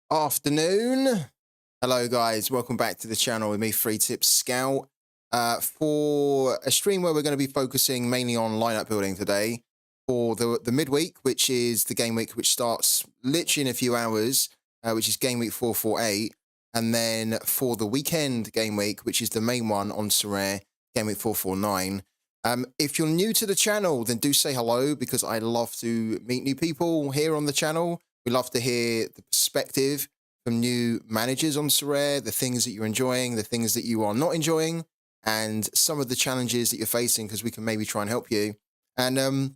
Afternoon. Hello guys, welcome back to the channel with me, Free Tips Scout, for a stream where we're going to be focusing mainly on lineup building today for the midweek, which is the game week which starts literally in a few hours, which is game week 448, and then for the weekend game week, which is the main one on Sorare, game week 449. If you're new to the channel, then do say hello, because I love to meet new people here on the channel. We love to hear the perspective from new managers on Sorare, the things that you're enjoying, the things that you are not enjoying, and some of the challenges that you're facing, because we can maybe try and help you. And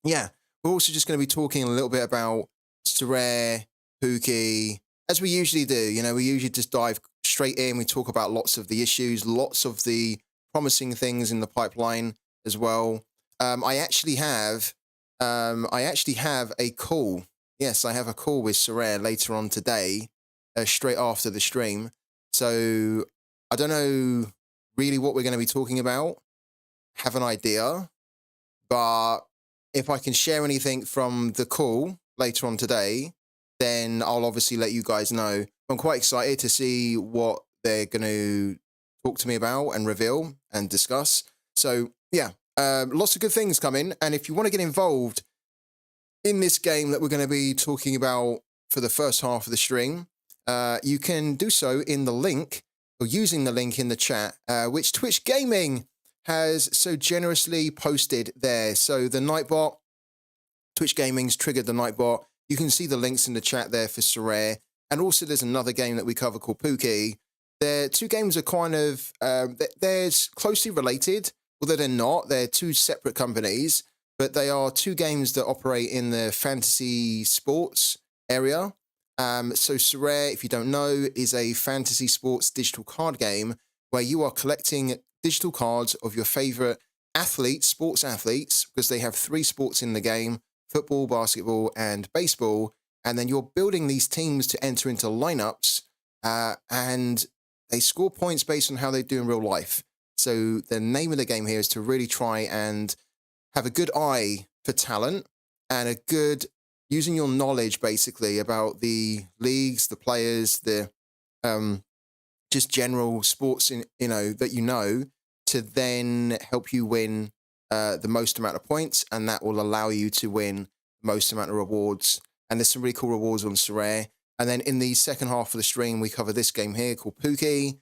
yeah, we're also just going to be talking a little bit about Sorare, POOKY, as we usually do. You know, we usually just dive straight in. We talk about lots of the issues, lots of the promising things in the pipeline as well. I actually have a call. Yes, I have a call with Sorare later on today, straight after the stream. So I don't know really what we're going to be talking about. Have an idea, but if I can share anything from the call later on today, then I'll obviously let you guys know. I'm quite excited to see what they're going to talk to me about and reveal and discuss. So yeah, lots of good things coming. And if you want to get involved in this game that we're going to be talking about for the first half of the stream, you can do so in the link, or using the link in the chat, which Twitch Gaming has so generously posted there. So the Nightbot, Twitch Gaming's triggered the Nightbot. You can see the links in the chat there for Sorare. And also there's another game that we cover called POOKY. The two games are kind of, they're closely related, although they're not. They're two separate companies, but they are two games that operate in the fantasy sports area. So Sorare, if you don't know, is a fantasy sports digital card game where you are collecting digital cards of your favorite athletes, sports athletes, because they have three sports in the game: football, basketball, and baseball. And then you're building these teams to enter into lineups, and they score points based on how they do in real life. So the name of the game here is to really try and have a good eye for talent and a good using your knowledge basically about the leagues, the players, the just general sports that to then help you win the most amount of points, and that will allow you to win the most amount of rewards. And there's some really cool rewards on Sorare. And then in the second half of the stream, we cover this game here called POOKY.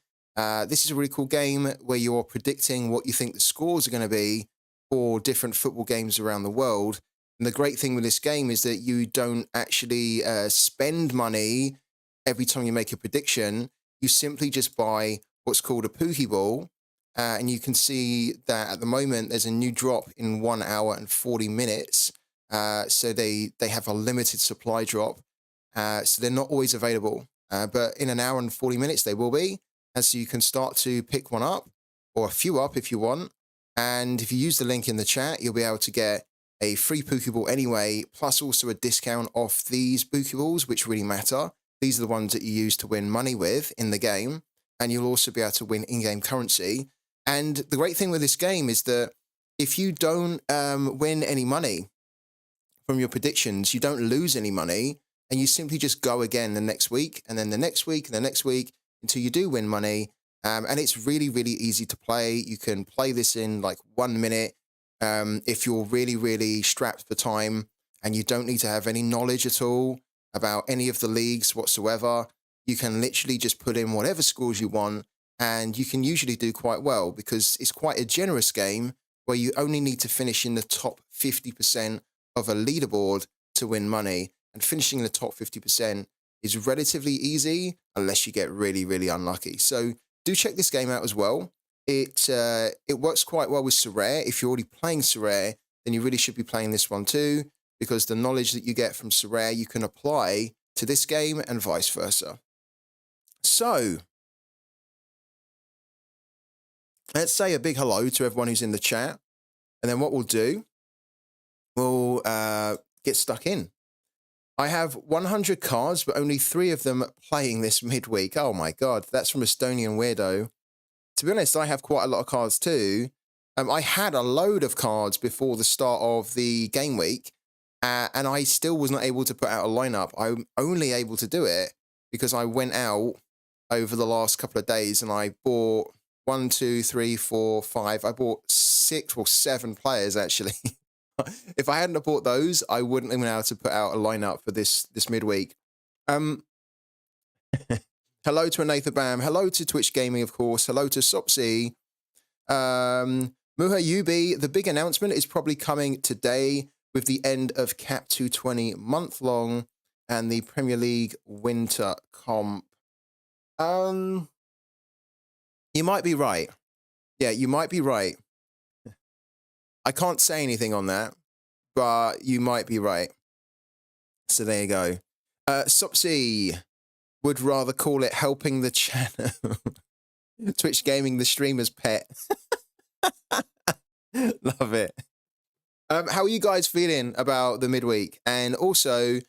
This is a really cool game where you're predicting what you think the scores are going to be for different football games around the world. And the great thing with this game is that you don't actually spend money every time you make a prediction. You simply just buy what's called a POOKY ball. And you can see that at the moment, there's a new drop in 1 hour and 40 minutes. So they have a limited supply drop. So they're not always available. But in an hour and 40 minutes, they will be. And so you can start to pick one up, or a few up if you want. And if you use the link in the chat, you'll be able to get a free POOKY ball anyway, plus also a discount off these POOKY balls, which really matter. These are the ones that you use to win money with in the game. And you'll also be able to win in-game currency. And the great thing with this game is that if you don't win any money from your predictions, you don't lose any money, and you simply just go again the next week, and then the next week, and the next week, until you do win money. And it's really, really easy to play. You can play this in like 1 minute. If you're really, really strapped for time and you don't need to have any knowledge at all about any of the leagues whatsoever, you can literally just put in whatever scores you want, and you can usually do quite well, because it's quite a generous game where you only need to finish in the top 50% of a leaderboard to win money. And finishing in the top 50% is relatively easy unless you get really, really unlucky. So do check this game out as well. It works quite well with Sorare. If you're already playing Sorare, then you really should be playing this one too, because the knowledge that you get from Sorare, you can apply to this game and vice versa. So let's say a big hello to everyone who's in the chat. And then what we'll do, we'll get stuck in. I have 100 cards, but only 3 of them playing this midweek. Oh my God, that's from Estonian Weirdo. To be honest, I have quite a lot of cards too. I had a load of cards before the start of the game week, and I still was not able to put out a lineup. I'm only able to do it because I went out over the last couple of days and I bought 1, 2, 3, 4, 5. I bought 6 or 7 players actually. If I hadn't have bought those, I wouldn't have been able to put out a lineup for this midweek. Hello to Anatha Bam. Hello to Twitch Gaming, of course. Hello to Sopsy. Muha Yubi, the big announcement is probably coming today with the end of Cap 220 month-long and the Premier League Winter Comp. You might be right. Yeah, you might be right. I can't say anything on that, but you might be right. So there you go. Sopsy would rather call it helping the channel. Twitch Gaming, the streamer's pet. Love it. How are you guys feeling about the midweek? And also,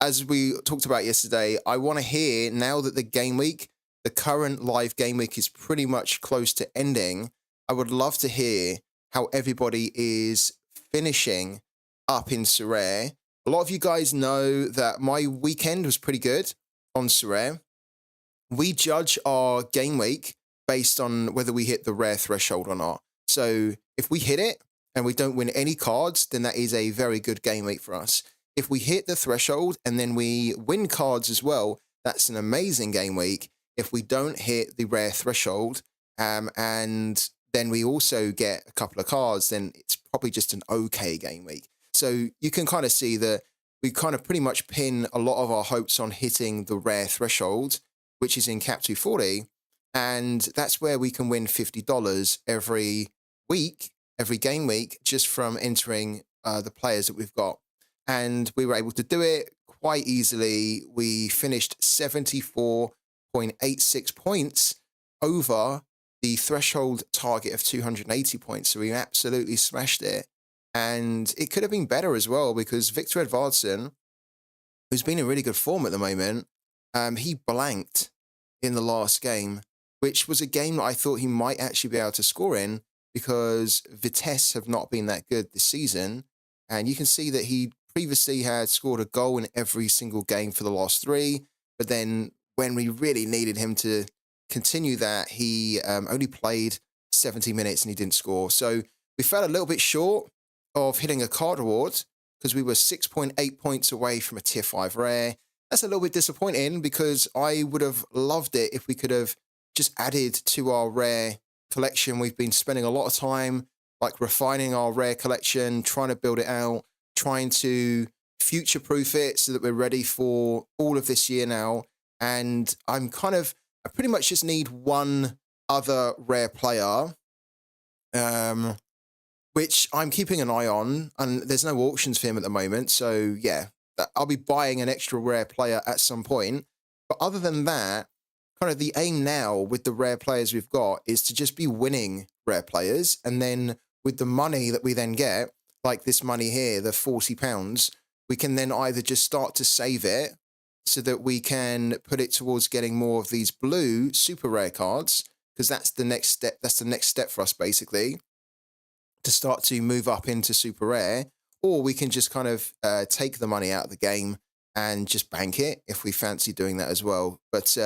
as we talked about yesterday, I want to hear, now that the game week, the current live game week is pretty much close to ending, I would love to hear how everybody is finishing up in Sorare. A lot of you guys know that my weekend was pretty good on Sorare. We judge our game week based on whether we hit the rare threshold or not. So if we hit it and we don't win any cards, then that is a very good game week for us. If we hit the threshold and then we win cards as well, that's an amazing game week. If we don't hit the rare threshold and then we also get a couple of cards, then it's probably just an okay game week. So you can kind of see that we kind of pretty much pin a lot of our hopes on hitting the rare threshold, which is in Cap 240. And that's where we can win $50 every week, every game week, just from entering the players that we've got. And we were able to do it quite easily. We finished 74.86 points over the threshold target of 280 points. So we absolutely smashed it. And it could have been better as well, because Victor Edvardsen, who's been in really good form at the moment, he blanked in the last game, which was a game that I thought he might actually be able to score in, because Vitesse have not been that good this season. And you can see that he previously had scored a goal in every single game for the last 3. But then when we really needed him to continue that, he only played 70 minutes and he didn't score. So we fell a little bit short of hitting a card reward, because we were 6.8 points away from a tier 5 rare. That's a little bit disappointing, because I would have loved it if we could have just added to our rare collection. We've been spending a lot of time like refining our rare collection, trying to build it out, trying to future-proof it so that we're ready for all of this year now. And I pretty much just need one other rare player, which I'm keeping an eye on, and there's no auctions for him at the moment. So yeah, I'll be buying an extra rare player at some point. But other than that, kind of the aim now with the rare players we've got is to just be winning rare players. And then with the money that we then get, like this money here, the £40, we can then either just start to save it so that we can put it towards getting more of these blue super rare cards, because that's the next step. That's the next step for us, basically, to start to move up into super rare. Or we can just kind of take the money out of the game and just bank it if we fancy doing that as well. But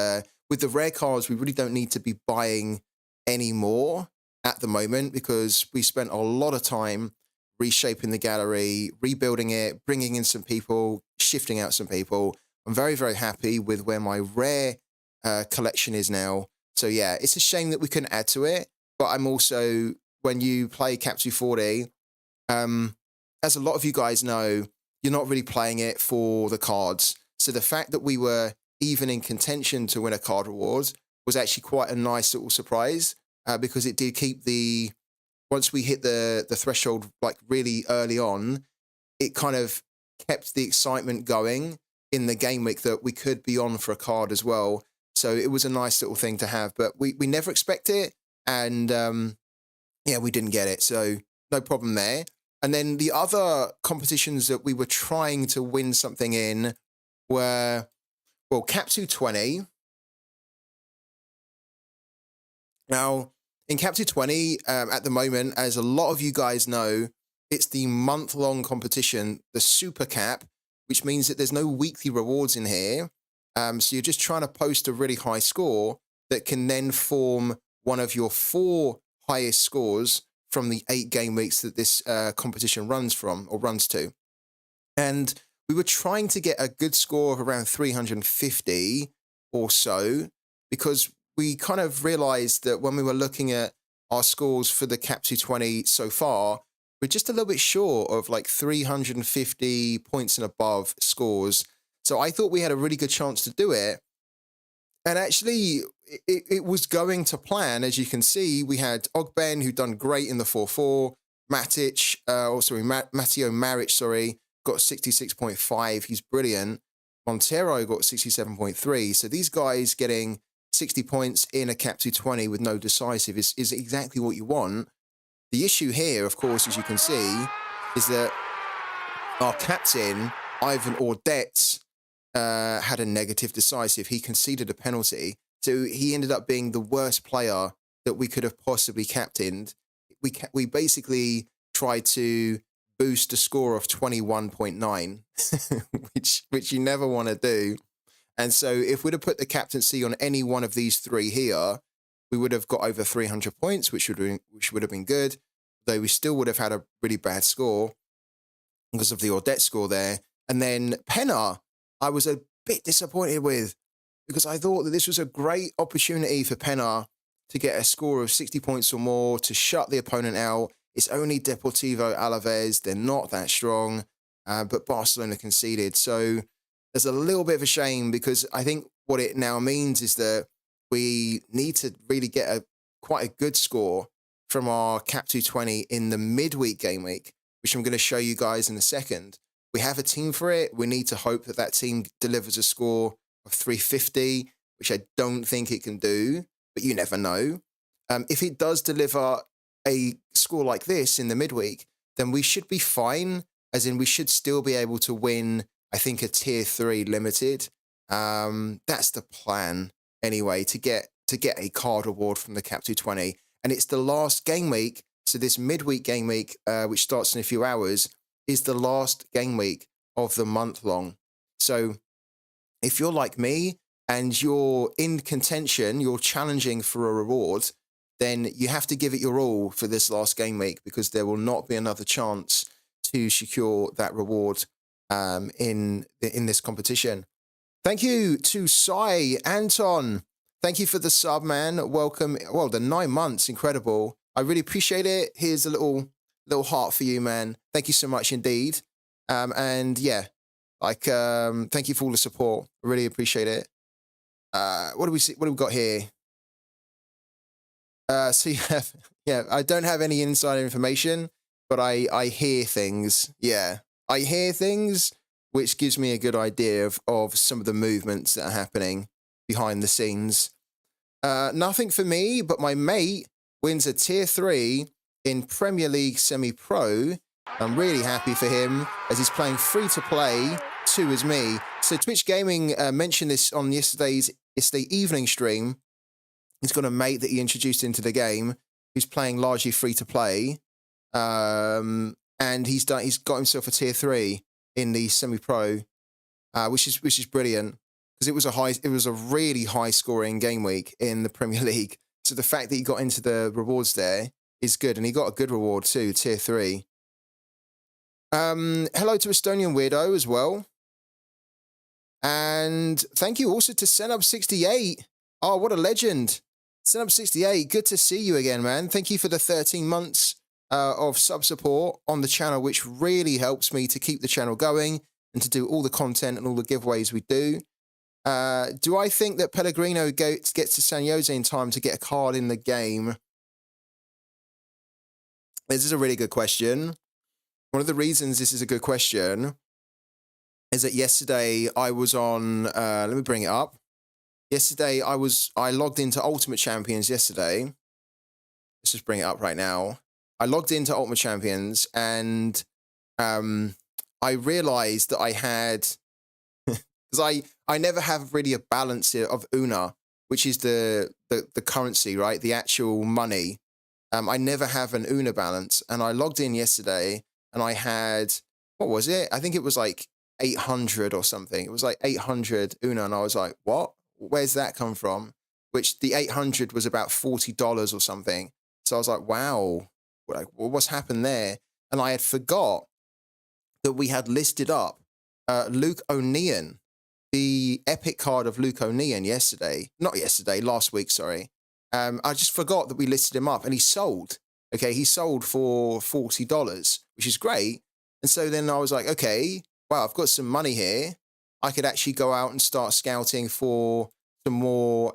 with the rare cards, we really don't need to be buying any more at the moment, because we spent a lot of time reshaping the gallery, rebuilding it, bringing in some people, shifting out some people. I'm very, very happy with where my rare collection is now. So yeah, it's a shame that we couldn't add to it. But I'm also, when you play Cap 240, as a lot of you guys know, you're not really playing it for the cards. So the fact that we were even in contention to win a card reward was actually quite a nice little surprise, because it did keep once we hit the threshold like really early on, it kind of kept the excitement going in the game week that we could be on for a card as well. So it was a nice little thing to have, but we never expect it. And yeah, we didn't get it. So no problem there. And then the other competitions that we were trying to win something in were, well, Cap 220. Now, in Cap 220, at the moment, as a lot of you guys know, it's the month-long competition, the Super Cap, which means that there's no weekly rewards in here. So you're just trying to post a really high score that can then form one of your 4 highest scores from the 8 game weeks that this competition runs to. And we were trying to get a good score of around 350 or so, because we kind of realized that when we were looking at our scores for the Cap 220 so far, we're just a little bit short of like 350 points and above scores. So I thought we had a really good chance to do it. And actually, it was going to plan. As you can see, we had Ogben, who done great in the 4-4. Matic, Matteo Maric, got 66.5. He's brilliant. Montero got 67.3. So these guys getting 60 points in a Cap 220 with no decisive is exactly what you want. The issue here, of course, as you can see, is that our captain, Ivan Audette, had a negative decisive. He conceded a penalty. So he ended up being the worst player that we could have possibly captained. We basically tried to boost a score of 21.9, which you never want to do. And so if we'd have put the captaincy on any one of these 3 here, we would have got over 300 points, which would have been good, though we still would have had a really bad score because of the Audette score there. And then Penna, I was a bit disappointed with, because I thought that this was a great opportunity for Penna to get a score of 60 points or more, to shut the opponent out. It's only Deportivo Alaves. They're not that strong, but Barcelona conceded. So there's a little bit of a shame, because I think what it now means is that we need to really get quite a good score from our Cap 220 in the midweek game week, which I'm going to show you guys in a second. We have a team for it. We need to hope that that team delivers a score of 350, which I don't think it can do, but you never know. If it does deliver a score like this in the midweek, then we should be fine, as in we should still be able to win, I think, a tier 3 limited. That's the plan anyway, to get a card award from the Cap 220. And it's the last game week. So this midweek game week, which starts in a few hours, is the last game week of the month long. So if you're like me and you're in contention, you're challenging for a reward, then you have to give it your all for this last game week, because there will not be another chance to secure that reward in this competition. Thank you to Sai Anton. Thank you for the sub, man. Welcome. Well, the 9 months, incredible. I really appreciate it. Here's a little heart for you, man. Thank you so much indeed. And yeah, thank you for all the support. I really appreciate it. What do we see? What do we got here? So I don't have any insider information, but I hear things. Yeah, I hear things, which gives me a good idea of some of the movements that are happening behind the scenes. Nothing for me, but my mate wins a tier 3 in Premier League semi-pro. I'm really happy for him, as he's playing free-to-play, 2 as me. So Twitch Gaming mentioned this on yesterday evening stream. He's got a mate that he introduced into the game who's playing largely free-to-play. And he's got himself a tier 3 in the semi-pro, which is brilliant, because it was a really high-scoring game week in the Premier League. So the fact that he got into the rewards there is good, and he got a good reward too, tier 3. Hello to Estonian Weirdo as well. And thank you also to Senup68. Oh, what a legend. Senup68, good to see you again, man. Thank you for the 13 months of sub support on the channel, which really helps me to keep the channel going and to do all the content and all the giveaways we do. Do I think that Pellegrino gets to San Jose in time to get a card in the game? This is a really good question. One of the reasons this is a good question is that yesterday I was on, let me bring it up. Yesterday I logged into Ultimate Champions yesterday. Let's just bring it up right now. I logged into Ultimate Champions, and I realized that I had, because I never have really a balance here of Una, which is the currency, right? The actual money. I never have an Una balance, and I logged in yesterday, and I had, what was it? I think it was like 800 or something. It was like 800 Una, and I was like, what? Where's that come from? Which the 800 was about $40 or something. So I was like, wow, like, what's happened there? And I had forgot that we had listed up Luke O'Neill, the epic card of Luke O'Neill last week, sorry. I just forgot that we listed him up, and he sold. Okay, he sold for $40, which is great. And so then I was like, okay, wow, I've got some money here. I could actually go out and start scouting for some more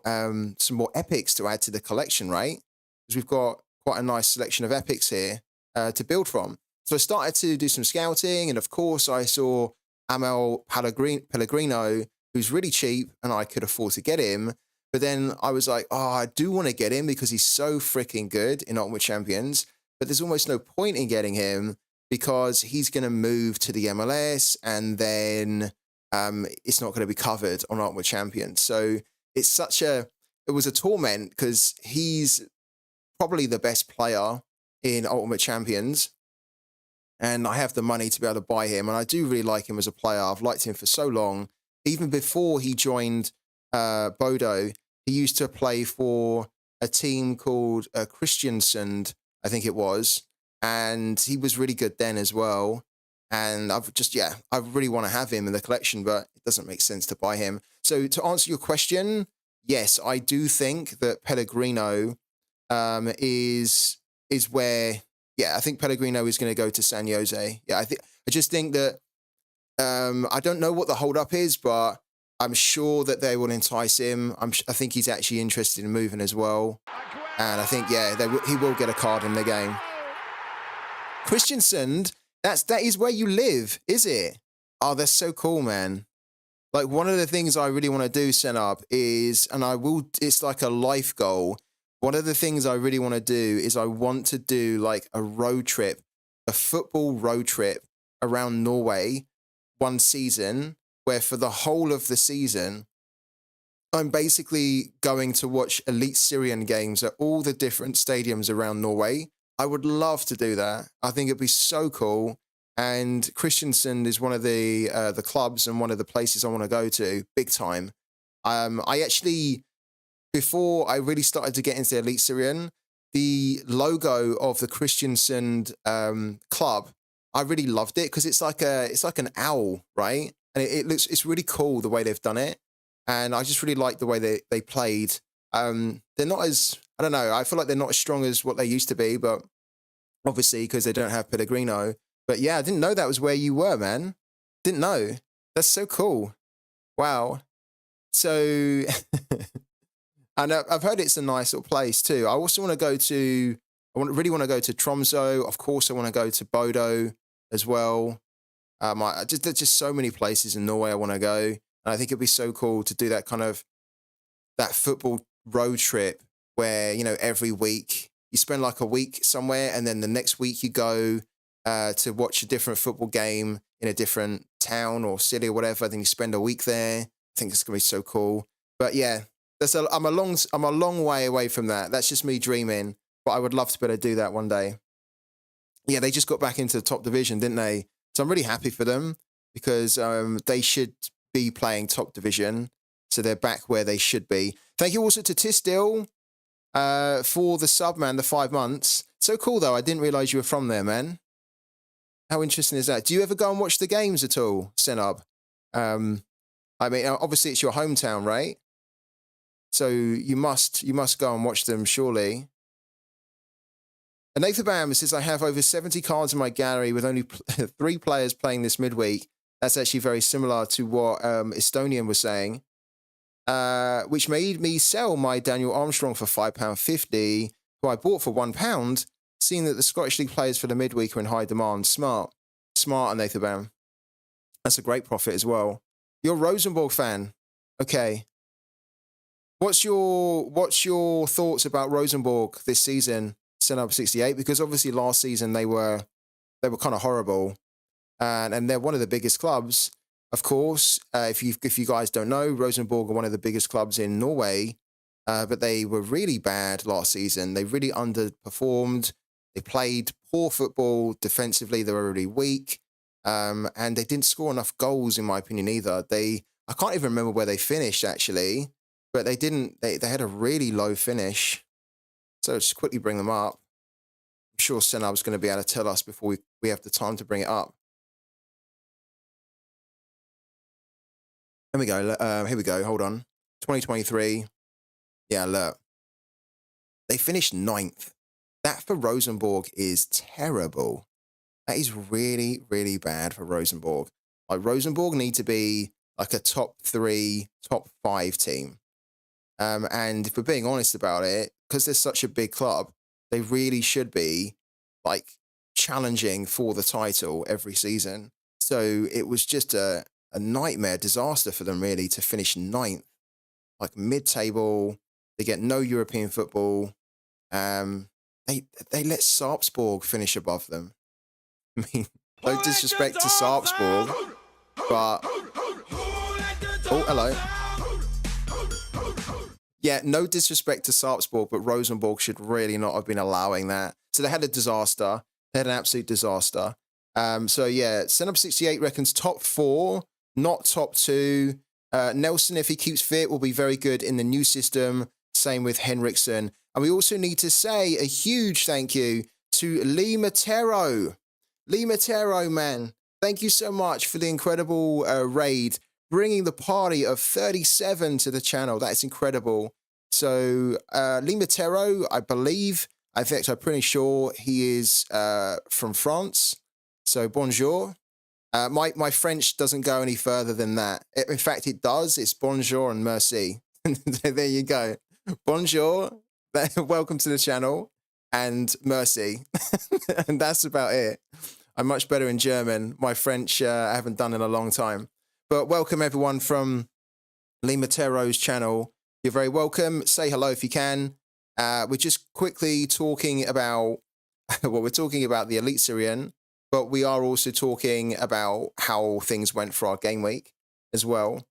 epics to add to the collection, right? Because we've got quite a nice selection of epics here to build from. So I started to do some scouting, and of course I saw Amel Pellegrino, who's really cheap, and I could afford to get him. But then I was like, oh, I do want to get him because he's so freaking good in Ultimate Champions. But there's almost no point in getting him because he's going to move to the MLS, and then it's not going to be covered on Ultimate Champions. So it was a torment because he's probably the best player in Ultimate Champions. And I have the money to be able to buy him. And I do really like him as a player. I've liked him for so long. Even before he joined Bodo, he used to play for a team called Christiansund, I think it was. And he was really good then as well. And I really want to have him in the collection, but it doesn't make sense to buy him. So to answer your question, yes, I do think that Pellegrino is where... Yeah, I think Pellegrino is going to go to San Jose. Yeah, I just think that I don't know what the holdup is, but I'm sure that they will entice him. I think he's actually interested in moving as well, and I think he will get a card in the game. Christiansund, that is where you live, is it? Oh, that's so cool, man. Like one of the things I really want to do, Senab, is, and it's like a life goal. One of the things I really want to do is I want to do like a road trip, a football road trip around Norway one season, where for the whole of the season, I'm basically going to watch Elite Syrian games at all the different stadiums around Norway. I would love to do that. I think it'd be so cool. And Kristiansand is one of the clubs and one of the places I want to go to big time. I actually... Before I really started to get into Elite Syrian, the logo of the Kristiansand club, I really loved it because it's like an owl, right? And it's really cool the way they've done it, and I just really like the way they played. They're not as, I don't know, I feel like they're not as strong as what they used to be, but obviously because they don't have Pellegrino. But yeah, I didn't know that was where you were, man. Didn't know. That's so cool. Wow. So. And I've heard it's a nice little place too. I also want to go to, really want to go to Tromsø. Of course, I want to go to Bodo as well. There's just so many places in Norway I want to go. And I think it'd be so cool to do that football road trip where, every week you spend like a week somewhere and then the next week you go to watch a different football game in a different town or city or whatever. Then you spend a week there. I think it's going to be so cool. But yeah. I'm a long way away from that. That's just me dreaming, but I would love to be able to do that one day. Yeah, they just got back into the top division, didn't they? So I'm really happy for them because they should be playing top division. So they're back where they should be. Thank you also to Tisdale for the sub, man, the 5 months. So cool, though. I didn't realize you were from there, man. How interesting is that? Do you ever go and watch the games at all, Senab? I mean, obviously it's your hometown, right? So you must go and watch them, surely. And Nathan Bam says, I have over 70 cards in my gallery with only 3 players playing this midweek. That's actually very similar to what Estonian was saying, which made me sell my Daniel Armstrong for £5.50, who I bought for £1, seeing that the Scottish League players for the midweek are in high demand. Smart, Nathan Bam. That's a great profit as well. You're a Rosenborg fan. Okay. What's your thoughts about Rosenborg this season, Senab 68? Because obviously last season they were kind of horrible, and they're one of the biggest clubs, of course. If you guys don't know, Rosenborg are one of the biggest clubs in Norway, but they were really bad last season. They really underperformed. They played poor football defensively. They were really weak, And they didn't score enough goals, in my opinion, either. I can't even remember where they finished, actually, but they didn't, they had a really low finish. So just quickly bring them up. I'm sure Senab's going to be able to tell us before we have the time to bring it up. Here we go. Here we go. Hold on. 2023. Yeah, look. They finished 9th. That for Rosenborg is terrible. That is really, really bad for Rosenborg. Like, Rosenborg need to be like a top 3, top 5 team. And if we're being honest about it, because they're such a big club, they really should be like challenging for the title every season. So it was just a nightmare disaster for them, really, to finish 9th, like mid-table. They get no European football. They let Sarpsborg finish above them. I mean, no disrespect to Sarpsborg, but oh, hello. Yeah, no disrespect to Sarpsborg, but Rosenborg should really not have been allowing that. So they had a disaster. They had an absolute disaster. So yeah, Senup68 reckons top 4, not top 2. Nelson, if he keeps fit, will be very good in the new system. Same with Henriksen. And we also need to say a huge thank you to Lee Matero. Lee Matero, man. Thank you so much for the incredible raid, bringing the party of 37 to the channel. That's incredible. So Lee Matero, I believe, in fact, I'm pretty sure he is from France. So bonjour. My French doesn't go any further than that. In fact, it does. It's bonjour and merci. There you go. Bonjour. Welcome to the channel. And merci. And that's about it. I'm much better in German. My French I haven't done in a long time. But welcome everyone from Lee Matero's channel. You're very welcome. Say hello if you can. We're just quickly talking about, well, we're talking about the Elite Syrian, but we are also talking about how things went for our game week as well.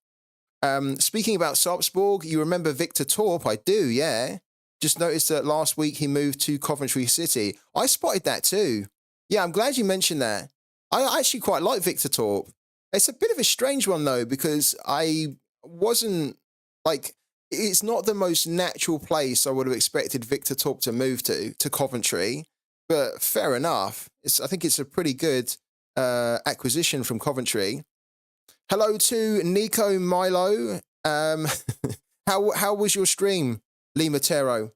Speaking about Sarpsborg, you remember Victor Torp? I do, yeah. Just noticed that last week he moved to Coventry City. I spotted that too. Yeah, I'm glad you mentioned that. I actually quite like Victor Torp. It's a bit of a strange one, though, because I wasn't, like, it's not the most natural place I would have expected Victor Torp to move to Coventry. But fair enough. I think it's a pretty good acquisition from Coventry. Hello to Nico Milo. How was your stream, Lee Matero?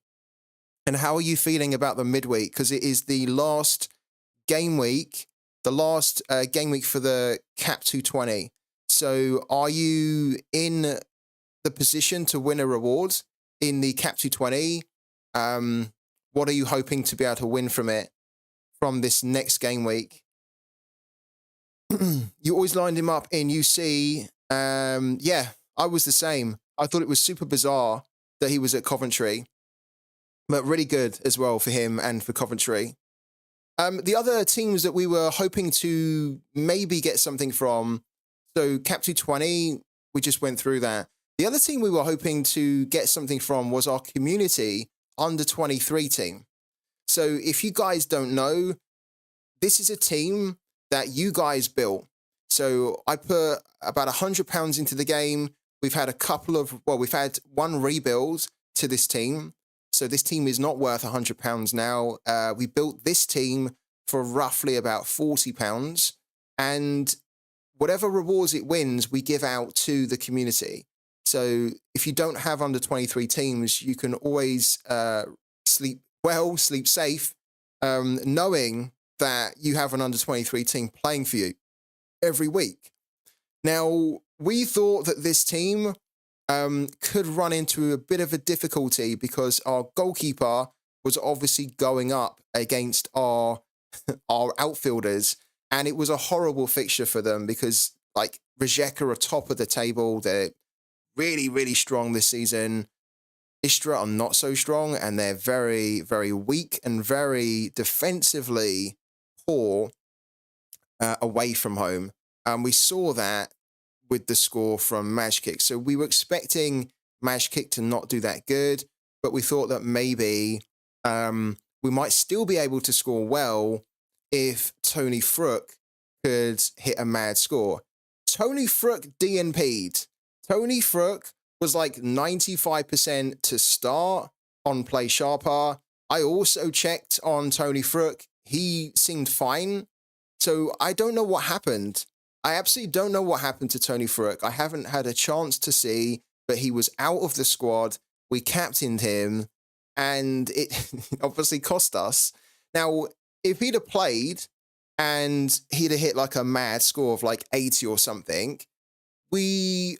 And how are you feeling about the midweek? Because it is the last game week, for the Cap 220. So are you in the position to win a reward in the Cap 220? What are you hoping to be able to win from it, from this next game week? You always lined him up in UC. Yeah, I was the same. I thought it was super bizarre that he was at Coventry, but really good as well for him and for Coventry. The other teams that we were hoping to maybe get something from, so Cap 220, we just went through that. The other team we were hoping to get something from was our community under 23 team. So if you guys don't know, this is a team that you guys built. So I put about £100 into the game. We've had we've had one rebuild to this team. So this team is not worth £100 now. We built this team for roughly about £40. And whatever rewards it wins, we give out to the community. So if you don't have under 23 teams, you can always sleep well, sleep safe, knowing that you have an under 23 team playing for you every week. Now, we thought that this team could run into a bit of a difficulty because our goalkeeper was obviously going up against our outfielders, and it was a horrible fixture for them because, like, Rijeka are top of the table. They're really, really strong this season. Istra are not so strong, and they're very, very weak and very defensively poor away from home. And we saw that with the score from Majkick. So we were expecting Majkick to not do that good, but we thought that maybe we might still be able to score well if Tony Frook could hit a mad score. Tony Frook DNP'd. Tony Frook was like 95% to start on Play Sharper. I also checked on Tony Frook. He seemed fine. So I don't know what happened. I absolutely don't know what happened to Tony Frook. I haven't had a chance to see, but he was out of the squad. We captained him, and it obviously cost us. Now, if he'd have played and he'd have hit like a mad score of like 80 or something, we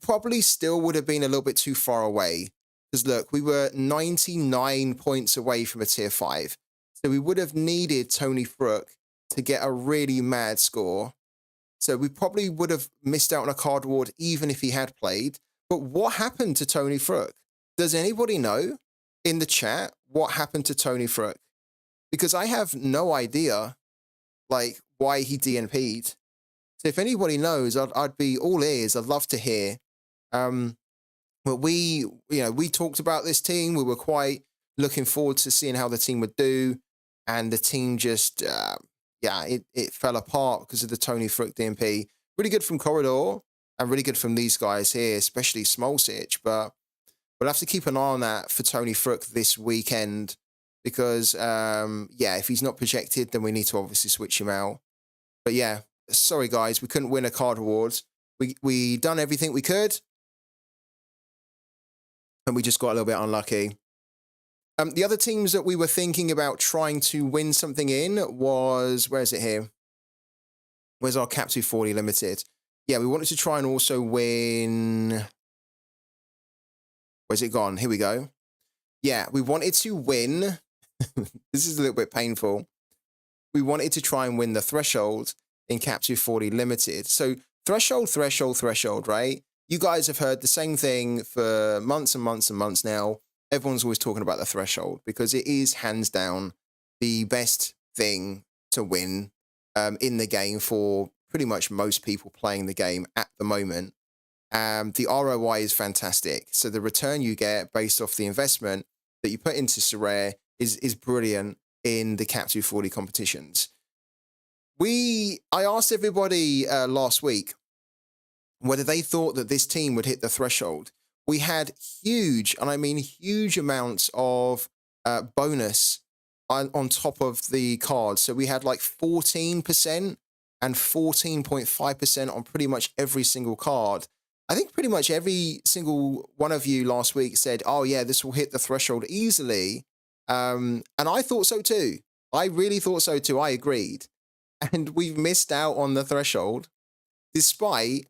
probably still would have been a little bit too far away. Because look, we were 99 points away from a tier 5. So we would have needed Tony Frook to get a really mad score. So we probably would have missed out on a card award even if he had played. But what happened to Tony Frook? Does anybody know in the chat what happened to Tony Frook? Because I have no idea, like, why he DNP'd. So if anybody knows, I'd be all ears. I'd love to hear. But we talked about this team. We were quite looking forward to seeing how the team would do. And the team just, it fell apart because of the Tony Frook DNP. Really good from Corridor and really good from these guys here, especially Smolcic. But we'll have to keep an eye on that for Tony Frook this weekend because, if he's not projected, then we need to obviously switch him out. But yeah, sorry guys, we couldn't win a card award. We done everything we could, and we just got a little bit unlucky. The other teams that we were thinking about trying to win something in was, where is it here? Where's our Cap 240 Limited? Yeah, we wanted to try and also win. Where's it gone? Here we go. Yeah, we wanted to win. This is a little bit painful. We wanted to try and win the threshold in Cap 240 Limited. So threshold, right? You guys have heard the same thing for months and months and months now. Everyone's always talking about the threshold because it is hands down the best thing to win in the game for pretty much most people playing the game at the moment. The ROI is fantastic. So the return you get based off the investment that you put into Sorare is brilliant in the Cap 240 competitions. I asked everybody last week whether they thought that this team would hit the threshold. We had huge, and I mean huge amounts of bonus on top of the cards. So we had like 14% and 14.5% on pretty much every single card. I think pretty much every single one of you last week said, oh yeah, this will hit the threshold easily. And I thought so too. I really thought so too. I agreed. And we've missed out on the threshold despite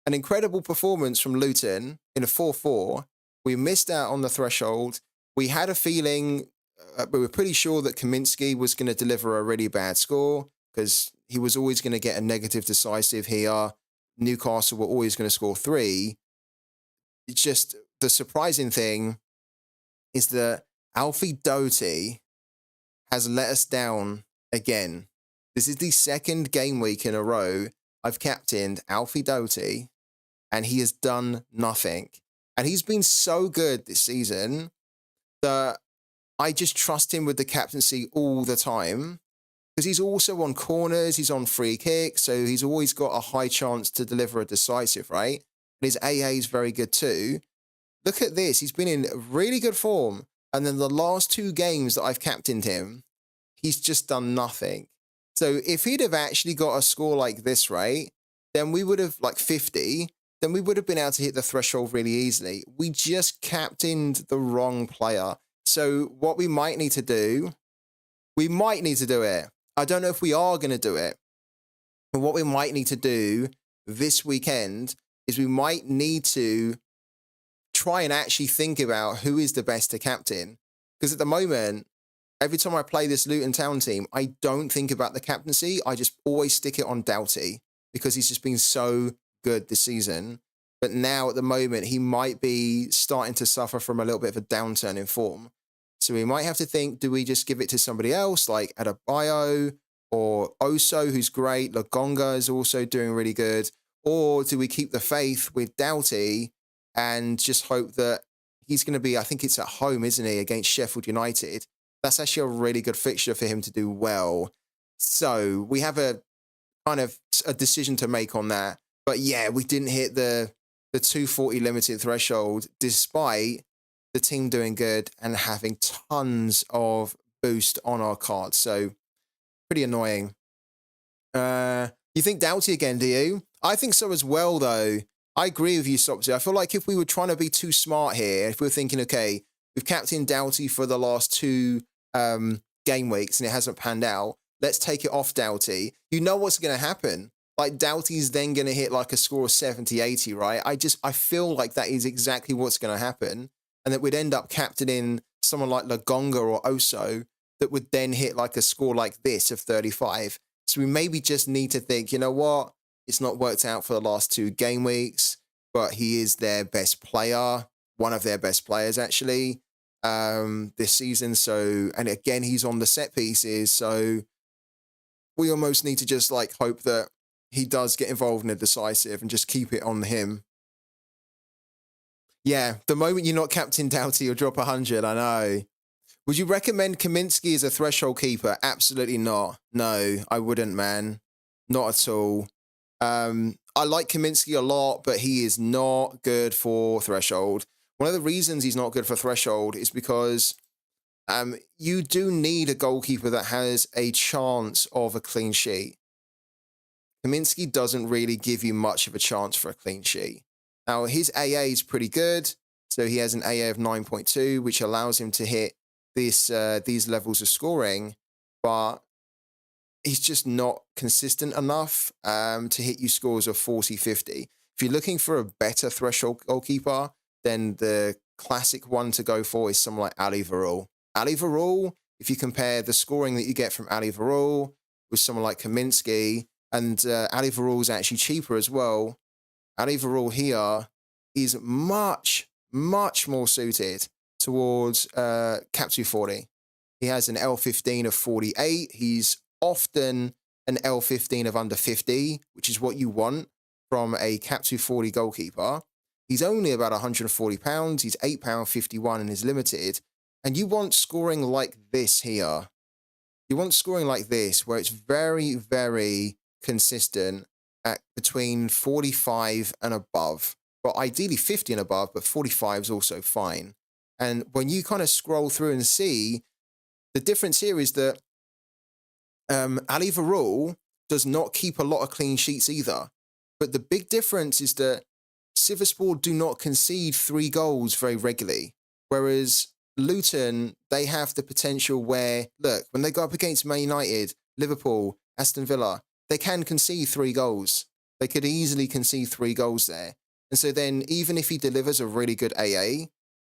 an incredible performance from Luton in a 4-4. We missed out on the threshold. We had a feeling, but we were pretty sure that Kaminsky was going to deliver a really bad score because he was always going to get a negative decisive here. Newcastle were always going to score 3. It's just the surprising thing is that Alfie Doty has let us down again. This is the second game week in a row I've captained Alfie Doty, and he has done nothing. And he's been so good this season that I just trust him with the captaincy all the time because he's also on corners, he's on free kicks, so he's always got a high chance to deliver a decisive, right? And his AA is very good too. Look at this. He's been in really good form. And then the last 2 games that I've captained him, he's just done nothing. So if he'd have actually got a score like this, right, then we would have, like 50, then we would have been able to hit the threshold really easily. We just captained the wrong player. So what we might need to do, it. I don't know if we are going to do it. But what we might need to do this weekend is we might need to try and actually think about who is the best to captain. Because at the moment, every time I play this Luton Town team, I don't think about the captaincy. I just always stick it on Doughty because he's just been so good this season. But now at the moment, he might be starting to suffer from a little bit of a downturn in form. So we might have to think, do we just give it to somebody else like Adebayo or Oso, who's great? Lagonga is also doing really good. Or do we keep the faith with Doughty and just hope that he's going to be, I think it's at home, isn't he, against Sheffield United? That's actually a really good fixture for him to do well. So we have a kind of a decision to make on that. But yeah, we didn't hit the 240 limited threshold, despite the team doing good and having tons of boost on our cards. So pretty annoying. You think Doughty again, do you? I think so as well, though. I agree with you, Sopsy. I feel like if we were trying to be too smart here, if we were thinking, okay, we've captained Doughty for the last 2 game weeks and it hasn't panned out, let's take it off Doughty. You know what's going to happen. Like, Doughty's then going to hit like a score of 70, 80, right? I feel like that is exactly what's going to happen. And that we'd end up captaining someone like Lagonga or Oso that would then hit like a score like this of 35. So we maybe just need to think, you know what? It's not worked out for the last 2 game weeks, but he is their best player, one of their best players, actually, this season. So, and again, he's on the set pieces. So we almost need to just like hope that he does get involved in a decisive and just keep it on him. Yeah, the moment you're not Captain Doughty, you'll drop 100, I know. Would you recommend Kaminsky as a threshold keeper? Absolutely not. No, I wouldn't, man. Not at all. I like Kaminsky a lot, but he is not good for threshold. One of the reasons he's not good for threshold is because you do need a goalkeeper that has a chance of a clean sheet. Kaminsky doesn't really give you much of a chance for a clean sheet. Now, his AA is pretty good. So he has an AA of 9.2, which allows him to hit these levels of scoring, but he's just not consistent enough to hit you scores of 40, 50. If you're looking for a better threshold goalkeeper, then the classic one to go for is someone like Ali Varul. Ali Varul, if you compare the scoring that you get from Ali Varul with someone like Kaminsky, and Ali Varul is actually cheaper as well. Ali Varul here is much, much more suited towards Cap 240. He has an L15 of 48. He's often an L15 of under 50, which is what you want from a Cap 240 goalkeeper. He's only about 140 pounds. He's £8.51 and is limited. And you want scoring like this here. You want scoring like this, where it's very, very consistent at between 45 and above. But ideally 50 and above, but 45 is also fine. And when you kind of scroll through and see, the difference here is that Ali Varul does not keep a lot of clean sheets either. But the big difference is that Sivasspor do not concede 3 goals very regularly. Whereas Luton, they have the potential where, look, when they go up against Man United, Liverpool, Aston Villa, they can concede 3 goals. They could easily concede 3 goals there. And so then even if he delivers a really good AA,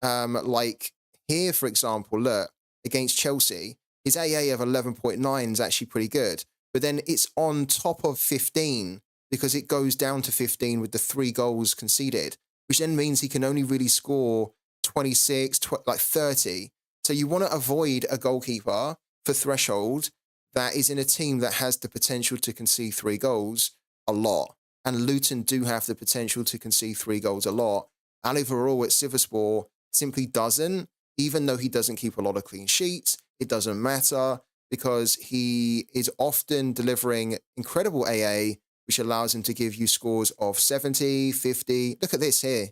like here, for example, look, against Chelsea, his AA of 11.9 is actually pretty good. But then it's on top of 15 because it goes down to 15 with the 3 goals conceded, which then means he can only really score 26, like 30. So you want to avoid a goalkeeper for threshold that is in a team that has the potential to concede 3 goals a lot. And Luton do have the potential to concede 3 goals a lot. Ali Varul at Sivasspor simply doesn't, even though he doesn't keep a lot of clean sheets. It doesn't matter because he is often delivering incredible AA, which allows him to give you scores of 70, 50. Look at this here.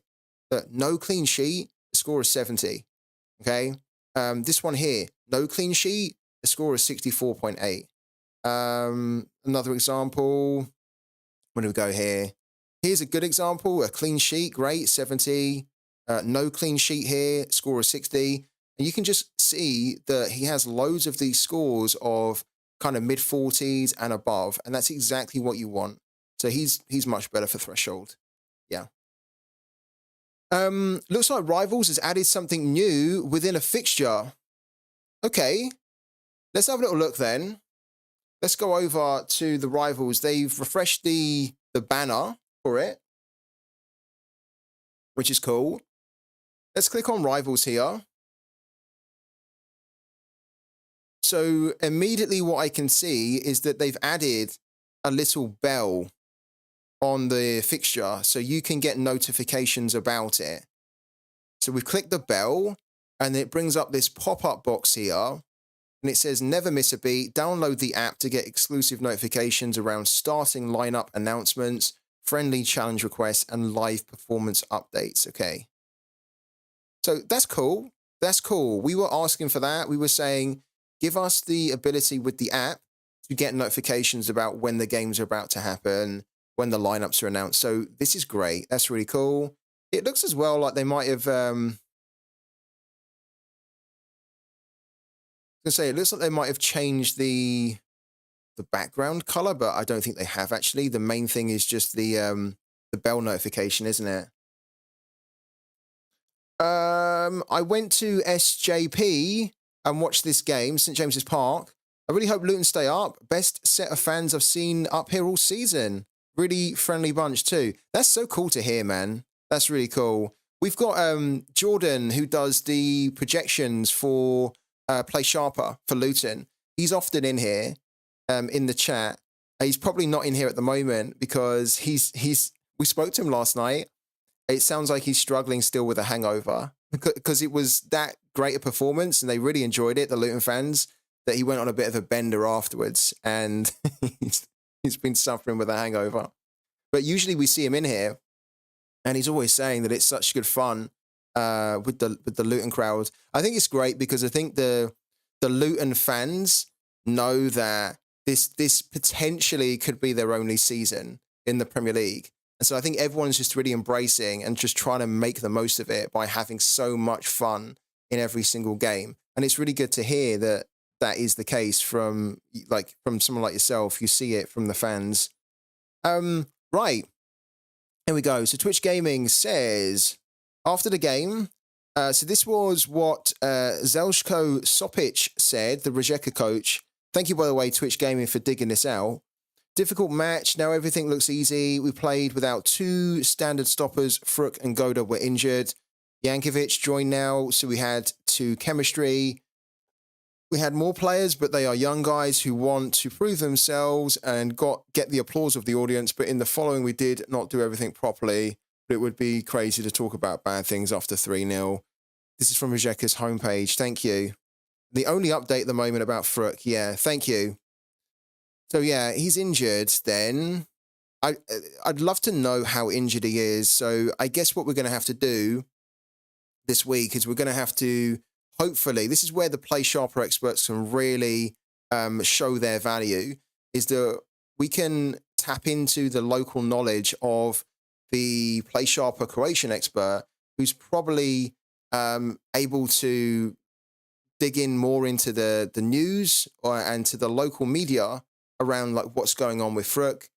No clean sheet, the score is 70. Okay. This one here, no clean sheet, the score is 64.8. Another example. Where do we go here? Here's a good example, a clean sheet, great, 70. No clean sheet here, score is 60. And you can just see that he has loads of these scores of kind of mid-40s and above, and that's exactly what you want. So he's much better for threshold. Yeah. Looks like Rivals has added something new within a fixture. Okay, let's have a little look then. Let's go over to the Rivals. They've refreshed the banner for it, which is cool. Let's click on Rivals here. So immediately what I can see is that they've added a little bell on the fixture so you can get notifications about it. So we've clicked the bell and it brings up this pop-up box here And it says, never miss a beat. Download the app to get exclusive notifications around starting lineup announcements, friendly challenge requests, and live performance updates. Okay. So that's cool. That's cool. We were asking for that. We were saying, give us the ability with the app to get notifications about when the games are about to happen, when the lineups are announced. So this is great. That's really cool. It looks as well like they might have, it looks like they might have changed the background color, but I don't think they have actually. The main thing is just the bell notification, isn't it? I went to SJP and watched this game, St. James's Park. I really hope Luton stay up. Best set of fans I've seen up here all season. Really friendly bunch too. That's so cool to hear, man. That's really cool. We've got Jordan, who does the projections for Play Sharper for Luton. He's often in here in the chat. He's probably not in here at the moment because we spoke to him last night. It sounds like he's struggling still with a hangover because it was that great a performance and they really enjoyed it, the Luton fans, that he went on a bit of a bender afterwards and he's been suffering with a hangover. But usually we see him in here and he's always saying that it's such good fun with the Luton crowd. I think it's great because I think the Luton fans know that this potentially could be their only season in the Premier League. And so I think everyone's just really embracing and just trying to make the most of it by having so much fun in every single game. And it's really good to hear that that is the case from someone like yourself. You see it from the fans. Right. Here we go. So Twitch Gaming says, after the game, so this was what Zelshko Sopic said, the Rijeka coach. Thank you, by the way, Twitch Gaming, for digging this out. Difficult match. Now everything looks easy. We played without two standard stoppers. Fruk and Goda were injured. Yankovic joined now, so we had two chemistry. We had more players, but they are young guys who want to prove themselves and get the applause of the audience. But in the following, we did not do everything properly. But it would be crazy to talk about bad things after 3-0. This is from Rijeka's homepage. Thank you. The only update at the moment about Fruk. Yeah, thank you. So yeah, he's injured then. I'd love to know how injured he is. So I guess what we're going to have to do this week is we're going to have to, hopefully, this is where the Play Sharper experts can really show their value, is that we can tap into the local knowledge of the Play Sharper Croatian expert who's probably able to dig in more into the news and to the local media around like what's going on with Fruk.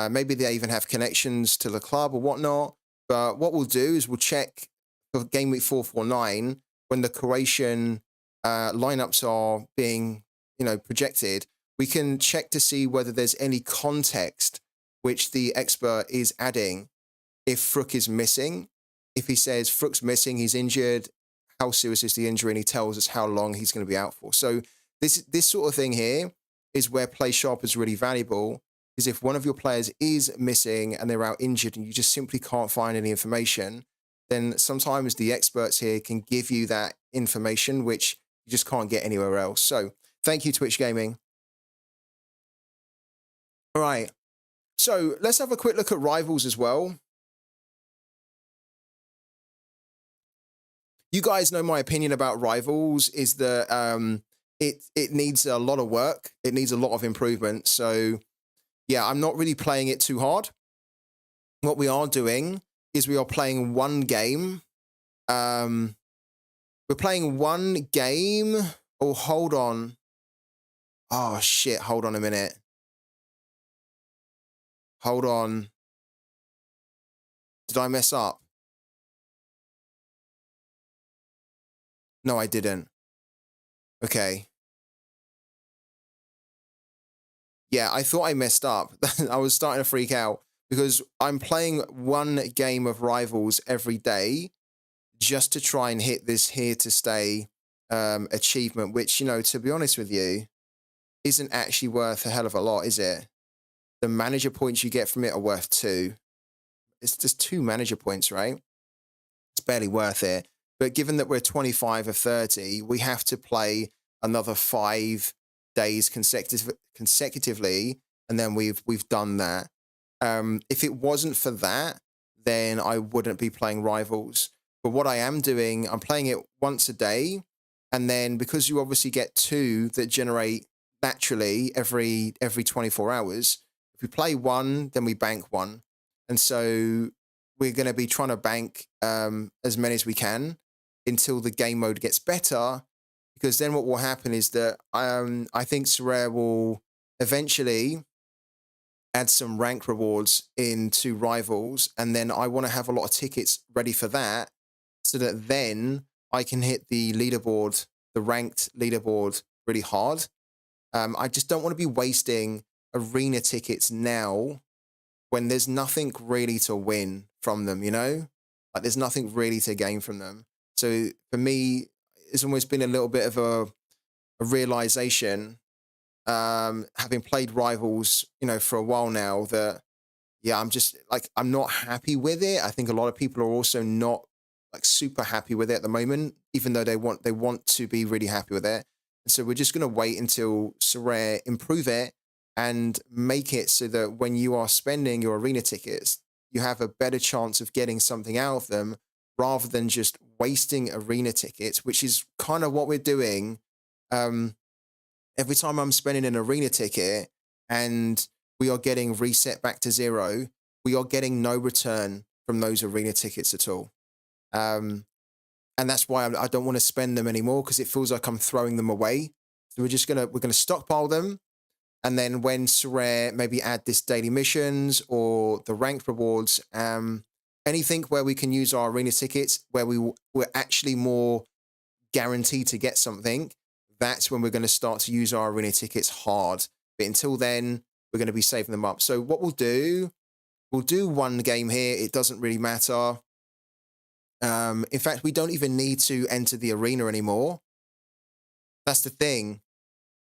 Maybe they even have connections to the club or whatnot. But what we'll do is we'll check for game week 449 when the Croatian lineups are being, projected. We can check to see whether there's any context which the expert is adding. If Fruk is missing, if he says Fruk's missing, he's injured, how serious is the injury, and he tells us how long he's going to be out for. So this sort of thing here is where Play Sharp is really valuable, is if one of your players is missing and they're out injured and you just simply can't find any information, then sometimes the experts here can give you that information, which you just can't get anywhere else. So thank you, Twitch Gaming. All right. So let's have a quick look at rivals as well. You guys know my opinion about rivals is that it needs a lot of work. It needs a lot of improvement. So yeah, I'm not really playing it too hard. What we are doing is we are playing one game. We're playing one game. Oh, hold on. Oh, shit. Hold on a minute. Hold on. Did I mess up? No, I didn't. Okay. Yeah, I thought I messed up. I was starting to freak out because I'm playing one game of Rivals every day just to try and hit this here to stay achievement, which, to be honest with you, isn't actually worth a hell of a lot, is it? The manager points you get from it are worth 2. It's just 2 manager points, right? It's barely worth it. But given that we're 25 of 30, we have to play another 5 days consecutively, and then we've done that. If it wasn't for that, then I wouldn't be playing Rivals. But what I am doing, I'm playing it once a day, and then because you obviously get 2 that generate naturally every 24 hours, if we play 1, then we bank 1. And so we're going to be trying to bank as many as we can until the game mode gets better, because then what will happen is that I think Sorare will eventually add some rank rewards into Rivals, and then I want to have a lot of tickets ready for that, so that then I can hit the leaderboard, the ranked leaderboard, really hard. I just don't want to be wasting arena tickets now when there's nothing really to win from them, you know? Like there's nothing really to gain from them. So for me, it's almost been a little bit of a realization, having played Rivals, you know, for a while now, that yeah, I'm just like, I'm not happy with it. I think a lot of people are also not like super happy with it at the moment, even though they want to be really happy with it. And so we're just gonna wait until Sorare improve it and make it so that when you are spending your arena tickets, you have a better chance of getting something out of them rather than just wasting arena tickets, which is kind of what we're doing. Um, every time I'm spending an arena ticket and we are getting reset back to 0, we are getting no return from those arena tickets at all. Um, and that's why I don't want to spend them anymore, because it feels like I'm throwing them away. So we're gonna stockpile them, and then when Sorare maybe add this daily missions or the ranked rewards, anything where we can use our arena tickets, where we're actually more guaranteed to get something, that's when we're going to start to use our arena tickets hard. But until then, we're going to be saving them up. So what we'll do 1 game here. It doesn't really matter. In fact, we don't even need to enter the arena anymore. That's the thing.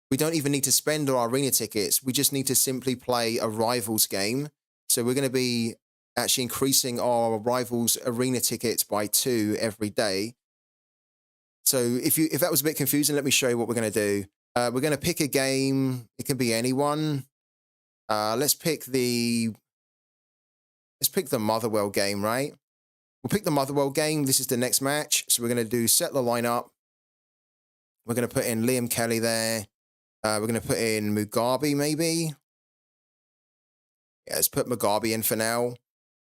We don't even need to spend our arena tickets. We just need to simply play a Rivals game. So we're going to be actually increasing our Rivals arena tickets by 2 every day. So if that was a bit confusing, let me show you what we're going to do. We're going to pick a game. It can be anyone. Let's pick the Motherwell game, right? We'll pick the Motherwell game. This is the next match. So we're going to do settler lineup. We're going to put in Liam Kelly there. We're going to put in Mugabe, maybe. Yeah, let's put Mugabe in for now.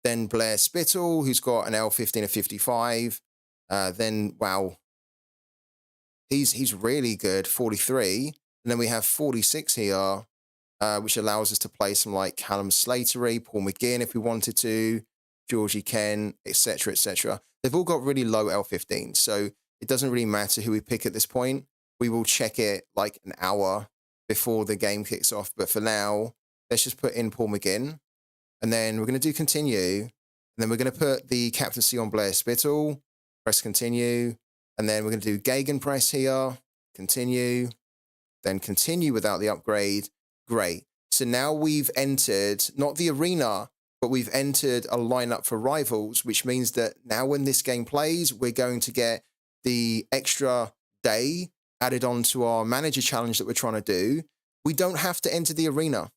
Then Blair Spittle, who's got an L15 of 55. Then, wow, he's really good, 43. And then we have 46 here, which allows us to play some like Callum Slatery, Paul McGinn if we wanted to, Georgie Ken, etc., etc. They've all got really low L15, so it doesn't really matter who we pick at this point. We will check it like an hour before the game kicks off. But for now, let's just put in Paul McGinn. And then we're going to do continue. And then we're going to put the captaincy on Blair Spittle, press continue. And then we're going to do Gegenpress here, continue, then continue without the upgrade. Great. So now we've entered, not the arena, but we've entered a lineup for Rivals, which means that now when this game plays, we're going to get the extra day added on to our manager challenge that we're trying to do. We don't have to enter the arena.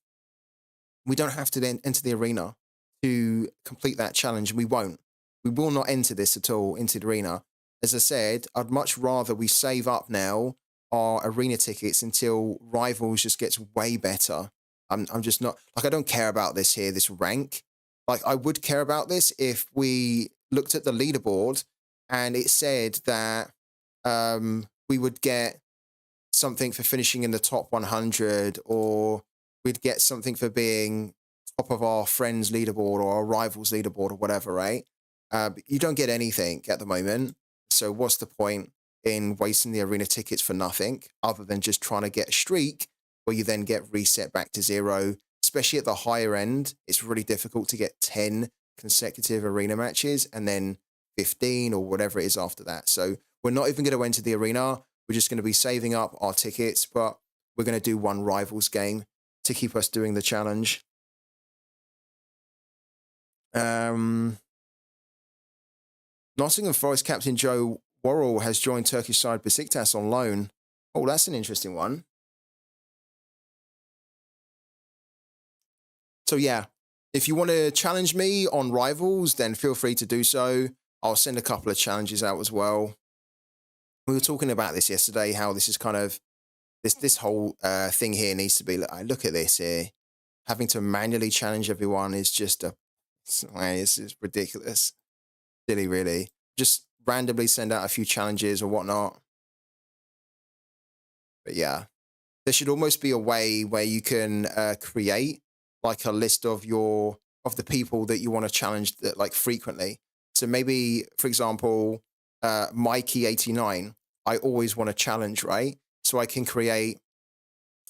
We don't have to then enter the arena to complete that challenge. We won't. We will not enter this at all into the arena. As I said, I'd much rather we save up now our arena tickets until Rivals just gets way better. I'm just not, like, I don't care about this here, this rank. Like, I would care about this if we looked at the leaderboard and it said that we would get something for finishing in the top 100, or we'd get something for being top of our friends leaderboard or our rivals leaderboard or whatever, right? But you don't get anything at the moment. So what's the point in wasting the arena tickets for nothing other than just trying to get a streak where you then get reset back to 0? Especially at the higher end, it's really difficult to get 10 consecutive arena matches and then 15 or whatever it is after that. So we're not even going to enter the arena. We're just going to be saving up our tickets, but we're going to do 1 Rivals game to keep us doing the challenge. Nottingham Forest captain Joe Worrell has joined Turkish side Besiktas on loan. Oh, that's an interesting one. So yeah, if you want to challenge me on Rivals, then feel free to do so. I'll send a couple of challenges out as well. We were talking about this yesterday, how this is kind of this whole thing here needs to be. Look at this here. Having to manually challenge everyone is just it's ridiculous, silly, really. Just randomly send out a few challenges or whatnot. But yeah, there should almost be a way where you can create like a list of the people that you want to challenge that like frequently. So maybe, for example, Mikey89, I always want to challenge, right? So I can create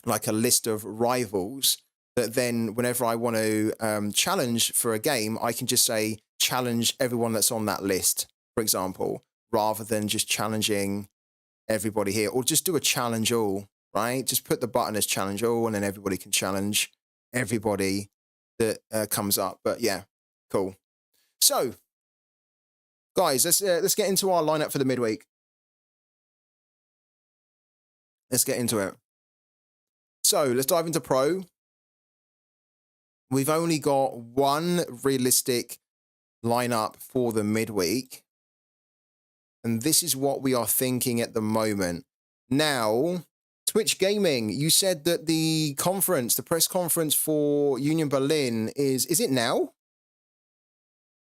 like a list of rivals that then whenever I want to challenge for a game, I can just say challenge everyone that's on that list, for example, rather than just challenging everybody here, or just do a challenge all, right? Just put the button as challenge all, and then everybody can challenge everybody that comes up. But yeah, cool. So, guys, let's get into our lineup for the midweek. Let's get into it. So let's dive into pro. We've only got one realistic lineup for the midweek, and this is what we are thinking at the moment. Now, Twitch Gaming, you said that the press conference for Union Berlin is it now?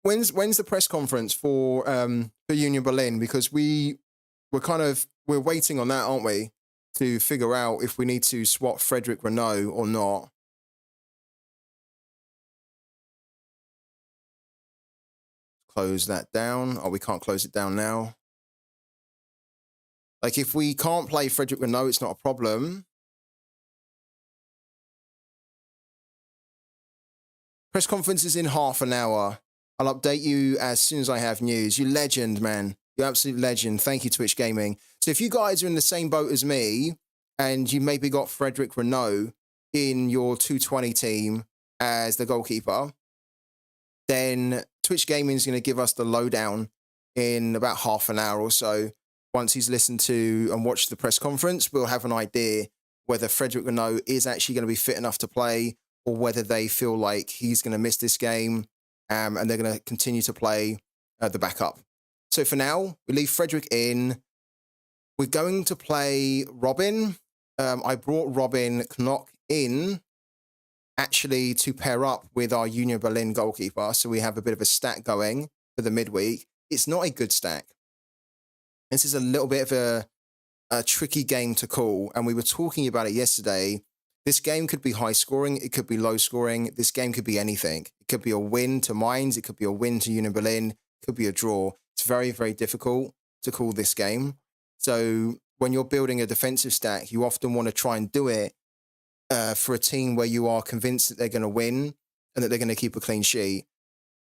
When's the press conference for Union Berlin? Because we're waiting on that, aren't we? To figure out if we need to swap Frederick Renault or not. Close that down. Oh, we can't close it down now. Like, if we can't play Frederick Renault, it's not a problem. Press conference is in half an hour. I'll update you as soon as I have news. You legend, man. You absolute legend. Thank you, Twitch Gaming. So if you guys are in the same boat as me, and you maybe got Frederick Renault in your 220 team as the goalkeeper, then Twitch Gaming is going to give us the lowdown in about half an hour or so. Once he's listened to and watched the press conference, we'll have an idea whether Frederick Renault is actually going to be fit enough to play, or whether they feel like he's going to miss this game and they're going to continue to play the backup. So for now, we leave Frederick in. We're going to play Robin. I brought Robin Knock in actually to pair up with our Union Berlin goalkeeper, so we have a bit of a stack going for the midweek. It's not a good stack. This is a little bit of a tricky game to call, and we were talking about it yesterday. This game could be high scoring, it could be low scoring, this game could be anything. It could be a win to Mainz, it could be a win to Union Berlin, it could be a draw. It's very, very difficult to call this game. So when you're building a defensive stack, you often want to try and do it for a team where you are convinced that they're going to win and that they're going to keep a clean sheet.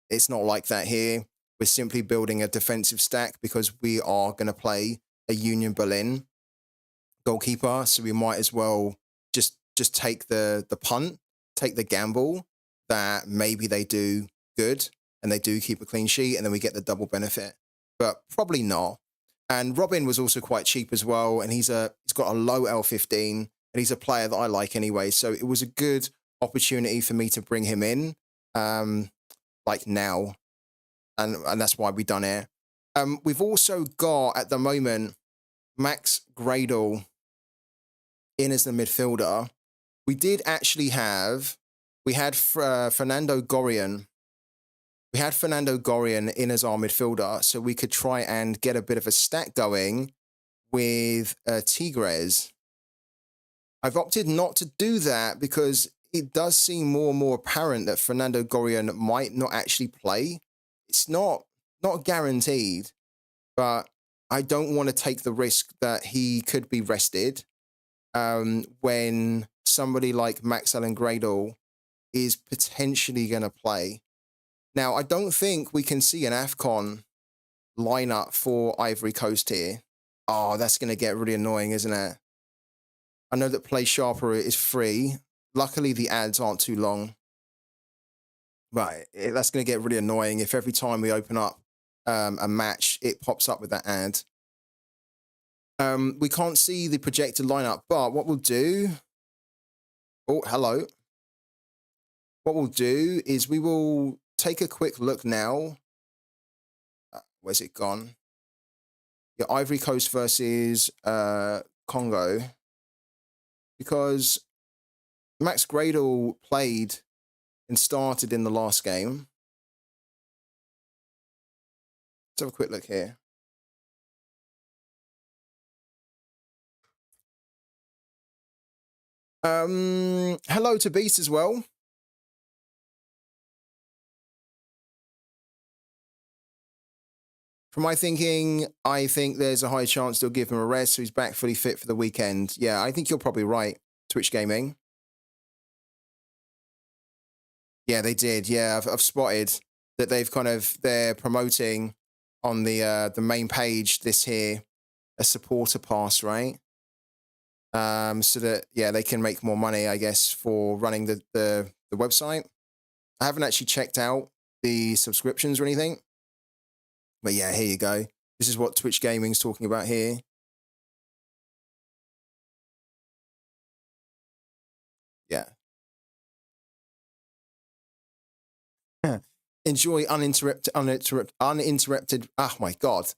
It's not like that here. We're simply building a defensive stack because we are going to play a Union Berlin goalkeeper. So we might as well just take the punt, take the gamble that maybe they do good and they do keep a clean sheet, and then we get the double benefit. But probably not. And Robin was also quite cheap as well, and he's got a low L15, and he's a player that I like anyway. So it was a good opportunity for me to bring him in, like now, and that's why we done it. We've also got at the moment Max Gradle in as the midfielder. We did actually we had Fernando Gorian. We had Fernando Gorian in as our midfielder, so we could try and get a bit of a stack going with Tigres. I've opted not to do that because it does seem more and more apparent that Fernando Gorian might not actually play. It's not guaranteed, but I don't want to take the risk that he could be rested when somebody like Max Allen Gradle is potentially going to play. Now, I don't think we can see an AFCON lineup for Ivory Coast here. Oh, that's going to get really annoying, isn't it? I know that Play Sharper is free. Luckily, the ads aren't too long. Right, that's going to get really annoying if every time we open up a match, it pops up with that ad. We can't see the projected lineup, but what we'll do... Oh, hello. What we'll do is we will take a quick look now. Where's it gone? Yeah, Ivory Coast versus Congo. Because Max Gradle played and started in the last game. Let's have a quick look here. Hello to Beast as well. From my thinking, I think there's a high chance they'll give him a rest so he's back fully fit for the weekend. Yeah, I think you're probably right, Twitch Gaming. Yeah, they did. Yeah, I've spotted that they're promoting on the main page this here, a supporter pass, right? So that, yeah, they can make more money, I guess, for running the website. I haven't actually checked out the subscriptions or anything. But yeah, here you go. This is what Twitch Gaming's talking about here. Yeah. Enjoy uninterrupted. Oh my God.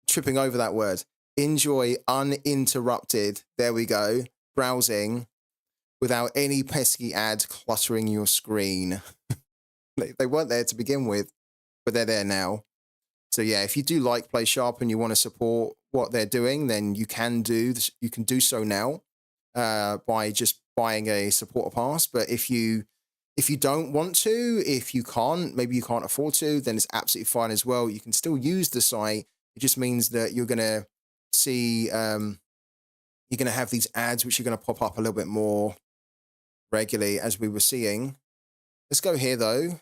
Tripping over that word. Enjoy uninterrupted. There we go. Browsing without any pesky ads cluttering your screen. They weren't there to begin with, but they're there now. So yeah, if you do like Play Sharp and you want to support what they're doing, then you can do this. You can do so now by just buying a supporter pass. But if you don't want to, if you can't, maybe you can't afford to, then it's absolutely fine as well. You can still use the site. It just means that you're gonna see you're gonna have these ads which are gonna pop up a little bit more regularly as we were seeing. Let's go here though.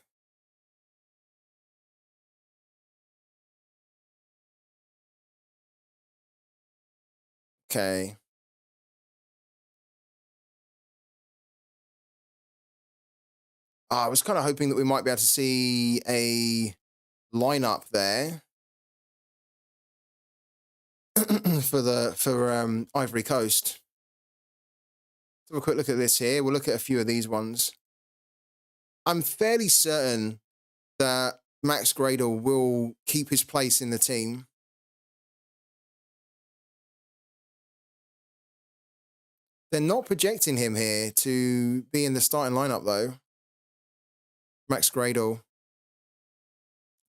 Okay. I was kind of hoping that we might be able to see a lineup there for Ivory Coast. Let's have a quick look at this here. We'll look at a few of these ones. I'm fairly certain that Max Gradle will keep his place in the team. They're not projecting him here to be in the starting lineup, though. Max Gradle.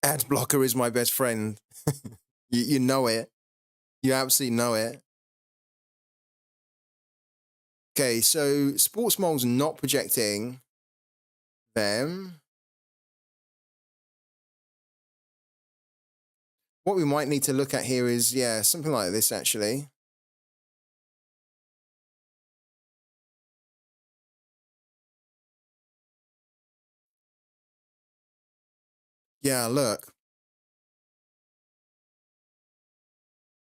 Ad blocker is my best friend. You know it. You absolutely know it. Okay, so Sports Mole's not projecting them. What we might need to look at here is, yeah, something like this, actually. Yeah, look.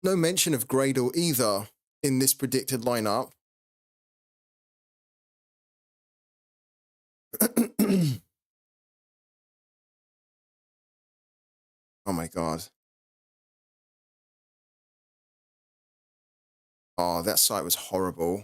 No mention of Gradle either in this predicted lineup. Oh my God. Oh, that site was horrible.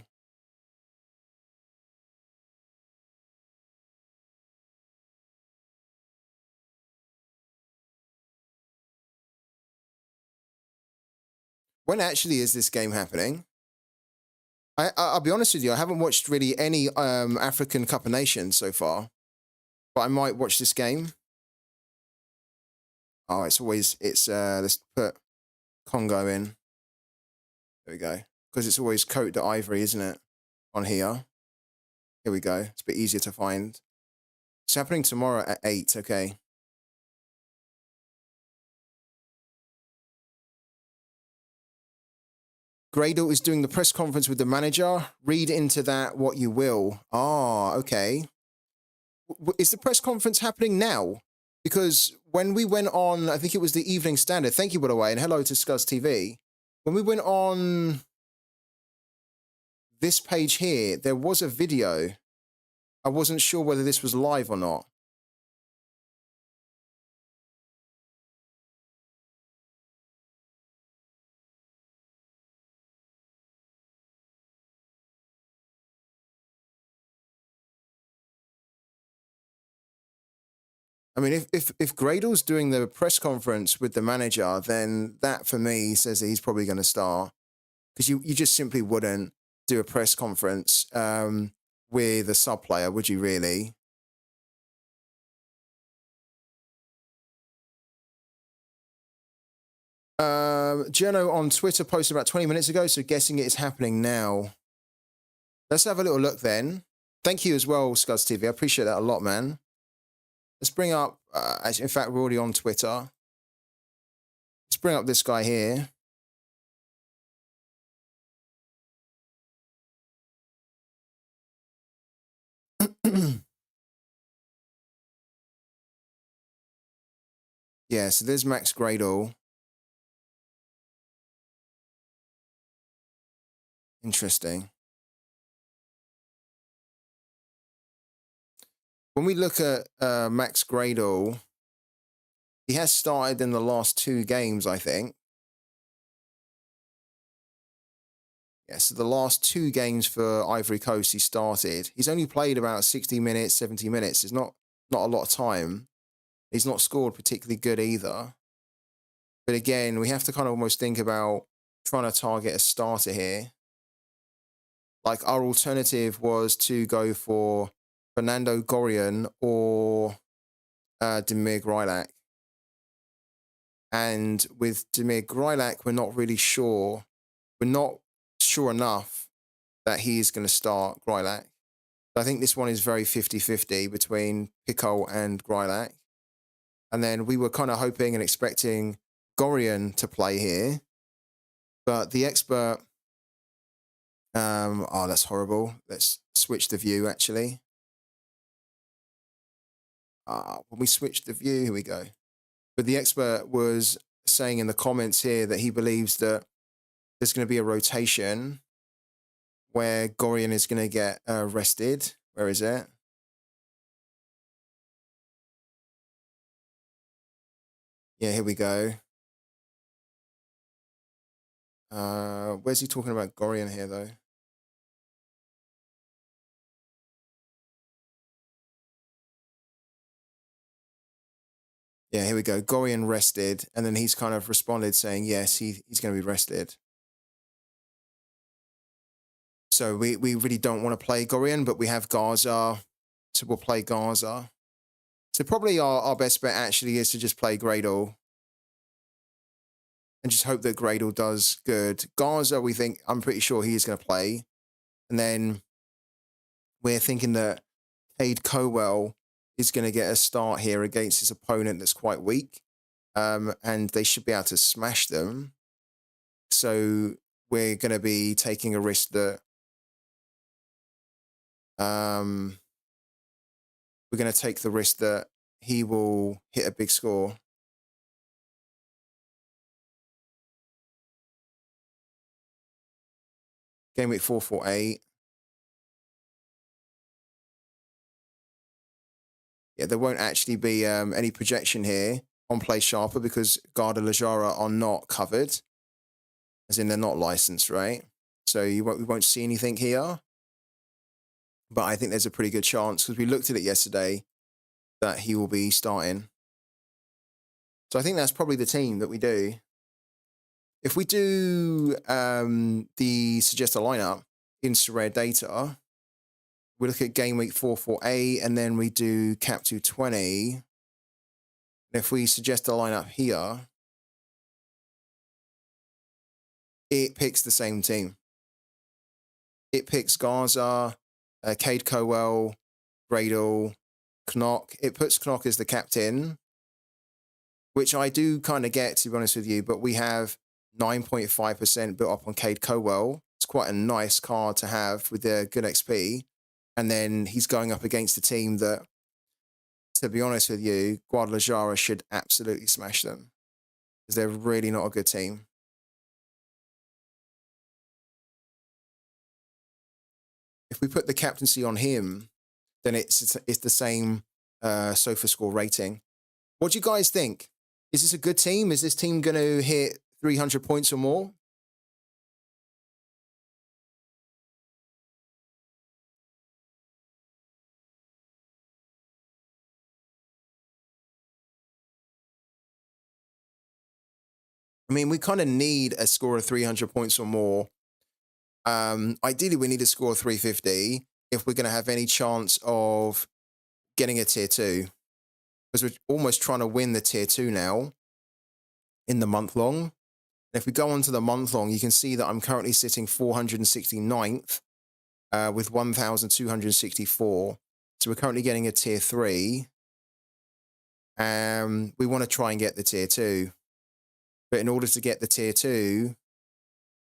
When actually is this game happening? I'll be honest with you, I haven't watched really any African Cup of Nations so far, but I might watch this game. Oh, let's put Congo in. There we go. Because it's always Cote d'Ivory, isn't it? On here. Here we go. It's a bit easier to find. It's happening tomorrow at 8, okay. Gradle is doing the press conference with the manager. Read into that what you will. Ah, okay. Is the press conference happening now? Because when we went on, I think it was the Evening Standard. Thank you, by the way, and hello to Scuzz TV. When we went on this page here, there was a video. I wasn't sure whether this was live or not. I mean, if Gradle's doing the press conference with the manager, then that for me says that he's probably going to start, because you just simply wouldn't do a press conference with a sub player, would you really? Jono on Twitter posted about 20 minutes ago, so guessing it is happening now. Let's have a little look then. Thank you as well, Scuds TV. I appreciate that a lot, man. Let's bring up, in fact, we're already on Twitter. Let's bring up this guy here. Yeah, so there's Max Gradle. Interesting. When we look at Max Gradle, he has started in the last 2 games, I think. Yeah, so the last 2 games for Ivory Coast, he started. He's only played about 60 minutes, 70 minutes. It's not a lot of time. He's not scored particularly good either. But again, we have to kind of almost think about trying to target a starter here. Like, our alternative was to go for Fernando Gorian or Demir Grilak. And with Demir Grilak, we're not really sure. We're not sure enough that he is going to start Grilak. I think this one is very 50-50 between Pico and Grilak. And then we were kind of hoping and expecting Gorian to play here. But the expert... oh, that's horrible. Let's switch the view, actually. When we switch the view, here we go. But the expert was saying in the comments here that he believes that there's going to be a rotation where Gorian is going to get rested. Where is it? Yeah, here we go. Where's he talking about Gorian here, though? Yeah, here we go. Gorian rested, and then he's kind of responded saying, yes, he's going to be rested. So we really don't want to play Gorian, but we have Gaza, so we'll play Gaza. So probably our best bet actually is to just play Gradle and just hope that Gradle does good. Gaza, I'm pretty sure he is going to play. And then we're thinking that Cade Cowell is going to get a start here against his opponent that's quite weak. And they should be able to smash them. So we're going to be taking a risk that we're going to take the risk that he will hit a big score. Game week 448. Yeah, there won't actually be any projection here on Play Sharper because Garda Lajara are not covered, as in they're not licensed, right? So we won't see anything here. But I think there's a pretty good chance, because we looked at it yesterday, that he will be starting. So I think that's probably the team that we do. If we do the suggest a lineup in Sorare data, we look at game week 448, and then we do cap 220. And if we suggest a lineup here, it picks the same team. It picks Gaza, Cade Cowell, Gradle, Knock. It puts Knock as the captain, which I do kind of get, to be honest with you, but we have 9.5% built up on Cade Cowell. It's quite a nice card to have with their good XP. And then he's going up against a team that, to be honest with you, Guadalajara should absolutely smash them, because they're really not a good team. If we put the captaincy on him, then it's the same sofa score rating. What do you guys think? Is this a good team? Is this team going to hit 300 points or more? I mean, we kind of need a score of 300 points or more. Ideally, we need a score of 350 if we're going to have any chance of getting a tier 2. Because we're almost trying to win the tier 2 now in the month long. And if we go on to the month long, you can see that I'm currently sitting 469th with 1,264. So we're currently getting a tier 3. We want to try and get the tier 2. But in order to get the tier 2,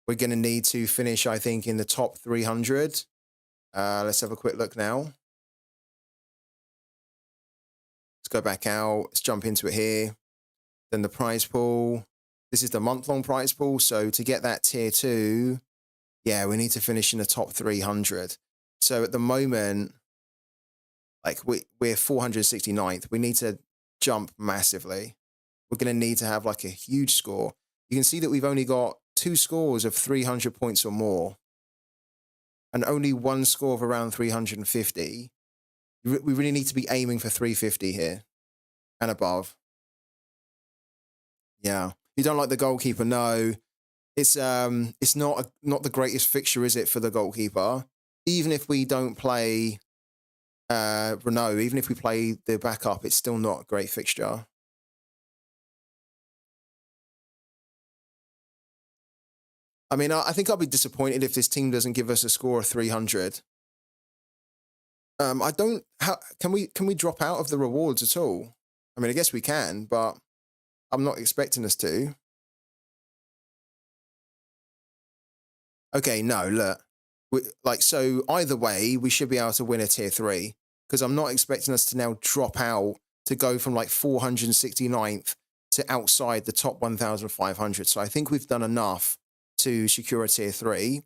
we're going to need to finish, I think, in the top 300. Let's have a quick look now. Let's go back out. Let's jump into it here. Then the prize pool. This is the month-long prize pool. So to get that tier 2, yeah, we need to finish in the top 300. So at the moment, like we're 469th. We need to jump massively. We're going to need to have like a huge score. You can see that we've only got 2 scores of 300 points or more and only 1 score of around 350. We really need to be aiming for 350 here and above. Yeah. You don't like the goalkeeper? No. It's not the greatest fixture, is it, for the goalkeeper? Even if we don't play Renault, even if we play the backup, it's still not a great fixture. I mean, I think I'll be disappointed if this team doesn't give us a score of 300. I don't. How can we drop out of the rewards at all? I mean, I guess we can, but I'm not expecting us to. Okay, no, look. So either way, we should be able to win a tier 3 because I'm not expecting us to now drop out to go from like 469th to outside the top 1,500. So I think we've done enough to secure a tier 3.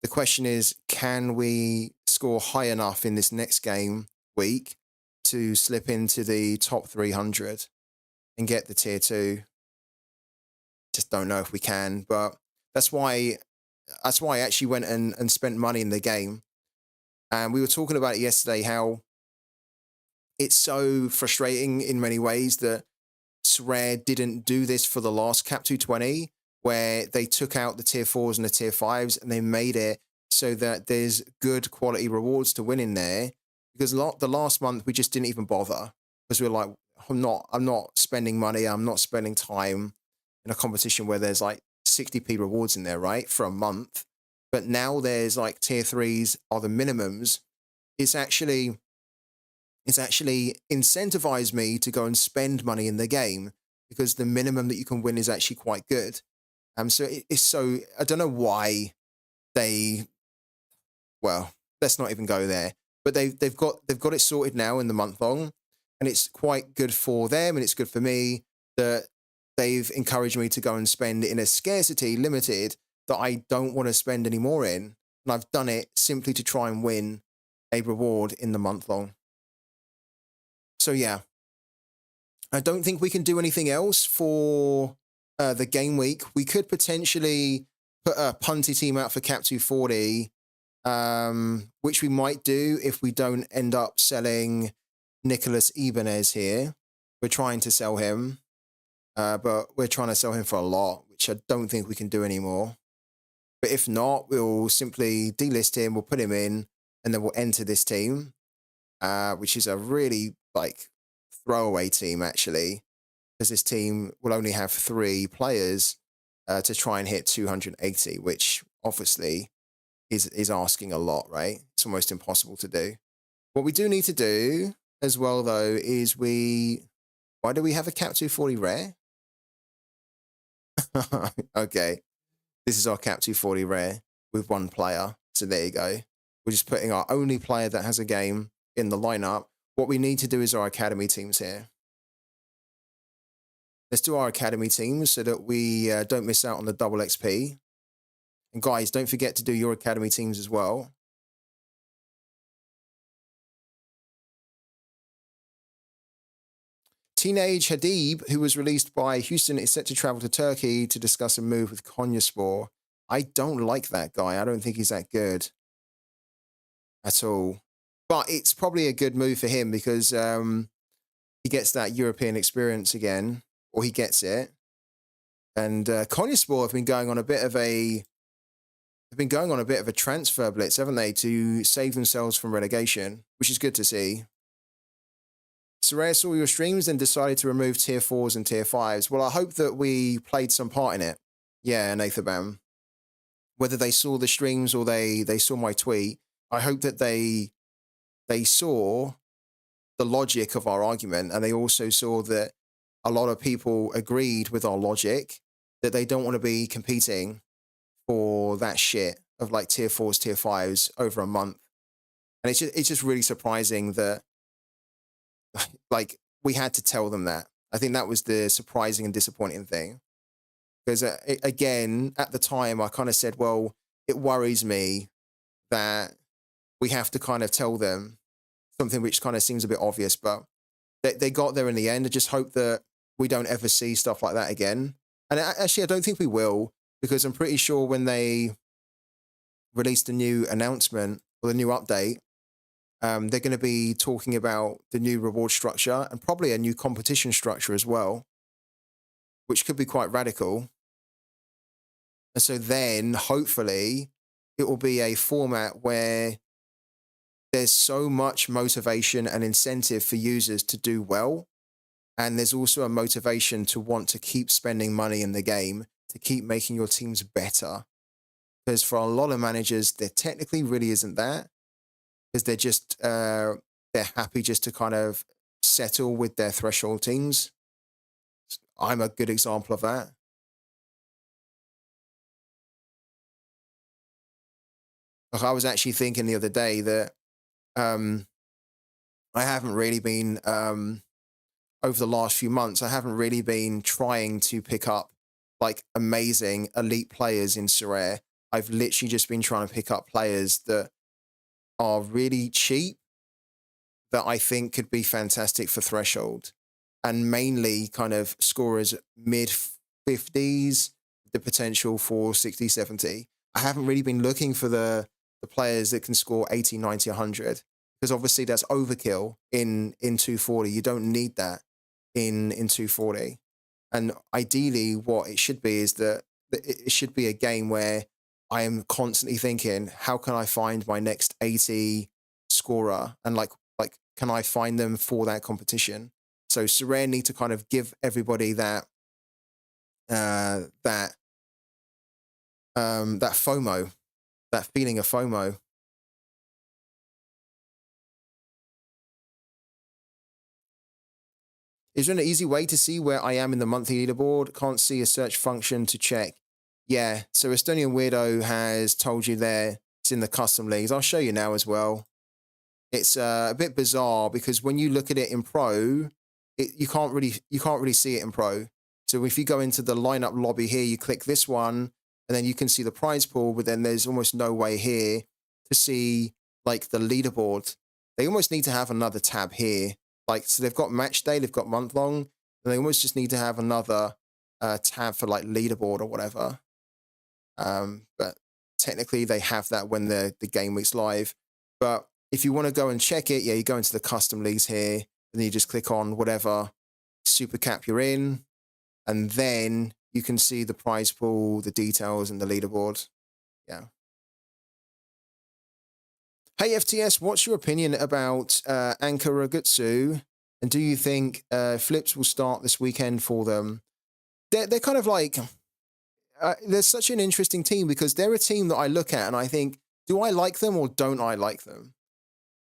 The question is, can we score high enough in this next game week to slip into the top 300 and get the tier 2? Just don't know if we can, but that's why I actually went and spent money in the game. And we were talking about it yesterday, how it's so frustrating in many ways that Sorare didn't do this for the last Cap 220, where they took out the tier 4s and the tier 5s and they made it so that there's good quality rewards to win in there. Because the last month we just didn't even bother because we were like, I'm not spending money, I'm not spending time in a competition where there's like 60p rewards in there, right, for a month. But now there's like tier 3s are the minimums. It's actually incentivized me to go and spend money in the game because the minimum that you can win is actually quite good. So it's so, I don't know why well, let's not even go there. But they've got it sorted now in the month long, and it's quite good for them and it's good for me that they've encouraged me to go and spend in a scarcity limited that I don't want to spend any more in. And I've done it simply to try and win a reward in the month long. So yeah, I don't think we can do anything else for the game week. We could potentially put a punty team out for Cap 240, which we might do if we don't end up selling Nicholas Ibanez here. We're trying to sell him, but we're trying to sell him for a lot, which I don't think we can do anymore. But if not, we'll simply delist him, we'll put him in, and then we'll enter this team, which is a really like throwaway team actually, because this team will only have 3 players to try and hit 280, which obviously is asking a lot, right? It's almost impossible to do. What we do need to do as well, though, is why do we have a Cap 240 rare? Okay, this is our Cap 240 rare with 1 player. So there you go. We're just putting our only player that has a game in the lineup. What we need to do is our academy teams here. Let's do our academy teams so that we don't miss out on the double XP. And guys, don't forget to do your academy teams as well. Teenage Hadib, who was released by Houston, is set to travel to Turkey to discuss a move with Konyaspor. I don't like that guy. I don't think he's that good at all. But it's probably a good move for him because he gets that European experience again, or he gets it. And Konyaspor have been going on a bit of a transfer blitz, haven't they, to save themselves from relegation, which is good to see. Sorare saw your streams and decided to remove tier 4s and tier 5s. Well, I hope that we played some part in it. Yeah, Nathabam. Whether they saw the streams or they saw my tweet, I hope that they saw the logic of our argument, and they also saw that a lot of people agreed with our logic, that they don't want to be competing for that shit of like tier 4s, tier 5s over a month. And it's just really surprising that like we had to tell them that. I think that was the surprising and disappointing thing. Because again, at the time, I kind of said, well, it worries me that we have to kind of tell them something which kind of seems a bit obvious, but they got there in the end. I just hope that we don't ever see stuff like that again. And actually, I don't think we will, because I'm pretty sure when they released a new announcement or the new update, they're going to be talking about the new reward structure and probably a new competition structure as well, which could be quite radical. And so then hopefully it will be a format where there's so much motivation and incentive for users to do well. And there's also a motivation to want to keep spending money in the game, to keep making your teams better. Because for a lot of managers, there technically really isn't that. Because they're just, they're happy just to kind of settle with their threshold teams. I'm a good example of that. Like I was actually thinking the other day that I haven't really been, over the last few months, I haven't really been trying to pick up like amazing elite players in Sorare. I've literally just been trying to pick up players that are really cheap that I think could be fantastic for threshold, and mainly kind of scorers mid 50s, the potential for 60, 70. I haven't really been looking for the players that can score 80, 90, 100, because obviously that's overkill in 240. You don't need that in 240. And ideally what it should be is that it should be a game where I am constantly thinking, how can I find my next 80 scorer? And like, can I find them for that competition? So Sorare need to kind of give everybody that FOMO, that feeling of FOMO. Is there an easy way to see where I am in the monthly leaderboard? Can't see a search function to check. Yeah, so Estonian Weirdo has told you there it's in the custom leagues. I'll show you now as well. It's a bit bizarre because when you look at it in pro, you can't really see it in pro. So if you go into the lineup lobby here, you click this one, and then you can see the prize pool, but then there's almost no way here to see like the leaderboard. They almost need to have another tab here. Like, so they've got match day, they've got month long, and they almost just need to have another tab for like leaderboard or whatever. But technically they have that when the game week's live. But if you want to go and check it, yeah, you go into the custom leagues here, and then you just click on whatever super cap you're in, and then you can see the prize pool, the details, and the leaderboard. Yeah. Hey, FTS, what's your opinion about Anka Ragutsu? And do you think flips will start this weekend for them? They're kind of like, they're such an interesting team because they're a team that I look at and I think, do I like them or don't I like them?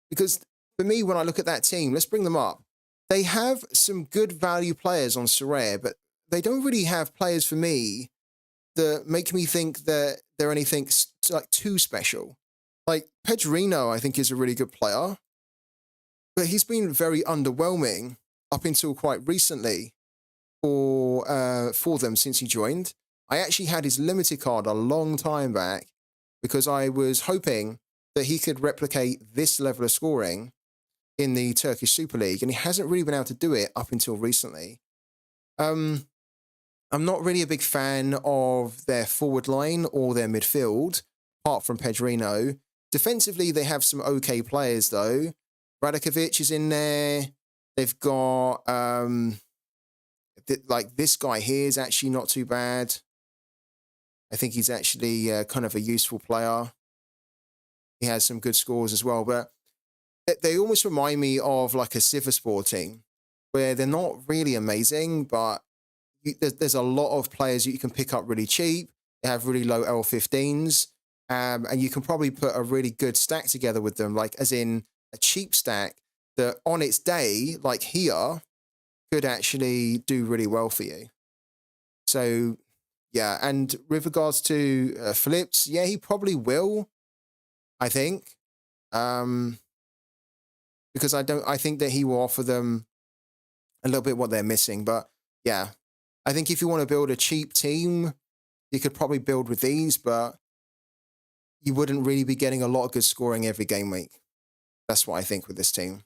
Because for me, when I look at that team, let's bring them up. They have some good value players on Sorare, but they don't really have players for me that make me think that they're anything like too special. Like Pedrino, I think, is a really good player, but he's been very underwhelming up until quite recently for them since he joined. I actually had his limited card a long time back because I was hoping that he could replicate this level of scoring in the Turkish Super League, and he hasn't really been able to do it up until recently. I'm not really a big fan of their forward line or their midfield, apart from Pedrino. Defensively, they have some okay players, though. Radakovic is in there. They've got like this guy here is actually not too bad. I think he's actually kind of a useful player. He has some good scores as well, but they almost remind me of like a Silver Sporting, where they're not really amazing, but there's a lot of players that you can pick up really cheap. They have really low L15s, and you can probably put a really good stack together with them, like as in a cheap stack that on its day, like here, could actually do really well for you. So yeah, and with regards to flips, yeah, he probably will, I think. Because I think that he will offer them a little bit what they're missing. But yeah, I think if you want to build a cheap team, you could probably build with these, but you wouldn't really be getting a lot of good scoring every game week. That's what I think with this team.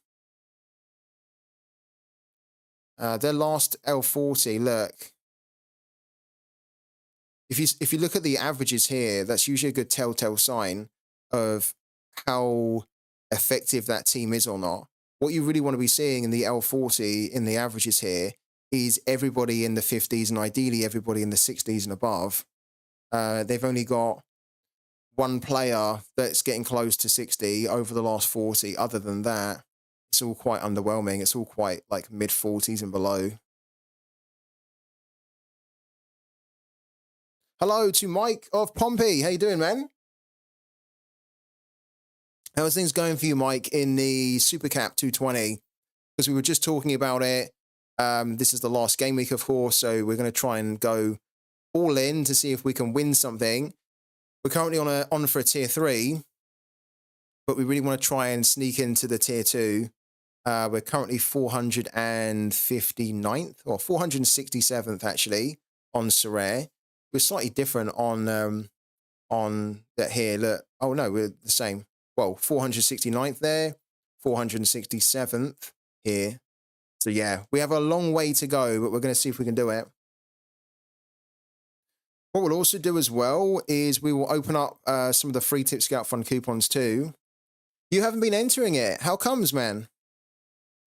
Their last L40, look. If you look at the averages here, that's usually a good telltale sign of how effective that team is or not. What you really want to be seeing in the L40 in the averages here is everybody in the 50s and ideally everybody in the 60s and above. They've only got one player that's getting close to 60 over the last 40. Other than that, it's all quite underwhelming. It's all quite like mid 40s and below. Hello to Mike of Pompey. How you doing, man? How's things going for you, Mike, in the Super Cap 220? Because we were just talking about it. This is the last game week, of course, so we're going to try and go all in to see if we can win something. We're currently on for a tier 3, but we really want to try and sneak into the tier 2. We're currently 459th, or 467th, actually, on Sorare. We're slightly different on that here. Look, oh no, we're the same. Well, 469th there, 467th here. So yeah, we have a long way to go, but we're going to see if we can do it. What we'll also do as well is we will open up some of the free Tip Scout Fund coupons too. You haven't been entering it. How comes, man?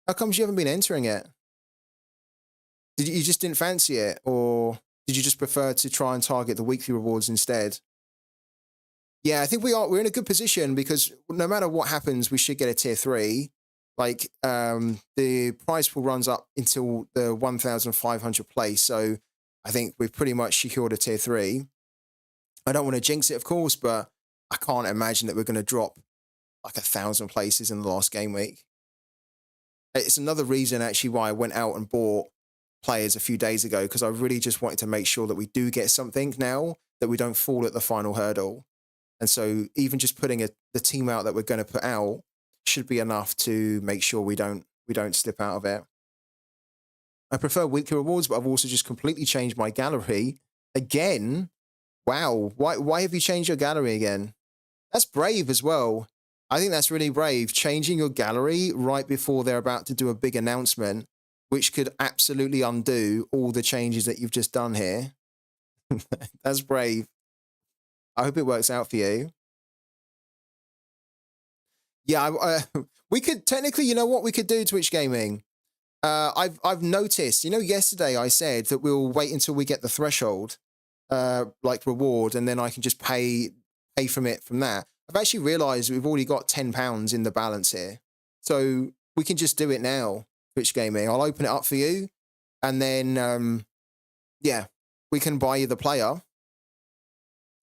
How comes you haven't been entering it? Did you just didn't fancy it, or did you just prefer to try and target the weekly rewards instead? Yeah, I think we're in a good position because no matter what happens, we should get a tier 3. Like the prize pool runs up until the 1,500 place, so I think we've pretty much secured a tier 3. I don't want to jinx it, of course, but I can't imagine that we're going to drop like 1,000 places in the last game week. It's another reason actually why I went out and bought players a few days ago, because I really just wanted to make sure that we do get something now, that we don't fall at the final hurdle. And so even just putting the team out that we're going to put out should be enough to make sure we don't slip out of it. I prefer weekly rewards, but I've also just completely changed my gallery again. Wow, why have you changed your gallery again? That's brave as well. I think that's really brave, changing your gallery right before they're about to do a big announcement, which could absolutely undo all the changes that you've just done here. That's brave. I hope it works out for you. Yeah, we could technically, you know what we could do, Twitch Gaming? I've noticed, you know, yesterday I said that we'll wait until we get the threshold, like reward, and then I can just pay from it from that. I've actually realized we've already got £10 in the balance here. So we can just do it now, Twitch Gaming. I'll open it up for you. And then, yeah, we can buy you the player.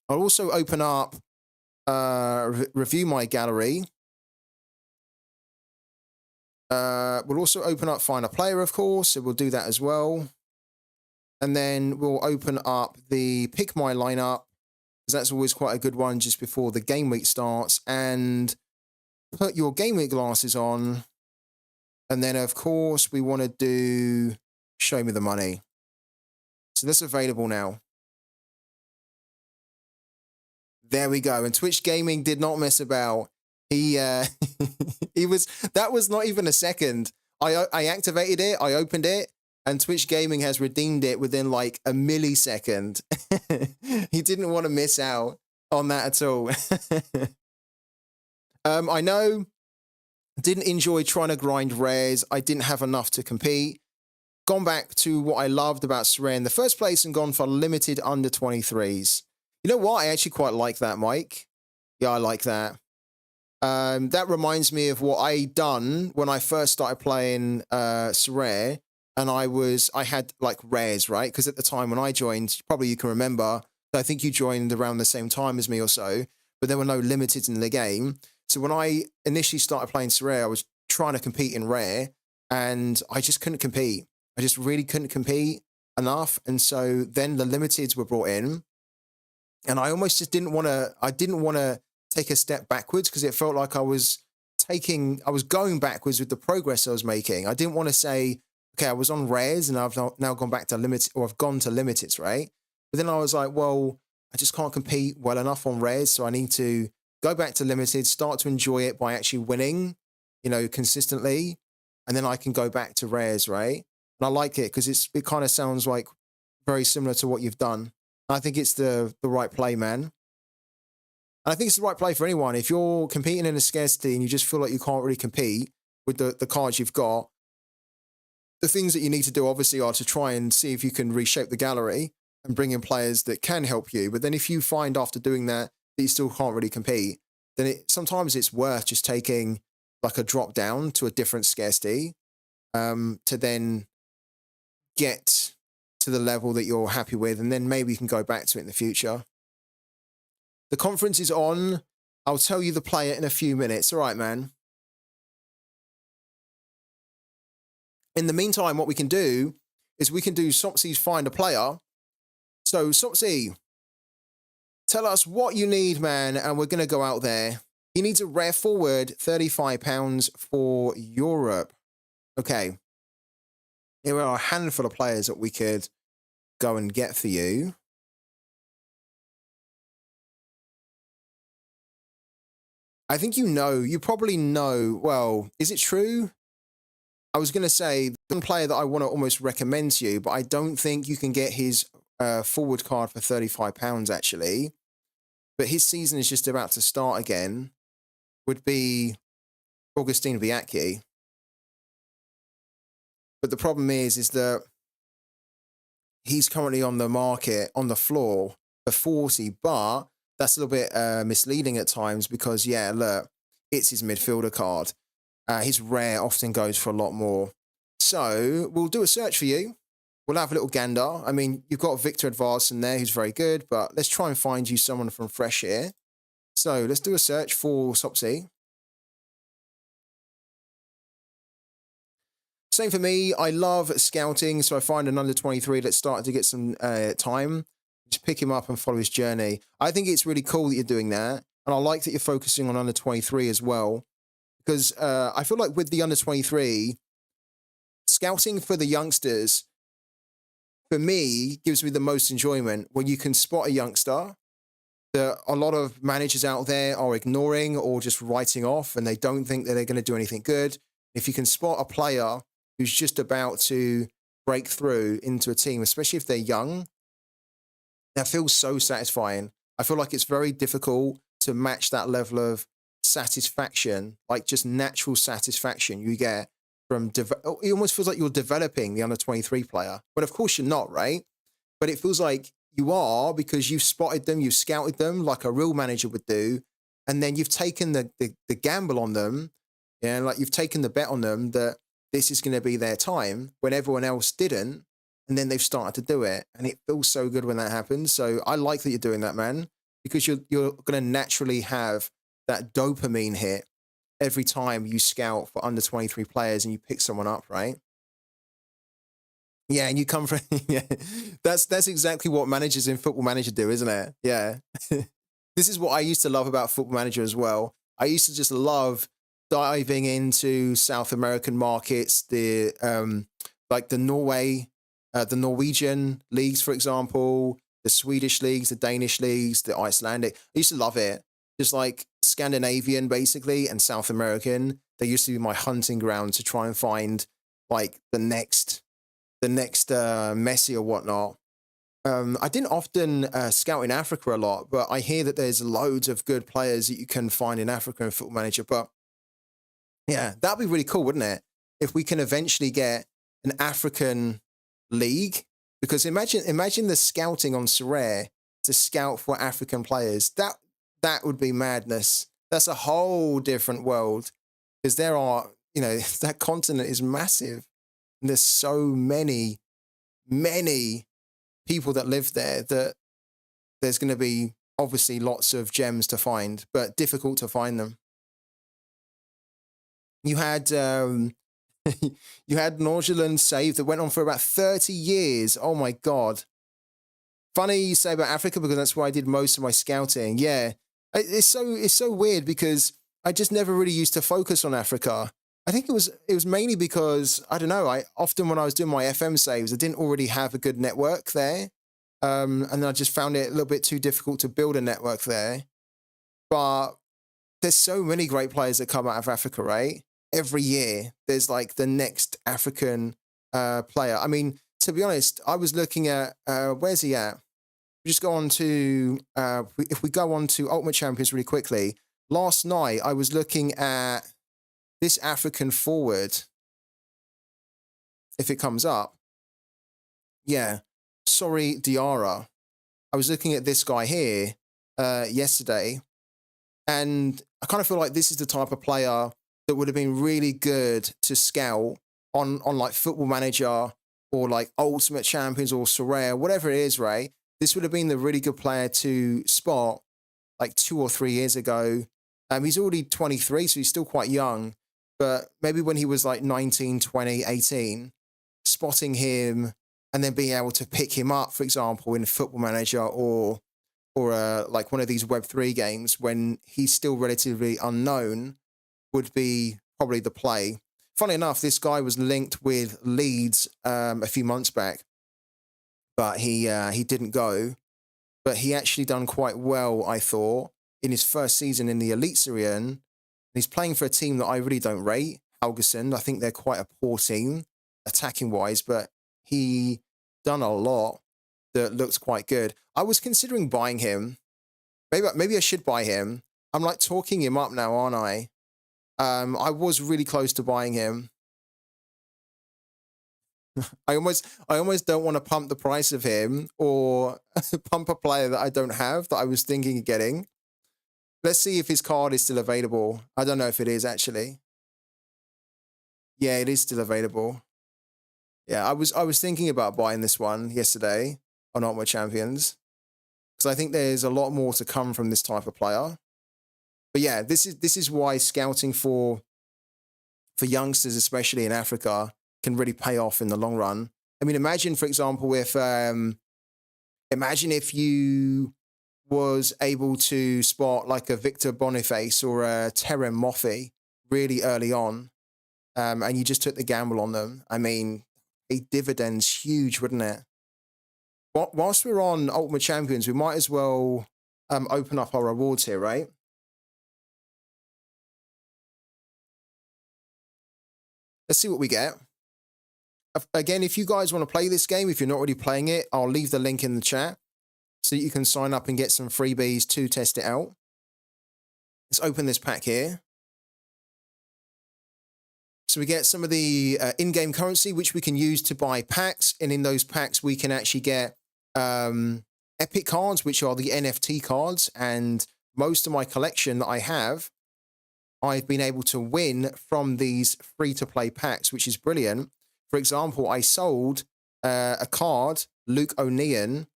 I'll also open up, review my gallery. We'll also open up find a player, of course. So we'll do that as well. And then we'll open up the pick my lineup, because that's always quite a good one just before the game week starts. And put your game week glasses on. And then, of course, we want to do show me the money. So that's available now. There we go. And Twitch Gaming did not mess about. He that was not even a second. I activated it, I opened it, and Twitch Gaming has redeemed it within like a millisecond. He didn't want to miss out on that at all. I know, didn't enjoy trying to grind rares. I didn't have enough to compete. gone back to what I loved about Sorare in the first place and gone for limited under 23s. You know what? I actually quite like that, Mike. Yeah, I like that. That reminds me of what I done when I first started playing Sorare, and I had like rares, right? Because at the time when I joined, probably you can remember, I think you joined around the same time as me or so, but there were no limiteds in the game. So when I initially started playing Sorare, I was trying to compete in rare, and I just couldn't compete. I just really couldn't compete enough, and so then the limiteds were brought in, and I almost just didn't want to. I didn't want to take a step backwards because it felt like I was going backwards with the progress I was making. I didn't want to say, okay, I was on rares and I've now gone back to limits, or I've gone to limiteds, right? But then I was like, well, I just can't compete well enough on rares, so I need to go back to limited, start to enjoy it by actually winning, consistently, and then I can go back to rares, right? And I like it because it kind of sounds like very similar to what you've done. I think it's the right play, man. And I think it's the right play for anyone. If you're competing in a scarcity and you just feel like you can't really compete with the cards you've got, the things that you need to do obviously are to try and see if you can reshape the gallery and bring in players that can help you. But then if you find after doing that you still can't really compete, then sometimes it's worth just taking like a drop down to a different scarcity to then get to the level that you're happy with, and then maybe you can go back to it in the future. The conference is on. I'll tell you the player in a few minutes. All right, man. In the meantime, what we can do is we can do Sopsy's Find a Player. So, Sopsy, tell us what you need, man, and we're going to go out there. He needs a rare forward, £35 for Europe. Okay. Here are a handful of players that we could go and get for you. I think you probably know, well, is it true? I was going to say, the one player that I want to almost recommend to you, but I don't think you can get his forward card for £35, actually. But his season is just about to start again, would be Augustine Bianchi. But the problem is that he's currently on the market, on the floor, for 40, but that's a little bit misleading at times because, yeah, look, it's his midfielder card. His rare often goes for a lot more. So we'll do a search for you. We'll have a little gander. I mean, you've got Victor Edvardsson there, who's very good, but let's try and find you someone from fresh here. So let's do a search for Sopsy. Same for me. I love scouting, so I find an under 23 that's starting to get some time. Just pick him up and follow his journey. I think it's really cool that you're doing that. And I like that you're focusing on under 23 as well. Because I feel like with the under 23, scouting for the youngsters, for me, gives me the most enjoyment when you can spot a youngster that a lot of managers out there are ignoring or just writing off, and they don't think that they're going to do anything good. If you can spot a player who's just about to break through into a team, especially if they're young, that feels so satisfying. I feel like it's very difficult to match that level of satisfaction, like just natural satisfaction you get from, it almost feels like you're developing the under 23 player. But of course you're not, right? But it feels like you are because you've spotted them, you've scouted them like a real manager would do. And then you've taken the gamble on them. Yeah, like you've taken the bet on them that this is going to be their time when everyone else didn't. And then they've started to do it. And it feels so good when that happens. So I like that you're doing that, man, because you're going to naturally have that dopamine hit every time you scout for under 23 players and you pick someone up, right? Yeah, and you come from, yeah, that's exactly what managers in Football Manager do, isn't it? Yeah. This is what I used to love about Football Manager as well. I used to just love diving into South American markets, like the Norwegian leagues, for example, the Swedish leagues, the Danish leagues, the Icelandic. I used to love it. Just like Scandinavian, basically, and South American. They used to be my hunting ground to try and find like the next Messi or whatnot. I didn't often scout in Africa a lot, but I hear that there's loads of good players that you can find in Africa in Football Manager. But yeah, that'd be really cool, wouldn't it? If we can eventually get an African league, because imagine the scouting on Sorare to scout for African players. That would be madness. That's a whole different world, because there are, that continent is massive, and there's so many people that live there that there's going to be obviously lots of gems to find, but difficult to find them. You had you had Norgeland save that went on for about 30 years. Oh my God. Funny you say about Africa, because that's where I did most of my scouting. Yeah. It's so weird, because I just never really used to focus on Africa. I think it was mainly because, I don't know, I often when I was doing my FM saves, I didn't already have a good network there. And I just found it a little bit too difficult to build a network there. But there's so many great players that come out of Africa, right? Every year, there's like the next African player. I mean, to be honest, I was looking at, where's he at? We just go on to, if we go on to Ultimate Champions really quickly, last night I was looking at this African forward, if it comes up. Yeah, sorry, Diarra. I was looking at this guy here yesterday, and I kind of feel like this is the type of player that would have been really good to scout on like Football Manager or like Ultimate Champions or Sorare, whatever it is, right? This would have been the really good player to spot like 2 or 3 years ago. He's already 23, so he's still quite young. But maybe when he was like 19, 20, 18, spotting him and then being able to pick him up, for example, in Football Manager or like one of these Web3 games when he's still relatively unknown, would be probably the play. Funny enough, this guy was linked with Leeds a few months back, but he didn't go. But he actually done quite well, I thought, in his first season in the Elite Syrian. He's playing for a team that I really don't rate, Haugesund. I think they're quite a poor team, attacking-wise, but he done a lot that looks quite good. I was considering buying him. Maybe I should buy him. I'm like talking him up now, aren't I? I was really close to buying him. I almost don't want to pump the price of him or pump a player that I don't have that I was thinking of getting. Let's see if his card is still available. I don't know if it is, actually. Yeah, it is still available. Yeah, I was thinking about buying this one yesterday on Ultimate Champions, because I think there's a lot more to come from this type of player. But yeah, this is why scouting for youngsters, especially in Africa, can really pay off in the long run. I mean, imagine, for example, if you was able to spot like a Victor Boniface or a Terem Moffi really early on, and you just took the gamble on them. I mean, a dividend's huge, wouldn't it? Whilst we're on Ultimate Champions, we might as well open up our rewards here, right? Let's see what we get. Again, if you guys want to play this game, if you're not already playing it, I'll leave the link in the chat so you can sign up and get some freebies to test it out. Let's open this pack here. So we get some of the in-game currency, which we can use to buy packs. And in those packs, we can actually get epic cards, which are the NFT cards. And most of my collection that I have, I've been able to win from these free-to-play packs, which is brilliant. For example, I sold a card, Luke O'Nean,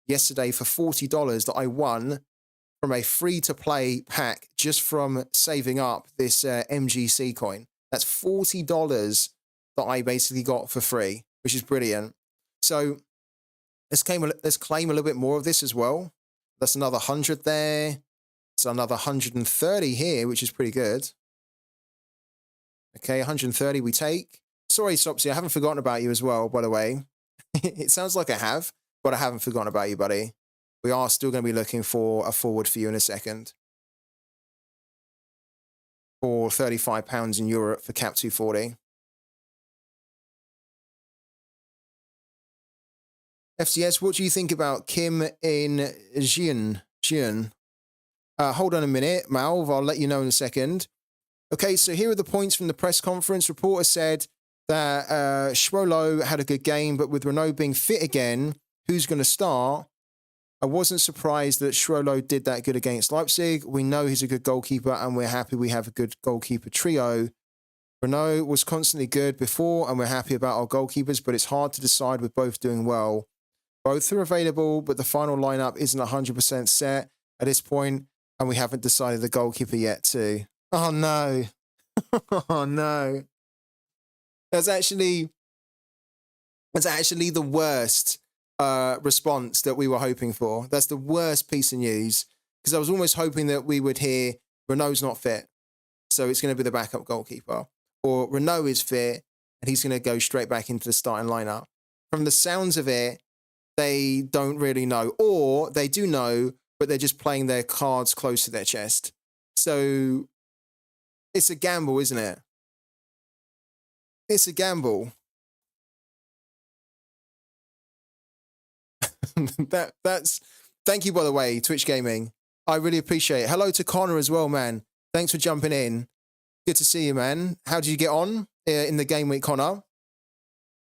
yesterday for $40 that I won from a free-to-play pack just from saving up this MGC coin. That's $40 that I basically got for free, which is brilliant. So let's claim a little bit more of this as well. That's another 100 there. It's another 130 here, which is pretty good. Okay, 130 we take. Sorry, Sopsy, I haven't forgotten about you as well, by the way. It sounds like I have, but I haven't forgotten about you, buddy. We are still going to be looking for a forward for you in a second. For £35 in Europe for Cap 240. FCS, what do you think about Kim in Jian? Hold on a minute, Malv, I'll let you know in a second. Okay, so here are the points from the press conference. Reporter said that Schwolo had a good game, but with Renault being fit again, who's going to start? I wasn't surprised that Schwolo did that good against Leipzig. We know he's a good goalkeeper, and we're happy we have a good goalkeeper trio. Renault was constantly good before, and we're happy about our goalkeepers, but it's hard to decide with both doing well. Both are available, but the final lineup isn't 100% set at this point, and we haven't decided the goalkeeper yet too. Oh no. Oh no. That's actually the worst response that we were hoping for. That's the worst piece of news, because I was almost hoping that we would hear Renault's not fit, so it's going to be the backup goalkeeper, or Renault is fit and he's going to go straight back into the starting lineup. From the sounds of it, they don't really know, or they do know, but they're just playing their cards close to their chest. So it's a gamble, isn't it? It's a gamble. That's thank you, by the way, Twitch Gaming. I really appreciate it. Hello to Connor as well, man. Thanks for jumping in. Good to see you, man. How did you get on in the game week, Connor?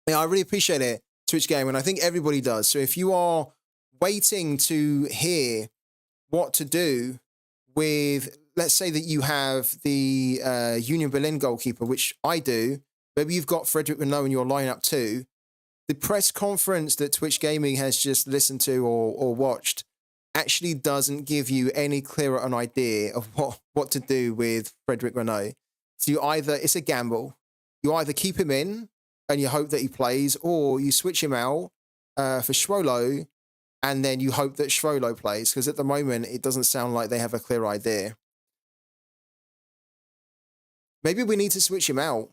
Yeah, I really appreciate it, Twitch Gaming. I think everybody does. So if you are waiting to hear what to do with, let's say that you have the Union Berlin goalkeeper, which I do. Maybe you've got Frederick Renault in your lineup too. The press conference that Twitch Gaming has just listened to or watched actually doesn't give you any clearer an idea of what to do with Frederick Renault. So it's a gamble. You either keep him in and you hope that he plays, or you switch him out for Schwolo, and then you hope that Schwolo plays, because at the moment it doesn't sound like they have a clear idea. Maybe we need to switch him out.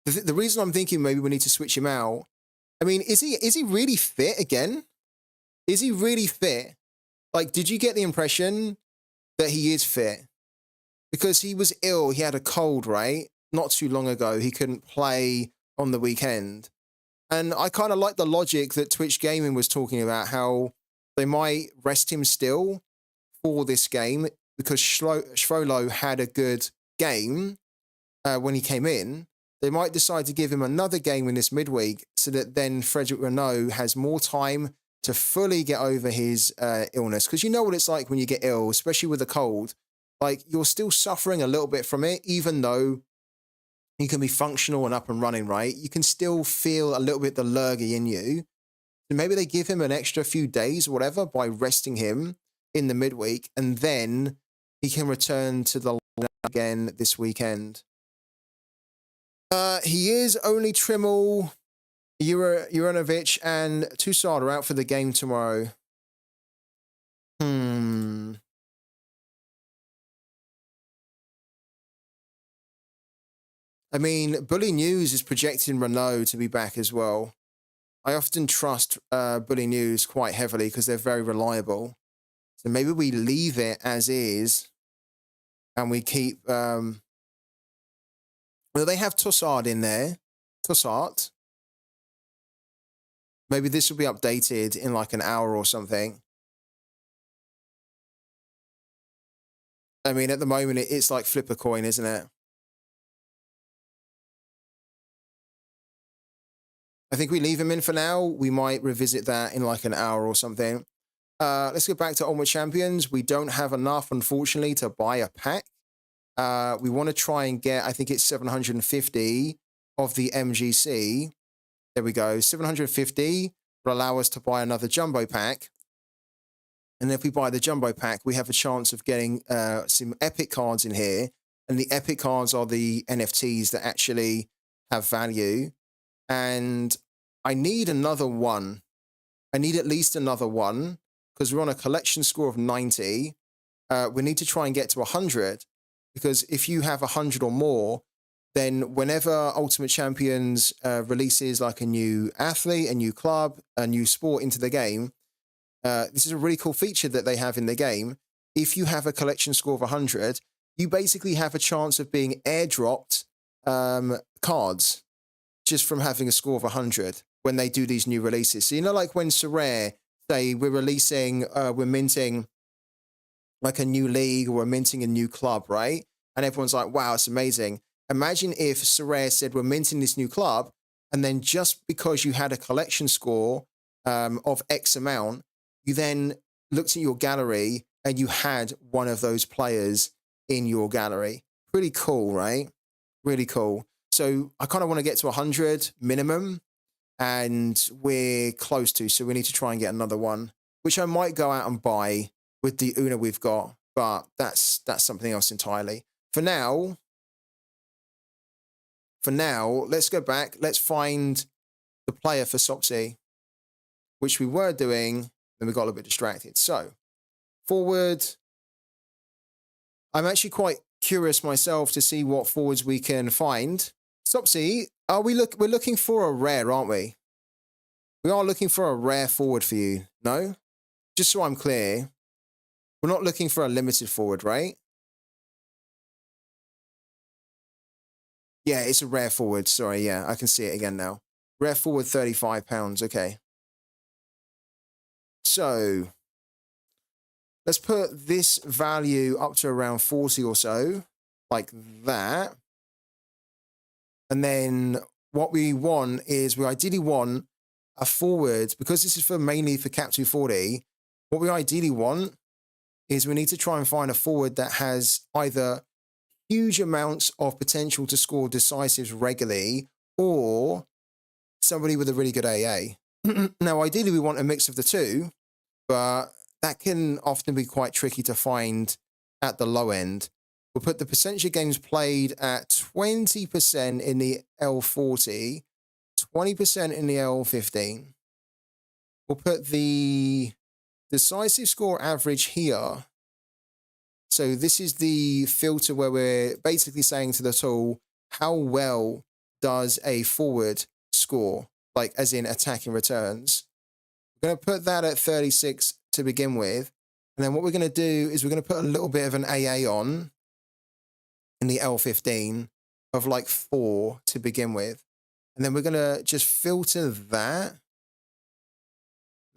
The reason I'm thinking maybe we need to switch him out, I mean, is he really fit again? Is he really fit? Like, did you get the impression that he is fit? Because he was ill, he had a cold, right? Not too long ago, he couldn't play on the weekend. And I kind of like the logic that Twitch Gaming was talking about, how they might rest him still for this game, because Schwolo had a good game when he came in. They might decide to give him another game in this midweek, so that then Frederick Renault has more time to fully get over his illness. Because you know what it's like when you get ill, especially with a cold. Like, you're still suffering a little bit from it, even though you can be functional and up and running, right? You can still feel a little bit the lurgy in you. So maybe they give him an extra few days or whatever by resting him in the midweek, and then he can return to the lineup again this weekend. He is only Trimmel, Juranovic, and Toussaint are out for the game tomorrow. I mean, Bully News is projecting Renault to be back as well. I often trust Bully News quite heavily because they're very reliable. So maybe we leave it as is, and we keep... Well, they have Toussaint in there. Toussaint. Maybe this will be updated in like an hour or something. I mean, at the moment, it's like flip a coin, isn't it? I think we leave him in for now. We might revisit that in like an hour or something. Let's go back to Onward Champions. We don't have enough, unfortunately, to buy a pack. We want to try and get, I think it's 750 of the MGC. There we go. 750 will allow us to buy another jumbo pack. And if we buy the jumbo pack, we have a chance of getting some epic cards in here. And the epic cards are the NFTs that actually have value. And I need another one. I need at least another one, because we're on a collection score of 90. We need to try and get to 100. Because if you have 100 or more, then whenever Ultimate Champions releases like a new athlete, a new club, a new sport into the game, this is a really cool feature that they have in the game. If you have a collection score of 100, you basically have a chance of being airdropped cards just from having a score of 100 when they do these new releases. So, you know, like when Sorare say we're releasing, we're minting like a new league, or we're minting a new club, right? And everyone's like, wow, it's amazing. Imagine if Sorare said, we're minting this new club, and then just because you had a collection score of X amount, you then looked at your gallery and you had one of those players in your gallery. Pretty cool, right? Really cool. So I kind of want to get to 100 minimum, and we're close to, so we need to try and get another one, which I might go out and buy with the Una we've got, but that's something else entirely. For now, let's go back. Let's find the player for Sopsy, which we were doing, then we got a little bit distracted. So, forward. I'm actually quite curious myself to see what forwards we can find. Sopsy, we're looking for a rare, aren't we? We are looking for a rare forward for you, no? Just so I'm clear, we're not looking for a limited forward, right? Yeah, it's a rare forward. Sorry, yeah, I can see it again now. Rare forward, £35. Okay. So, let's put this value up to around 40 or so, like that. And then what we want is, we ideally want a forward, because this is mainly for Cap 240, what we ideally want is we need to try and find a forward that has either huge amounts of potential to score decisives regularly, or somebody with a really good AA. Now, ideally, we want a mix of the two, but that can often be quite tricky to find at the low end. We'll put the percentage of games played at 20% in the L40, 20% in the L15. We'll put the decisive score average here. So this is the filter where we're basically saying to the tool, how well does a forward score, like as in attacking returns? We're going to put that at 36 to begin with. And then what we're going to do is we're going to put a little bit of an AA on in the L15 of like 4 to begin with. And then we're going to just filter that.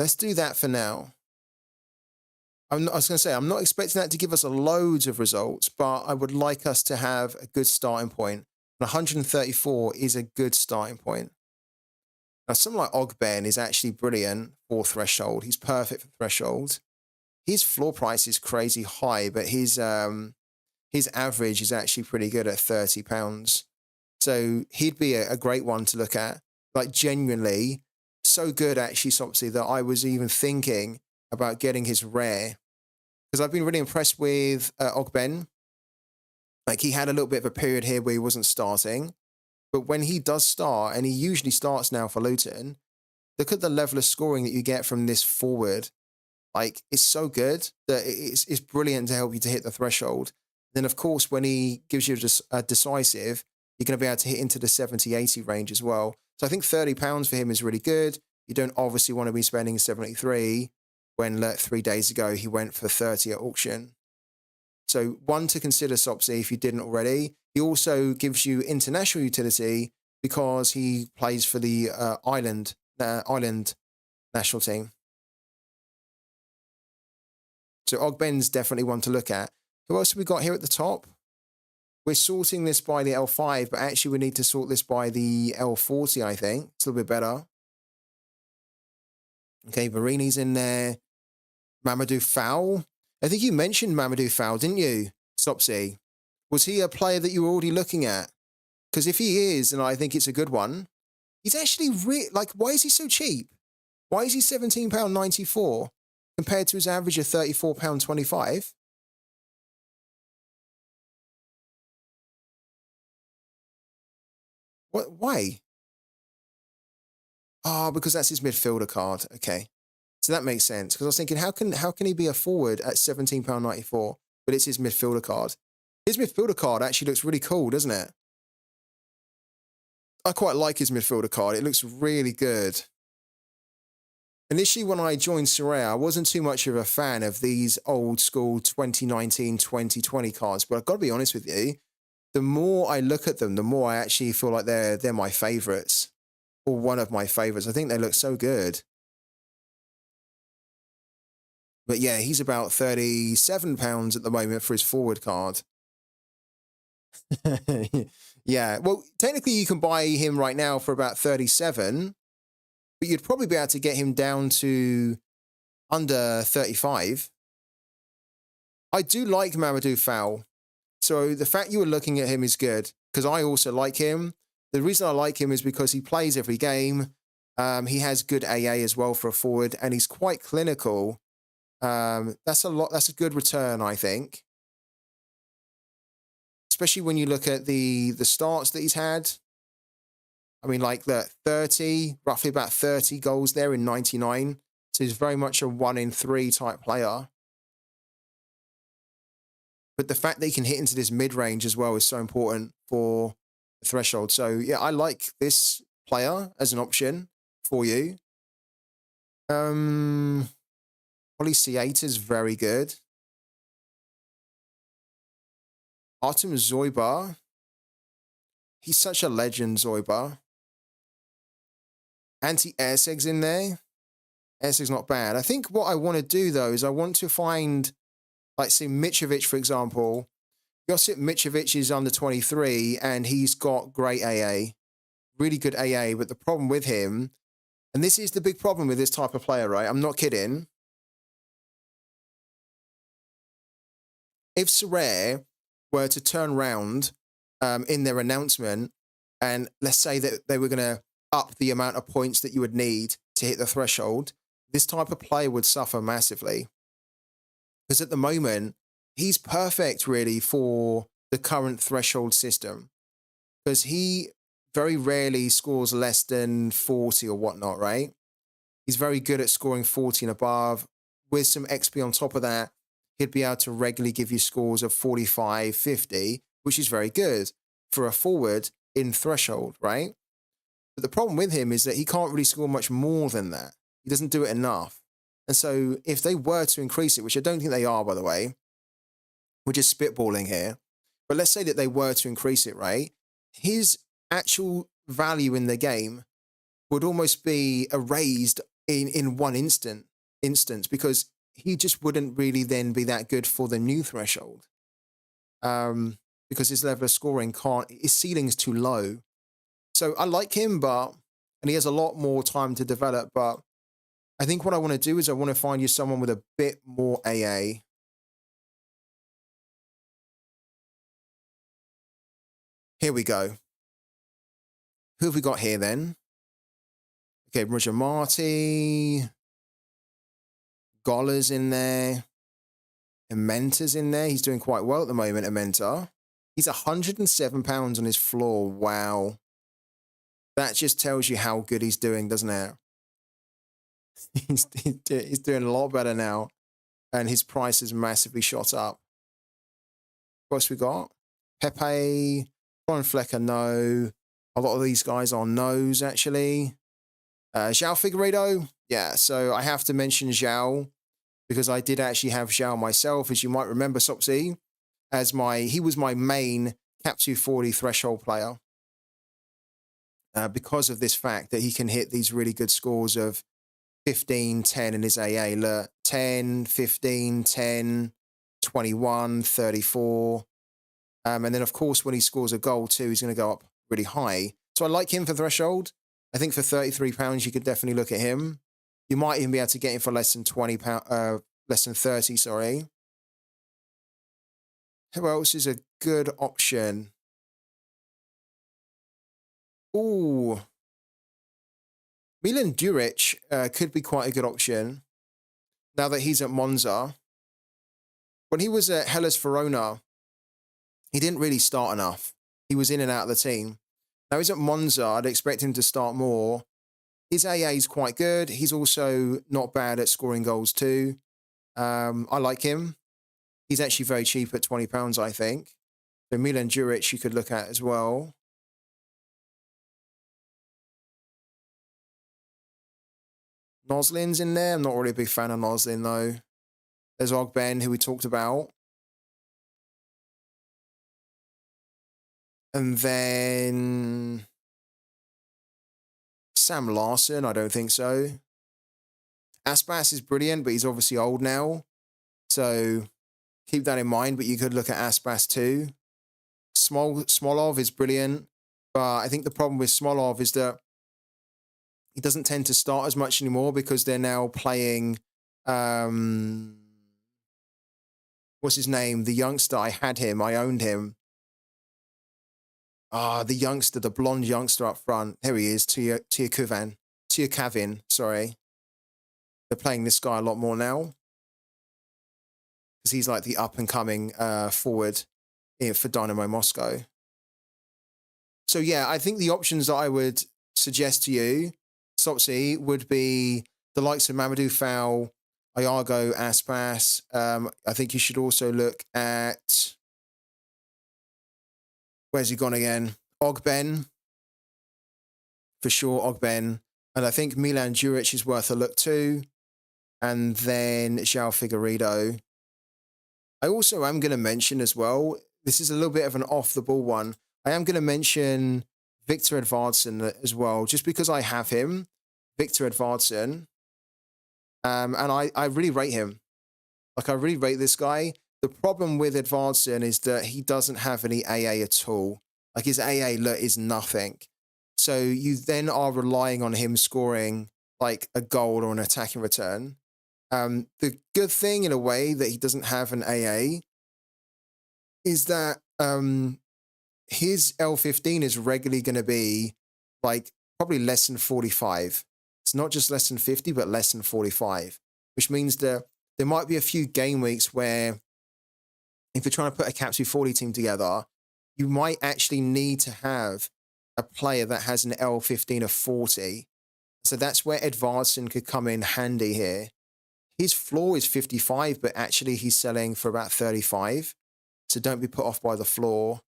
Let's do that for now. I was going to say, I'm not expecting that to give us loads of results, but I would like us to have a good starting point. 134 is a good starting point. Now, someone like Ogben is actually brilliant for Threshold. He's perfect for Threshold. His floor price is crazy high, but his average is actually pretty good at £30. So he'd be a great one to look at. Like, genuinely, so good actually, Sopsy, that I was even thinking about getting his rare. Because I've been really impressed with Ogben. Like, he had a little bit of a period here where he wasn't starting. But when he does start, and he usually starts now for Luton, look at the level of scoring that you get from this forward. Like, it's so good that it's brilliant to help you to hit the threshold. Then, of course, when he gives you a decisive, you're going to be able to hit into the 70, 80 range as well. So I think £30 for him is really good. You don't obviously want to be spending 73 when 3 days ago he went for 30 at auction. So one to consider, Sopsy, if you didn't already. He also gives you international utility because he plays for the Ireland national team. So Ogben's definitely one to look at. Who else have we got here at the top? We're sorting this by the L5, but actually we need to sort this by the L40, I think. It's a little bit better. Okay, Varini's in there. Mamadou Fowl. I think you mentioned Mamadou Fowl, didn't you, Sopsy? Was he a player that you were already looking at? Because if he is, and I think it's a good one, he's actually like, why is he so cheap? Why is he £17.94 compared to his average of £34.25? What? Why? Oh, because that's his midfielder card. Okay. So that makes sense. Because I was thinking, how can he be a forward at £17.94, but it's his midfielder card? His midfielder card actually looks really cool, doesn't it? I quite like his midfielder card. It looks really good. Initially, when I joined Sorare, I wasn't too much of a fan of these old school 2019, 2020 cards. But I've got to be honest with you, the more I look at them, the more I actually feel like they're my favorites, or one of my favorites. I think they look so good. But yeah, he's about £37 at the moment for his forward card. Yeah, well, technically you can buy him right now for about 37, but you'd probably be able to get him down to under 35. I do like Mamadou Fowl. So the fact you were looking at him is good because I also like him. The reason I like him is because he plays every game. He has good AA as well for a forward, and he's quite clinical. That's a lot. That's a good return, I think. Especially when you look at the starts that he's had. I mean, like the 30, roughly about 30 goals there in 99. So he's very much a 1 in 3 type player. But the fact that he can hit into this mid-range as well is so important for the threshold. So, yeah, I like this player as an option for you. Holly C8 is very good. Artem Zoibar. He's such a legend, Zoibar. Anti-Airseg's in there. Airseg's not bad. I think what I want to do, though, is I want to find, like, say, Mitrovic, for example. Josip Mitrovic is under 23, and he's got great AA. Really good AA, but the problem with him, and this is the big problem with this type of player, right? I'm not kidding. If Sorare were to turn around in their announcement, and let's say that they were going to up the amount of points that you would need to hit the threshold, this type of player would suffer massively. Because at the moment, he's perfect really for the current threshold system. Because he very rarely scores less than 40 or whatnot, right? He's very good at scoring 40 and above. With some XP on top of that, he'd be able to regularly give you scores of 45, 50, which is very good for a forward in threshold, right? But the problem with him is that he can't really score much more than that. He doesn't do it enough. And so if they were to increase it, which I don't think they are, by the way, we're just spitballing here, but let's say that they were to increase it, right? His actual value in the game would almost be erased in one instance because he just wouldn't really then be that good for the new threshold. Because his level of scoring his ceiling's too low. So I like him, and he has a lot more time to develop, but I think what I want to do is I want to find you someone with a bit more AA. Here we go. Who have we got here then? Okay, Roger Marty. Goller's in there. Imenta's in there. He's doing quite well at the moment, Imenta. He's £107 on his floor. Wow. That just tells you how good he's doing, doesn't it? He's doing a lot better now. And his price has massively shot up. What else we got? Pepe, Brian Flecker, no. A lot of these guys are no's, actually. João Figueiredo, yeah. So I have to mention João because I did actually have João myself, as you might remember, Sopsy, he was my main Cap 240 threshold player. Because of this fact that he can hit these really good scores of 15, 10 in his AA. Look, 10, 15, 10, 21, 34. And then, of course, when he scores a goal too, he's going to go up really high. So I like him for threshold. I think for £33, you could definitely look at him. You might even be able to get him for less than £20, less than 30, sorry. Who else is a good option? Ooh. Milan Duric could be quite a good option now that he's at Monza. When he was at Hellas Verona, he didn't really start enough. He was in and out of the team. Now he's at Monza. I'd expect him to start more. His AA is quite good. He's also not bad at scoring goals too. I like him. He's actually very cheap at £20, I think. So Milan Duric you could look at as well. Noslin's in there. I'm not really a big fan of Noslin, though. There's Ogben, who we talked about. And then Sam Larson, I don't think so. Aspas is brilliant, but he's obviously old now. So keep that in mind, but you could look at Aspas too. Smolov is brilliant, but I think the problem with Smolov is that he doesn't tend to start as much anymore because they're now playing, what's his name? The youngster, I had him, I owned him. The youngster, the blonde youngster up front. Here he is, Tiakavin, sorry. They're playing this guy a lot more now because he's like the up-and-coming forward for Dynamo Moscow. So, yeah, I think the options that I would suggest to you, Sopsy, would be the likes of Mamadou Fall, Iago Aspas. I think you should also look at... Where's he gone again? Ogben. For sure, Ogben. And I think Milan Djuric is worth a look too. And then João Figueiredo. I also am going to mention as well, this is a little bit of an off-the-ball one. I am going to mention Victor Edvardsson as well, just because I have him, Victor Edvardsson. And I really rate him. Like, I really rate this guy. The problem with Edvardsson is that he doesn't have any AA at all. Like, his AA is nothing. So you then are relying on him scoring like a goal or an attacking return. The good thing, in a way, that he doesn't have an AA is that his L15 is regularly going to be like probably less than 45. It's not just less than 50, but less than 45, which means that there might be a few game weeks where if you're trying to put a Capsule 40 team together, you might actually need to have a player that has an L15 of 40. So that's where Edvardsson could come in handy here. His floor is 55, but actually he's selling for about 35. So don't be put off by the floor.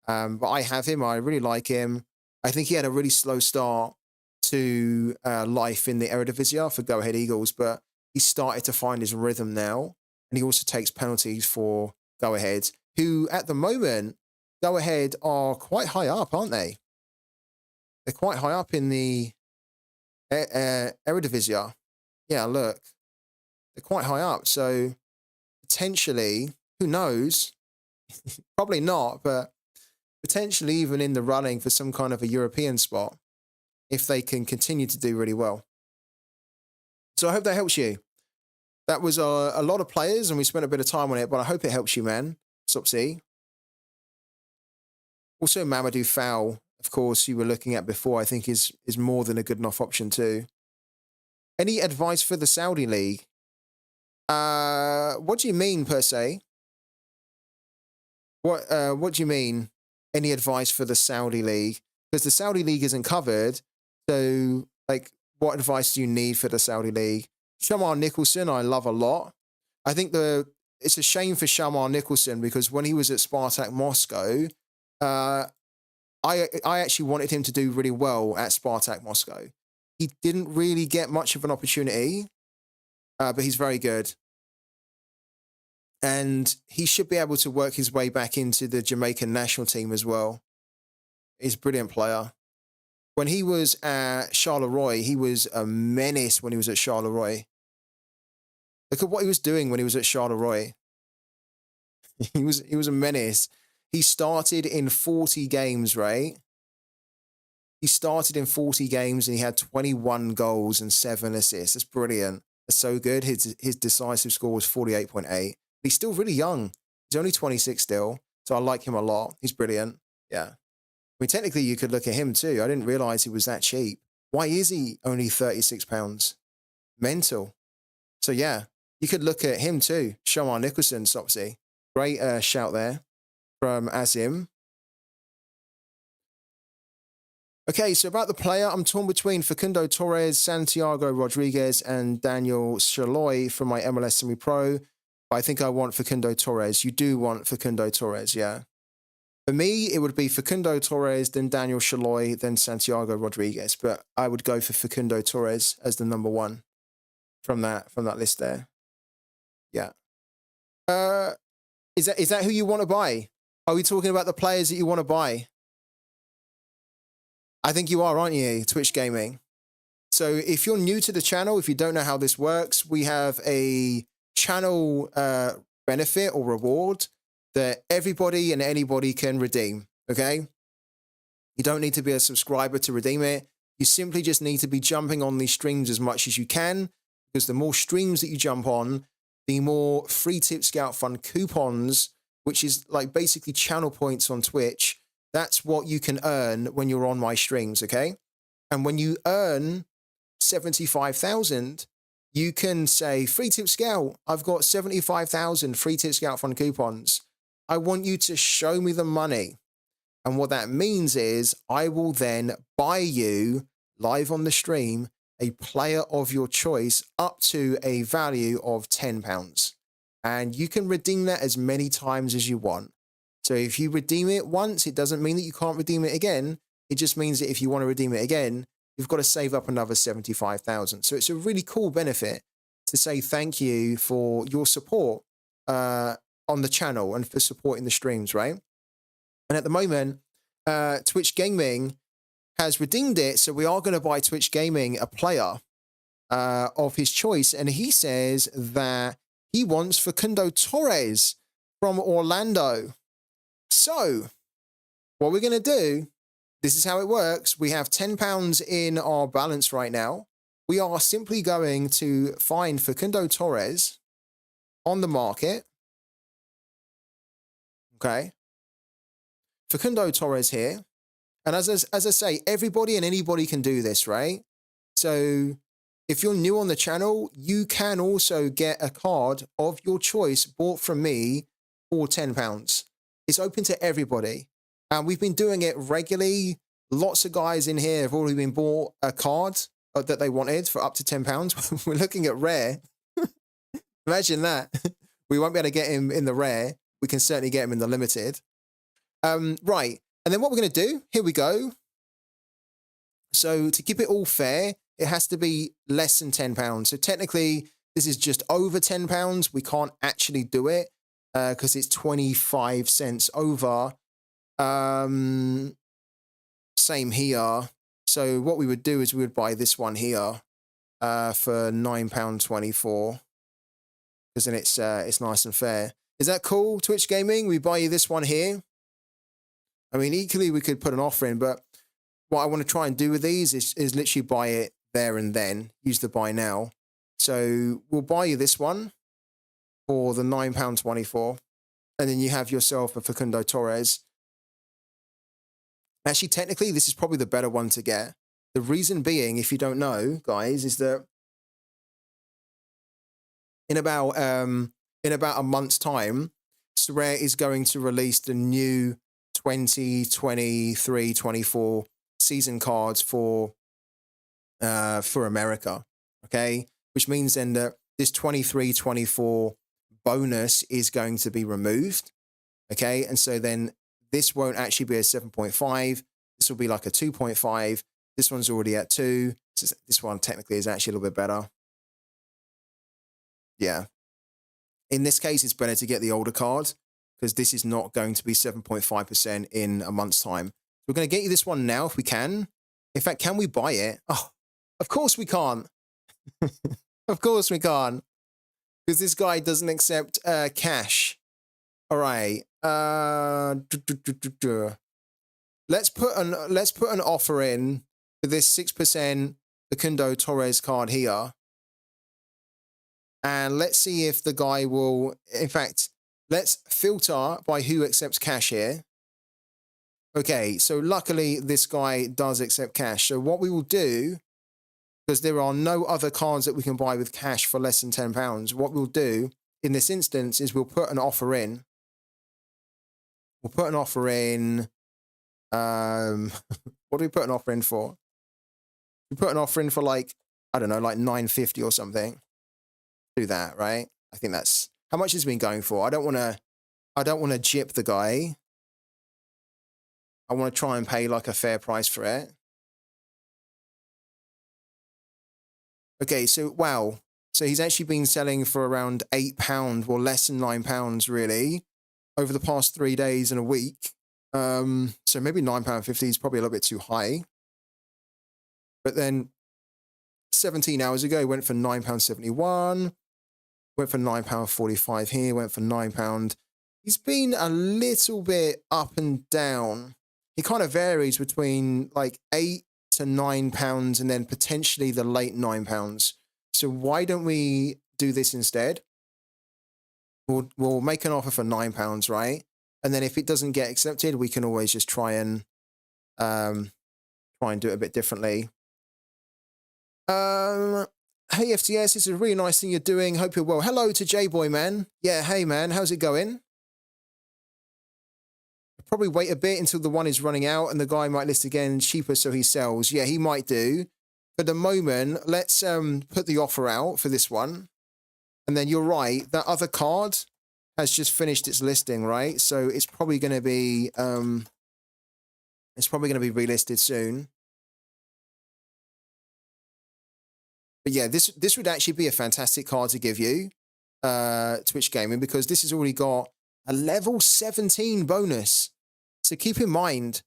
But I have him. I really like him. I think he had a really slow start to life in the Eredivisie for Go Ahead Eagles, but he started to find his rhythm now. And he also takes penalties for Go Ahead, who at the moment, Go Ahead are quite high up, aren't they? They're quite high up in the Eredivisie. Yeah, look. They're quite high up. So potentially, who knows? Probably not, but potentially even in the running for some kind of a European spot if they can continue to do really well. So I hope that helps you. That was a lot of players and we spent a bit of time on it, but I hope it helps you, man. Sopsy. Also, Mamadou Fall, of course, you were looking at before, I think is more than a good enough option too. Any advice for the Saudi League? What do you mean, per se? What do you mean? Any advice for the Saudi League? Because the Saudi League isn't covered. So, like, what advice do you need for the Saudi League? Shamar Nicholson, I love a lot. I think it's a shame for Shamar Nicholson because when he was at Spartak Moscow, I actually wanted him to do really well at Spartak Moscow. He didn't really get much of an opportunity, but he's very good. And he should be able to work his way back into the Jamaican national team as well. He's a brilliant player. When he was at Charleroi, he was a menace when he was at Charleroi. Look at what he was doing when he was at Charleroi. He was a menace. He started in 40 games, right? He started in 40 games and he had 21 goals and 7 assists. That's brilliant. That's so good. His decisive score was 48.8. He's still really young. He's only 26 still. So I like him a lot. He's brilliant. Yeah. I mean, technically, you could look at him too. I didn't realize he was that cheap. Why is he only £36? Mental. So yeah, you could look at him too. Shamar Nicholson, Sopsy. Great shout there from Azim. Okay, so about the player, I'm torn between Facundo Torres, Santiago Rodriguez, and Daniel Shaloy from my MLS Semi-Pro. But I think I want Facundo Torres. You do want Facundo Torres, yeah. For me, it would be Facundo Torres, then Daniel Shaloy, then Santiago Rodriguez. But I would go for Facundo Torres as the number one from that list there. Yeah. Is that who you want to buy? Are we talking about the players that you want to buy? I think you are, aren't you, Twitch Gaming? So if you're new to the channel, if you don't know how this works, we have a channel benefit or reward that everybody and anybody can redeem, okay? You don't need to be a subscriber to redeem it. You simply just need to be jumping on these streams as much as you can, because the more streams that you jump on, the more free Tip Scout Fund coupons, which is like basically channel points on Twitch. That's what you can earn when you're on my streams, okay? And when you earn 75,000, you can say, Free Tip Scout, I've got 75,000 free Tip Scout Fund coupons. I want you to show me the money. And what that means is I will then buy you live on the stream a player of your choice up to a value of £10. And you can redeem that as many times as you want. So if you redeem it once, it doesn't mean that you can't redeem it again. It just means that if you want to redeem it again, you've got to save up another 75,000. So it's a really cool benefit to say thank you for your support on the channel and for supporting the streams, right? And at the moment, Twitch Gaming has redeemed it. So we are going to buy Twitch Gaming a player of his choice. And he says that he wants Facundo Torres from Orlando. So what we're going to do, this is how it works. We have £10 in our balance right now. We are simply going to find Facundo Torres on the market. Okay. Facundo Torres here. And as I say, everybody and anybody can do this, right? So if you're new on the channel, you can also get a card of your choice bought from me for £10. It's open to everybody. And we've been doing it regularly. Lots of guys in here have already been bought a card that they wanted for up to £10. We're looking at rare. Imagine that. We won't be able to get him in the rare. We can certainly get him in the limited. Right. And then what we're going to do, here we go. So to keep it all fair, it has to be less than £10. So technically, this is just over £10. We can't actually do it because it's 25 cents over. Same here. So what we would do is we would buy this one here for £9.24 because then it's nice and fair. Is that cool, Twitch Gaming? We buy you this one here. I mean, equally, we could put an offer in, but what I want to try and do with these is literally buy it there and then, use the buy now. So we'll buy you this one for the £9.24, and then you have yourself a Facundo Torres. Actually, technically, this is probably the better one to get. The reason being, if you don't know, guys, is that in about a month's time, Sorare is going to release the new 2023-24 season cards for America, okay? Which means then that this 23-24 bonus is going to be removed, okay? And so then this won't actually be a 7.5. This will be like a 2.5. This one's already at 2. So this one technically is actually a little bit better. Yeah. In this case, it's better to get the older card because this is not going to be 7.5% in a month's time. We're going to get you this one now if we can. In fact, can we buy it? Oh, of course we can't. Of course we can't. Because this guy doesn't accept cash. All right. Let's put an offer in for this 6% Facundo Torres card here. And let's see if the guy will, in fact, let's filter by who accepts cash here. Okay, so luckily this guy does accept cash. So what we will do, because there are no other cards that we can buy with cash for less than £10, what we'll do in this instance is we'll put an offer in. We'll put an offer in. What do we put an offer in for? We put an offer in for like, I don't know, like $9.50 or something. Do that, right? I think that's how much it's been going for. I don't want to jip the guy. I want to try and pay like a fair price for it. Okay, so wow. So he's actually been selling for around £8, well, less than £9 really, over the past 3 days and a week. So maybe £9.50 is probably a little bit too high. But then 17 hours ago, he went for £9.71. Went for £9.45 here, went for £9. He's been a little bit up and down. He kind of varies between like £8 to £9 and then potentially the late £9. So why don't we do this instead? We'll make an offer for £9, right? And then if it doesn't get accepted, we can always just try and do it a bit differently. Hey FTS, it's a really nice thing you're doing. Hope you're well. Hello to J-Boy, man. Yeah, hey man, how's it going? I'll probably wait a bit until the one is running out and the guy might list again cheaper so he sells. Yeah, he might do. For the moment, let's put the offer out for this one. And then you're right, that other card has just finished its listing, right? So it's probably going to be relisted soon. But yeah, this would actually be a fantastic card to give you, Twitch Gaming, because this has already got a level 17 bonus. So keep in mind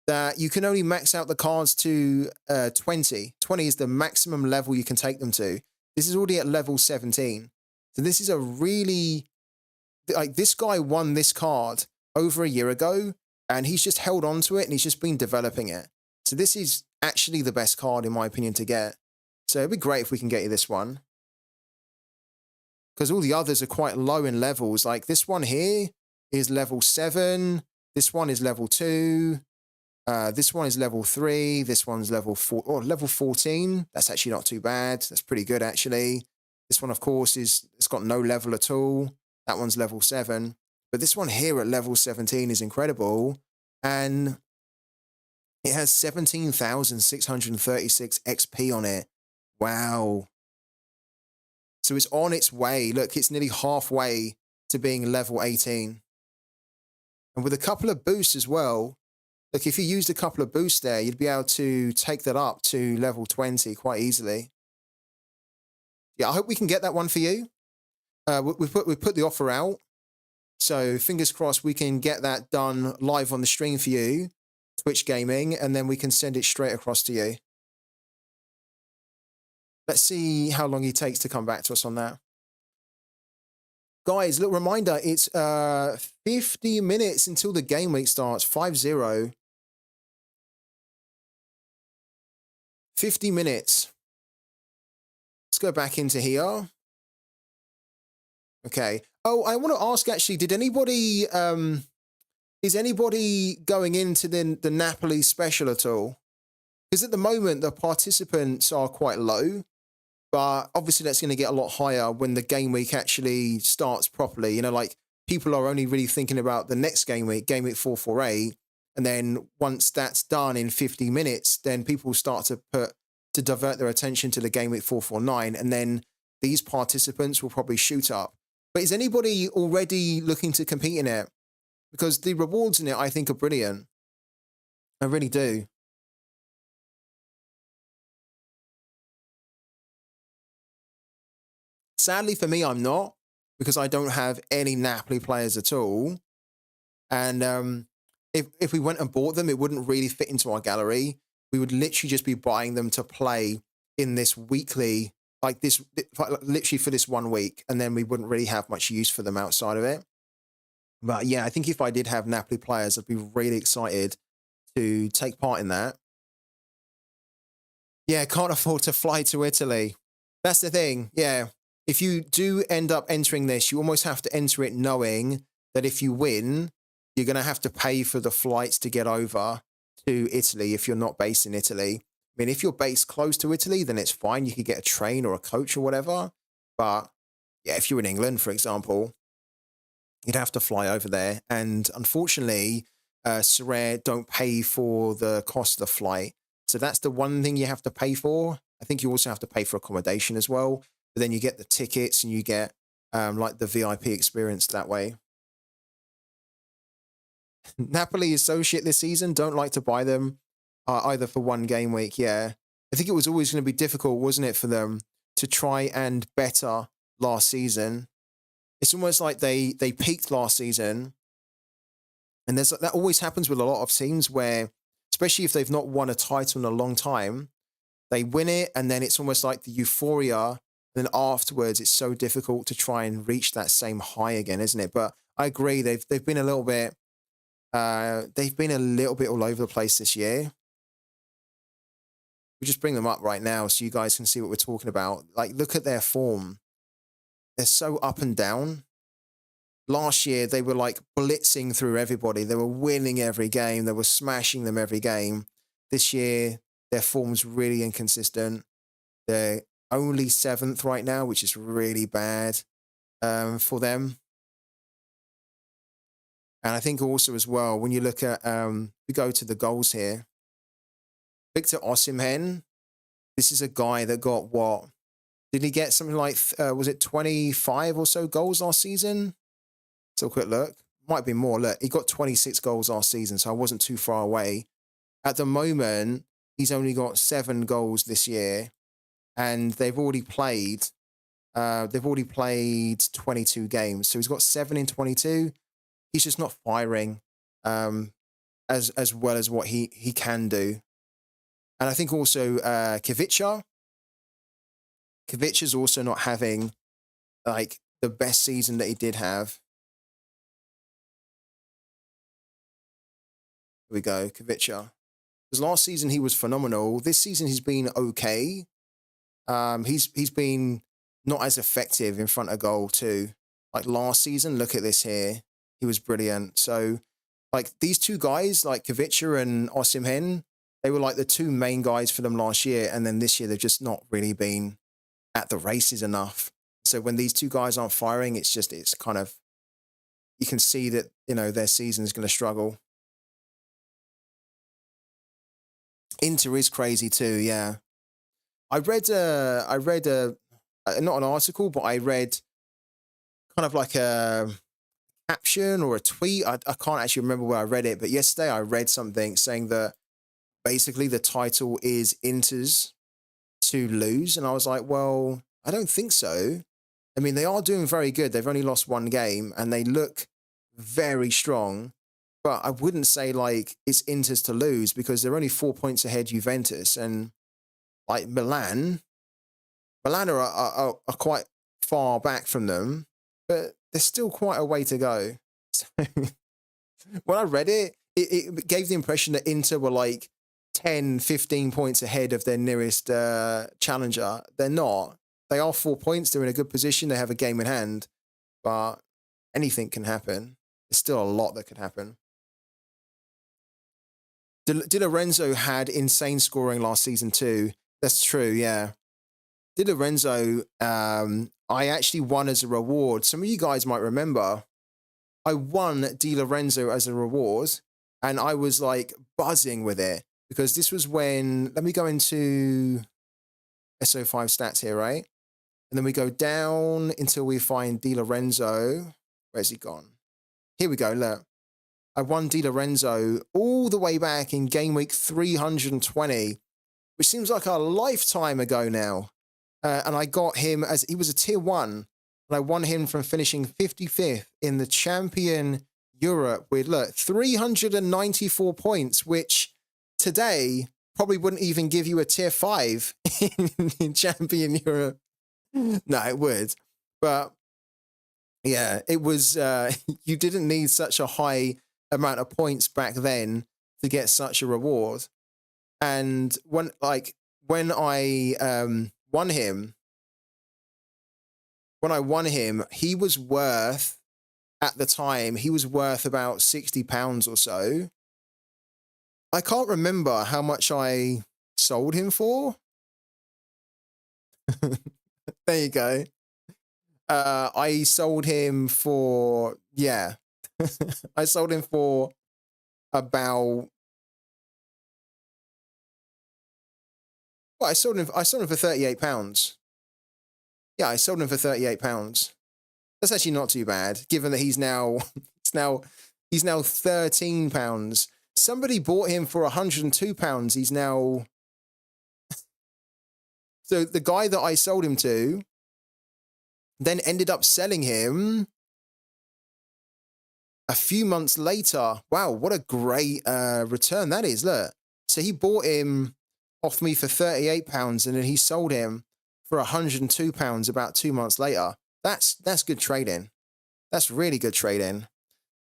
that you can only max out the cards to 20. 20 is the maximum level you can take them to. This is already at level 17. So this is a really, like, this guy won this card over a year ago, and he's just held on to it, and he's just been developing it. So this is actually the best card, in my opinion, to get. So it'd be great if we can get you this one. Because all the others are quite low in levels. Like this one here is level 7. This one is level 2. This one is level 3. This one's level 4 or level 14. That's actually not too bad. That's pretty good, actually. This one, of course, it's got no level at all. That one's level 7. But this one here at level 17 is incredible. And it has 17,636 XP on it. Wow. So it's on its way. Look, it's nearly halfway to being level 18. And with a couple of boosts as well, look, if you used a couple of boosts there, you'd be able to take that up to level 20 quite easily. Yeah, I hope we can get that one for you. We've put the offer out. So fingers crossed we can get that done live on the stream for you, Twitch Gaming, and then we can send it straight across to you. Let's see how long he takes to come back to us on that. Guys, little reminder, it's 50 minutes until the game week starts, 5-0. 50 minutes. Let's go back into here. Okay. Oh, I want to ask, actually, did anybody, is anybody going into the Napoli special at all? Because at the moment, the participants are quite low. But obviously that's going to get a lot higher when the game week actually starts properly. You know, like people are only really thinking about the next game week 448. And then once that's done in 50 minutes, then people start to divert their attention to the game week 449. And then these participants will probably shoot up. But is anybody already looking to compete in it? Because the rewards in it, I think, are brilliant. I really do. Sadly for me, I'm not, because I don't have any Napoli players at all. And if we went and bought them, it wouldn't really fit into our gallery. We would literally just be buying them to play in this weekly, like this, literally for this 1 week. And then we wouldn't really have much use for them outside of it. But yeah, I think if I did have Napoli players, I'd be really excited to take part in that. Yeah, can't afford to fly to Italy. That's the thing, yeah. If you do end up entering this, you almost have to enter it knowing that if you win, you're going to have to pay for the flights to get over to Italy if you're not based in Italy. I mean, if you're based close to Italy, then it's fine. You could get a train or a coach or whatever. But yeah, if you're in England, for example, you'd have to fly over there. And unfortunately, Sorare don't pay for the cost of the flight. So that's the one thing you have to pay for. I think you also have to pay for accommodation as well. But then you get the tickets and you get like the VIP experience that way. Napoli is so shit this season. Don't like to buy them either for 1 game week. Yeah. I think it was always going to be difficult, wasn't it, for them to try and better last season. It's almost like they peaked last season. And that always happens with a lot of teams where, especially if they've not won a title in a long time, they win it and then it's almost like the euphoria. Then afterwards, it's so difficult to try and reach that same high again, isn't it? But I agree. They've been a little bit all over the place this year. We just bring them up right now so you guys can see what we're talking about. Like, look at their form. They're so up and down. Last year, they were like blitzing through everybody. They were winning every game. They were smashing them every game. This year, their form's really inconsistent. They're only 7th right now, which is really bad for them. And I think also as well, when you look at, we go to the goals here. Victor Osimhen, this is a guy that got what? Did he get something like, was it 25 or so goals last season? So a quick look. Might be more. Look, he got 26 goals last season, so I wasn't too far away. At the moment, he's only got 7 goals this year, and they've already played 22 games. So he's got 7 in 22. He's just not firing as well as what he can do. And I think also Kvicha is also not having like the best season that he did have. Here we go, Kvicha. Because last season he was phenomenal. This season he's been okay. He's been not as effective in front of goal too. Like last season, look at this here. He was brilliant. So like these two guys, like Kvicha and Osimhen, they were like the 2 main guys for them last year. And then this year, they've just not really been at the races enough. So when these 2 guys aren't firing, it's kind of, you can see that, you know, their season is going to struggle. Inter is crazy too. Yeah. I read not an article, but I read kind of like a caption or a tweet. I can't actually remember where I read it, but yesterday I read something saying that basically the title is Inter's to lose. And I was like, well, I don't think so. I mean, they are doing very good. They've only lost 1 game and they look very strong. But I wouldn't say like it's Inter's to lose because they're only 4 points ahead Juventus. And like Milan are quite far back from them, but there's still quite a way to go. So when I read it, it gave the impression that Inter were like 10, 15 points ahead of their nearest challenger. They're not. They are 4 points. They're in a good position. They have a game in hand, but anything can happen. There's still a lot that could happen. Di Lorenzo had insane scoring last season too. That's true, yeah. Di Lorenzo, I actually won as a reward. Some of you guys might remember. I won Di Lorenzo as a reward, and I was like buzzing with it because this was when, let me go into SO5 stats here, right? And then we go down until we find Di Lorenzo. Where's he gone? Here we go, look. I won Di Lorenzo all the way back in game week 320, which seems like a lifetime ago now. And I got him as, he was a tier 1, and I won him from finishing 55th in the Champion Europe with, look, 394 points, which today probably wouldn't even give you a tier 5 in Champion Europe. No, it would. But yeah, it was, you didn't need such a high amount of points back then to get such a reward. And when I won him, he was worth, at the time, he was worth about £60 or so. I can't remember how much I sold him for. There you go. I sold him for, yeah. I sold him for about, well, I sold him for £38. Yeah, I sold him for £38. That's actually not too bad, given that he's now £13. Somebody bought him for £102. He's now, so the guy that I sold him to then ended up selling him a few months later. Wow, what a great return that is. Look, so he bought him off me for £38 and then he sold him for £102 about 2 months later. That's good trading. That's really good trade-in.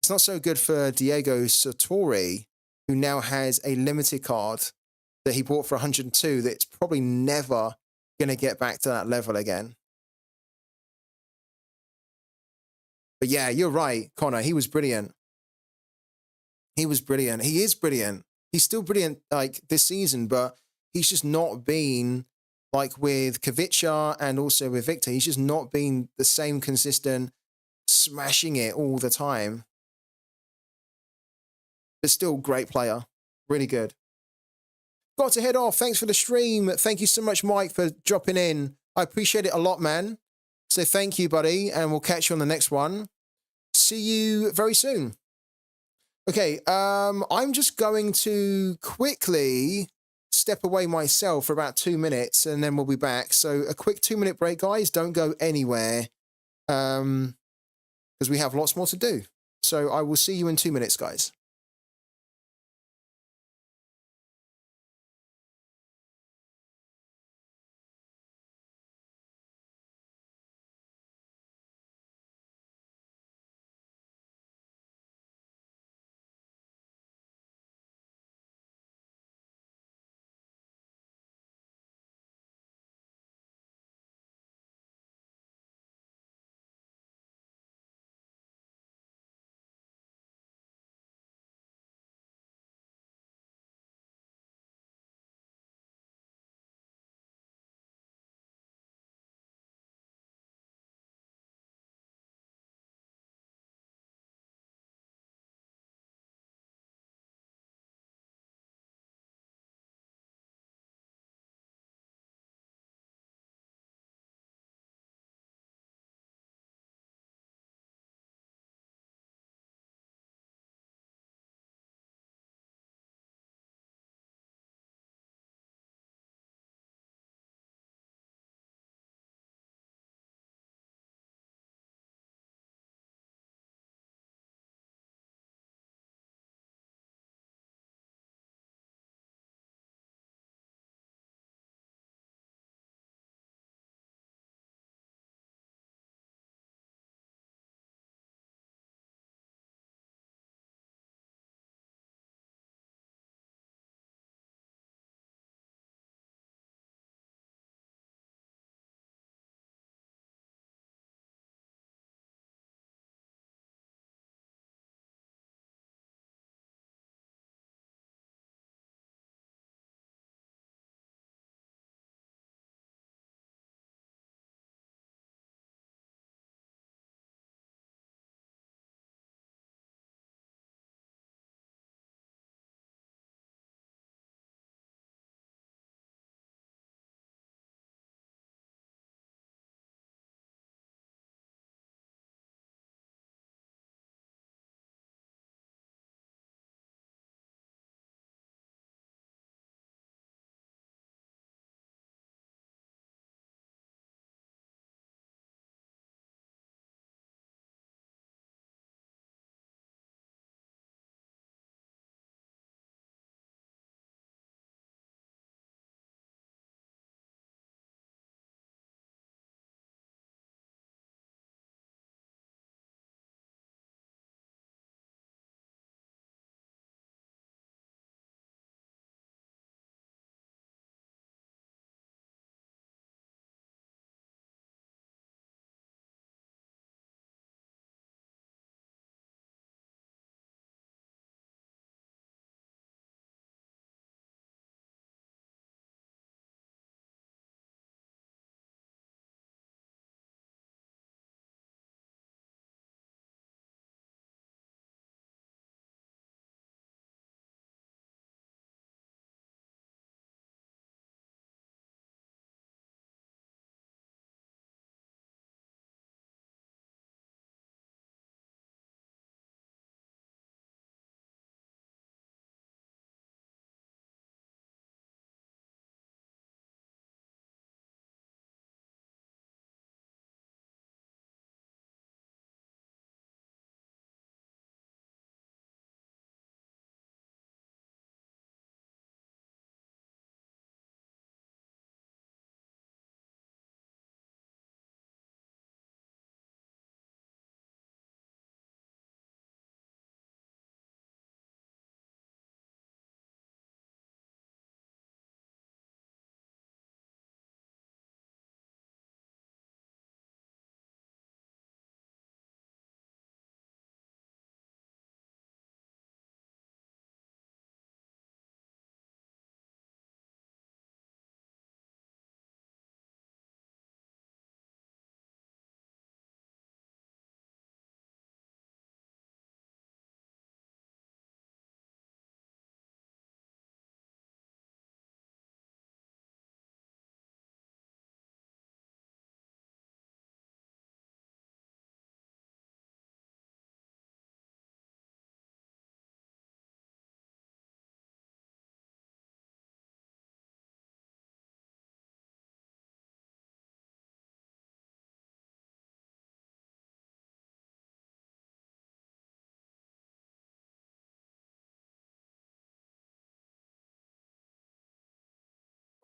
It's not so good for Diego Sorare, who now has a limited card that he bought for 102 that's probably never going to get back to that level again. But yeah, you're right, Connor. He was brilliant. He was brilliant. He is brilliant. He's still brilliant like this season, but he's just not been like with Kavicha and also with Victor. He's just not been the same consistent smashing it all the time. But still great player. Really good. Got to head off. Thanks for the stream. Thank you so much, Mike, for dropping in. I appreciate it a lot, man. So thank you, buddy, and we'll catch you on the next one. See you very soon. Okay, I'm just going to quickly step away myself for about 2 minutes, and then we'll be back. So a quick 2-minute break, guys. Don't go anywhere, because we have lots more to do. So I will see you in 2 minutes, guys.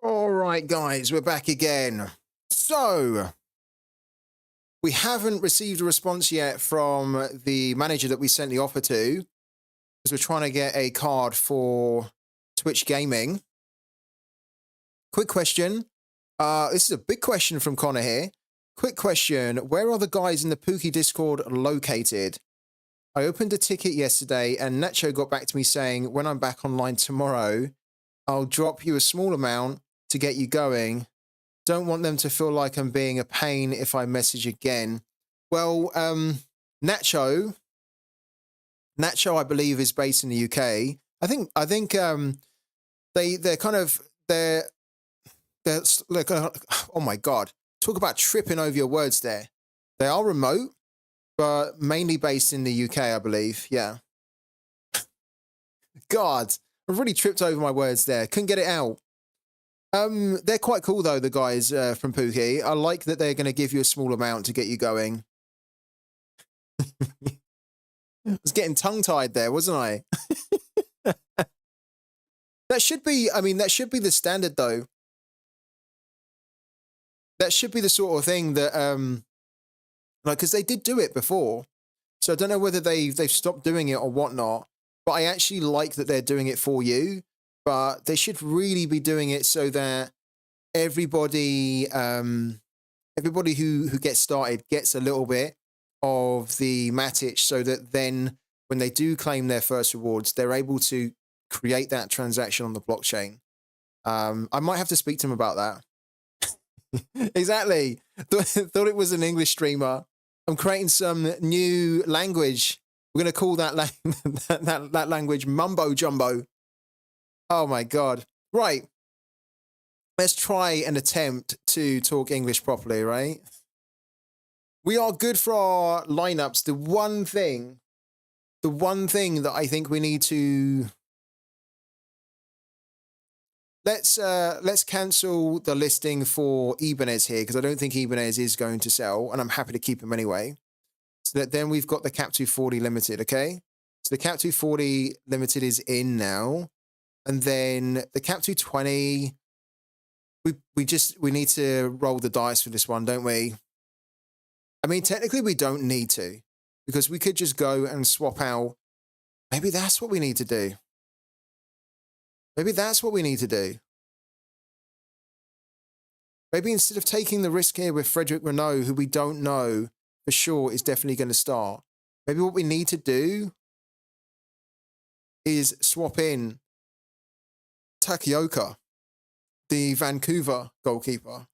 All right, guys, we're back again. So, we haven't received a response yet from the manager that we sent the offer to, because we're trying to get a card for Twitch Gaming. Quick question. This is a big question from Connor here. Quick question. Where are the guys in the POOKY Discord located? I opened a ticket yesterday and Nacho got back to me saying, when I'm back online tomorrow, I'll drop you a small amount to get you going. Don't want them to feel like I'm being a pain if I message again. Well, Nacho, I believe, is based in the UK. I think they're like, oh my God, talk about tripping over your words there. They are remote, but mainly based in the UK, I believe. Yeah. God, I've really tripped over my words there. Couldn't get it out. They're quite cool though, the guys from POOKY. I like that they're going to give you a small amount to get you going. I was getting tongue-tied there, wasn't I? That should be, I mean, that should be the standard though. That should be the sort of thing that, like, because they did do it before. So I don't know whether they've stopped doing it or whatnot, but I actually like that they're doing it for you. But they should really be doing it so that everybody who gets started gets a little bit of the Matic, so that then when they do claim their first rewards, they're able to create that transaction on the blockchain. I might have to speak to them about that. Exactly. Thought it was an English streamer. I'm creating some new language. We're going to call that, that language Mumbo Jumbo. Oh my God. Right. Let's try an attempt to talk English properly, right? We are good for our lineups. The one thing that I think we need to... Let's cancel the listing for Ibanez here, because I don't think Ibanez is going to sell, and I'm happy to keep him anyway. So that then we've got the Cap 240 limited, okay? So the Cap 240 limited is in now. And then the Cap 220, we need to roll the dice for this one, don't we? I mean, technically we don't need to, because we could just go and swap out. Maybe that's what we need to do. Maybe that's what we need to do. Maybe instead of taking the risk here with Frederic Renault, who we don't know for sure is definitely going to start, maybe what we need to do is swap in Takioka, the Vancouver goalkeeper.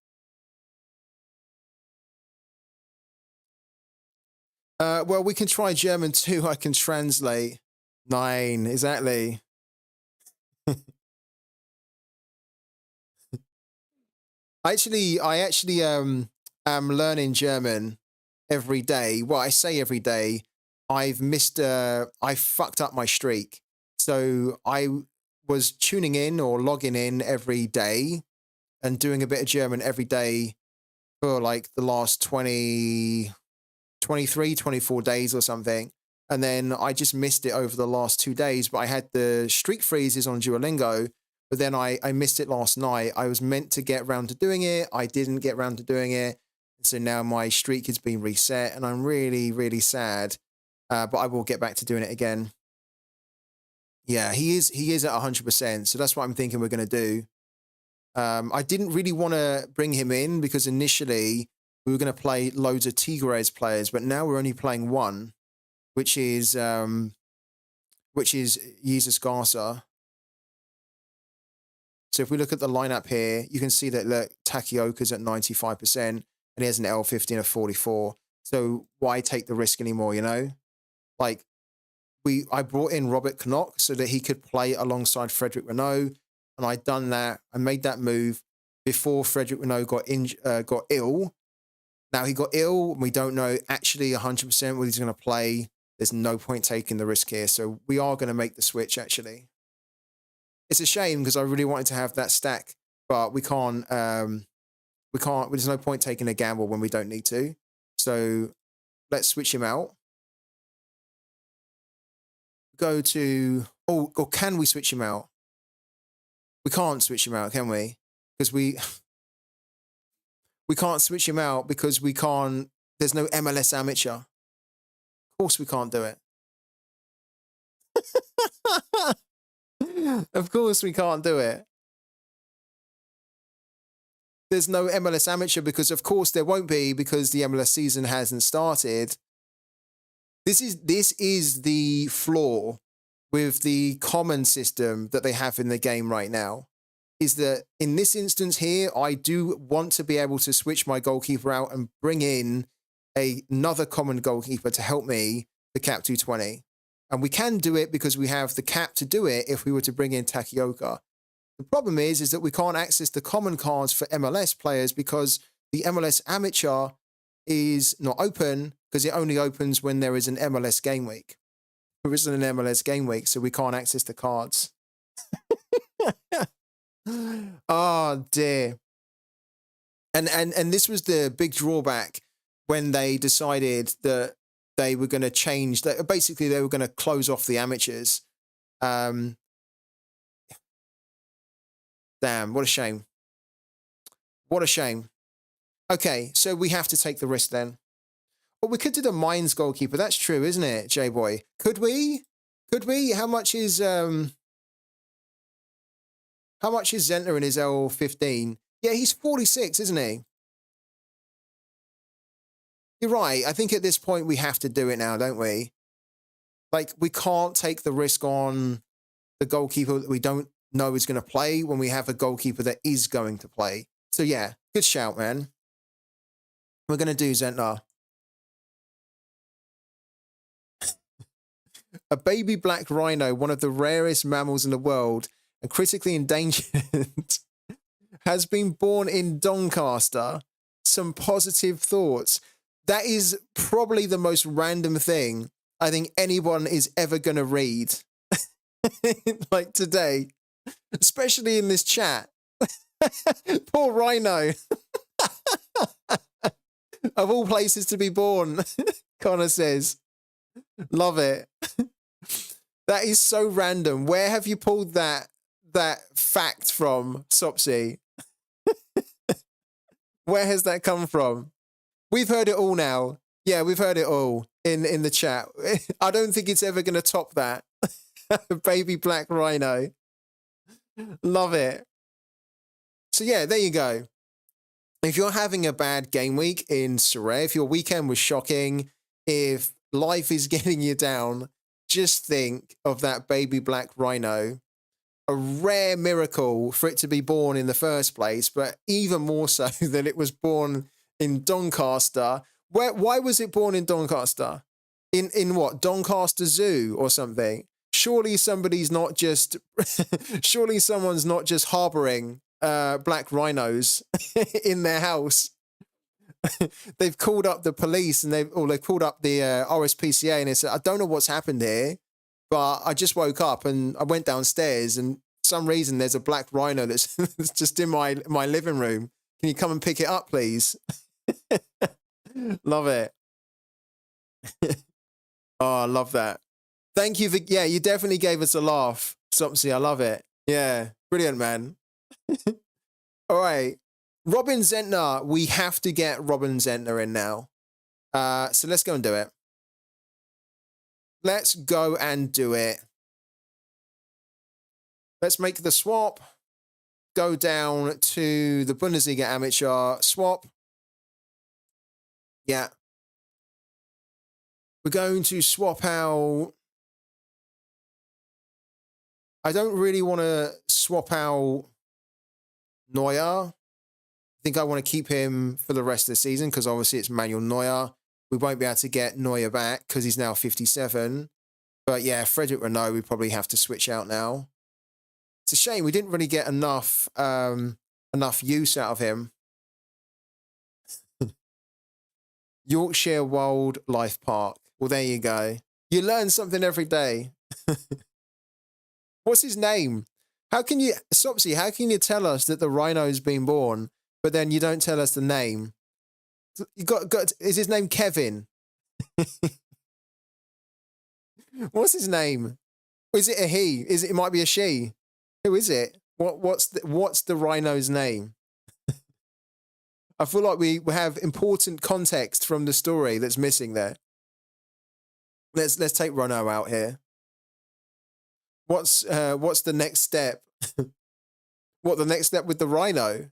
Well, we can try German too. I can translate. 9, exactly. I actually am learning German every day. Well, I say every day. I fucked up my streak. So I was tuning in or logging in every day and doing a bit of German every day for like the last 23, 24 days or something. And then I just missed it over the last 2 days, but I had the streak freezes on Duolingo, but then I missed it last night. I was meant to get round to doing it. I didn't get round to doing it. So now my streak has been reset and I'm really, really sad. But I will get back to doing it again. Yeah, he is at 100%. So that's what I'm thinking we're going to do. I didn't really want to bring him in because initially we were going to play loads of Tigres players, but now we're only playing one, which is Jesus Garza. So if we look at the lineup here, you can see that look, Takioka's at 95% and he has an L50 and a 44. So why take the risk anymore, you know? Like I brought in Robert Knock so that he could play alongside Frederic Renault, and I'd done that. I made that move before Frederic Renault got ill. Now he got ill, and we don't know actually 100% whether he's going to play. There's no point taking the risk here, so we are going to make the switch. Actually, it's a shame because I really wanted to have that stack, but we can't. We can't. There's no point taking a gamble when we don't need to. So let's switch him out. Go to, or can we switch him out? We can't switch him out, can we? because we can't switch him out because we can't. There's no MLS amateur. Of course, we can't do it. Of course, we can't do it. There's no MLS amateur because, of course, there won't be because the MLS season hasn't started. This is the flaw with the common system that they have in the game right now. Is that in this instance here, I do want to be able to switch my goalkeeper out and bring in another common goalkeeper to help me, the cap 220. And we can do it because we have the cap to do it if we were to bring in Takioka. The problem is that we can't access the common cards for MLS players because the MLS amateur is not open because it only opens when there is an MLS game week. There isn't an MLS game week, so we can't access the cards. Oh dear. And this was the big drawback when they decided that they were going to change that. Basically, they were going to close off the amateurs. Damn, what a shame. What a shame. Okay, so we have to take the risk then. Well, we could do the Mines goalkeeper. That's true, isn't it, J-Boy? Could we? Could we? How much is Zentner in his L15? Yeah, he's 46, isn't he? You're right. I think at this point we have to do it now, don't we? Like, we can't take the risk on the goalkeeper that we don't know is going to play when we have a goalkeeper that is going to play. So yeah, good shout, man. We're going to do Zentner. A baby black rhino, one of the rarest mammals in the world and critically endangered, has been born in Doncaster. Some positive thoughts. That is probably the most random thing I think anyone is ever going to read. Like today, especially in this chat. Poor rhino. Of all places to be born, Connor says. Love it. That is so random. Where have you pulled that fact from, Sopsy? Where has that come from? We've heard it all now. Yeah, we've heard it all in the chat. I don't think it's ever going to top that. Baby black rhino. Love it. So yeah, there you go. If you're having a bad game week in Sorare, if your weekend was shocking, if life is getting you down, just think of that baby black rhino. A rare miracle for it to be born in the first place, but even more so that it was born in Doncaster. Why was it born in Doncaster? In what? Doncaster Zoo or something? Surely somebody's not just... surely someone's not just harboring black rhinos in their house. They've called up the police and they've called up the RSPCA and they said, I don't know what's happened here, but I just woke up and I went downstairs and for some reason there's a black rhino that's just in my living room. Can you come and pick it up, please? Love it. Oh, I love that. Thank you for, yeah, you definitely gave us a laugh, Sopsy. I love it. Yeah, brilliant, man. All right. Robin Zentner. We have to get Robin Zentner in now. So let's go and do it. Let's go and do it. Let's make the swap. Go down to the Bundesliga amateur swap. Yeah. We're going to swap out. I don't really want to swap out Neuer. I think I want to keep him for the rest of the season because obviously it's Manuel Neuer. We won't be able to get Neuer back because he's now 57. But yeah, Frederic Renault, we probably have to switch out now. It's a shame we didn't really get enough use out of him. Yorkshire Wildlife Park. Well, there you go. You learn something every day. What's his name? How can you, Sopsy, how can you tell us that the rhino's been born, but then you don't tell us the name? You got is his name Kevin? What's his name? Is it a he? It might be a she. Who is it? What's the rhino's name? I feel like we have important context from the story that's missing there. Let's take Rhino out here. What's the next step? What the next step with the rhino?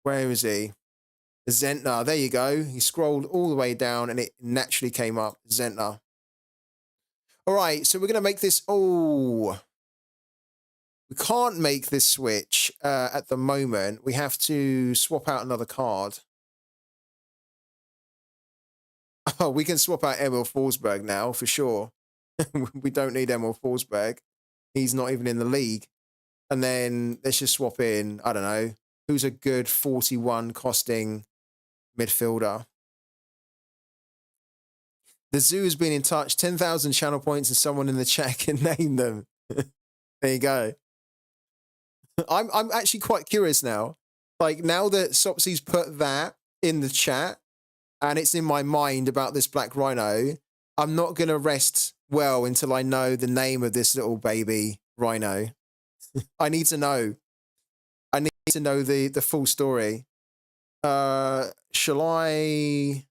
Where is he? Zentner. There you go. He scrolled all the way down and it naturally came up. Zentner. All right, so we're going to make this. Oh, we can't make this switch at the moment. We have to swap out another card. Oh, we can swap out Emil Forsberg now for sure. We don't need Emil Forsberg. He's not even in the league. And then let's just swap in, I don't know, who's a good 41 costing midfielder. The zoo has been in touch. 10,000 channel points and someone in the chat can name them. There you go. I'm actually quite curious now. Like, now that Sopsy's put that in the chat and it's in my mind about this black rhino, I'm not going to rest well until I know the name of this little baby rhino. I need to know. I need to know the full story. Shall I...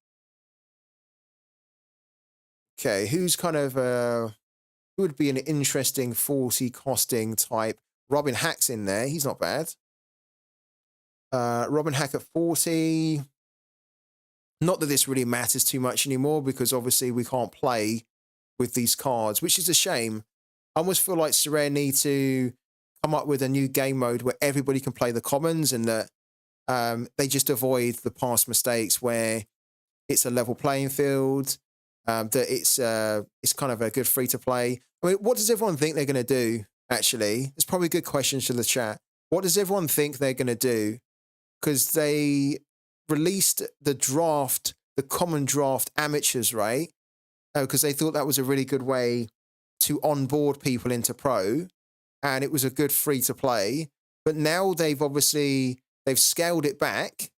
Okay, who's kind of... who would be an interesting 40 costing type? Robin Hack's in there. He's not bad. Robin Hack at 40. Not that this really matters too much anymore because obviously we can't play with these cards, which is a shame. I almost feel like Sorare need to come up with a new game mode where everybody can play the commons and that they just avoid the past mistakes where it's a level playing field, that it's kind of a good free to play. I mean, what does everyone think they're going to do? Actually, it's probably good questions to the chat. What does everyone think they're going to do? Because they released the draft, the common draft amateurs, right? Because they thought that was a really good way to onboard people into pro, and it was a good free to play. But now they've scaled it back.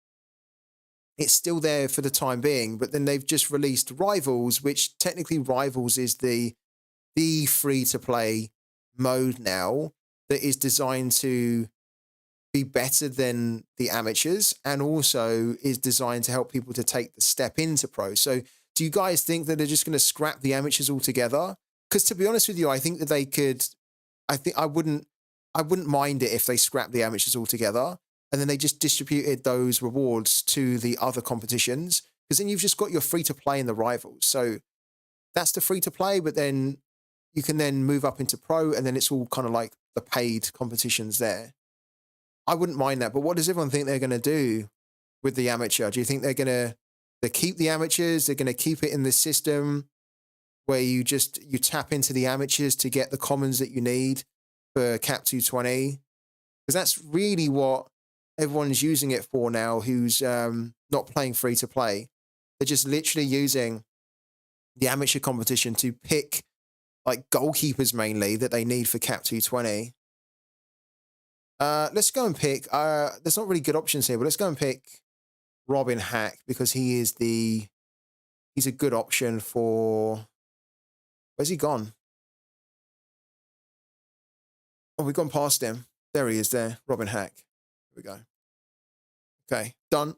It's still there for the time being, but then they've just released Rivals, which technically Rivals is the free to play mode now that is designed to be better than the amateurs and also is designed to help people to take the step into pro. So do you guys think that they're just going to scrap the amateurs altogether? Because to be honest with you, I think that they could, I wouldn't mind it if they scrapped the amateurs altogether and then they just distributed those rewards to the other competitions, because then you've just got your free to play in the Rivals. So that's the free to play, but then you can then move up into pro and then it's all kind of like the paid competitions there. I wouldn't mind that, but what does everyone think they're going to do with the amateur? Do you think they're going to keep the amateurs? They're going to keep it in this system where you tap into the amateurs to get the commons that you need for Cap 220? Because that's really what everyone's using it for now who's not playing free to play. They're just literally using the amateur competition to pick like goalkeepers mainly that they need for Cap 220. Let's go and pick, there's not really good options here, but let's go and pick Robin Hack because he's a good option for, where's he gone? Oh, we've gone past him. There he is there, Robin Hack. Here we go. Okay, done.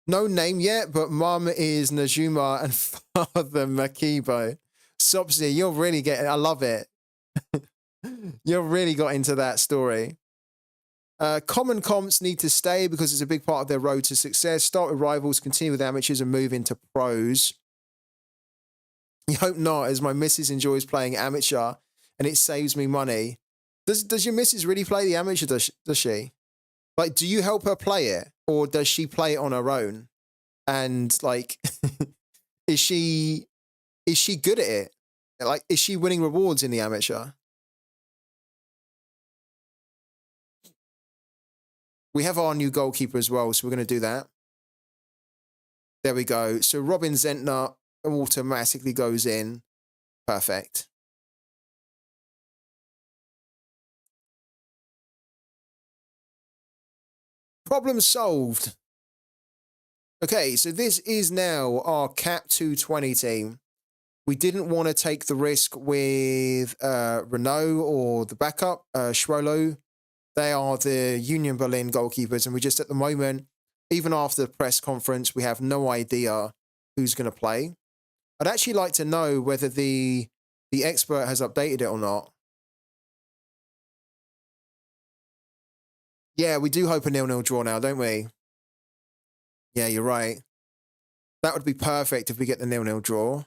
No name yet, but mum is Najuma and father Makibo. Sopsy, you're really getting, I love it. You really got into that story. Common comps need to stay because it's a big part of their road to success. Start with Rivals, continue with amateurs, and move into pros. You hope not, as my missus enjoys playing amateur, and it saves me money. Does your missus really play the amateur? Does she? Like, do you help her play it, or does she play it on her own? And like, is she good at it? Like, is she winning rewards in the amateur? We have our new goalkeeper as well, so we're going to do that. There we go. So Robin Zentner automatically goes in. Perfect. Problem solved. Okay, so this is now our Cap 220 team. We didn't want to take the risk with Renault or the backup, Schwolo. They are the Union Berlin goalkeepers, and we just at the moment, even after the press conference, we have no idea who's going to play. I'd actually like to know whether the expert has updated it or not. Yeah, we do hope a 0-0 draw now, don't we? Yeah, you're right. That would be perfect if we get the 0-0 draw.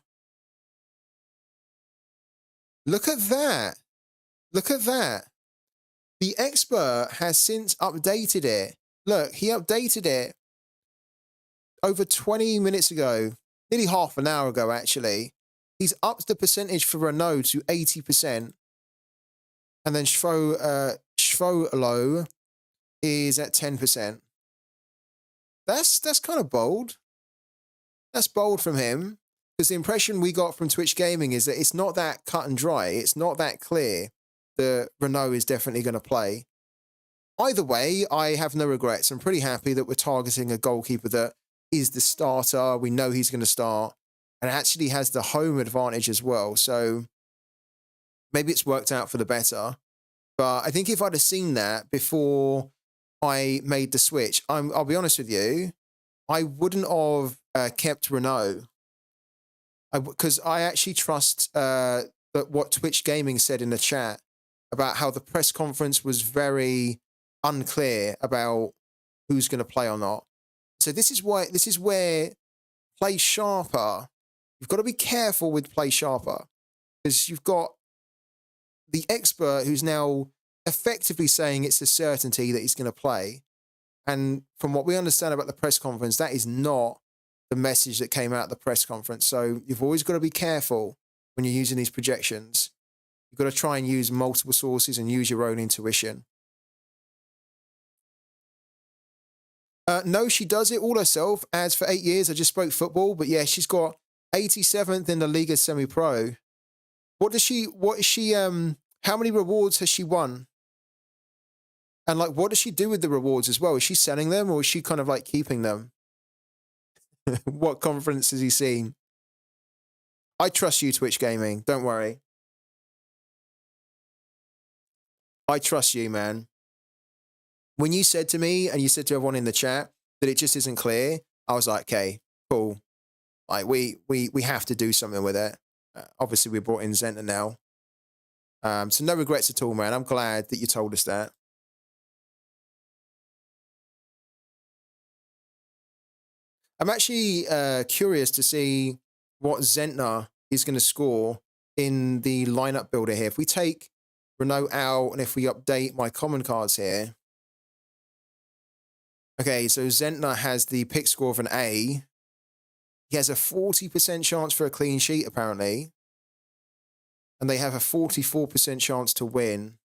Look at that. Look at that. The expert has since updated it. Look, he updated it over 20 minutes ago, nearly half an hour ago, actually. He's upped the percentage for Renault to 80%. And then Schwolo is at 10%. That's kind of bold. That's bold from him. Because the impression we got from Twitch Gaming is that it's not that cut and dry. It's not that clear that Renault is definitely going to play. Either way, I have no regrets. I'm pretty happy that we're targeting a goalkeeper that is the starter. We know he's going to start and actually has the home advantage as well. So maybe it's worked out for the better. But I think if I'd have seen that before I made the switch, I'll be honest with you, I wouldn't have kept Renault. Because I actually trust that what Twitch Gaming said in the chat about how the press conference was very unclear about who's going to play or not. So this is where play sharper. You've got to be careful with play sharper because you've got the expert who's now effectively saying it's a certainty that he's going to play. And from what we understand about the press conference, that is not the message that came out of the press conference. So you've always got to be careful when you're using these projections. You've got to try and use multiple sources and use your own intuition. No, she does it all herself. As for 8 years, I just spoke football. But yeah, she's got 87th in the Liga Semi-Pro. What is she, how many rewards has she won? And like, what does she do with the rewards as well? Is she selling them or is she kind of like keeping them? What conference has he seen? I trust you, Twitch Gaming. Don't worry. I trust you, man. When you said to me and you said to everyone in the chat that it just isn't clear, I was like, okay, cool. Like we have to do something with it. Obviously, we brought in Zenta now. So no regrets at all, man. I'm glad that you told us that. I'm actually curious to see what Zentner is going to score in the lineup builder here. If we take Renault out and if we update my common cards here. Okay, so Zentner has the pick score of an A. He has a 40% chance for a clean sheet, apparently. And they have a 44% chance to win.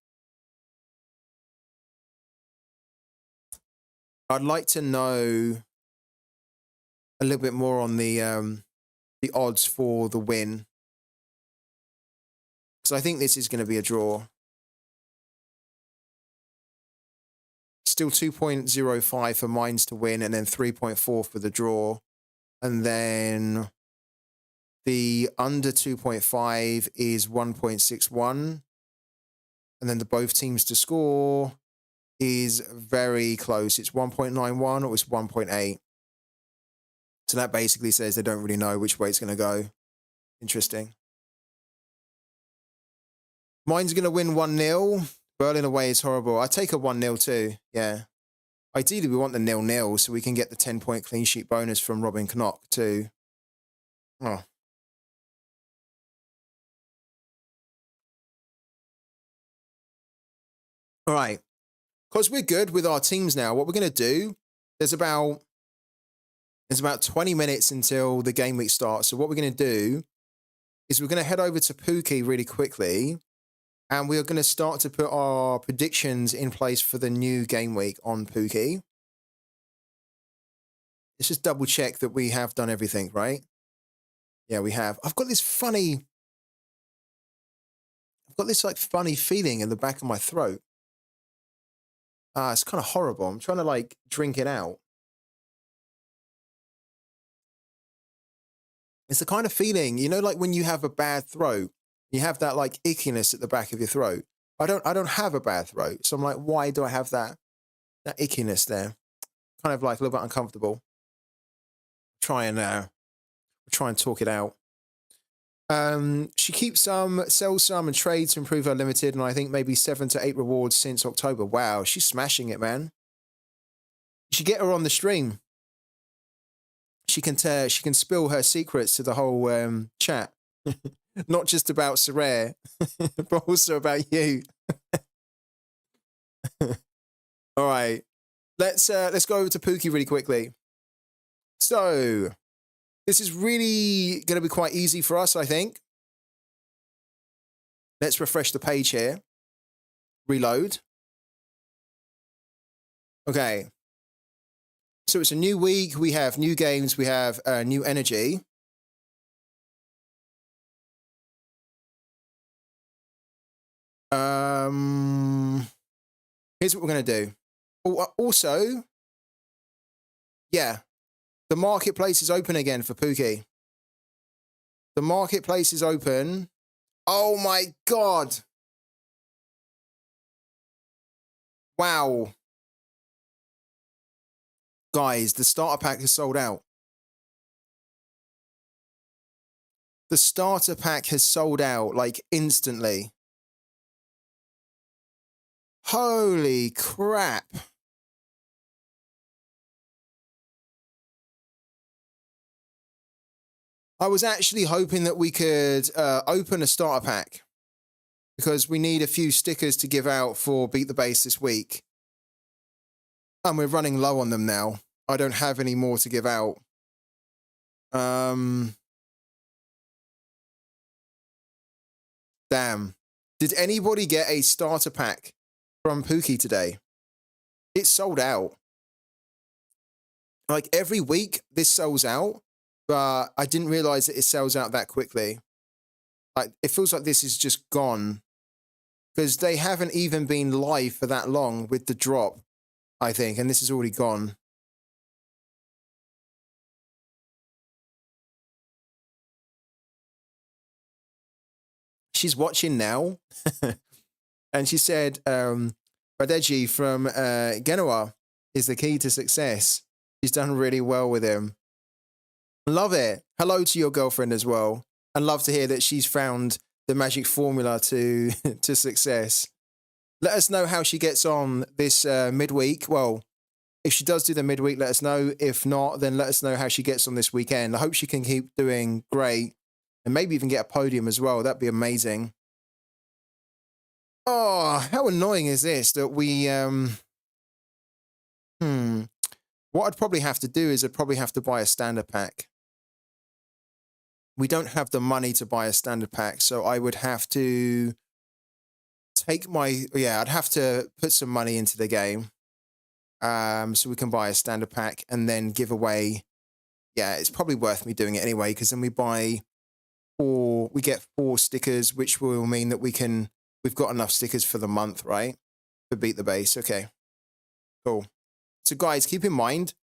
I'd like to know a little bit more on the odds for the win. Because I think this is going to be a draw. Still 2.05 for Mines to win and then 3.4 for the draw. And then the under 2.5 is 1.61. And then the both teams to score is very close. It's 1.91 or it's 1.8. So that basically says they don't really know which way it's going to go. Interesting. Mine's going to win 1-0. Berlin away is horrible. I take a 1-0 too. Yeah. Ideally, we want the 0-0 so we can get the 10-point clean sheet bonus from Robin Knock too. Oh. All right. Because we're good with our teams now, what we're going to do, there's about 20 minutes until the game week starts. So what we're going to do is we're going to head over to POOKY really quickly. And we are going to start to put our predictions in place for the new game week on POOKY. Let's just double check that we have done everything, right? Yeah, we have. I've got this like funny feeling in the back of my throat. It's kind of horrible. I'm trying to like drink it out. It's the kind of feeling, you know, like when you have a bad throat, you have that like ickiness at the back of your throat. I don't have a bad throat. So I'm like, why do I have that ickiness there? Kind of like a little bit uncomfortable. Try and talk it out. She keeps some, sells some, and trades to improve her limited, and I think maybe 7 to 8 rewards since October. Wow, she's smashing it, man. You should get her on the stream. She can spill her secrets to the whole chat, not just about Sorare, but also about you. All right, let's go over to Pooky really quickly. So this is really going to be quite easy for us, I think. Let's refresh the page here. Reload. Okay. So it's a new week. We have new games. We have new energy. Here's what we're going to do. Also, yeah, the marketplace is open again for Pooky. The marketplace is open. Oh my God. Wow. Guys, the starter pack is sold out. The starter pack has sold out like instantly. Holy crap. I was actually hoping that we could open a starter pack because we need a few stickers to give out for Beat the Base this week. And we're running low on them now. I don't have any more to give out. Damn. Did anybody get a starter pack from Pooky today? It's sold out. Like every week, this sells out, but I didn't realize that it sells out that quickly. Like it feels like this is just gone because they haven't even been live for that long with the drop, I think, and this is already gone. She's watching now. And she said, Badeji from Genoa is the key to success. She's done really well with him. Love it. Hello to your girlfriend as well. And love to hear that she's found the magic formula to, to success. Let us know how she gets on this midweek. Well, if she does do the midweek, let us know. If not, then let us know how she gets on this weekend. I hope she can keep doing great and maybe even get a podium as well. That'd be amazing. Oh, how annoying is this that we, what I'd probably have to do is I'd probably have to buy a standard pack. We don't have the money to buy a standard pack, so I would have to take I'd have to put some money into the game. So we can buy a standard pack and then give away. Yeah, it's probably worth me doing it anyway, because then we get 4 stickers, which will mean that we've got enough stickers for the month, right? To beat the base. Okay, cool. So guys, keep in mind,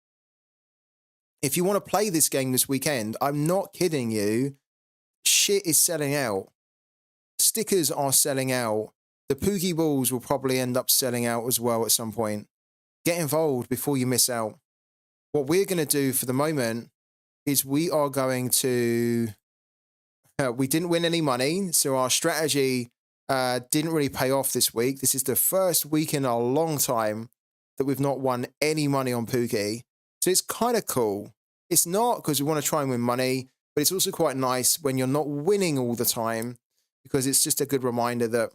if you want to play this game this weekend, I'm not kidding you, shit is selling out. Stickers are selling out. The Pooky balls will probably end up selling out as well at some point. Get involved before you miss out. What we're going to do for the moment is we are going to... we didn't win any money, so our strategy didn't really pay off this week. This is the first week in a long time that we've not won any money on Pooky. So it's kind of cool. It's not because we want to try and win money, but it's also quite nice when you're not winning all the time, because it's just a good reminder that,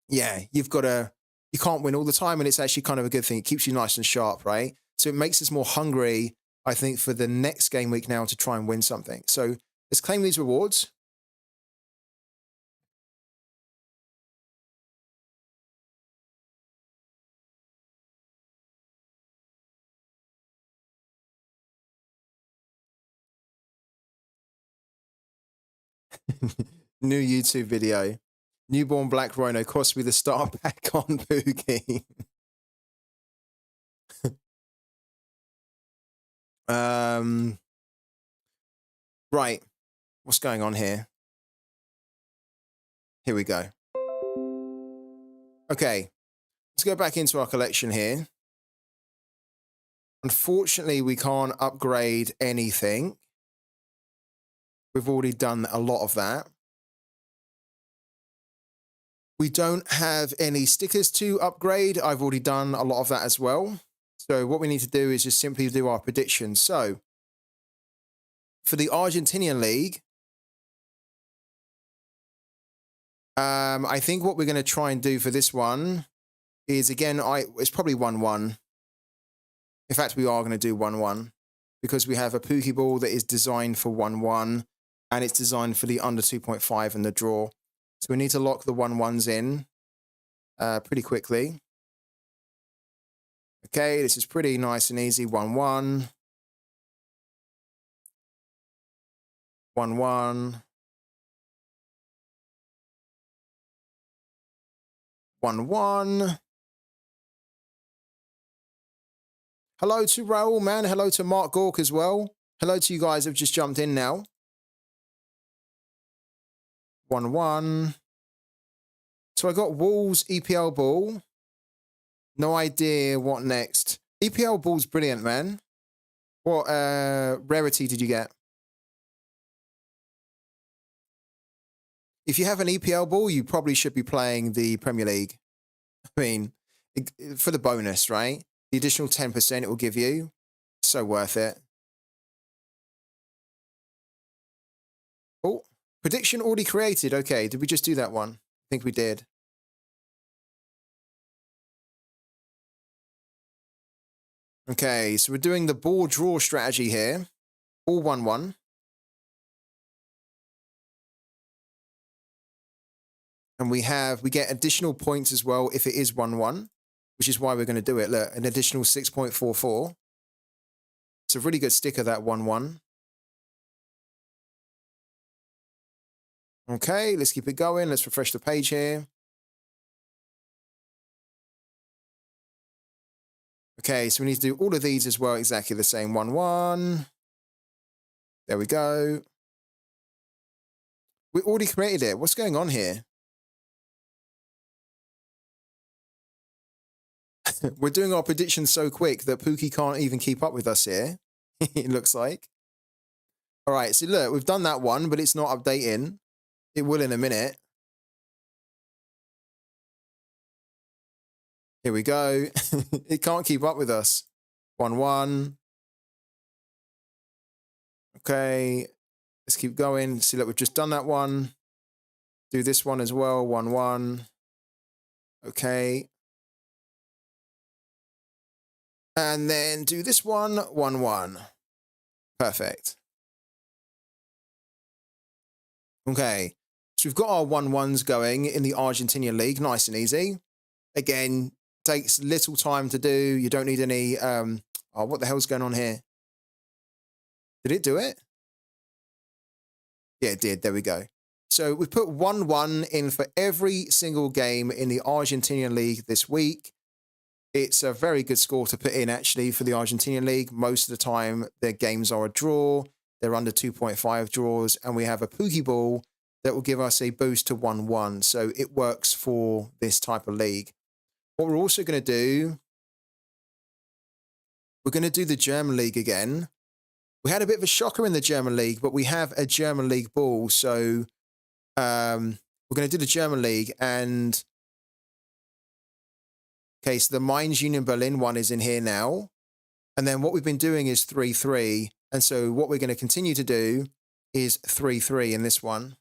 yeah, you can't win all the time, and it's actually kind of a good thing. It keeps you nice and sharp, right? So it makes us more hungry, I think, for the next game week now to try and win something. So let's claim these rewards. New YouTube video. Newborn Black Rhino cost me the starter pack on Pooky. Right. What's going on here? Here we go. Okay. Let's go back into our collection here. Unfortunately, we can't upgrade anything. We've already done a lot of that. We don't have any stickers to upgrade. I've already done a lot of that as well. So what we need to do is just simply do our predictions. So for the Argentinian League, I think what we're going to try and do for this one is, again, it's probably 1-1. In fact, we are going to do 1-1 because we have a Pookie ball that is designed for 1-1 and it's designed for the under 2.5 and the draw. So we need to lock the 1-1s in pretty quickly. Okay, this is pretty nice and easy. 1-1. 1-1. 1-1. Hello to Raul, man. Hello to Mark Gork as well. Hello to you guys who've just jumped in now. 1-1. So I got Wolves EPL ball. No idea what next. EPL ball's brilliant, man. What rarity did you get? If you have an EPL ball, you probably should be playing the Premier League. I mean, for the bonus, right? The additional 10% it will give you. So worth it. Oh, prediction already created. Okay, did we just do that one? I think we did. Okay, so we're doing the ball draw strategy here. All 1-1. And we get additional points as well if it is 1-1, which is why we're going to do it. Look, an additional 6.44. It's a really good sticker, that 1-1. Okay, let's keep it going. Let's refresh the page here. Okay, so we need to do all of these as well, exactly the same. 1-1. There we go. We already created it. What's going on here? We're doing our predictions so quick that Pookie can't even keep up with us here. It looks like. All right, so look, we've done that one, but it's not updating. It will in a minute. Here we go. It can't keep up with us. 1-1. Okay, let's keep going. See, look, we've just done that one. Do this one as well. 1-1. Okay. And then do this one. 1-1. Perfect. Okay. So we've got our 1-1s going in the Argentinian League. Nice and easy. Again, takes little time to do. You don't need any... oh, what the hell's going on here? Did it do it? Yeah, it did. There we go. So we've put 1-1 in for every single game in the Argentinian League this week. It's a very good score to put in, actually, for the Argentinian League. Most of the time, their games are a draw. They're under 2.5 draws. And we have a Pookie ball that will give us a boost to 1-1. So it works for this type of league. What we're also going to do, we're going to do the German League again. We had a bit of a shocker in the German League, but we have a German League ball. So we're going to do the German League. And okay, so the Mainz Union Berlin one is in here now. And then what we've been doing is 3-3. And so what we're going to continue to do is 3-3 in this one.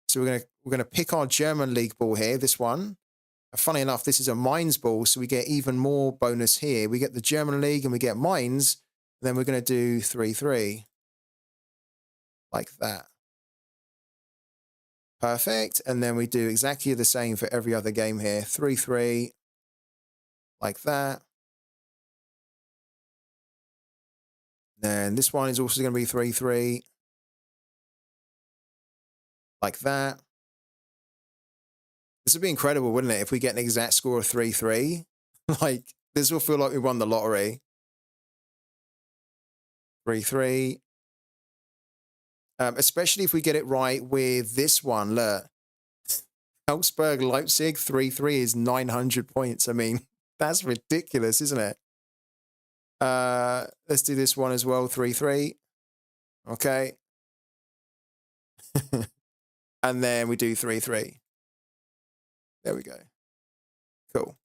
So we're going to pick our German League ball here, this one. And funny enough, this is a Mainz ball, so we get even more bonus here. We get the German League and we get Mainz. And then we're going to do 3-3. Like that. Perfect. And then we do exactly the same for every other game here. 3-3. Like that. Then this one is also going to be 3-3. Like that. This would be incredible, wouldn't it, if we get an exact score of 3-3? Like, this will feel like we won the lottery. 3-3. especially if we get it right with this one. Look, Augsburg Leipzig 3-3 is 900 points. I mean, that's ridiculous, isn't it? Let's do this one as well, 3-3. Okay. And then we do 3-3. There we go. Cool.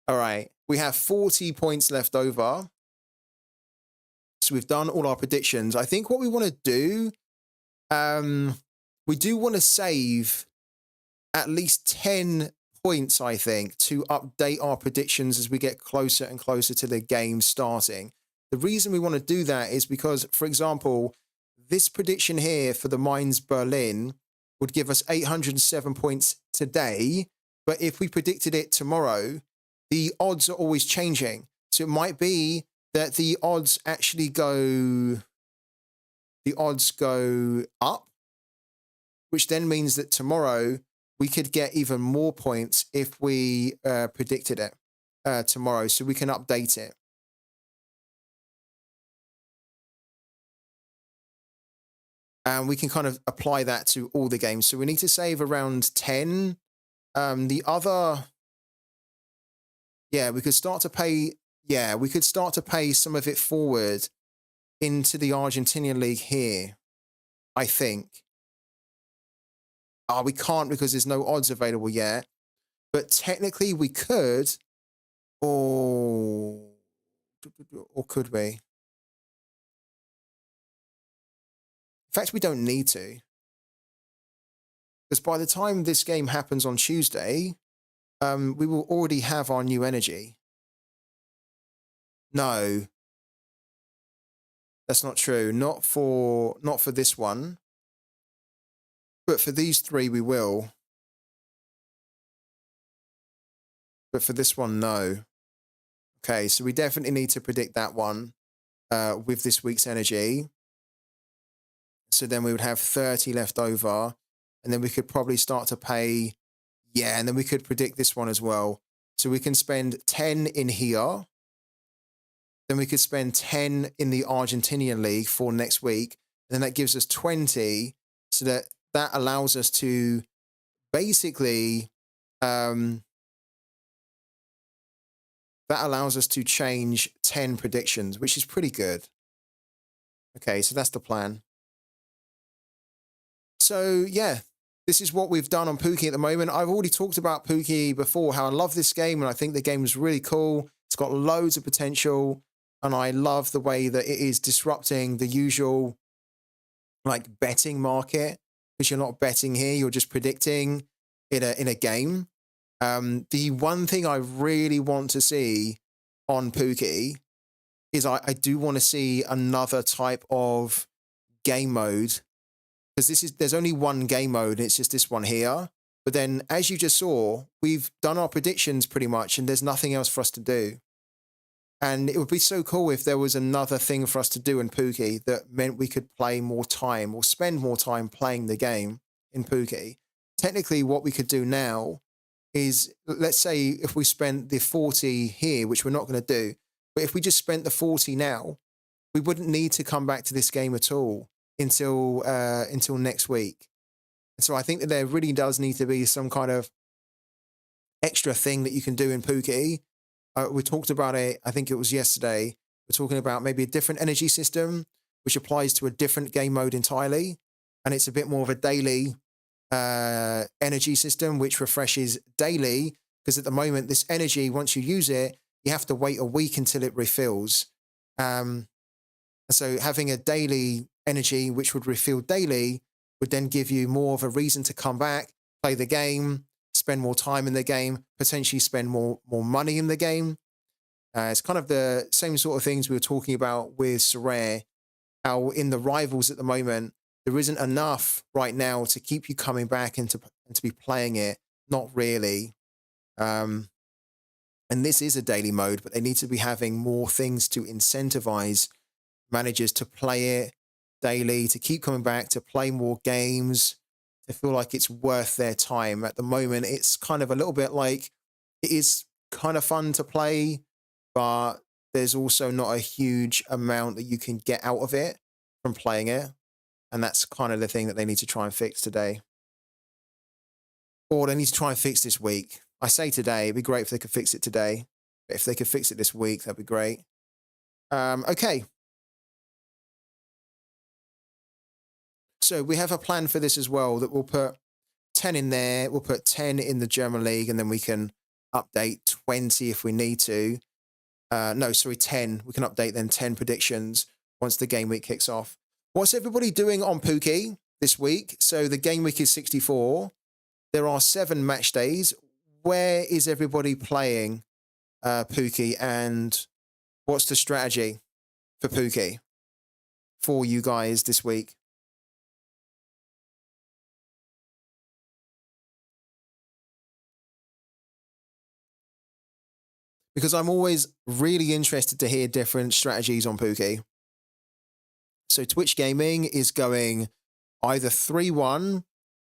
All right. We have 40 points left over. So we've done all our predictions. I think what we want to do, we do want to save at least 10 points, I think, to update our predictions as we get closer and closer to the game starting. The reason we want to do that is because, for example, this prediction here for the Mainz Berlin would give us 807 points today. But if we predicted it tomorrow, the odds are always changing. So it might be that the odds actually go up, which then means that tomorrow we could get even more points if we predicted it tomorrow, so we can update it. And we can kind of apply that to all the games. So we need to save around 10. The other, yeah, we could start to pay. Yeah, we could start to pay some of it forward into the Argentinian league here, I think. We can't because there's no odds available yet. But technically we could. Or could we? In fact, we don't need to. Because by the time this game happens on Tuesday, we will already have our new energy. No, that's not true. Not for this one. But for these three, we will. But for this one, no. Okay, so we definitely need to predict that one with this week's energy. So then we would have 30 left over. And then we could probably start to pay. Yeah, and then we could predict this one as well. So we can spend 10 in here. Then we could spend 10 in the Argentinian league for next week. And then that gives us 20. So that allows us to basically, that allows us to change 10 predictions, which is pretty good. Okay, so that's the plan. So yeah, this is what we've done on POOKY at the moment. I've already talked about POOKY before, how I love this game, and I think the game is really cool. It's got loads of potential, and I love the way that it is disrupting the usual like betting market, because you're not betting here, you're just predicting in a game. The one thing I really want to see on POOKY is I do want to see another type of game mode, because there's only one game mode, and it's just this one here. But then, as you just saw, we've done our predictions pretty much, and there's nothing else for us to do. And it would be so cool if there was another thing for us to do in POOKY that meant we could play more time or spend more time playing the game in POOKY. Technically, what we could do now is, let's say if we spent the 40 here, which we're not going to do, but if we just spent the 40 now, we wouldn't need to come back to this game at all until next week. And so I think that there really does need to be some kind of extra thing that you can do in POOKY. We talked about it, I think it was yesterday. We're talking about maybe a different energy system, which applies to a different game mode entirely. And it's a bit more of a daily energy system, which refreshes daily. Because at the moment, this energy, once you use it, you have to wait a week until it refills. So having a daily energy, which would refill daily, would then give you more of a reason to come back, play the game, spend more time in the game, potentially spend more money in the game. It's kind of the same sort of things we were talking about with Sorare, how in the rivals at the moment, there isn't enough right now to keep you coming back and to be playing it. Not really. And this is a daily mode, but they need to be having more things to incentivize managers to play it daily, to keep coming back, to play more games, to feel like it's worth their time. At the moment, it's kind of a little bit like it is kind of fun to play, but there's also not a huge amount that you can get out of it from playing it. And that's kind of the thing that they need to try and fix today. Or they need to try and fix this week. I say today, it'd be great if they could fix it today. But if they could fix it this week, that'd be great. Okay. So we have a plan for this as well, that we'll put 10 in there. We'll put 10 in the German League, and then we can update 20 if we need to. No, sorry, 10. We can update then 10 predictions once the game week kicks off. What's everybody doing on POOKY this week? So the game week is 64. There are 7 match days. Where is everybody playing POOKY, and what's the strategy for POOKY for you guys this week? Because I'm always really interested to hear different strategies on POOKY. So Twitch Gaming is going either 3-1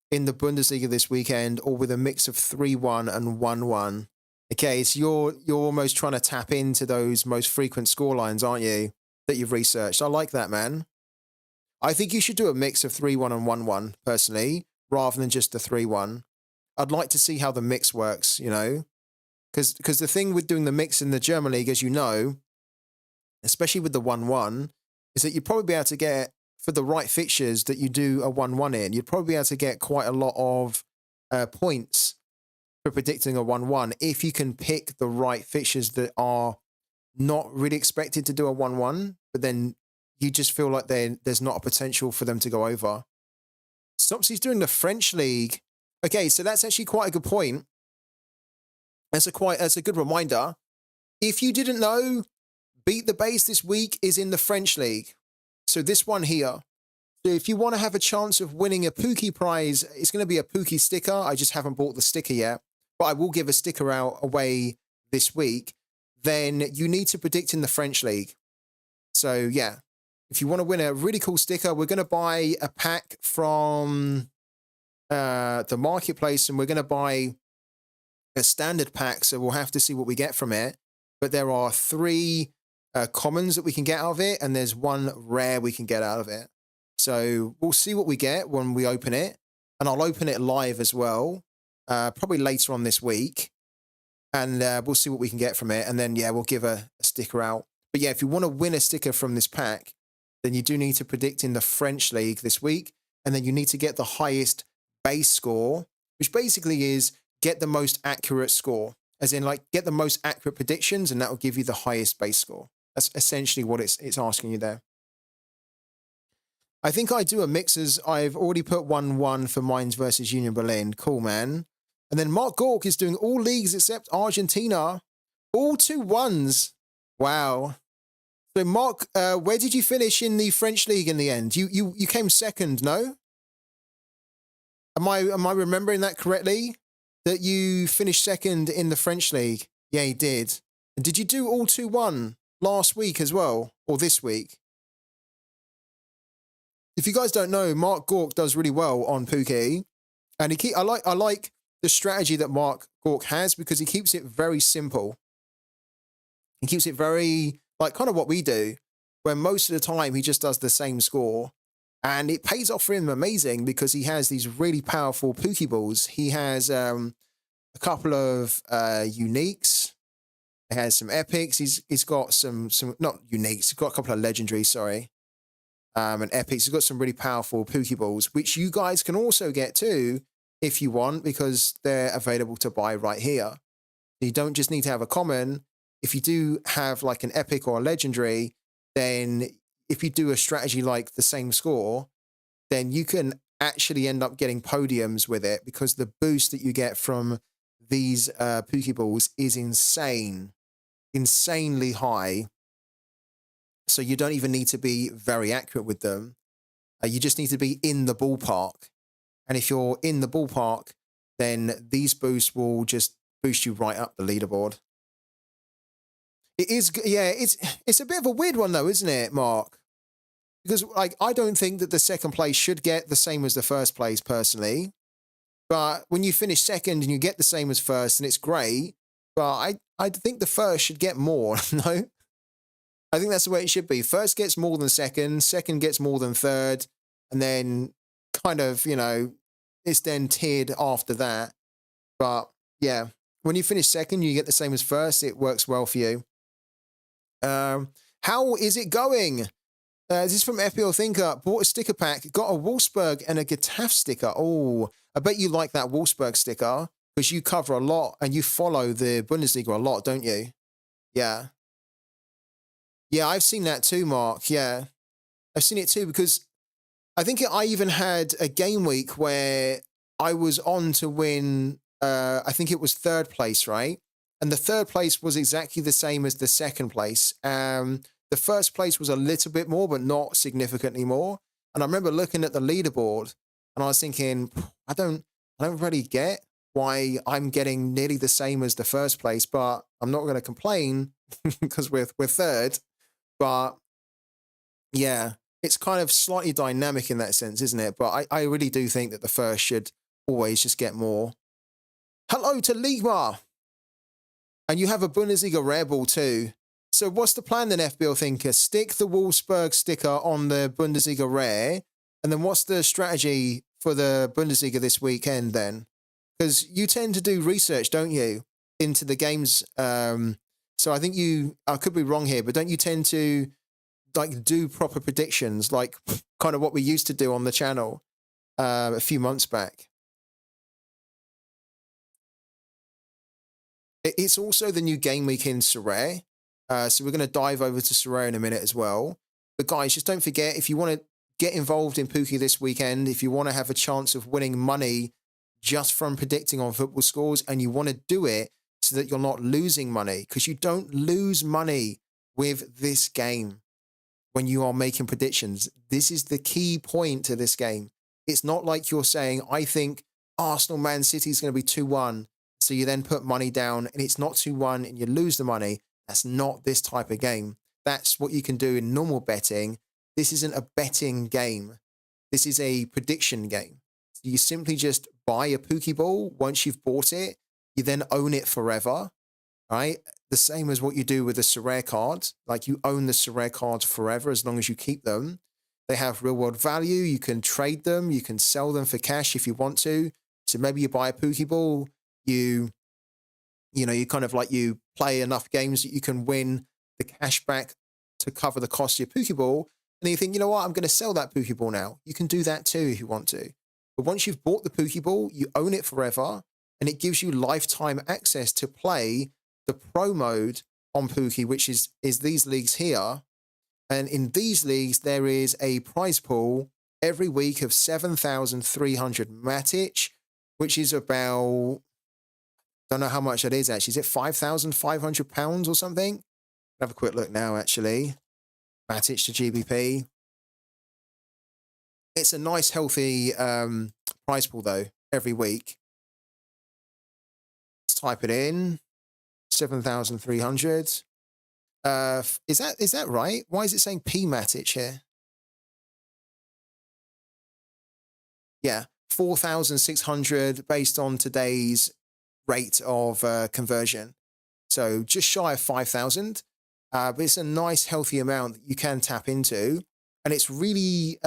in the Bundesliga this weekend, or with a mix of 3-1 and 1-1. Okay, so you're almost trying to tap into those most frequent scorelines, aren't you, that you've researched? I like that, man. I think you should do a mix of 3-1 and 1-1, personally, rather than just the 3-1. I'd like to see how the mix works, you know? Because the thing with doing the mix in the German League, as you know, especially with the 1-1, is that you'd probably be able to get, for the right fixtures that you do a 1-1 in, you'd probably be able to get quite a lot of points for predicting a 1-1 if you can pick the right fixtures that are not really expected to do a 1-1, but then you just feel like there's not a potential for them to go over. Stopsy's doing the French League. Okay, so that's actually quite a good point. That's a good reminder. If you didn't know, Beat the Base this week is in the French League. So this one here. So if you want to have a chance of winning a POOKY prize, it's going to be a POOKY sticker. I just haven't bought the sticker yet, but I will give a sticker out away this week. Then you need to predict in the French League. So yeah, if you want to win a really cool sticker, we're going to buy a pack from the marketplace, and we're going to buy a standard pack, so we'll have to see what we get from it. But there are 3 commons that we can get out of it, and there's 1 rare we can get out of it. So we'll see what we get when we open it, and I'll open it live as well, probably later on this week, and we'll see what we can get from it, and then yeah, we'll give a sticker out. But yeah, if you want to win a sticker from this pack, then you do need to predict in the French League this week, and then you need to get the highest base score, which basically is get the most accurate score, as in like get the most accurate predictions, and that will give you the highest base score. That's essentially what it's asking you there. I think I do a mix, as I've already put 1-1 for Mainz versus Union Berlin. Cool, man. And then Mark Gork is doing all leagues except Argentina. All 2-1s. Wow. So Mark, where did you finish in the French League in the end? You came second, no? Am I remembering that correctly? That you finished second in the French League? Yeah, you did. And did you do all 2-1 last week as well, or this week? If you guys don't know, Mark Gork does really well on POOKY, and I like the strategy that Mark Gork has, because he keeps it very simple. He keeps it very like kind of what we do, where most of the time he just does the same score, and it pays off for him amazing, because he has these really powerful POOKY balls. He has a couple of uniques. He has some epics. He's got some not uniques. He's got a couple of legendaries. Sorry. And epics. He's got some really powerful POOKY balls, which you guys can also get too if you want, because they're available to buy right here. You don't just need to have a common. If you do have like an epic or a legendary, then if you do a strategy like the same score, then you can actually end up getting podiums with it, because the boost that you get from these POOKY balls is insanely high. So you don't even need to be very accurate with them. You just need to be in the ballpark. And if you're in the ballpark, then these boosts will just boost you right up the leaderboard. It is, yeah, it's a bit of a weird one though, isn't it, Mark? Because like, I don't think that the second place should get the same as the first place personally. But when you finish second and you get the same as first, and it's great, but I think the first should get more, no? I think that's the way it should be. First gets more than second, second gets more than third, and then kind of, you know, it's then tiered after that. But yeah, when you finish second, you get the same as first. It works well for you. How is it going? This is from FPL Thinker. Bought a sticker pack, got a Wolfsburg and a Getafe sticker. Oh, I bet you like that Wolfsburg sticker because you cover a lot and you follow the Bundesliga a lot, don't you? Yeah. Yeah, I've seen that too, Mark. Yeah. I've seen it too because I think I even had a game week where I was on to win, I think it was third place, right? And the third place was exactly the same as the second place. The first place was a little bit more, but not significantly more. And I remember looking at the leaderboard and I was thinking, I don't really get why I'm getting nearly the same as the first place, but I'm not going to complain because we're third. But yeah, it's kind of slightly dynamic in that sense, isn't it? But I really do think that the first should always just get more. Hello to Ligma. And you have a Bundesliga rare ball too. So what's the plan then, FBL Thinker? Stick the Wolfsburg sticker on the Bundesliga rare. And then what's the strategy for the Bundesliga this weekend then? Because you tend to do research, don't you, into the games. So I think I could be wrong here, but don't you tend to like do proper predictions, like kind of what we used to do on the channel a few months back? It's also the new game week in Sorare. So we're going to dive over to Sorare in a minute as well. But guys, just don't forget, if you want to get involved in POOKY this weekend, if you want to have a chance of winning money just from predicting on football scores, and you want to do it so that you're not losing money, because you don't lose money with this game when you are making predictions. This is the key point to this game. It's not like you're saying, I think Arsenal Man City is going to be 2-1. So you then put money down and it's not 2-1 and you lose the money. That's not this type of game. That's what you can do in normal betting. This isn't a betting game. This is a prediction game. So you simply just buy a Pookie ball. Once you've bought it, you then own it forever, right? The same as what you do with the Sorare cards. Like you own the Sorare cards forever as long as you keep them. They have real world value. You can trade them. You can sell them for cash if you want to. So maybe you buy a Pookie ball. You kind of like you play enough games that you can win the cash back to cover the cost of your Pookie ball. And then you think, you know what, I'm going to sell that Pookie ball now. You can do that too if you want to. But once you've bought the Pookie ball, you own it forever. And it gives you lifetime access to play the pro mode on Pookie, which is these leagues here. And in these leagues, there is a prize pool every week of 7,300 Matic, which is about, don't know how much that is actually. Is it £5,500 or something? Have a quick look now, actually. Matic to GBP. It's a nice, healthy prize pool, though, every week. Let's type it in. 7,300. Is that right? Why is it saying P Matic here? Yeah, 4,600 based on today's rate of conversion. So just shy of 5,000. But it's a nice, healthy amount that you can tap into. And it's really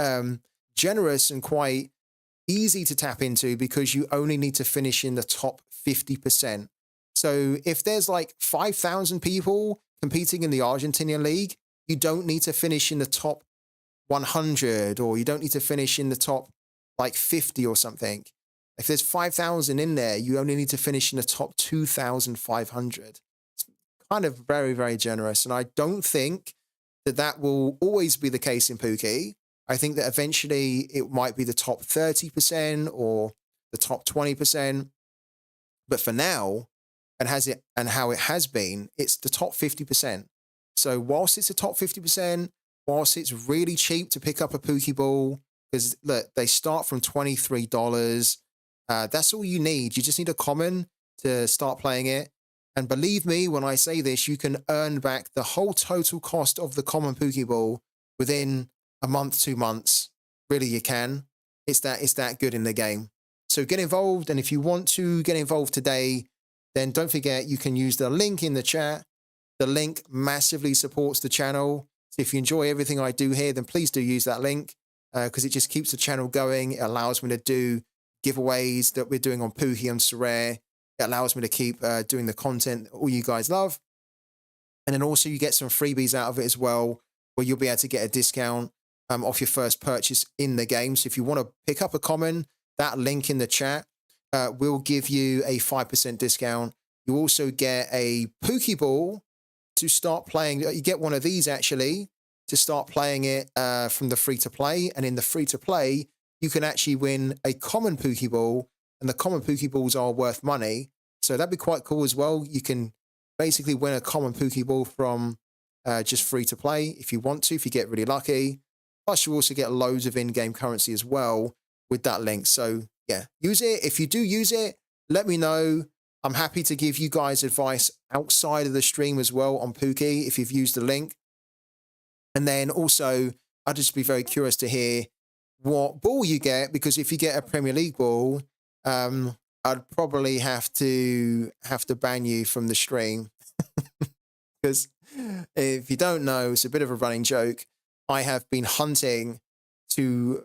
generous and quite easy to tap into because you only need to finish in the top 50%. So if there's like 5,000 people competing in the Argentinian league, you don't need to finish in the top 100, or you don't need to finish in the top like 50 or something. If there's 5,000 in there, you only need to finish in the top 2,500. It's kind of very, very generous. And I don't think that will always be the case in Pookie. I think that eventually it might be the top 30% or the top 20%. But for now, and how it has been, it's the top 50%. So whilst it's a top 50%, whilst it's really cheap to pick up a Pookie ball, because look, they start from $23. That's all you need. You just need a common to start playing it. And believe me, when I say this, you can earn back the whole total cost of the common Pookie ball within a month, 2 months. Really, you can. It's that good in the game. So get involved. And if you want to get involved today, then don't forget you can use the link in the chat. The link massively supports the channel. So if you enjoy everything I do here, then please do use that link. because it just keeps the channel going. It allows me to do giveaways that we're doing on POOKY and Sorare. It allows me to keep doing the content all you guys love. And then also you get some freebies out of it as well, where you'll be able to get a discount off your first purchase in the game. So if you want to pick up a common, that link in the chat will give you a 5% discount. You also get a POOKY ball to start playing. You get one of these actually to start playing it from the free to play. And in the free to play, you can actually win a common POOKY ball, and the common POOKY balls are worth money. So that'd be quite cool as well. You can basically win a common POOKY ball from just free to play if you want to, if you get really lucky. Plus, you also get loads of in-game currency as well with that link. So yeah, use it. If you do use it, let me know. I'm happy to give you guys advice outside of the stream as well on POOKY if you've used the link. And then also, I'd just be very curious to hear what ball you get, because if you get a Premier League ball, I'd probably have to ban you from the stream. Because if you don't know, it's a bit of a running joke. I have been hunting to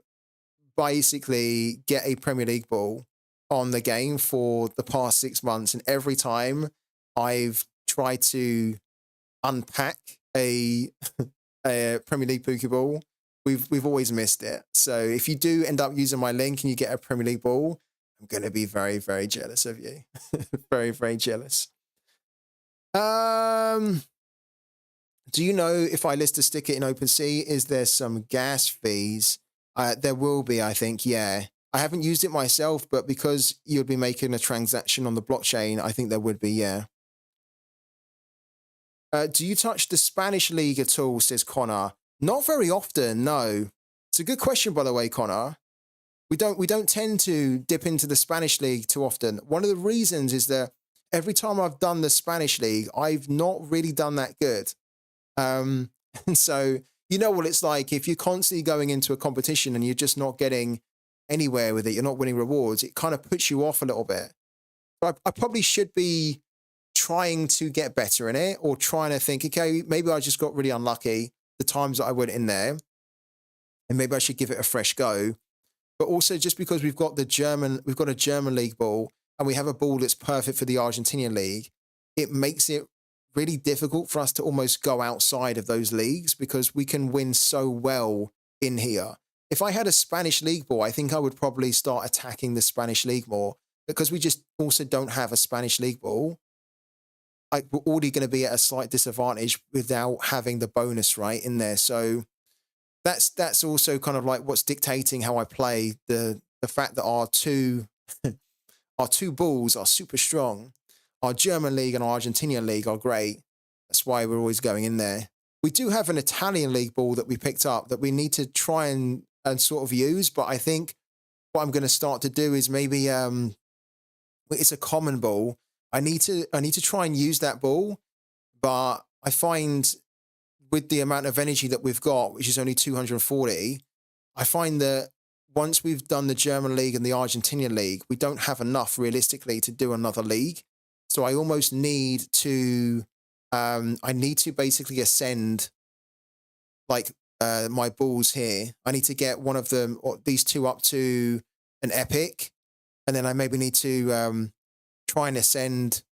basically get a Premier League ball on the game for the past 6 months, and every time I've tried to unpack a Premier League POOKY ball, we've always missed it. So if you do end up using my link and you get a Premier League ball, I'm going to be very, very jealous of you. Very, very jealous. Do you know if I list a sticker in OpenSea, is there some gas fees? There will be, I think, yeah. I haven't used it myself, but because you'd be making a transaction on the blockchain, I think there would be, yeah. Do you touch the Spanish league at all, says Connor? Not very often, no. It's a good question, by the way, Connor. We don't tend to dip into the Spanish league too often. One of the reasons is that every time I've done the Spanish league, I've not really done that good. And so, you know what it's like if you're constantly going into a competition and you're just not getting anywhere with it, you're not winning rewards, it kind of puts you off a little bit. But I probably should be trying to get better in it, or trying to think, okay, maybe I just got really unlucky the times that I went in there, and maybe I should give it a fresh go. But also, just because we've got a German league ball and we have a ball that's perfect for the Argentinian league, it makes it really difficult for us to almost go outside of those leagues, because we can win so well in here. If I had a Spanish league ball, I think I would probably start attacking the Spanish league more, because we just also don't have a Spanish league ball. We're already going to be at a slight disadvantage without having the bonus right in there. So that's also kind of like what's dictating how I play. The fact that our two balls are super strong. Our German league and our Argentinian league are great. That's why we're always going in there. We do have an Italian league ball that we picked up that we need to try and sort of use. But I think what I'm going to start to do is maybe it's a common ball. I need to try and use that ball, but I find with the amount of energy that we've got, which is only 240, I find that once we've done the German league and the Argentinian league, we don't have enough realistically to do another league. So I almost need to, basically ascend like my balls here. I need to get one of them, or these two, up to an epic, and then I maybe need to try and ascend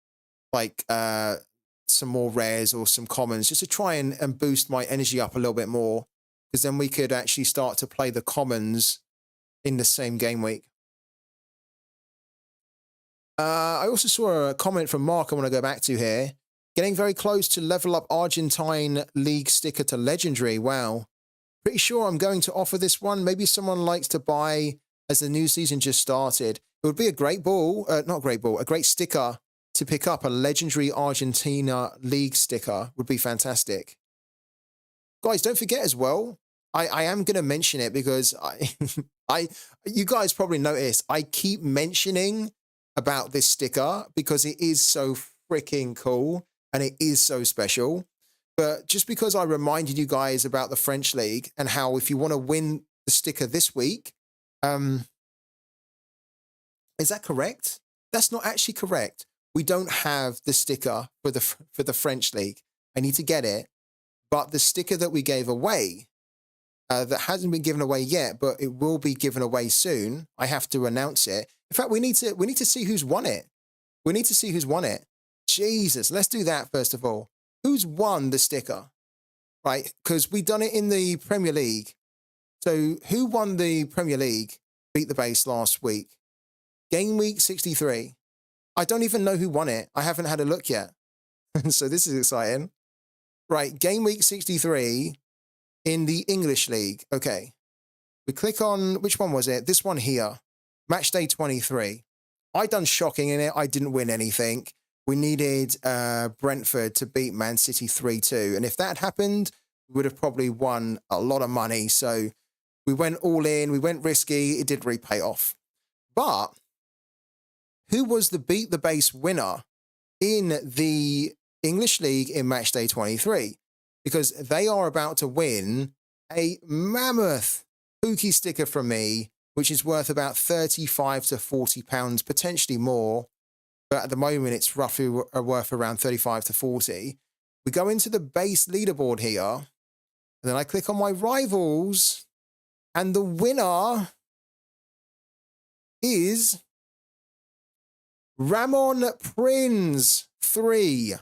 like some more rares or some commons, just to try and boost my energy up a little bit more, because then we could actually start to play the commons in the same game week. I also saw a comment from Mark I want to go back to here. Getting very close to level up Argentine League sticker to legendary. Wow. Pretty sure I'm going to offer this one. Maybe someone likes to buy as the new season just started. It would be a great ball, a great sticker to pick up. A legendary Argentina League sticker would be fantastic. Guys, don't forget as well, I am going to mention it because you guys probably noticed, I keep mentioning about this sticker because it is so freaking cool and it is so special. But just because I reminded you guys about the French League and how if you want to win the sticker this week, is that correct? That's not actually correct. We don't have the sticker for the French League. I need to get it. But the sticker that we gave away that hasn't been given away yet, but it will be given away soon. I have to announce it. In fact, we need to see who's won it. We need to see who's won it. Jesus, let's do that first of all. Who's won the sticker? Right, because we done it in the Premier League. So who won the Premier League? Beat the Base last week. Game week 63. I don't even know who won it. I haven't had a look yet. So this is exciting. Right, game week 63 in the English League. Okay. We click on, which one was it? This one here. Match day 23. I done shocking in it. I didn't win anything. We needed Brentford to beat Man City 3-2. And if that happened, we would have probably won a lot of money. So we went all in. We went risky. It did really pay off. But who was the Beat the Base winner in the English League in match day 23? Because they are about to win a mammoth POOKY sticker from me, which is worth about 35 to 40 pounds, potentially more. But at the moment, it's roughly worth around 35 to 40. We go into the base leaderboard here, and then I click on my rivals, and the winner is Ramon Prinz 3.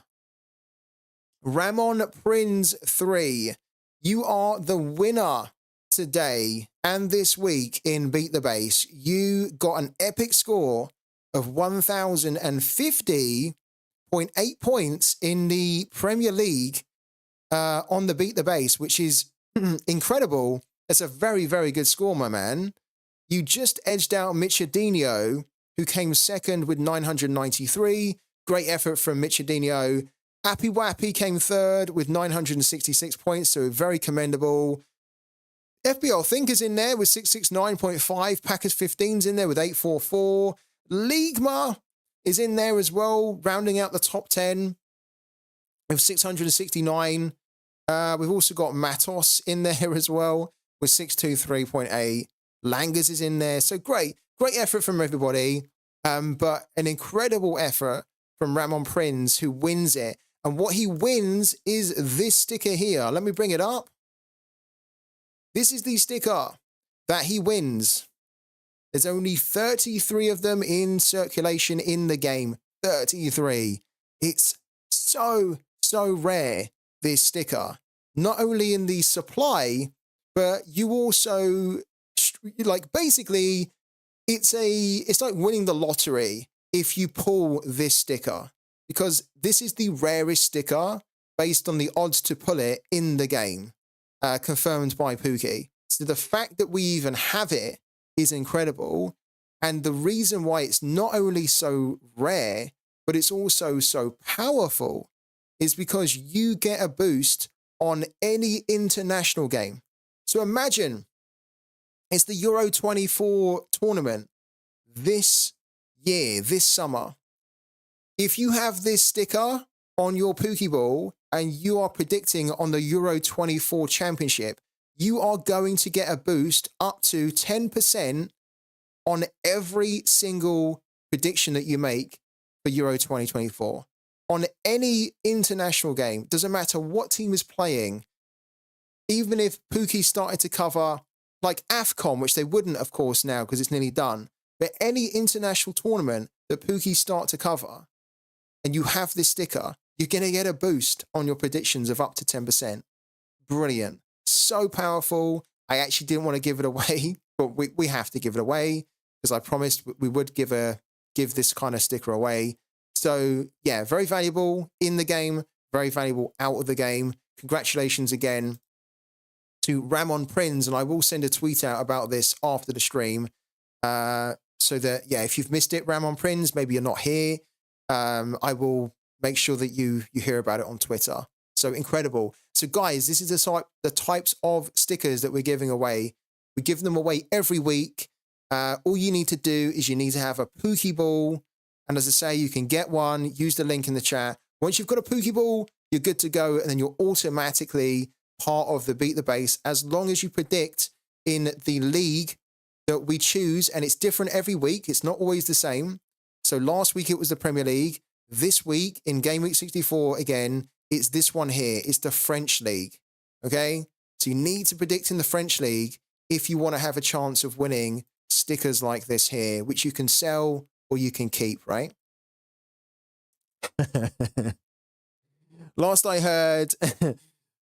Ramon Prinz 3. You are the winner today and this week in Beat the Base. You got an epic score of 1,050.8 points in the Premier League on the Beat the Base, which is incredible. It's a very, very good score, my man. You just edged out Michadinho, who came second with 993. Great effort from Michadinho. Appy Wappy came third with 966 points, so very commendable. FBL Thinker's in there with 669.5. Packers 15's in there with 844. Ligma is in there as well, rounding out the top 10 with 669. We've also got Matos in there as well with 623.8. Langers is in there. So great effort from everybody. But an incredible effort from Ramon Prinz, who wins it. And what he wins is this sticker here. Let me bring it up. This is the sticker that he wins. There's only 33 of them in circulation in the game. 33. It's so rare, this sticker. Not only in the supply, but you also, like, basically, it's like winning the lottery if you pull this sticker, because this is the rarest sticker based on the odds to pull it in the game, confirmed by POOKY. So the fact that we even have it is incredible. And the reason why it's not only so rare, but it's also so powerful is because you get a boost on any international game. So imagine it's the Euro 24 tournament this year, this summer. If you have this sticker on your POOKY ball and you are predicting on the Euro 24 championship, you are going to get a boost up to 10% on every single prediction that you make for Euro 2024. On any international game, doesn't matter what team is playing, even if POOKY started to cover like AFCON, which they wouldn't, of course, now because it's nearly done, but any international tournament that POOKY start to cover, and you have this sticker, you're going to get a boost on your predictions of up to 10%. Brilliant. So powerful. I actually didn't want to give it away, but we have to give it away because I promised we would give this kind of sticker away. So yeah, very valuable in the game, very valuable out of the game. Congratulations again to Ramon Prinz, and I will send a tweet out about this after the stream. So that, yeah, if you've missed it, Ramon Prinz, maybe you're not here, I will make sure that you hear about it on Twitter. So incredible. So guys, this is the types of stickers that we're giving away. We give them away every week. All you need to do is you need to have a POOKY ball. And as I say, you can get one, use the link in the chat. Once you've got a POOKY ball, you're good to go. And then you're automatically part of the Beat the Base as long as you predict in the league that we choose. And it's different every week. It's not always the same. So last week it was the Premier League. This week in game week 64, again, it's this one here. It's the French League. Okay. So you need to predict in the French League if you want to have a chance of winning stickers like this here, which you can sell or you can keep, right? Last I heard,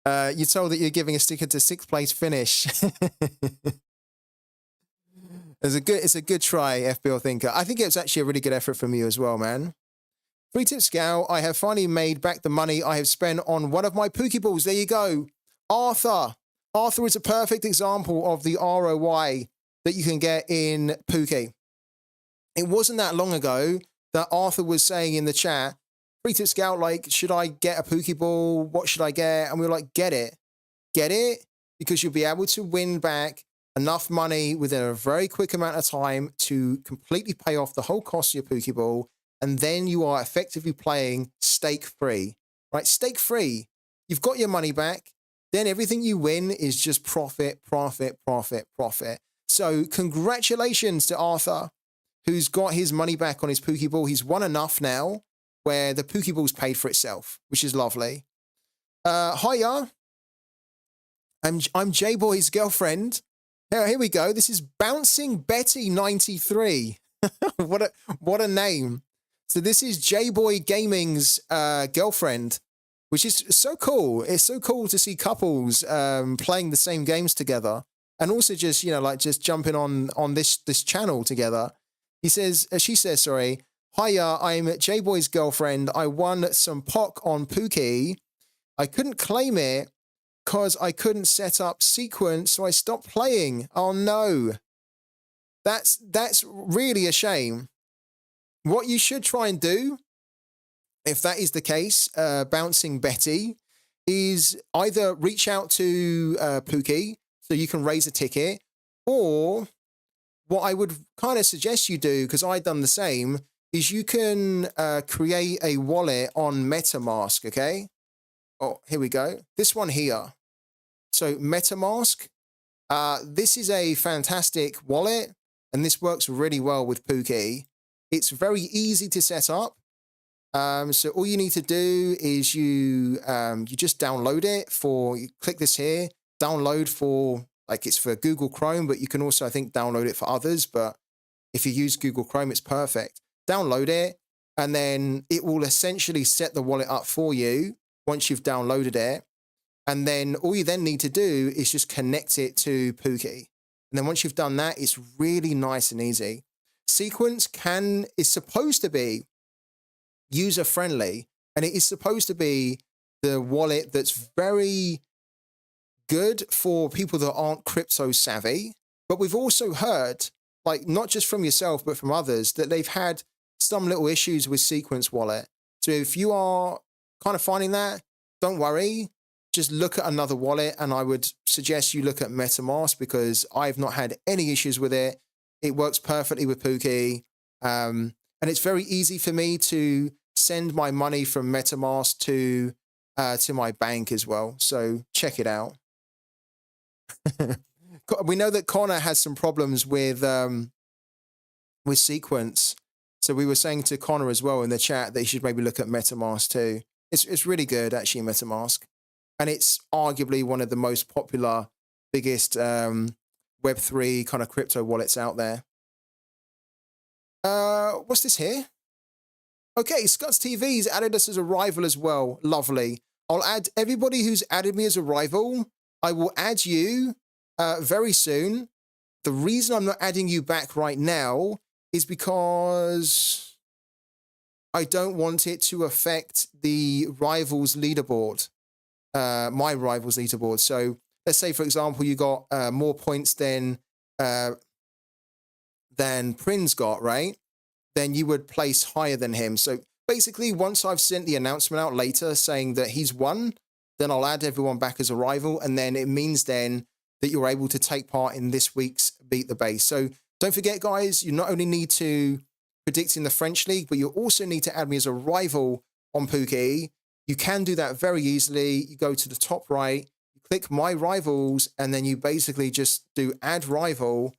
you're told that you're giving a sticker to 6th place finish. It's a good try, FBL Thinker. I think it was actually a really good effort from you as well, man. Free tip scout, I have finally made back the money I have spent on one of my Pokeballs. There you go. Arthur. Arthur is a perfect example of the ROI that you can get in Pooky. It wasn't that long ago that Arthur was saying in the chat, Free tip scout, like, should I get a Pokeball? What should I get? And we were like, get it. Get it, because you'll be able to win back enough money within a very quick amount of time to completely pay off the whole cost of your Pokeball. And then you are effectively playing stake-free, right? Stake-free. You've got your money back. Then everything you win is just profit, profit, profit, profit. So congratulations to Arthur, who's got his money back on his Pokeball. He's won enough now where the Pokeball's paid for itself, which is lovely. Hiya. I'm J-Boy's girlfriend. Here we go. This is Bouncing Betty 93. What a name. So this is J-Boy Gaming's girlfriend, which is so cool. It's so cool to see couples playing the same games together, and also just, you know, like just jumping on this channel together. She says, sorry. Hiya, I'm J-Boy's girlfriend. I won some POC on Pooky. I couldn't claim it because I couldn't set up sequence, so I stopped playing. Oh no. That's really a shame. What you should try and do, if that is the case, Bouncing Betty, is either reach out to Pooky so you can raise a ticket, or what I would kind of suggest you do, because I've done the same, is you can create a wallet on MetaMask, okay? Oh, here we go. This one here. So MetaMask, this is a fantastic wallet, and this works really well with Pooky. It's very easy to set up. So all you need to do is you just download it you click this here, download for, like, it's for Google Chrome, but you can also, I think, download it for others. But if you use Google Chrome, it's perfect. Download it, and then it will essentially set the wallet up for you once you've downloaded it. And then all you then need to do is just connect it to Pooky. And then once you've done that, it's really nice and easy. Sequence is supposed to be user-friendly, and it is supposed to be the wallet that's very good for people that aren't crypto savvy. But we've also heard, like, not just from yourself, but from others, that they've had some little issues with Sequence Wallet. So if you are kind of finding that, don't worry. Just look at another wallet, and I would suggest you look at MetaMask, because I've not had any issues with it. It works perfectly with Pooky. And it's very easy for me to send my money from MetaMask to my bank as well. So check it out. We know that Connor has some problems with Sequence. So we were saying to Connor as well in the chat that he should maybe look at MetaMask too. It's really good, actually, MetaMask. And it's arguably one of the most popular, biggest Web3 kind of crypto wallets out there. What's this here? Okay, Scott's TV's added us as a rival as well. Lovely. I'll add everybody who's added me as a rival. I will add you very soon. The reason I'm not adding you back right now is because I don't want it to affect the rivals leaderboard, my rivals leaderboard. So let's say, for example, you got more points than Prin's got, right? Then you would place higher than him. So basically, once I've sent the announcement out later saying that he's won, then I'll add everyone back as a rival. And then it means then that you're able to take part in this week's Beat the Base. So don't forget, guys, you not only need to predict in the French League, but you also need to add me as a rival on Pooky. You can do that very easily. You go to the top right, you click My Rivals, and then you basically just do Add Rival,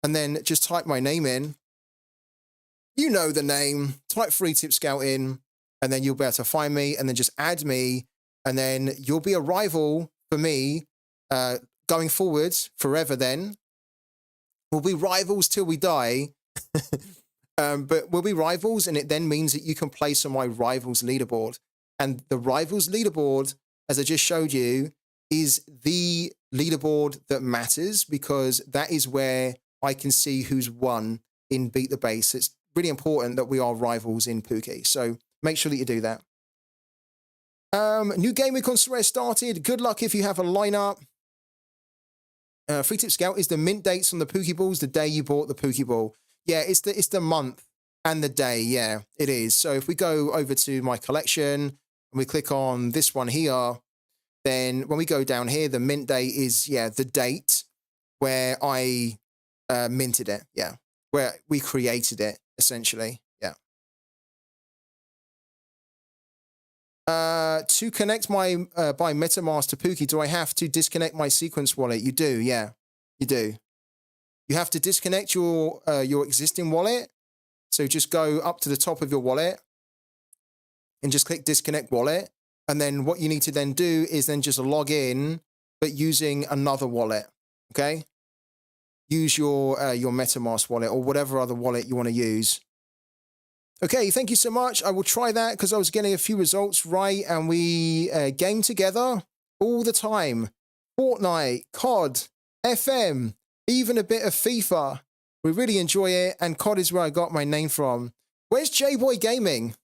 and then just type my name in. You know the name. Type Free Tip Scout in, and then you'll be able to find me, and then just add me, and then you'll be a rival for me going forwards forever then, we'll be rivals till we die. But we'll be rivals, and it then means that you can place on my rivals leaderboard. And the rivals leaderboard, as I just showed you, is the leaderboard that matters, because that is where I can see who's won in Beat the Base. It's really important that we are rivals in POOKY. So make sure that you do that. New game week on Sorare started. Good luck if you have a lineup. Free Tip Scout is the mint dates on the POOKY balls the day you bought the POOKY ball. Yeah, it's the month and the day. Yeah, it is. So if we go over to my collection and we click on this one here, then when we go down here, the mint date is, yeah, the date where I minted it. Yeah, where we created it, essentially. Yeah. To connect my by MetaMask to POOKY, do I have to disconnect my sequence wallet? You do, yeah, you do. You have to disconnect your existing wallet. So just go up to the top of your wallet and just click disconnect wallet. And then what you need to then do is then just log in, but using another wallet. Okay. Use your MetaMask wallet or whatever other wallet you want to use. Okay, thank you so much. I will try that because I was getting a few results right, and we game together all the time. Fortnite, COD, FM, even a bit of FIFA. We really enjoy it, and COD is where I got my name from. Where's J-Boy Gaming?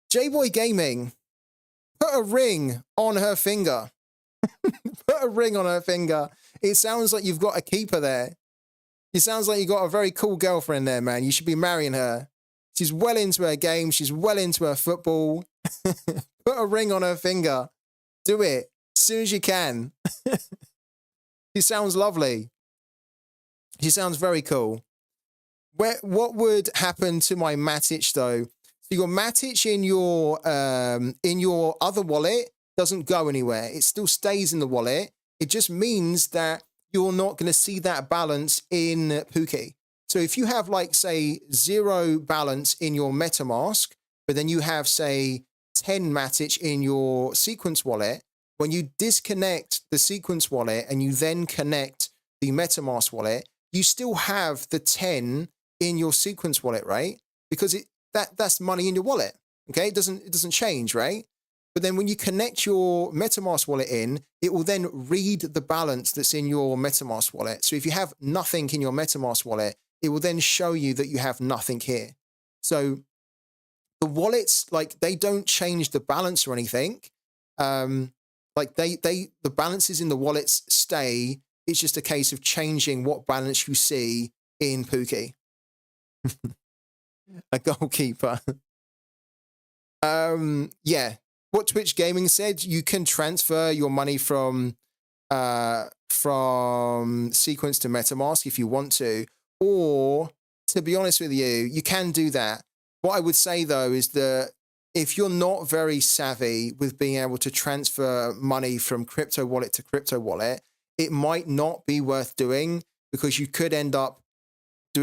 J-Boy Gaming, put a ring on her finger. Put a ring on her finger. It sounds like you've got a keeper there. It sounds like you got a very cool girlfriend there, man. You should be marrying her. She's well into her game. She's well into her football. Put a ring on her finger. Do it as soon as you can. She sounds lovely. She sounds very cool. What would happen to my Matic though? So your Matic in your other wallet doesn't go anywhere. It still stays in the wallet. It just means that you're not going to see that balance in POOKY. So if you have, like, say, 0 balance in your MetaMask, but then you have, say, 10 Matic in your sequence wallet, when you disconnect the sequence wallet and you then connect the MetaMask wallet, you still have the 10 in your sequence wallet, right? Because that's money in your wallet, okay? It doesn't change, right? But then when you connect your MetaMask wallet in, it will then read the balance that's in your MetaMask wallet. So if you have nothing in your MetaMask wallet, it will then show you that you have nothing here. So the wallets, like, they don't change the balance or anything. Like the balances in the wallets stay. It's just a case of changing what balance you see in POOKY. A goalkeeper. Yeah. What Twitch Gaming said, you can transfer your money from Sequence to MetaMask if you want to. Or, to be honest with you, you can do that. What I would say, though, is that if you're not very savvy with being able to transfer money from crypto wallet to crypto wallet, it might not be worth doing, because you could end up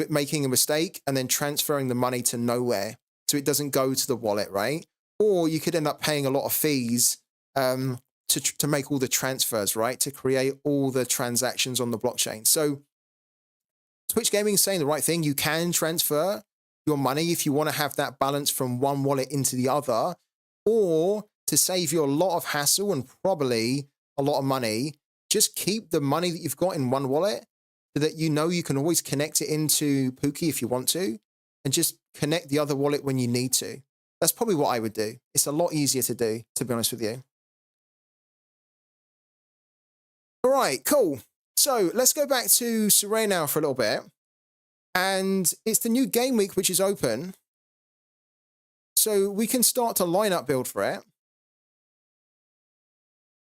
making a mistake and then transferring the money to nowhere. So it doesn't go to the wallet, right? Or you could end up paying a lot of fees to make all the transfers, right? To create all the transactions on the blockchain. So Twitch Gaming is saying the right thing. You can transfer your money if you want to have that balance from one wallet into the other, or to save you a lot of hassle and probably a lot of money, just keep the money that you've got in one wallet so that you know you can always connect it into POOKY if you want to, and just connect the other wallet when you need to. That's probably what I would do. It's a lot easier to do, to be honest with you. All right, cool. So let's go back to Sorare now for a little bit. And it's the new game week, which is open. So we can start to lineup build for it.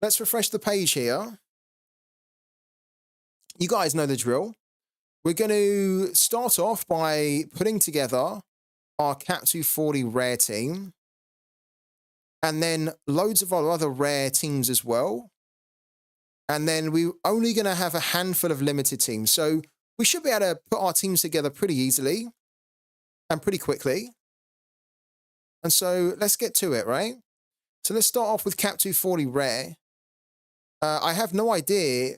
Let's refresh the page here. You guys know the drill. We're going to start off by putting together our Cap 240 rare team. And then loads of our other rare teams as well. And then we're only going to have a handful of limited teams. So we should be able to put our teams together pretty easily and pretty quickly. And so let's get to it, right? So let's start off with Cap 240 rare. I have no idea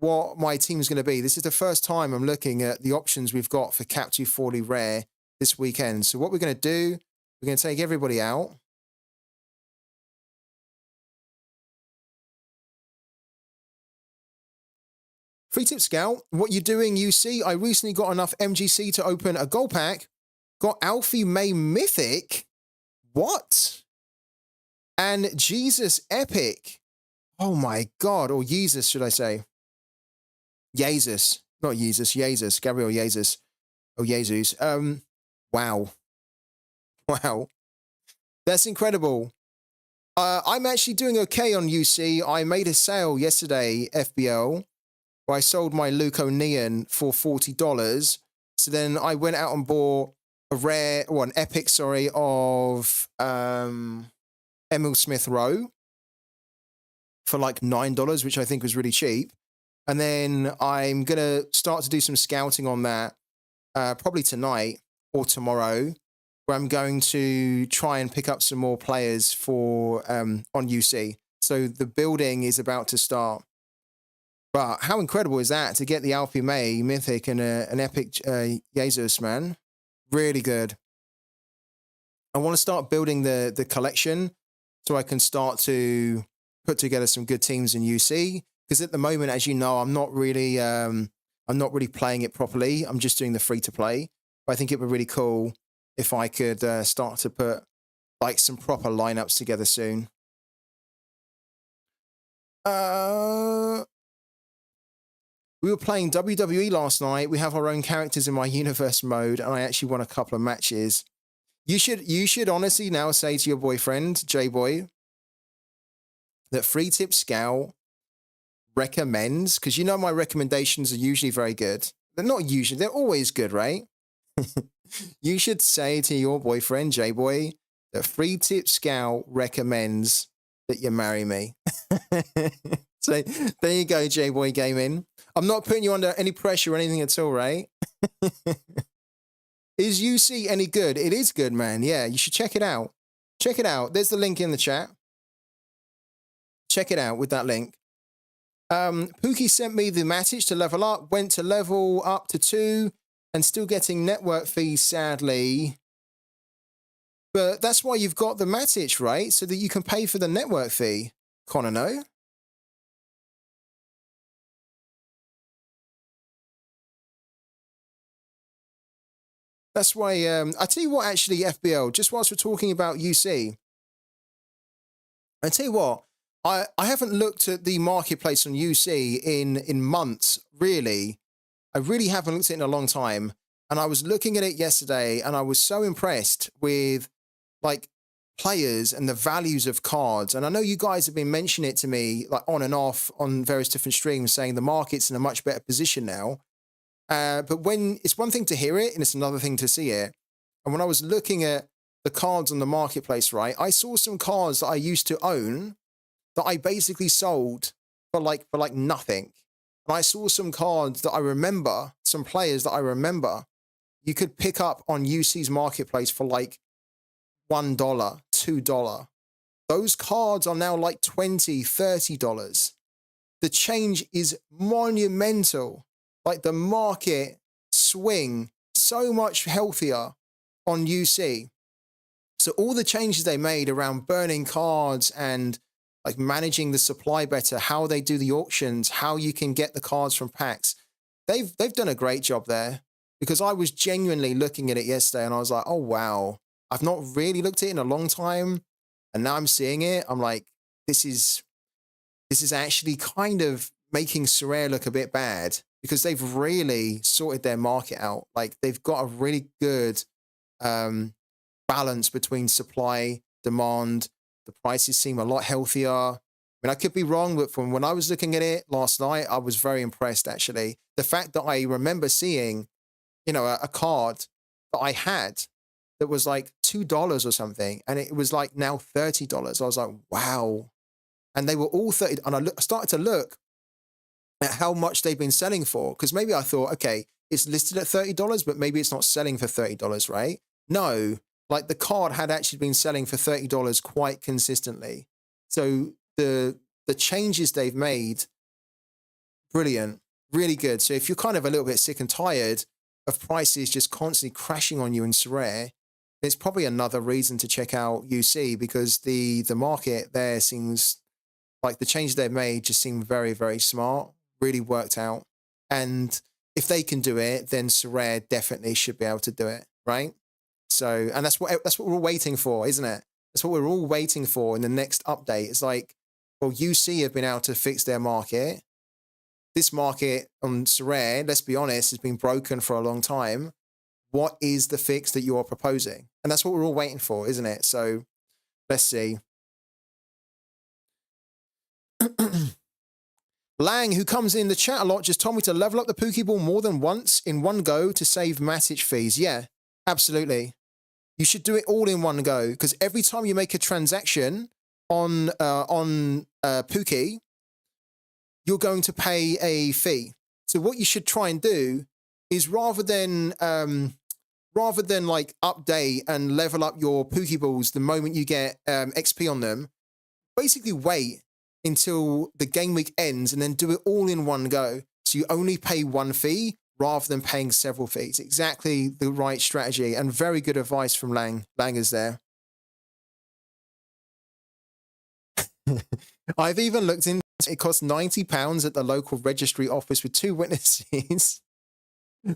what my team's going to be. This is the first time I'm looking at the options we've got for Cap 240 Rare this weekend. So what we're going to do, we're going to take everybody out. Free tip scout, what you're doing, UC? I recently got enough MGC to open a gold pack. Got Alfie May Mythic. What? And Jesus Epic. Oh my God. Or Jesus, should I say? Jesus. Not Jesus. Jesus. Gabriel Jesus. Oh, Jesus. Wow. Wow. That's incredible. I'm actually doing okay on UC. I made a sale yesterday, FBL, where I sold my Luco Neon for $40. So then I went out and bought a rare, or an epic, sorry, of Emil Smith Rowe for like $9, which I think was really cheap. And then I'm going to start to do some scouting on that probably tonight or tomorrow, where I'm going to try and pick up some more players for on UC. So the building is about to start. But how incredible is that to get the Alfie May Mythic and an epic Jesus, man? Really good. I want to start building the collection so I can start to put together some good teams in UC. Because at the moment, as you know, I'm not really playing it properly. I'm just doing the free to play. But I think it would be really cool if I could start to put like some proper lineups together soon. We were playing WWE last night. We have our own characters in my universe mode, and I actually won a couple of matches. You should honestly now say to your boyfriend, J-Boy, that Free Tip Scout recommends, because you know my recommendations are usually very good. They're not usually, they're always good, right? You should say to your boyfriend, J-Boy, that Free Tip Scout recommends that you marry me. So there you go, J-Boy Gaming. I'm not putting you under any pressure or anything at all, right? Is UC any good? It is good, man. Yeah, you should check it out. Check it out. There's the link in the chat. Check it out with that link. Pooky sent me the Matic to level up, went to level up to 2, and still getting network fees, sadly. But that's why you've got the Matic, right? So that you can pay for the network fee. Connor, no? That's why, I tell you what, actually, FBL, just whilst we're talking about UC, I tell you what, I haven't looked at the marketplace on UC in months, really. I really haven't looked at it in a long time. And I was looking at it yesterday, and I was so impressed with, like, players and the values of cards. And I know you guys have been mentioning it to me, like, on and off on various different streams, saying the market's in a much better position now. But when it's one thing to hear it and it's another thing to see it. And when I was looking at the cards on the marketplace, right, I saw some cards that I used to own that I basically sold for like nothing. And I saw some cards that I remember, some players that I remember you could pick up on UC's marketplace for like $1, $2. Those cards are now like $20, $30. The change is monumental. Like the market swing so much healthier on UC. So all the changes they made around burning cards and like managing the supply better, how they do the auctions, how you can get the cards from packs, they've done a great job there. Because I was genuinely looking at it yesterday and I was like, oh wow, I've not really looked at it in a long time. And now I'm seeing it. I'm like, this is actually kind of making Sorare look a bit bad, because they've really sorted their market out. Like they've got a really good balance between supply, demand. The prices seem a lot healthier. I mean, I could be wrong, but from when I was looking at it last night, I was very impressed, actually. The fact that I remember seeing, you know, a card that I had that was like $2 or something, and it was like now $30. I was like, wow. And they were all 30. And I started to look at how much they've been selling for, because maybe I thought, okay, it's listed at $30, but maybe it's not selling for $30, right? No, like the card had actually been selling for $30 quite consistently. So the changes they've made Brilliant. Really good. So if you're kind of a little bit sick and tired of prices just constantly crashing on you in Sorare, it's probably another reason to check out UC, because the market there seems like the change they've made just seem very, very smart, really worked out. And if they can do it, then Sorare definitely should be able to do it, right? So, and that's what we're waiting for, isn't it? That's what we're all waiting for in the next update. It's like, well, UC have been able to fix their market. This market on Sorare, let's be honest, has been broken for a long time. What is the fix that you are proposing? And that's what we're all waiting for, isn't it? So let's see. Lang, who comes in the chat a lot, just told me to level up the Pokeball more than once in one go to save Matic fees. Yeah, absolutely. You should do it all in one go, because every time you make a transaction on POOKY, you're going to pay a fee. So what you should try and do is rather than like update and level up your Pokeballs the moment you get XP on them, basically wait until the game week ends and then do it all in one go. So you only pay one fee rather than paying several fees. Exactly the right strategy, and very good advice from Lang. Lang is there. I've even looked into it. Costs £90 at the local registry office with 2 witnesses,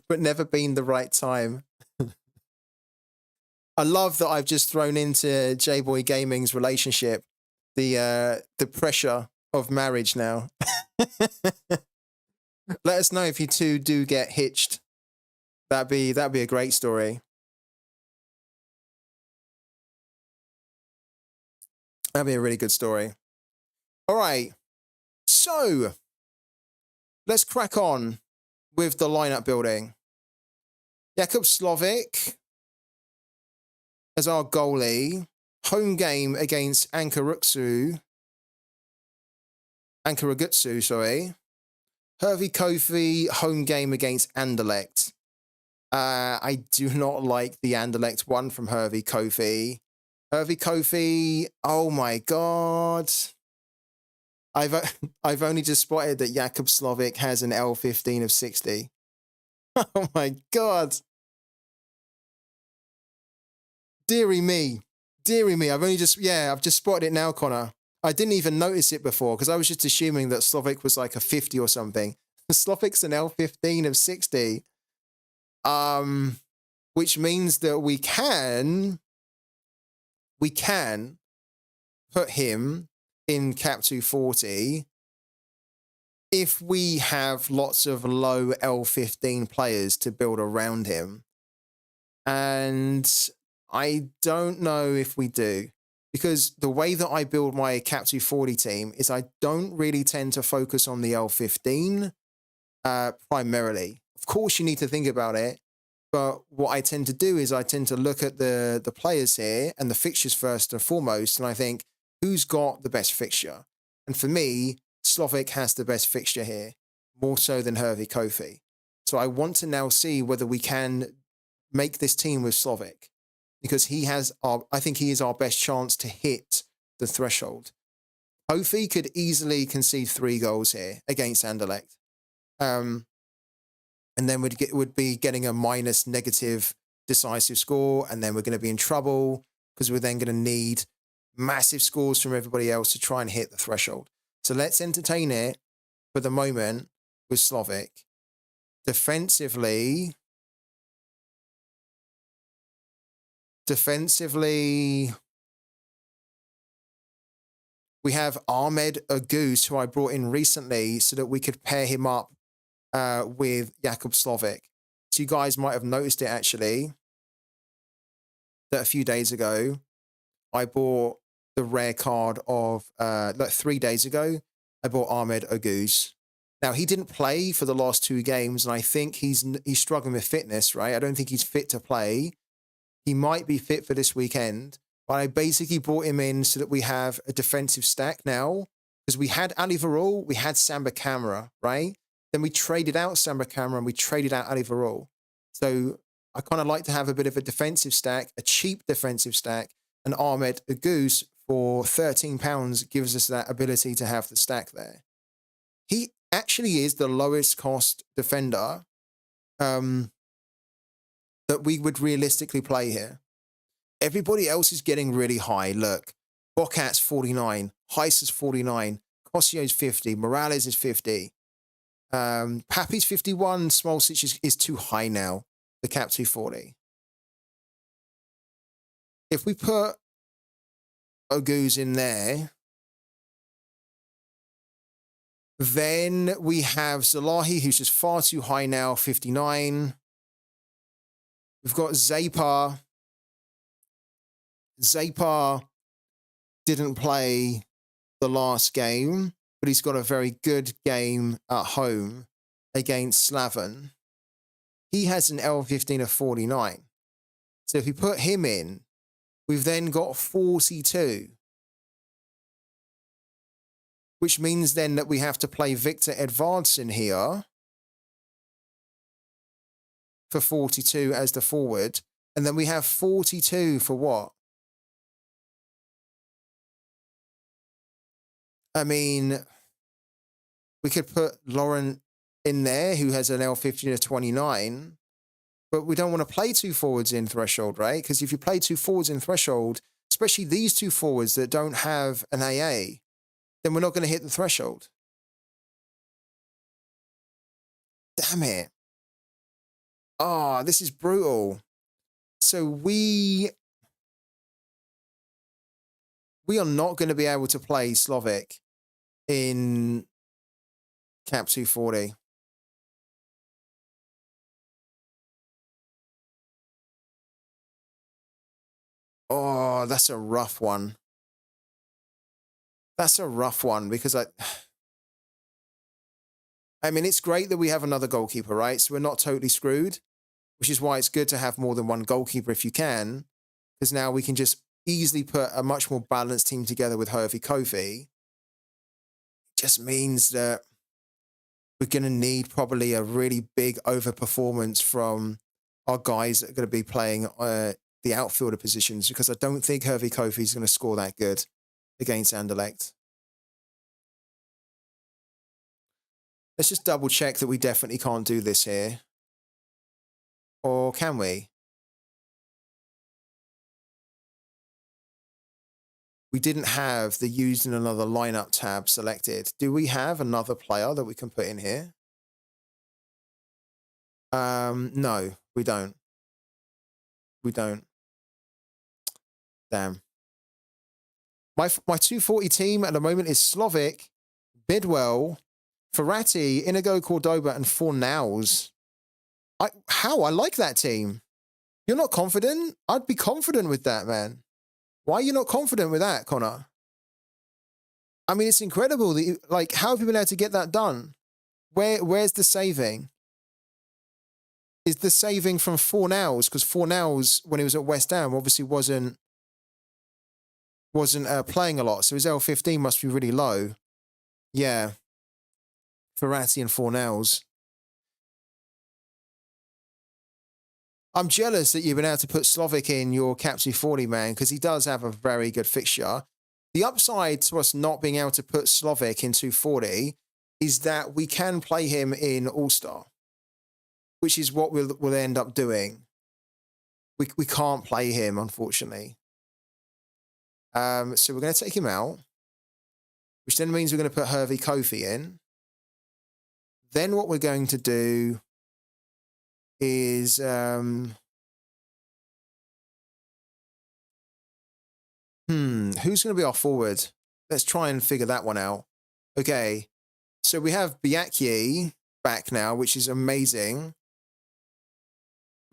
but never been the right time. I love that I've just thrown into J-Boy Gaming's relationship the pressure of marriage now. Let us know if you two do get hitched. That'd be a great story. That'd be a really good story. All right. So let's crack on with the lineup building. Jakub Slovic as our goalie. Home game against Ankaragutsu, sorry. Hervey Kofi, home game against Anderlecht. I do not like the Anderlecht one from Hervey Kofi. Hervey Kofi, oh my God. I've only just spotted that Jakub Slovic has an L15 of 60. Oh my God. Deary me. Deary me. I've just spotted it now, Connor. I didn't even notice it before because I was just assuming that Slovic was like a 50 or something. Slovic's an L15 of 60. Which means that we can put him in cap 240 if we have lots of low L15 players to build around him. And I don't know if we do, because the way that I build my cap 240 team is I don't really tend to focus on the L15 primarily. Of course, you need to think about it. But what I tend to do is I tend to look at the players here and the fixtures first and foremost, and I think, who's got the best fixture? And for me, Slovic has the best fixture here, more so than Hervey Kofi. So I want to now see whether we can make this team with Slovic, because I think he is our best chance to hit the threshold. Kofi could easily concede 3 goals here against Anderlecht. And then would be getting a minus negative decisive score, and then we're going to be in trouble because we're then going to need massive scores from everybody else to try and hit the threshold. So let's entertain it for the moment with Slovic. Defensively, we have Ahmed Agoos, who I brought in recently so that we could pair him up with Jakub Slovic. So you guys might have noticed it actually, that a few days ago, I bought the rare card of, like 3 days ago, I bought Ahmed Agoos. Now, he didn't play for the last 2 games, and I think he's struggling with fitness, right? I don't think he's fit to play. He might be fit for this weekend, but I basically brought him in so that we have a defensive stack now, because we had Ali Varol, we had Samba Camara, right? Then we traded out Samba Camara and we traded out Ali Varol. So I kind of like to have a bit of a defensive stack, a cheap defensive stack, and Ahmed Agoos for £13 gives us that ability to have the stack there. actually is the lowest cost defender that we would realistically play here. Everybody else is getting really high. Look, Bokat's 49, Heiss is 49, Cossio's 50, Morales is 50. Pappy's 51, Smolcic is too high now, the cap 240. If we put Oguz in there, then we have Zalahi, who's just far too high now, 59. We've got Zapar. Zapar didn't play the last game, but he's got a very good game at home against Slaven. He has an L15 of 49. So if we put him in, we've then got 42. Which means then that we have to play Victor Edvardsson here for 42 as the forward. And then we have 42 for what? I mean, we could put Lauren in there, who has an L15 of 29, but we don't want to play two forwards in threshold, right? Because if you play two forwards in threshold, especially these two forwards that don't have an AA, then we're not going to hit the threshold. Damn it. Oh, this is brutal. So we are not going to be able to play Slovic in cap 240. Oh, that's a rough one. That's a rough one because I mean, it's great that we have another goalkeeper, right? So we're not totally screwed, which is why it's good to have more than one goalkeeper if you can, because now we can just easily put a much more balanced team together with Hervey Kofi. It just means that we're going to need probably a really big overperformance from our guys that are going to be playing the outfielder positions, because I don't think Hervey Kofi is going to score that good against Anderlecht. Let's just double check that we definitely can't do this here. Or can we? We didn't have the used in another lineup tab selected. Do we have another player that we can put in here? No, we don't. We don't. Damn. My 240 team at the moment is Slovic, Bidwell, Ferrati, Inigo Cordoba, and Fornals. I like that team. You're not confident? I'd be confident with that, man. Why are you not confident with that, Connor? I mean, it's incredible that you, like, how have you been able to get that done? Where's the saving? Is the saving from Fornals? Because Fornals, when he was at West Ham, obviously wasn't playing a lot, so his L15 must be really low. Yeah. Ferrati and Fornals. I'm jealous that you've been able to put Slovic in your cap 240, man, because he does have a very good fixture. The upside to us not being able to put Slovic in 240 is that we can play him in All-Star, which is what we'll end up doing. We can't play him, unfortunately. So we're going to take him out, which then means we're going to put Hervey Kofi in. Then what we're going to do is who's going to be our forward? Let's try and figure that one out. Okay, so we have Biakye back now, which is amazing.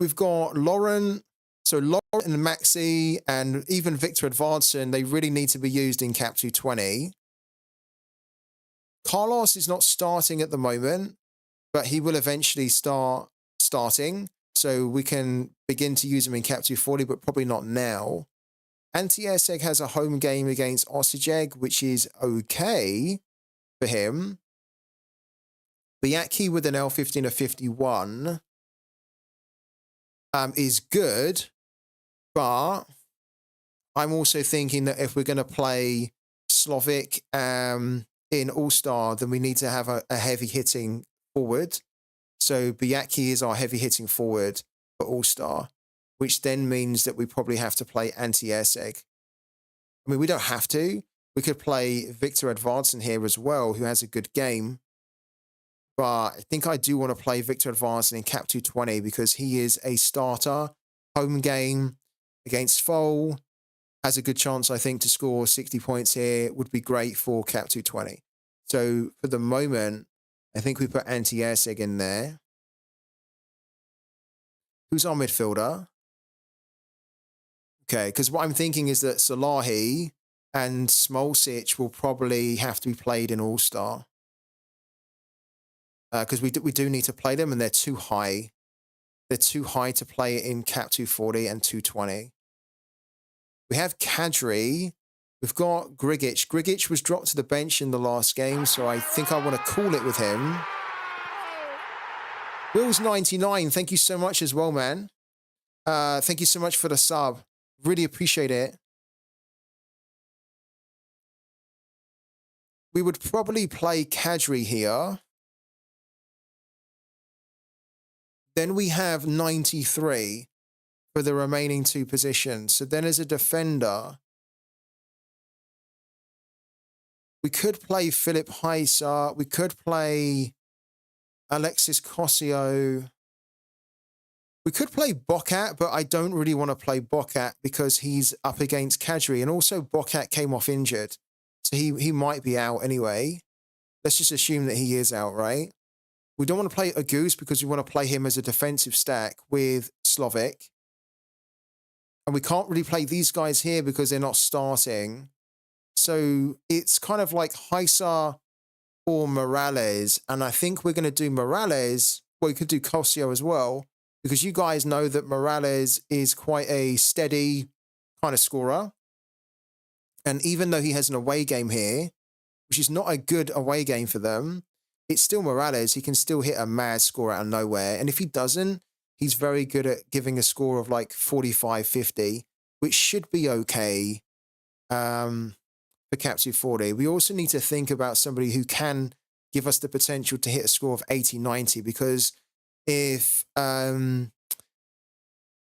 We've got Lauren. So Lauren and Maxi and even Victor Edvardsson, they really need to be used in cap 220. Carlos is not starting at the moment, but he will eventually start starting. So we can begin to use him in cap 240, but probably not now. Anti-Eseg has a home game against Osijek, which is okay for him. Biakye with an L15 of 51 is good, but I'm also thinking that if we're going to play Slovic in All-Star, then we need to have a heavy hitting forward. So Biaki is our heavy hitting forward for All-Star, which then means that we probably have to play anti-airseg. I mean, we don't have to. We could play Victor Edvardsen here as well, who has a good game. But I think I do want to play Victor Edvardsen in Cap 220 because he is a starter. Home game against Foal. Has a good chance, I think, to score 60 points here. Would be great for Cap 220. So for the moment, I think we put anti-airseg in there. Who's our midfielder? Okay, because what I'm thinking is that Salahi and Smolcic will probably have to be played in All-Star. Because we do need to play them, and they're too high. They're too high to play in Cap 240 and 220. We have Kadri. We've got Grigic. Grigic was dropped to the bench in the last game, so I think I want to call it with him. Will's 99. Thank you so much as well, man. Thank you so much for the sub. Really appreciate it. We would probably play Kadri here. Then we have 93 for the remaining two positions. So then as a defender, we could play Philip Heiser. We could play Alexis Kosio. We could play Bokat, but I don't really want to play Bokat because he's up against Kadri. And also Bokat came off injured. So he might be out anyway. Let's just assume that he is out, right? We don't want to play Agus because we want to play him as a defensive stack with Slovic. And we can't really play these guys here because they're not starting. So it's kind of like Heiser or Morales. And I think we're going to do Morales. Well, you could do Kosio as well, because you guys know that Morales is quite a steady kind of scorer. And even though he has an away game here, which is not a good away game for them, it's still Morales. He can still hit a mad score out of nowhere. And if he doesn't, he's very good at giving a score of like 45, 50, which should be okay for Cap 240. We also need to think about somebody who can give us the potential to hit a score of 80, 90, because if Hervé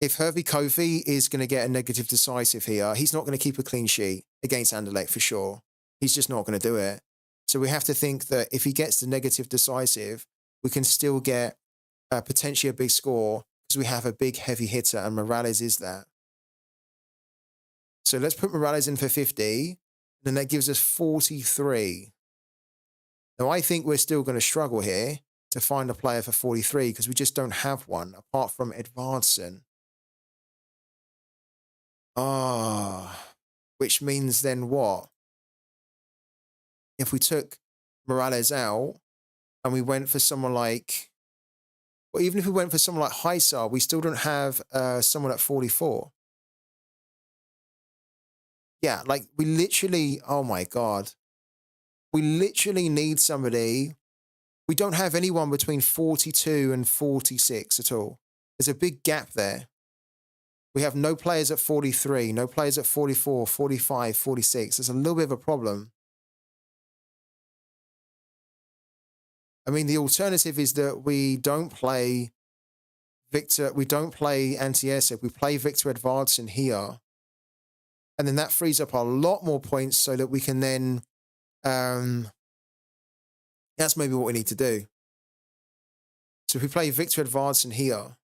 Kofi is going to get a negative decisive here, he's not going to keep a clean sheet against Anderlecht for sure. He's just not going to do it. So we have to think that if he gets the negative decisive, we can still get potentially a big score because we have a big heavy hitter and Morales is that. So let's put Morales in for 50. Then that gives us 43. Now I think we're still going to struggle here to find a player for 43 because we just don't have one apart from Edvardsen. Which means then what? If we took Morales out and we went for someone like, well, even if we went for someone like Heiser, we still don't have someone at 44. Yeah, like we literally, oh my God. We literally need somebody. We don't have anyone between 42 and 46 at all. There's a big gap there. We have no players at 43, no players at 44, 45, 46. There's a little bit of a problem. I mean, the alternative is that we don't play Victor, we don't play anti-airsec, we play Victor Edvardsen here. And then that frees up a lot more points so that we can then, that's maybe what we need to do. So if we play Victor Edvardsen here,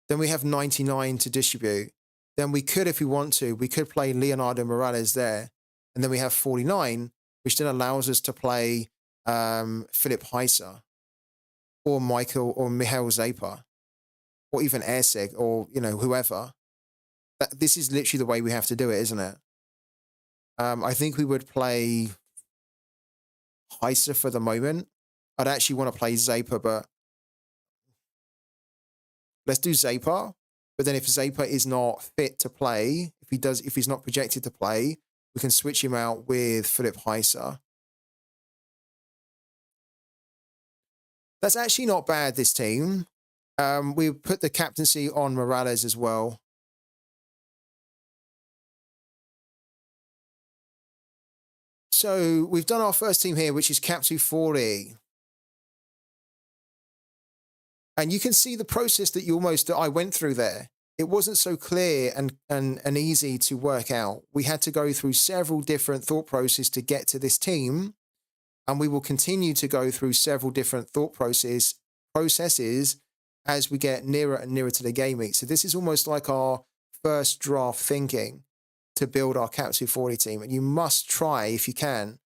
then we have 99 to distribute. Then we could, if we want to, we could play Leonardo Morales there. And then we have 49, which then allows us to play Philip Heiser or Michael or Mihail Zapa or even Airseg or, you know, whoever. This is literally the way we have to do it, isn't it? I think we would play Heiser for the moment. I'd actually want to play Zapa, but let's do Zapa. But then if Zapa is not fit to play, if he's not projected to play, we can switch him out with Philip Heiser. That's actually not bad, this team. We put the captaincy on Morales as well. So we've done our first team here, which is Cap 240. And you can see the process that I went through there. It wasn't so clear and easy to work out. We had to go through several different thought processes to get to this team. And we will continue to go through several different thought processes as we get nearer and nearer to the game week. So this is almost like our first draft thinking to build our Cap 240 team. And you must try, if you can,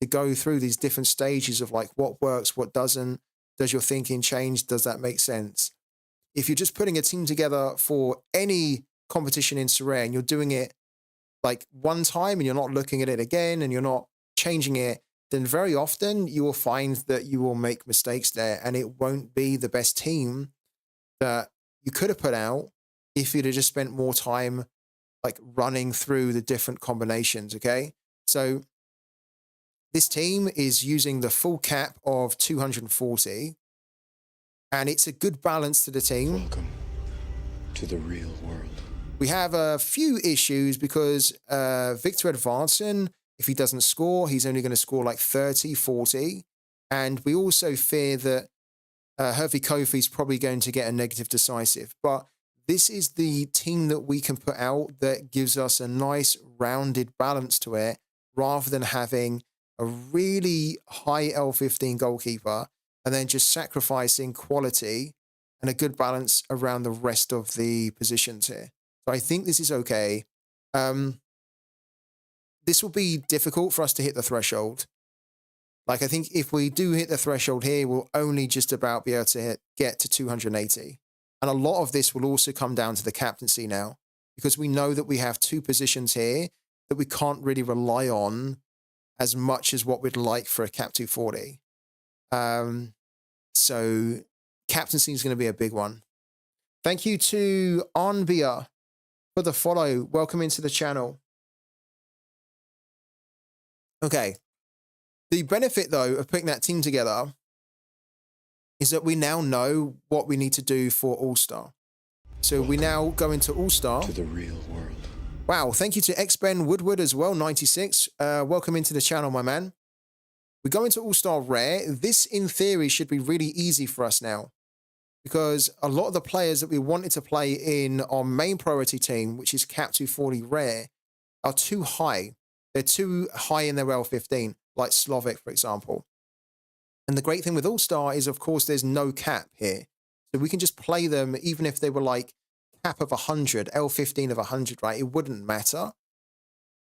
to go through these different stages of like what works, what doesn't. Does your thinking change? Does that make sense? If you're just putting a team together for any competition in Sorare and you're doing it like one time and you're not looking at it again and you're not changing it, then very often you will find that you will make mistakes there and it won't be the best team that you could have put out if you'd have just spent more time like running through the different combinations, okay? So this team is using the full cap of 240 and it's a good balance to the team. Welcome to the real world. We have a few issues because Victor Edvardsen, if he doesn't score, he's only going to score like 30, 40. And we also fear that Hervey Kofi is probably going to get a negative decisive. But this is the team that we can put out that gives us a nice rounded balance to it rather than having a really high L15 goalkeeper and then just sacrificing quality and a good balance around the rest of the positions here. So I think this is okay. This will be difficult for us to hit the threshold. Like, I think if we do hit the threshold here, we'll only just about be able to get to 280. And a lot of this will also come down to the captaincy now, because we know that we have two positions here that we can't really rely on as much as what we'd like for a Cap 240. So captaincy is going to be a big one. Thank you to Anbia for the follow. Welcome into the channel. Okay. The benefit, though, of putting that team together is that we now know what we need to do for All-Star. So we now go into All-Star. To the real world. Wow, thank you to XBen Woodward as well, 96. Welcome into the channel, my man. We go into All-Star Rare. This, in theory, should be really easy for us now because a lot of the players that we wanted to play in our main priority team, which is Cap 240 Rare, are too high. They're too high in their L15, like Slovak, for example. And the great thing with All-Star is, of course, there's no cap here. So we can just play them even if they were like cap of 100, L15 of 100, right? It wouldn't matter.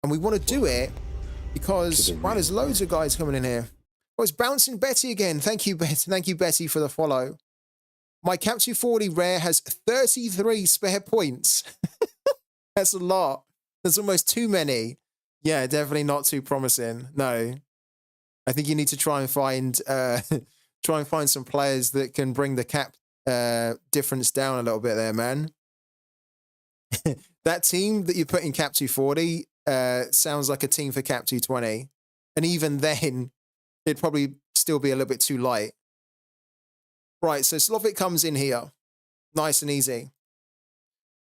And we want to do it because, wow, there's loads of guys coming in here. Oh, it's Bouncing Betty again. Thank you, Betty. Thank you, Betty, for the follow. My Cap 240 Rare has 33 spare points. That's a lot. That's almost too many. Yeah, definitely not too promising. No. I think you need to try and find some players that can bring the cap difference down a little bit there, man. That team that you put in Cap 240 sounds like a team for Cap 220. And even then, it'd probably still be a little bit too light. Right, so Slovak comes in here. Nice and easy.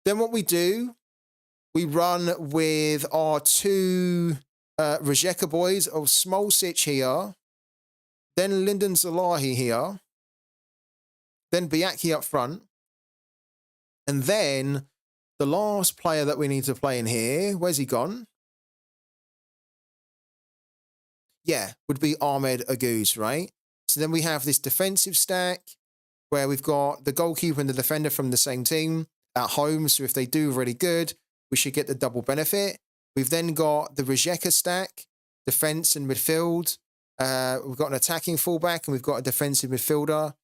Then what we do, we run with our two Rijeka boys of Smolcic here. Then Lyndon Zalahi here. Then Biaki up front. And then the last player that we need to play in here, where's he gone? Yeah, would be Ahmed Aguz, right? So then we have this defensive stack where we've got the goalkeeper and the defender from the same team at home. So if they do really good, we should get the double benefit. We've then got the Rijeka stack, defense and midfield. We've got an attacking fullback and we've got a defensive midfielder.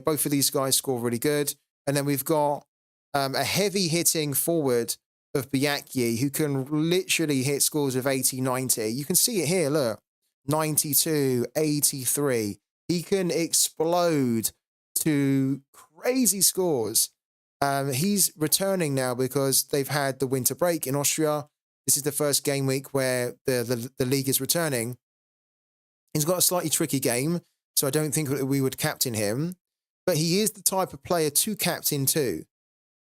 Both of these guys score really good. And then we've got a heavy hitting forward of Biaki who can literally hit scores of 80, 90. You can see it here, look. 92, 83. He can explode to crazy scores. He's returning now because they've had the winter break in Austria. This is the first game week where the league is returning. He's got a slightly tricky game, so I don't think we would captain him. But he is the type of player to captain too,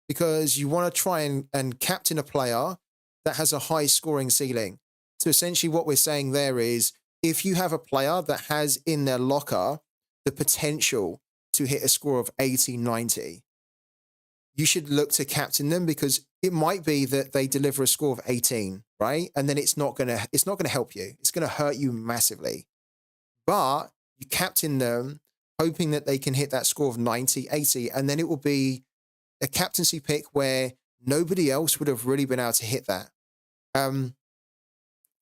because you want to try and captain a player that has a high scoring ceiling. So essentially what we're saying there is if you have a player that has in their locker the potential to hit a score of 80, 90, you should look to captain them, because it might be that they deliver a score of 18, right? And then it's not gonna help you. It's gonna hurt you massively. But you captain them hoping that they can hit that score of 90, 80, and then it will be a captaincy pick where nobody else would have really been able to hit that.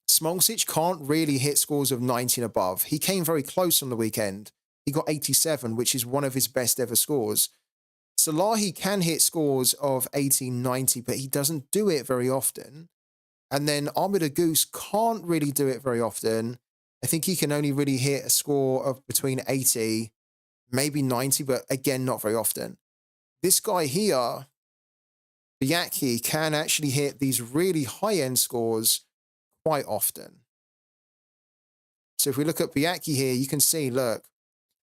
Smolcic can't really hit scores of 90 and above. He came very close on the weekend. He got 87, which is one of his best ever scores. Sorare can hit scores of 80, 90, but he doesn't do it very often. And then Armida Goose can't really do it very often. I think he can only really hit a score of between 80, maybe 90, but again, not very often. This guy here, Biaki, can actually hit these really high-end scores quite often. So if we look at Biaki here, you can see, look,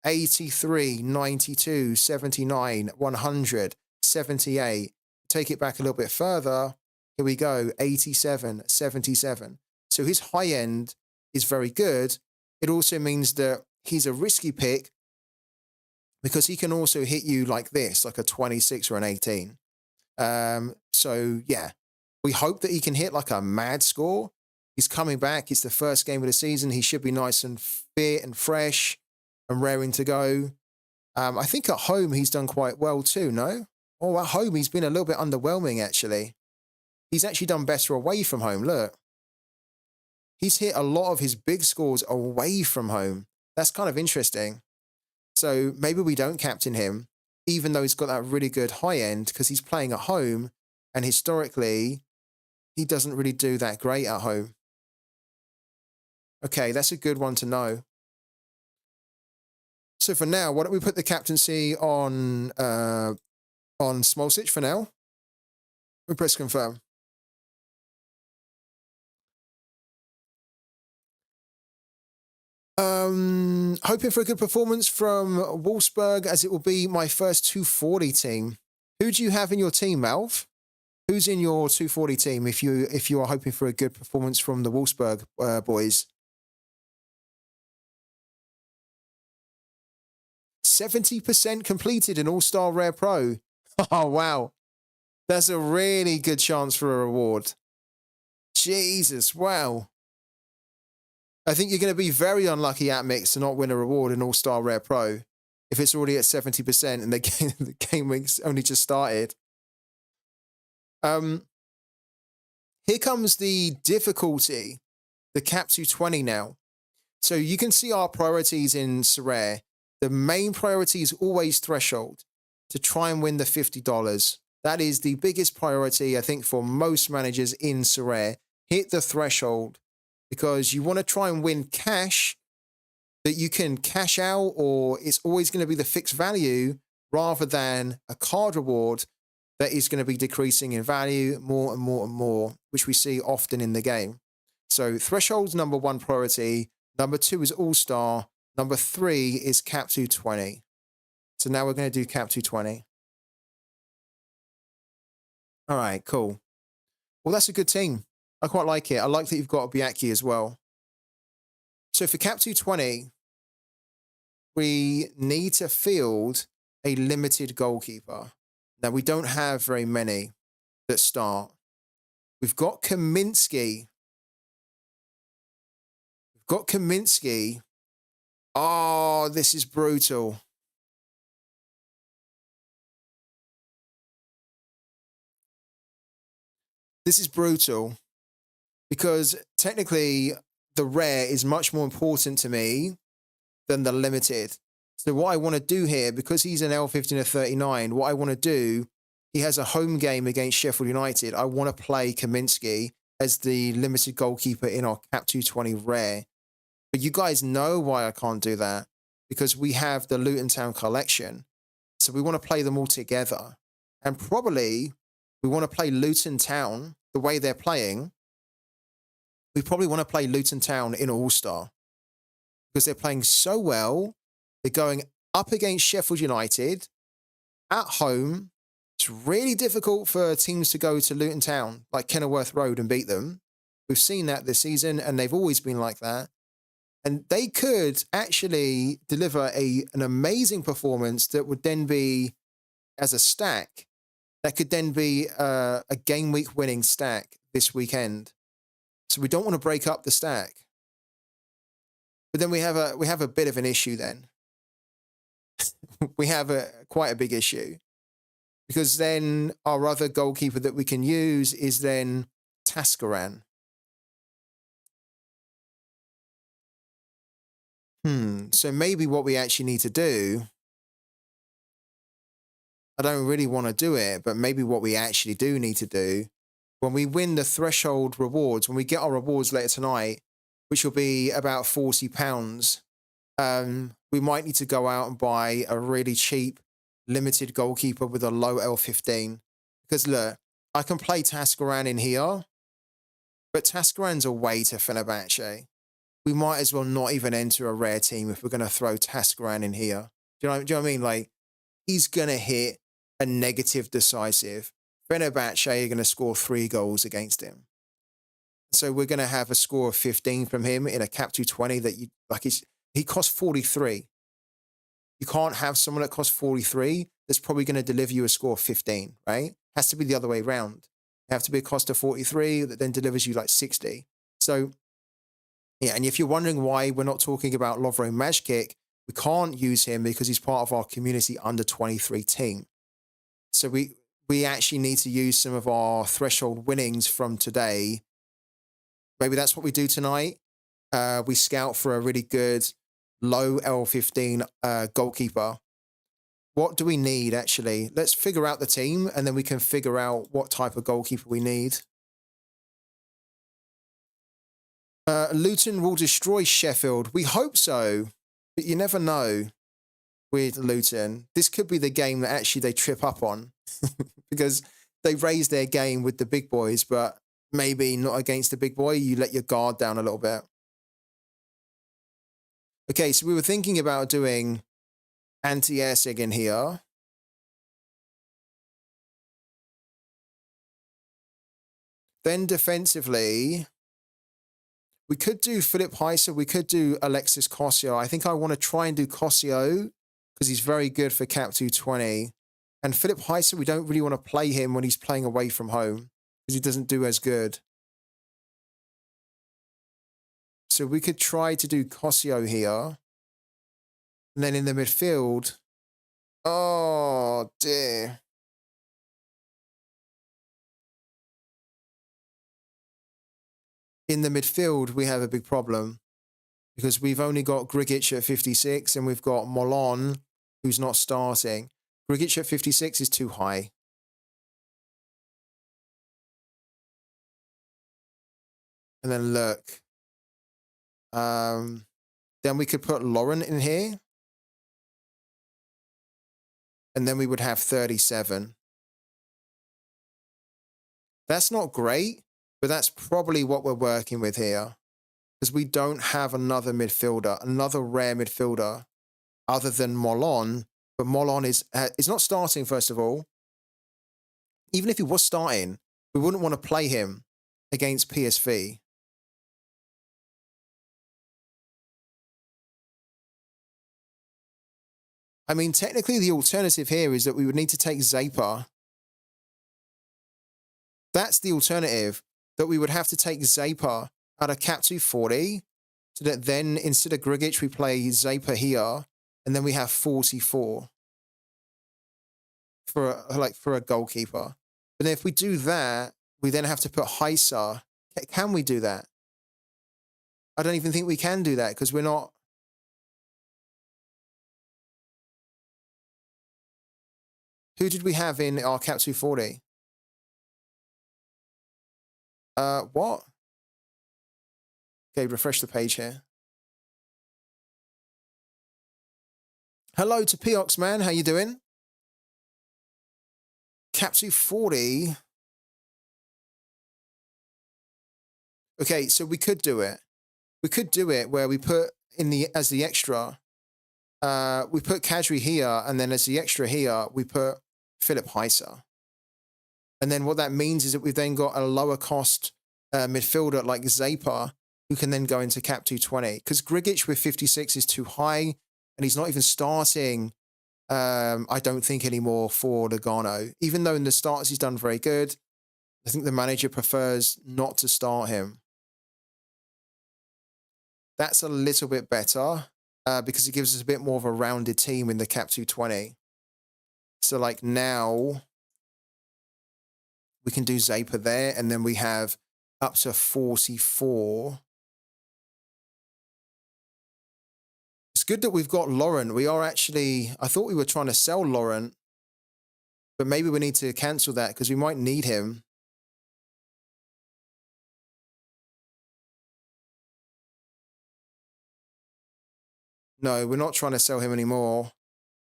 83, 92, 79, 100, 78. Take it back a little bit further. Here we go, 87, 77. So his high end is very good. It also means that he's a risky pick because he can also hit you like this, like a 26 or an 18. So yeah, we hope that he can hit like a mad score. He's coming back. It's the first game of the season. He should be nice and fit and fresh and raring to go. I think at home he's done quite well too, no? Oh, at home he's been a little bit underwhelming, actually. He's actually done better away from home, look. He's hit a lot of his big scores away from home. That's kind of interesting. So maybe we don't captain him, even though he's got that really good high end, because he's playing at home, and historically, he doesn't really do that great at home. Okay, that's a good one to know. So for now, why don't we put the captaincy on Smolcic for now? We press confirm. Hoping for a good performance from Wolfsburg, as it will be my first 240 team. Who do you have in your team, Malv? Who's in your 240 team if you are hoping for a good performance from the Wolfsburg boys? 70% completed in All-Star Rare Pro. Oh, wow. That's a really good chance for a reward. Jesus, wow. I think you're going to be very unlucky at Mix to not win a reward in All-Star Rare Pro if it's already at 70% and the game week's only just started. Here comes the difficulty, the cap 220 now. So you can see our priorities in Sorare. The main priority is always threshold, to try and win the $50. That is the biggest priority, I think, for most managers in Sorare. Hit the threshold, because you want to try and win cash that you can cash out, or it's always going to be the fixed value rather than a card reward that is going to be decreasing in value more and more and more, which we see often in the game. So threshold's number one priority. Number two is All-Star. Number three is cap 220. So now we're going to do cap 220. All right, cool. Well, that's a good team. I quite like it. I like that you've got a Biaki as well. So for cap 220, we need to field a limited goalkeeper. Now, we don't have very many that start. We've got Kaminsky. Oh, this is brutal. This is brutal because technically the rare is much more important to me than the limited. So what I want to do here, because he's an L15 of 39, what I want to do, he has a home game against Sheffield United. I want to play Kaminsky as the limited goalkeeper in our cap 220 rare. But you guys know why I can't do that, because we have the Luton Town collection. So we want to play them all together. And probably we want to play Luton Town the way they're playing. We probably want to play Luton Town in All-Star because they're playing so well. They're going up against Sheffield United at home. It's really difficult for teams to go to Luton Town, like Kenilworth Road, and beat them. We've seen that this season, and they've always been like that. And they could actually deliver an amazing performance that would then be, as a stack, that could then be a game week winning stack this weekend. So we don't want to break up the stack. But then we have a bit of an issue then. We have quite a big issue. Because then our other goalkeeper that we can use is then Tascaran. So maybe what we actually need to do, I don't really want to do it, but maybe what we actually do need to do, when we win the threshold rewards, when we get our rewards later tonight, which will be about £40, we might need to go out and buy a really cheap limited goalkeeper with a low L15. Because look, I can play Tascaran in here, but Tascaran's away to Fenerbahce. We might as well not even enter a rare team if we're going to throw Tascaran in here. Do you know what I mean? Like, he's going to hit a negative decisive. Fenerbahce are going to score 3 goals against him. So we're going to have a score of 15 from him in a cap 220 that you like. He costs 43. You can't have someone that costs 43 that's probably going to deliver you a score of 15, right? Has to be the other way around. You have to be a cost of 43 that then delivers you like 60. So, yeah, and if you're wondering why we're not talking about Lovro Magic, we can't use him because he's part of our community under 23 team. So we actually need to use some of our threshold winnings from today. Maybe that's what we do tonight. We scout for a really good low L15 goalkeeper. What do we need, actually? Let's figure out the team, and then we can figure out what type of goalkeeper we need. Luton will destroy Sheffield. We hope so, but you never know with Luton. This could be the game that actually they trip up on because they raise their game with the big boys, but maybe not against the big boy. You let your guard down a little bit. Okay, so we were thinking about doing anti-airsig in here. Then defensively, we could do Philip Heiser. We could do Alexis Cossio. I think I want to try and do Cossio because he's very good for cap 220. And Philip Heiser, we don't really want to play him when he's playing away from home because he doesn't do as good. So we could try to do Cossio here. And then in the midfield, oh dear. In the midfield, we have a big problem because we've only got Grigic at 56 and we've got Molon, who's not starting. Grigic at 56 is too high. And then look. Then we could put Lauren in here. And then we would have 37. That's not great, but that's probably what we're working with here. Because we don't have another midfielder, another rare midfielder, other than Molon. But Molon is not starting, first of all. Even if he was starting, we wouldn't want to play him against PSV. I mean, technically, the alternative here is that we would need to take Zaper. That's the alternative, that we would have to take Zaper out of cap 240, so that then instead of Grigic, we play Zaper here, and then we have 44 for a goalkeeper. But then if we do that, we then have to put Heiser. Can we do that? I don't even think we can do that because we're not. Who did we have in our cap 240? What? Okay, refresh the page here. Hello to Piox, man. How you doing? Cap 240. Okay, so we could do it. We could do it where we put as the extra, we put Kadri here, and then as the extra here, we put Philip Heiser. And then what that means is that we've then got a lower cost midfielder like Zaper, who can then go into cap 220. Because Grigic with 56 is too high, and he's not even starting, I don't think, anymore for Logano. Even though in the starts he's done very good, I think the manager prefers not to start him. That's a little bit better because it gives us a bit more of a rounded team in the cap 220. So like now we can do Zaper there, and then we have up to 44. It's good that we've got Laurent. We are actually, I thought we were trying to sell Laurent, but maybe we need to cancel that because we might need him. No, we're not trying to sell him anymore.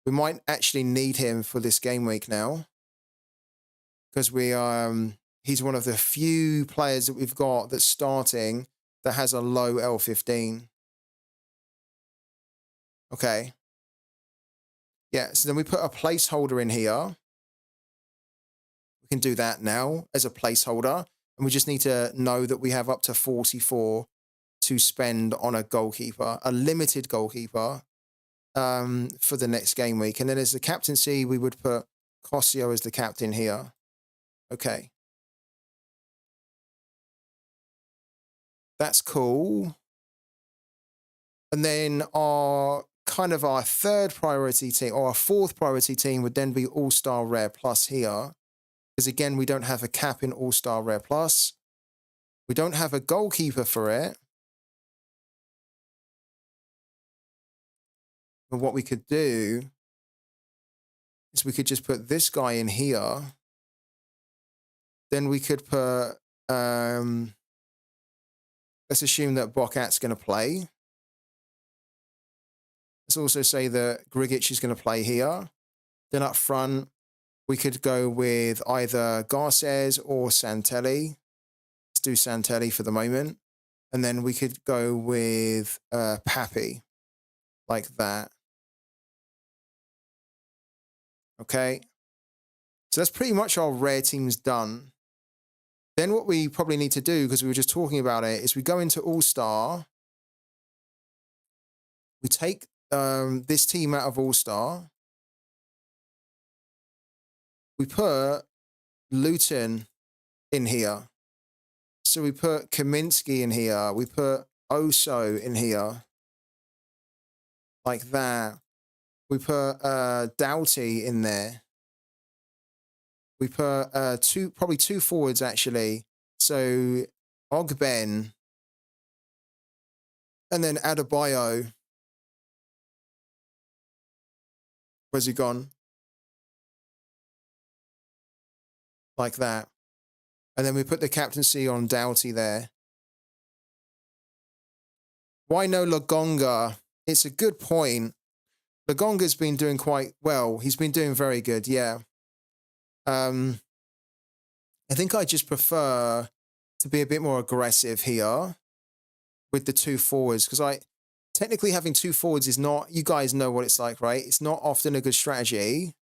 We might actually need him for this game week now because he's one of the few players that we've got that's starting that has a low L15. Okay. Yeah, so then we put a placeholder in here. We can do that now as a placeholder. And we just need to know that we have up to 44 to spend on a goalkeeper, a limited goalkeeper for the next game week. And then as the captaincy, we would put Cossio as the captain here. Okay. That's cool. And then our third priority team, or our fourth priority team, would then be All-Star Rare Plus here. Because again, we don't have a cap in All-Star Rare Plus. We don't have a goalkeeper for it. But what we could do is we could just put this guy in here. Then we could put, let's assume that Bokat's going to play. Let's also say that Grigic is going to play here. Then up front, we could go with either Garces or Santelli. Let's do Santelli for the moment. And then we could go with Pappy, like that. Okay. So that's pretty much our rare teams done. Then what we probably need to do, because we were just talking about it, is we go into All-Star. We take this team out of All-Star. We put Luton in here. So we put Kaminsky in here. We put Oso in here. Like that. We put Doughty in there. We put probably two forwards, actually. So Ogben. And then Adebayo. Where's he gone? Like that. And then we put the captaincy on Doughty there. Why no Lagonga? It's a good point. Lagonga's been doing quite well. He's been doing very good, yeah. I think I just prefer to be a bit more aggressive here with the two forwards, because technically having two forwards is not, you guys know what it's like, right? It's not often a good strategy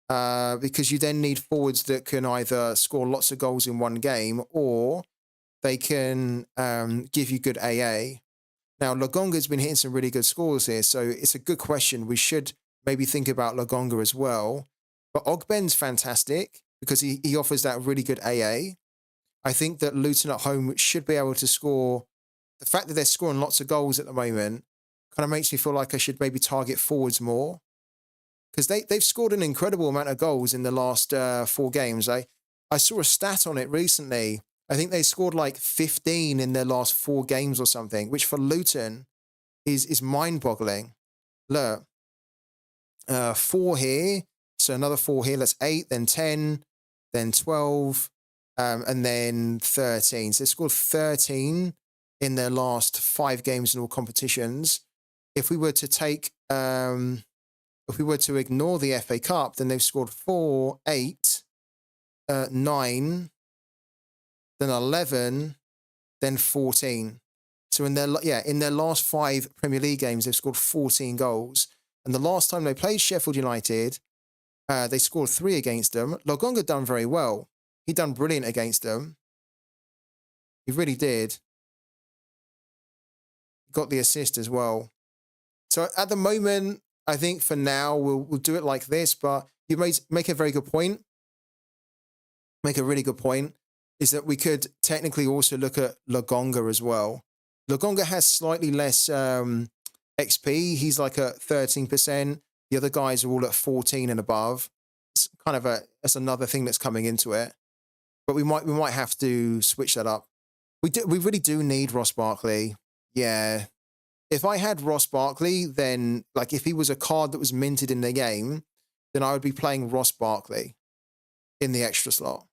because you then need forwards that can either score lots of goals in one game or they can give you good AA. Now, Lagonga's been hitting some really good scores here, so it's a good question. We should maybe think about Lagonga as well. But Ogben's fantastic because he offers that really good AA. I think that Luton at home should be able to score. The fact that they're scoring lots of goals at the moment kind of makes me feel like I should maybe target forwards more, because they've scored an incredible amount of goals in the last 4 games. I saw a stat on it recently. I think they scored like 15 in their last 4 games or something, which for Luton is mind-boggling. Look, 4 here, so another 4 here. That's 8, then 10, then 12, and then 13. So they scored 13 in their last 5 games in all competitions. If we were to take, if we were to ignore the FA Cup, then they've scored 4, 8, 9, then 11, then 14. So in their last 5 Premier League games, they've scored 14 goals. And the last time they played Sheffield United, they scored 3 against them. Lagonga done very well. He done brilliant against them. He really did. got the assist as well. So at the moment, I think for now we'll do it like this. But you make a very good point. Make a really good point. Is that we could technically also look at Lagonga as well. Lagonga has slightly less XP. He's like at 13%. The other guys are all at 14 and above. It's kind of that's another thing that's coming into it. But we might have to switch that up. We really do need Ross Barkley. Yeah. If I had Ross Barkley, then like if he was a card that was minted in the game, then I would be playing Ross Barkley in the extra slot.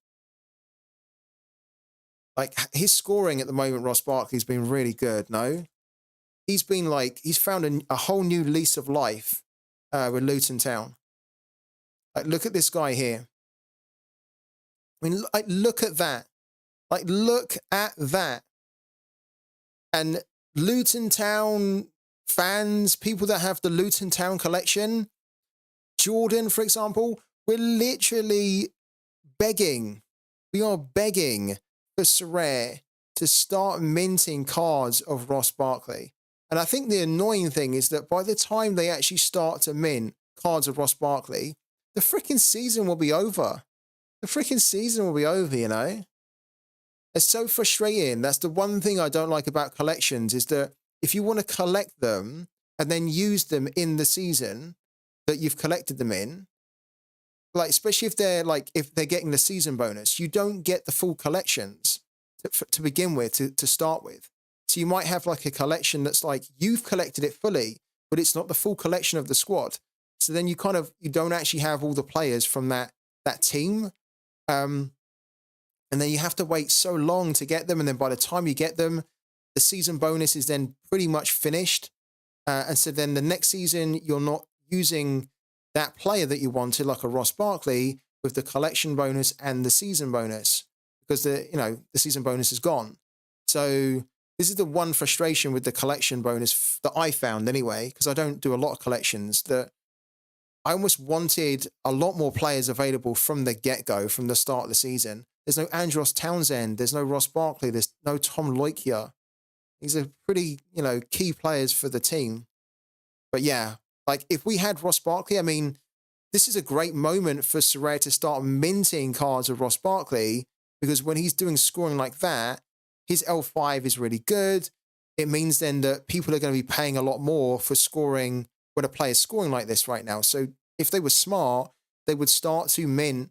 Like his scoring at the moment, Ross Barkley's been really good. No, he's found a whole new lease of life with Luton Town. Like look at this guy here. I mean, like look at that. Like look at that. And Luton Town fans, people that have the Luton Town collection, Jordan, for example, we're literally begging. We are begging for Sorare to start minting cards of Ross Barkley. And I think the annoying thing is that by the time they actually start to mint cards of Ross Barkley, the freaking season will be over. The freaking season will be over, you know? It's so frustrating. That's the one thing I don't like about collections is that if you want to collect them and then use them in the season that you've collected them in, like especially if they're getting the season bonus, you don't get the full collections to begin with, to start with. So you might have like a collection that's like you've collected it fully, but it's not the full collection of the squad. So then you don't actually have all the players from that team. And then you have to wait so long to get them. And then by the time you get them, the season bonus is then pretty much finished. And so then the next season, you're not using that player that you wanted, like a Ross Barkley, with the collection bonus and the season bonus, because the season bonus is gone. So this is the one frustration with the collection bonus that I found anyway, because I don't do a lot of collections, that I almost wanted a lot more players available from the get-go, from the start of the season. There's no Andros Townsend, there's no Ross Barkley, there's no Tom Loikia. These are pretty, key players for the team. But yeah, like if we had Ross Barkley, I mean, this is a great moment for Sorare to start minting cards of Ross Barkley, because when he's doing scoring like that, his L5 is really good. It means then that people are going to be paying a lot more for scoring when a player's scoring like this right now. So if they were smart, they would start to mint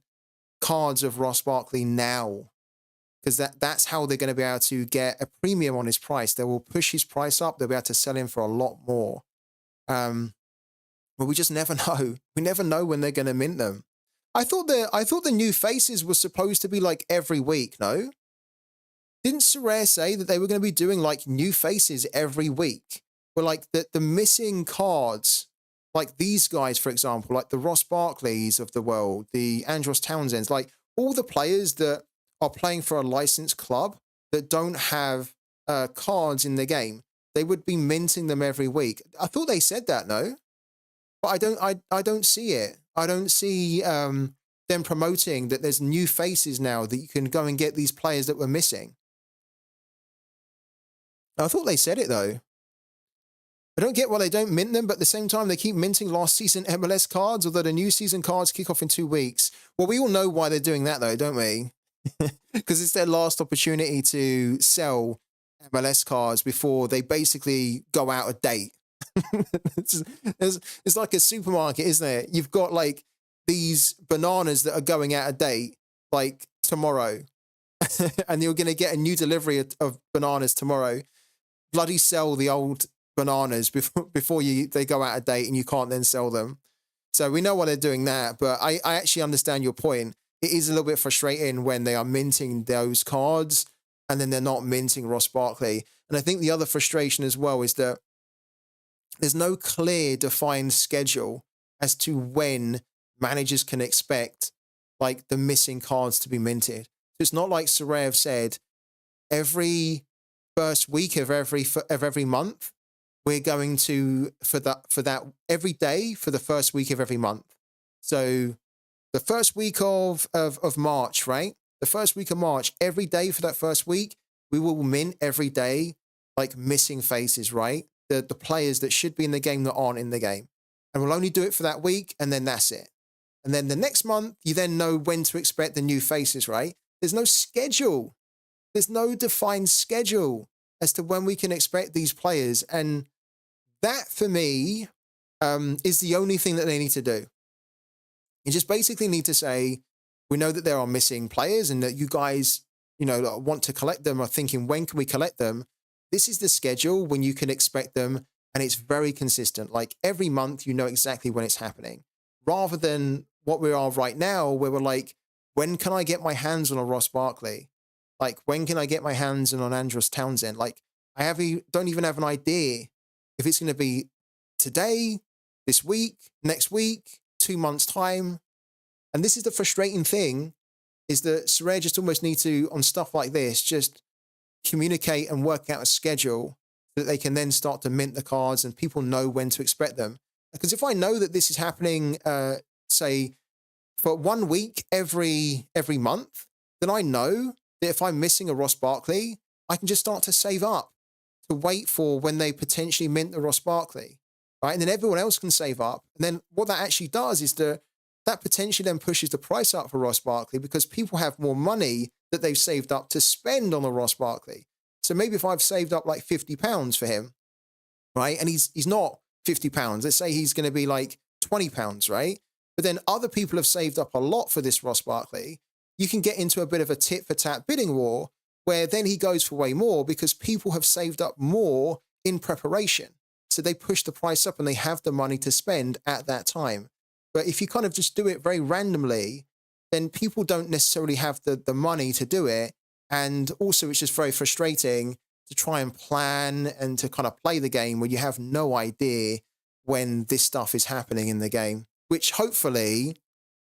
cards of Ross Barkley now, because that's how they're going to be able to get a premium on his price. They will push his price up. They'll be able to sell him for a lot more. But we just never know. We never know when they're going to mint them. I thought the new faces were supposed to be like every week. No, didn't Sorare say that they were going to be doing like new faces every week? Where like the missing cards, like these guys, for example, like the Ross Barkleys of the world, the Andros Townsends, like all the players that are playing for a licensed club that don't have cards in the game, they would be minting them every week. I thought they said that, no? But I don't see it. I don't see them promoting that there's new faces now that you can go and get these players that were missing. I thought they said it though. I don't get why they don't mint them, but at the same time, they keep minting last season MLS cards, although the new season cards kick off in 2 weeks. Well, we all know why they're doing that though, don't we? Because it's their last opportunity to sell MLS cards before they basically go out of date. It's like a supermarket, isn't it? You've got like these bananas that are going out of date like tomorrow, and you're going to get a new delivery of bananas tomorrow. Bloody sell the old bananas before they go out of date and you can't then sell them. So we know why they're doing that, but I actually understand your point. It is a little bit frustrating when they are minting those cards and then they're not minting Ross Barkley. And I think the other frustration as well is that there's no clear defined schedule as to when managers can expect like the missing cards to be minted. So it's not like Sorare have said every first week of every month, we're going to for that every day for the first week of every month. So the first week of March, right? The first week of March, every day for that first week, we will mint every day like missing faces, right? The players that should be in the game that aren't in the game. And we'll only do it for that week, and then that's it. And then the next month, you then know when to expect the new faces, right? There's no schedule. There's no defined schedule as to when we can expect these players. And that, for me, is the only thing that they need to do. You just basically need to say, we know that there are missing players and that you guys, want to collect them, or thinking, when can we collect them? This is the schedule when you can expect them. And it's very consistent. Like every month, you know exactly when it's happening, rather than what we are right now, where we're like, when can I get my hands on a Ross Barkley? Like, when can I get my hands on Andros Townsend? Like, don't even have an idea if it's going to be today, this week, next week, 2 months' time. And this is the frustrating thing, is that Sorare just almost need to, on stuff like this, just communicate and work out a schedule so that they can then start to mint the cards and people know when to expect them. Because if I know that this is happening, say, for 1 week every month, then I know that if I'm missing a Ross Barkley, I can just start to save up to wait for when they potentially mint the Ross Barkley, right? And then everyone else can save up. And then what that actually does is that potentially then pushes the price up for Ross Barkley, because people have more money that they've saved up to spend on the Ross Barkley. So maybe if I've saved up like £50 for him, right? And he's not £50. Let's say he's going to be like £20, right? But then other people have saved up a lot for this Ross Barkley. You can get into a bit of a tit for tat bidding war, where then he goes for way more because people have saved up more in preparation. So they push the price up and they have the money to spend at that time. But if you kind of just do it very randomly, then people don't necessarily have the money to do it. And also it's just very frustrating to try and plan and to kind of play the game when you have no idea when this stuff is happening in the game, which hopefully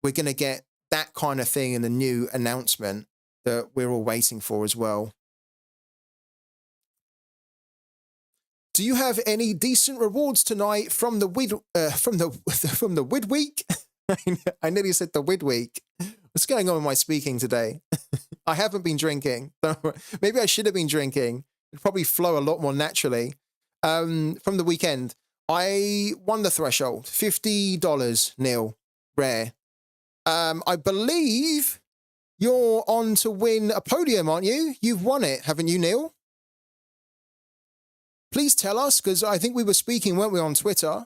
we're going to get that kind of thing in the new announcement that we're all waiting for as well. Do you have any decent rewards tonight from the MIDWEEK? I nearly said the MIDWEEK. What's going on with my speaking today? I haven't been drinking. Maybe I should have been drinking. It'd probably flow a lot more naturally. From the weekend, I won the threshold, $50, Neil, rare. I believe you're on to win a podium, aren't you? You've won it, haven't you, Neil? Please tell us, because I think we were speaking, weren't we, on Twitter?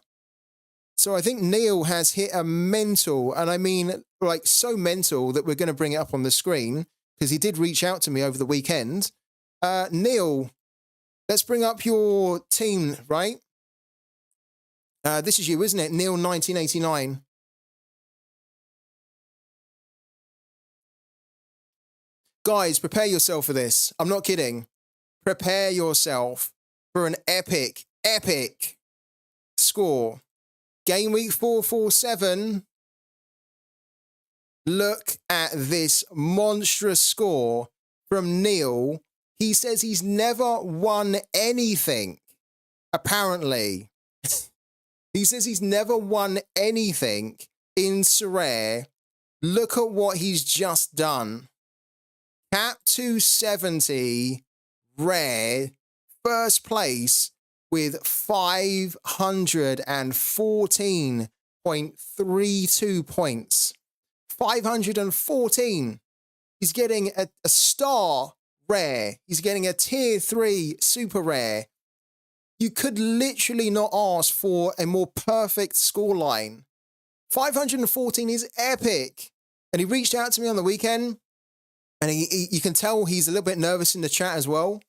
So I think Neil has hit a mental, and I mean, like, so mental that we're going to bring it up on the screen, because he did reach out to me over the weekend. Neil, let's bring up your team, right? This is you, isn't it? Neil 1989. Guys, prepare yourself for this. I'm not kidding. Prepare yourself for an epic score. Game week 447. Look at this monstrous score from Neil. He says he's never won anything, apparently. He says he's never won anything in Sorare. Look at what he's just done. Cap 270, rare, first place with 514.32 points. 514. He's getting a star rare. He's getting a tier 3 super rare. You could literally not ask for a more perfect scoreline. 514 is epic. And he reached out to me on the weekend, and you can tell he's a little bit nervous in the chat as well,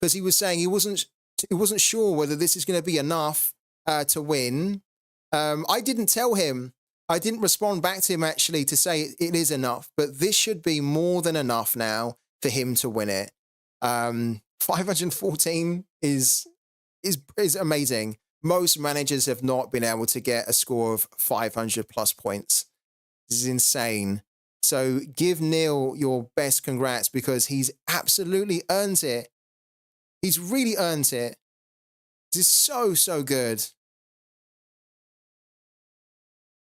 because he was saying he wasn't sure whether this is going to be enough to win. I didn't tell him. I didn't respond back to him actually to say it is enough, but this should be more than enough now for him to win it. 514 is amazing. Most managers have not been able to get a score of 500 plus points. This is insane. So give Neil your best congrats, because he's absolutely earned it. He's really earned it. This is so good.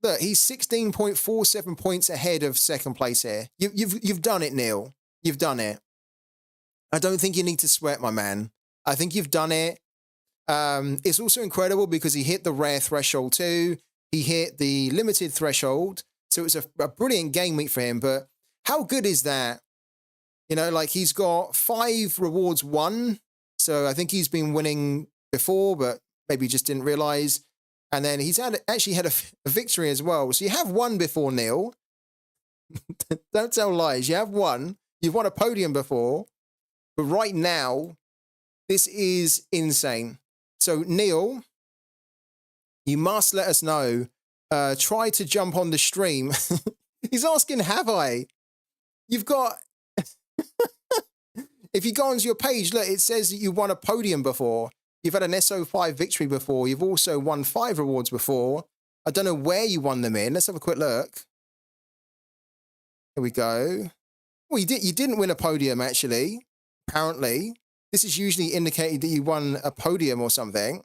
Look, he's 16.47 points ahead of second place here. You've done it, Neil. You've done it. I don't think you need to sweat, my man. I think you've done it. It's also incredible because he hit the rare threshold too. He hit the limited threshold. So it was a brilliant game week for him. But how good is that? You know, like he's got 5 rewards won. So I think he's been winning before, but maybe just didn't realize. And then he's actually had a victory as well. So you have won before, Neil. Don't tell lies. You have won. You've won a podium before. But right now, this is insane. So, Neil, you must let us know. Try to jump on the stream. He's asking, have I? You've got... If you go onto your page, look, it says that you won a podium before. You've had an SO5 victory before. You've also won 5 rewards before. I don't know where you won them in. Let's have a quick look. Here we go. Well, you didn't win a podium, actually. Apparently. This is usually indicating that you won a podium or something.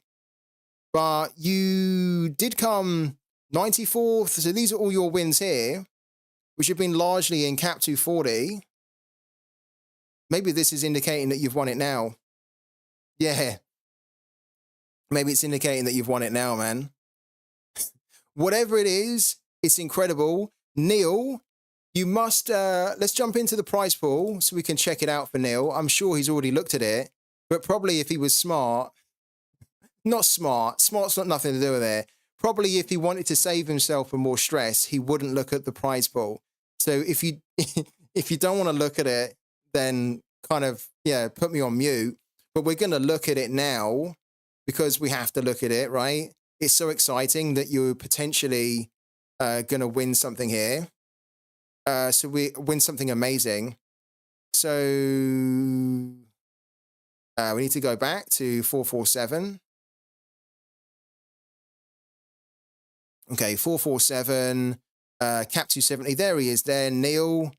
But you did come 94th. So these are all your wins here, which have been largely in Cap 240. Maybe this is indicating that you've won it now. Yeah. Maybe it's indicating that you've won it now, man. Whatever it is, it's incredible. Neil, you must... let's jump into the prize pool so we can check it out for Neil. I'm sure he's already looked at it. But probably if he was smart... Not smart. Smart's got nothing to do with it. Probably if he wanted to save himself from more stress, he wouldn't look at the prize pool. So if you if you don't want to look at it, then kind of, yeah, put me on mute. But we're going to look at it now because we have to look at it, right? It's so exciting that you're potentially going to win something here. So we win something amazing. So we need to go back to 447. Okay, 447, Cap 270. There he is there, Neil.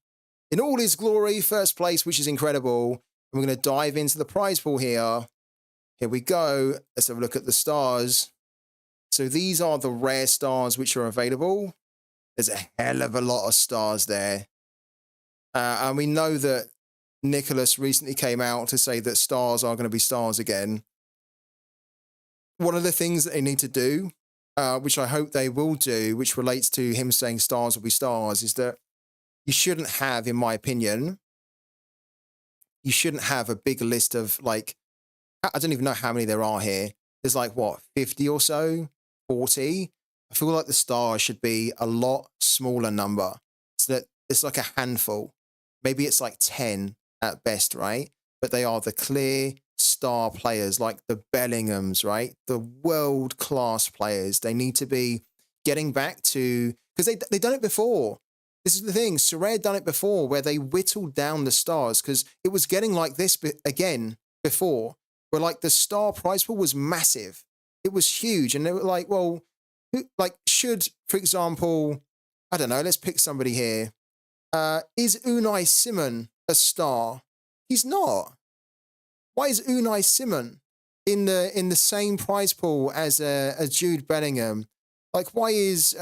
In all his glory, first place, which is incredible. And we're going to dive into the prize pool here. Here we go. Let's have a look at the stars. So these are the rare stars which are available. There's a hell of a lot of stars there. And we know that Nicholas recently came out to say that stars are going to be stars again. One of the things that they need to do, which I hope they will do, which relates to him saying stars will be stars, is that you shouldn't have, in my opinion, you shouldn't have a big list of, like, I don't even know how many there are here. There's like, what, 50 or so? 40? I feel like the stars should be a lot smaller number. So that it's like a handful. Maybe it's like 10 at best, right? But they are the clear star players, like the Bellinghams, right? The world-class players. They need to be getting back to... Because they've done it before. This is the thing. Sorare done it before, where they whittled down the stars, because it was getting like this again before, where like the star prize pool was massive. It was huge. And they were like, well, like should, for example, I don't know, let's pick somebody here. Is Unai Simon a star? He's not. Why is Unai Simon in the same prize pool as Jude Bellingham? Like, why is,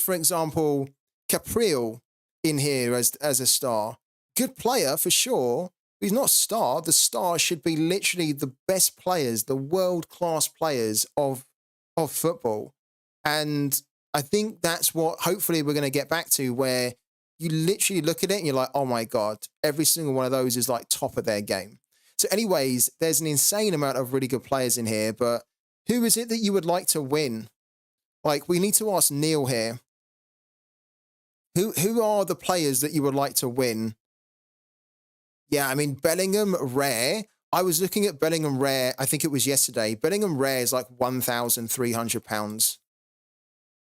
for example, Capriel in here as a star? Good player for sure. He's not a star. The star should be literally the best players, the world-class players of football. And I think that's what hopefully we're going to get back to, where you literally look at it and you're like, oh my God, every single one of those is like top of their game. So anyways, there's an insane amount of really good players in here, but who is it that you would like to win? Like, we need to ask Neil here. Who are the players that you would like to win? Yeah, I mean, Bellingham rare. I was looking at Bellingham rare. I think it was yesterday. Bellingham rare is like £1,300.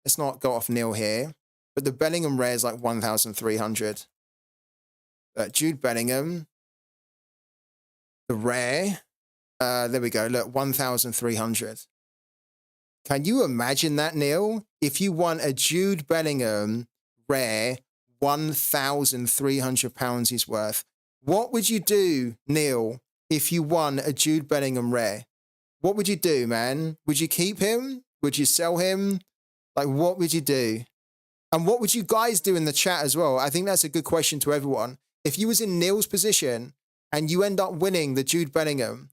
Let's not go off Neil here. But the Bellingham rare is like 1,300. Jude Bellingham. The rare. There we go. Look, 1,300. Can you imagine that, Neil? If you won a Jude Bellingham rare, £1,300 is worth. What would you do, Neil, if you won a Jude Bellingham rare? What would you do, man? Would you keep him? Would you sell him? Like, what would you do? And what would you guys do in the chat as well? I think that's a good question to everyone. If you was in Neil's position and you end up winning the Jude Bellingham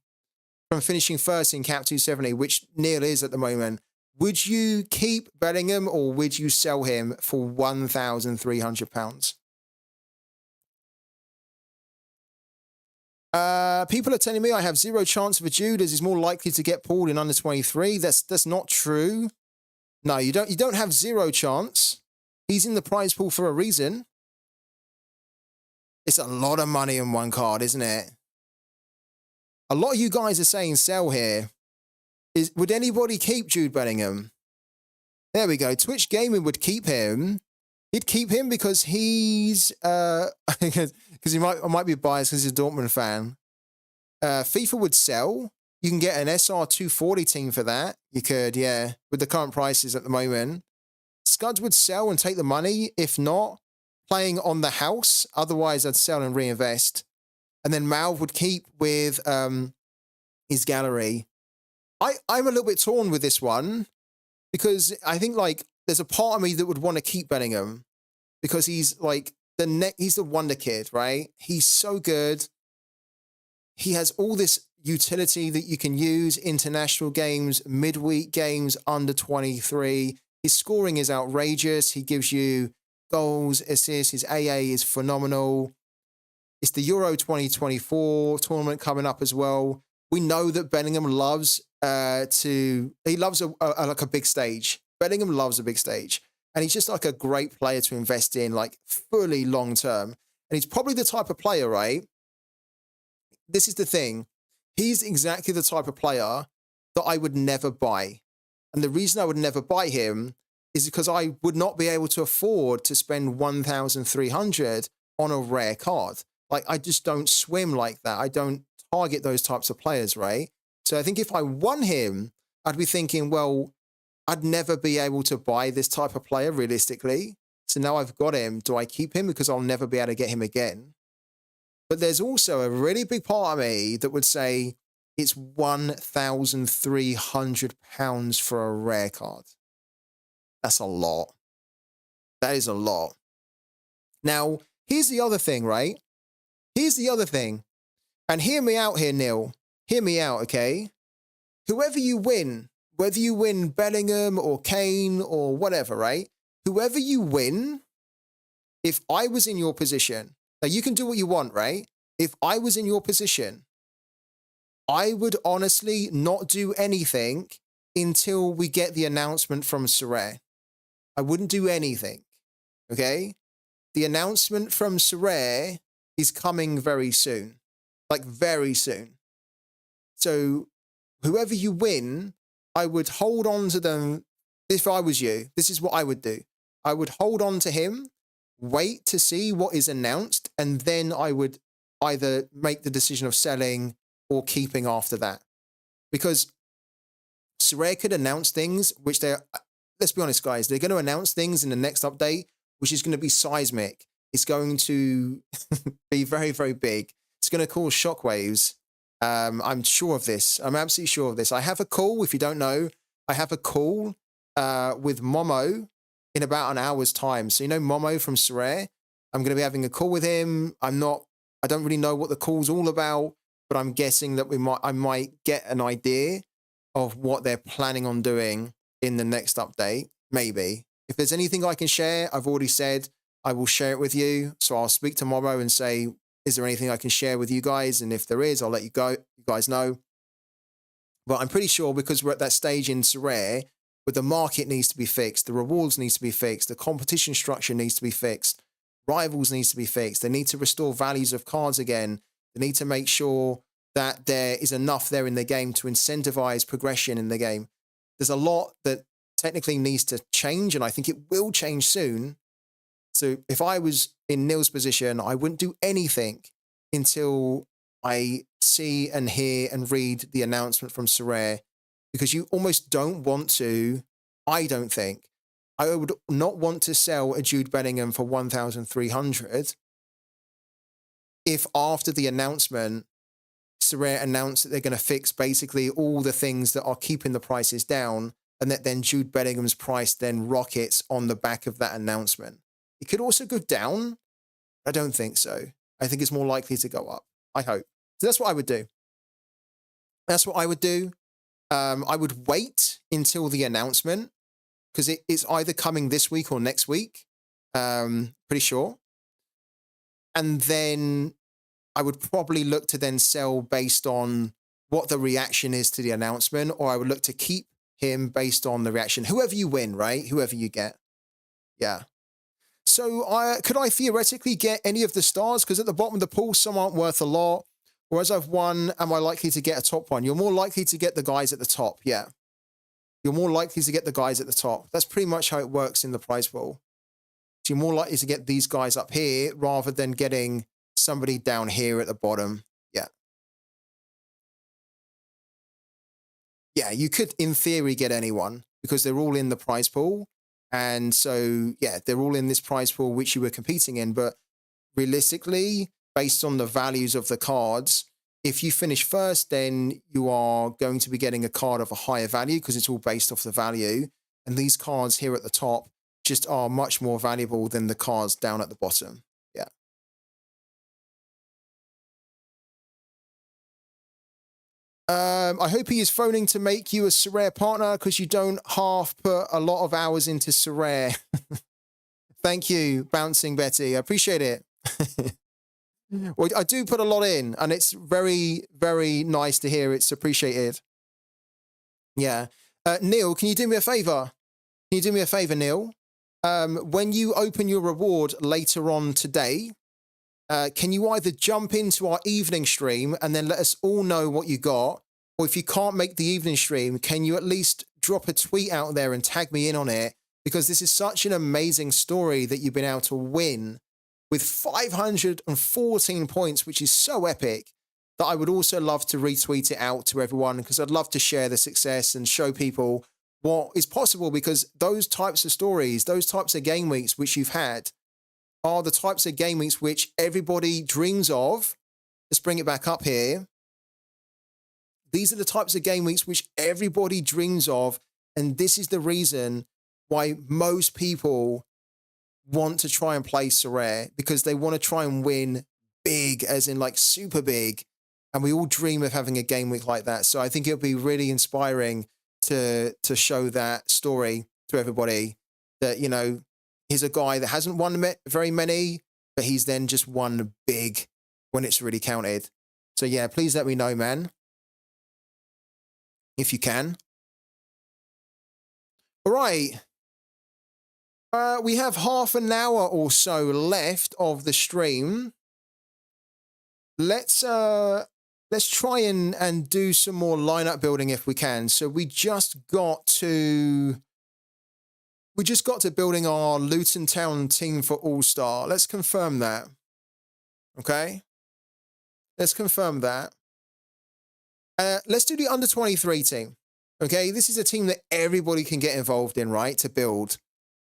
from finishing first in Cap 270, which Neil is at the moment, would you keep Bellingham or would you sell him for £1,300? People are telling me I have zero chance of a Jude as he's more likely to get pulled in under 23. That's not true. No, you don't have zero chance. He's in the prize pool for a reason. It's a lot of money in one card, isn't it? A lot of you guys are saying sell here. Would anybody keep Jude Bellingham? There we go. Twitch Gaming would keep him. He'd keep him because he's because I might be biased because he's a Dortmund fan. FIFA would sell. You can get an SR240 team for that. You could, yeah, with the current prices at the moment. Scuds would sell and take the money. If not, playing on the house. Otherwise, I'd sell and reinvest. And then Malv would keep with his gallery. I'm a little bit torn with this one because I think like there's a part of me that would want to keep Bellingham because he's like he's the wonder kid, right? He's so good. He has all this utility that you can use, international games, midweek games, under 23. His scoring is outrageous. He gives you goals, assists. His AA is phenomenal. It's the Euro 2024 tournament coming up as well. We know that Bellingham loves he loves like a big stage. Bellingham loves a big stage. And he's just like a great player to invest in, like fully long term. And he's probably the type of player, right? This is the thing. He's exactly the type of player that I would never buy. And the reason I would never buy him is because I would not be able to afford to spend 1,300 on a rare card. Like, I just don't swim like that. I don't target those types of players, right? So I think if I won him, I'd be thinking, well, I'd never be able to buy this type of player realistically. So now I've got him. Do I keep him because I'll never be able to get him again? But there's also a really big part of me that would say it's £1,300 for a rare card. That's a lot. That is a lot. Now, here's the other thing, right? Here's the other thing. And hear me out here, Neil. Hear me out, okay? Whoever you win, whether you win Bellingham or Kane or whatever, right? Whoever you win, if I was in your position, now you can do what you want, right? If I was in your position, I would honestly not do anything until we get the announcement from Sorare. I wouldn't do anything, okay? The announcement from Sorare is coming very soon, like very soon. So whoever you win, I would hold on to them. If I was you, this is what I would do. I would hold on to him, wait to see what is announced, and then I would either make the decision of selling or keeping after that. Because Sorare could announce things which let's be honest, guys, they're going to announce things in the next update, which is going to be seismic. It's going to be very, very big. It's going to cause shockwaves. I'm sure of this. I'm absolutely sure of this. I have a call, if you don't know, I have a call with Momo in about an hour's time. So you know Momo from Sorare? I'm going to be having a call with him. I don't really know what the call's all about, but I'm guessing that I might get an idea of what they're planning on doing in the next update, maybe. If there's anything I can share, I've already said I will share it with you. So I'll speak to Momo and say, is there anything I can share with you guys? And if there is, I'll let you guys know. But I'm pretty sure because we're at that stage in Sorare where the market needs to be fixed, the rewards needs to be fixed, the competition structure needs to be fixed, rivals needs to be fixed. They need to restore values of cards again. They need to make sure that there is enough there in the game to incentivize progression in the game. There's a lot that technically needs to change, and I think it will change soon. So if I was in Neil's position, I wouldn't do anything until I see and hear and read the announcement from Sorare, because you almost don't want to, I don't think, I would not want to sell a Jude Bellingham for 1,300 if after the announcement, Sorare announced that they're going to fix basically all the things that are keeping the prices down, and that then Jude Bellingham's price then rockets on the back of that announcement. It could also go down. I don't think so. I think it's more likely to go up. I hope. So that's what I would do. That's what I would do. I would wait until the announcement because it's either coming this week or next week. Pretty sure. And then I would probably look to then sell based on what the reaction is to the announcement, or I would look to keep him based on the reaction. Whoever you win, right? Whoever you get. Yeah. So could I theoretically get any of the stars? Because at the bottom of the pool, some aren't worth a lot. Or as I've won, am I likely to get a top one? You're more likely to get the guys at the top. Yeah. You're more likely to get the guys at the top. That's pretty much how it works in the prize pool. So you're more likely to get these guys up here rather than getting somebody down here at the bottom. Yeah. Yeah, you could, in theory, get anyone because they're all in the prize pool. And so, yeah, they're all in this prize pool which you were competing in. But realistically, based on the values of the cards, if you finish first, then you are going to be getting a card of a higher value because it's all based off the value. And these cards here at the top just are much more valuable than the cards down at the bottom. Yeah. I hope he is phoning to make you a Sorare partner because you don't half put a lot of hours into Sorare. Thank you, Bouncing Betty. I appreciate it. Well, I do put a lot in, and it's very, very nice to hear it's appreciated. Yeah. Neil, can you do me a favor? Can you do me a favor, Neil? When you open your reward later on today, can you either jump into our evening stream and then let us all know what you got? Or if you can't make the evening stream, can you at least drop a tweet out there and tag me in on it? Because this is such an amazing story that you've been able to win with 514 points, which is so epic that I would also love to retweet it out to everyone because I'd love to share the success and show people what is possible because those types of stories, those types of game weeks which you've had are the types of game weeks which everybody dreams of. Let's bring it back up here. These are the types of game weeks which everybody dreams of. And this is the reason why most people want to try and play Sorare because they want to try and win big, as in like super big. And we all dream of having a game week like that. So I think it'll be really inspiring to show that story to everybody that, you know, he's a guy that hasn't won very many, but he's then just won big when it's really counted. So yeah, please let me know, man, if you can. All right. We have half an hour or so left of the stream. Let's try and do some more lineup building if we can. So we just got to building our Luton Town team for All-Star. Let's confirm that. Okay. Let's confirm that. Let's do the under 23 team. Okay. This is a team that everybody can get involved in, right? To build.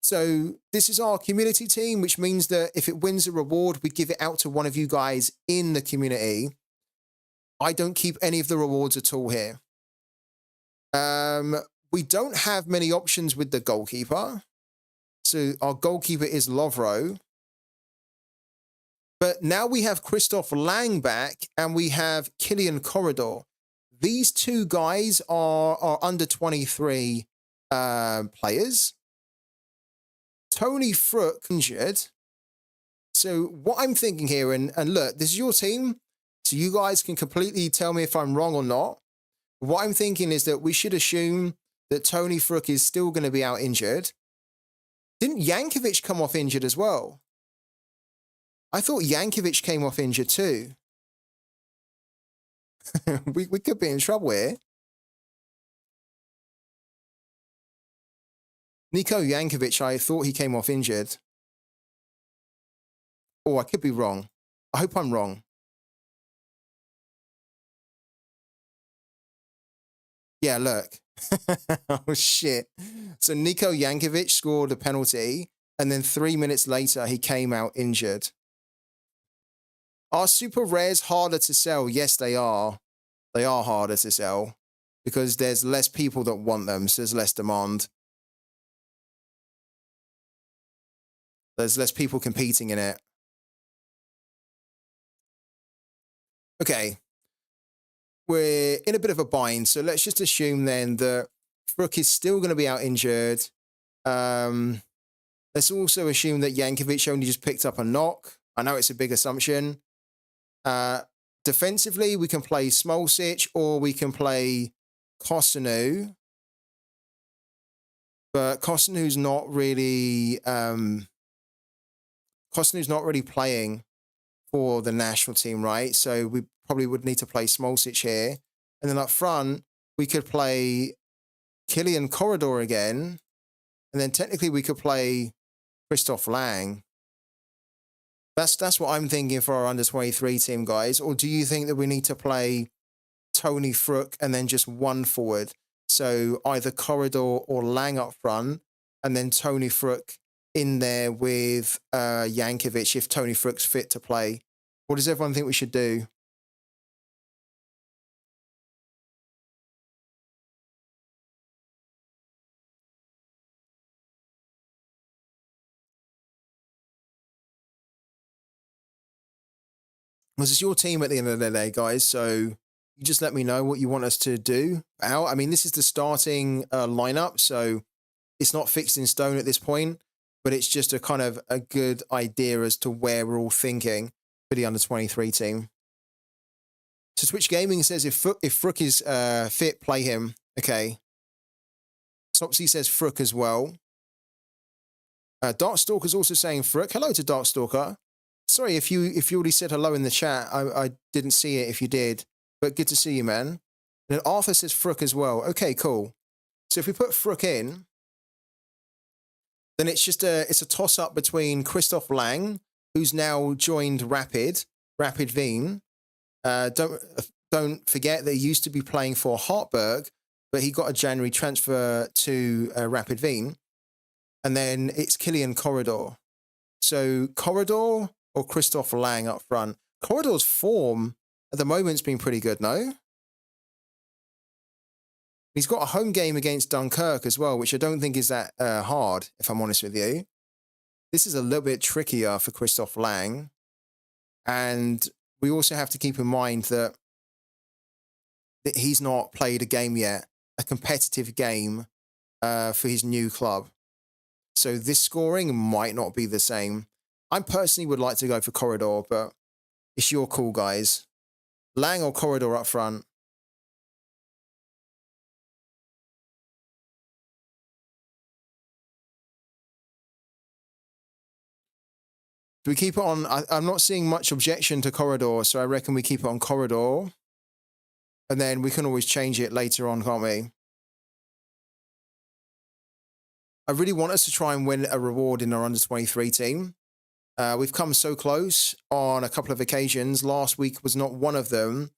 So this is our community team, which means that if it wins a reward, we give it out to one of you guys in the community. I don't keep any of the rewards at all here. We don't have many options with the goalkeeper. So our goalkeeper is Lovro. But now we have Christoph Lang back and we have Killian Corridor. These two guys are under 23 players. Tony Frook injured. So what I'm thinking here, and look, this is your team, so you guys can completely tell me if I'm wrong or not. What I'm thinking is that we should assume that Tony Frook is still going to be out injured. Didn't Yankovic come off injured as well? I thought Yankovic came off injured too. we could be in trouble here. Niko Yankovic, I thought he came off injured. Oh, I could be wrong. I hope I'm wrong. Yeah, look. Oh, shit. So Niko Yankovic scored a penalty, and then 3 minutes later, he came out injured. Are super rares harder to sell? Yes, they are. They are harder to sell because there's less people that want them, so there's less demand. There's less people competing in it. Okay, we're in a bit of a bind, so let's just assume then that Frook is still going to be out injured. Let's also assume that Yankovic only just picked up a knock. I know it's a big assumption. Defensively, we can play Smolcic or we can play Kosanu. But Kosanu's not really playing for the national team, right? So we probably would need to play Smolcic here. And then up front, we could play Killian Corridor again. And then technically we could play Christoph Lang. That's what I'm thinking for our under-23 team, guys. Or do you think that we need to play Tony Frook and then just one forward? So either Corridor or Lang up front, and then Tony Frook in there with Yankovic if Tony Frook's fit to play. What does everyone think we should do? This is your team at the end of the day, guys. So you just let me know what you want us to do. I mean, this is the starting lineup, so it's not fixed in stone at this point, but it's just a kind of a good idea as to where we're all thinking for the under-23 team. So Twitch Gaming says if Frook is fit, play him. Okay. Sopsy says Frook as well. Darkstalker's also saying Frook. Hello to Darkstalker. Sorry if you already said hello in the chat. I didn't see it if you did, but good to see you, man. And then Arthur says Frook as well. Okay, cool. So if we put Frook in, then it's just it's a toss-up between Christoph Lang, who's now joined Rapid Wien. Don't forget that he used to be playing for Hartberg, but he got a January transfer to Rapid Wien. And then it's Killian Corridor. So Corridor or Christoph Lang up front. Corridor's form at the moment's been pretty good, no? He's got a home game against Dunkirk as well, which I don't think is that hard, if I'm honest with you. This is a little bit trickier for Christoph Lang. And we also have to keep in mind that he's not played a game yet, a competitive game for his new club. So this scoring might not be the same. I personally would like to go for Corridor, but it's your call, guys. Lang or Corridor up front? Do we keep it on? I'm not seeing much objection to Corridor, so I reckon we keep it on Corridor. And then we can always change it later on, can't we? I really want us to try and win a reward in our under-23 team. We've come so close on a couple of occasions. Last week was not one of them,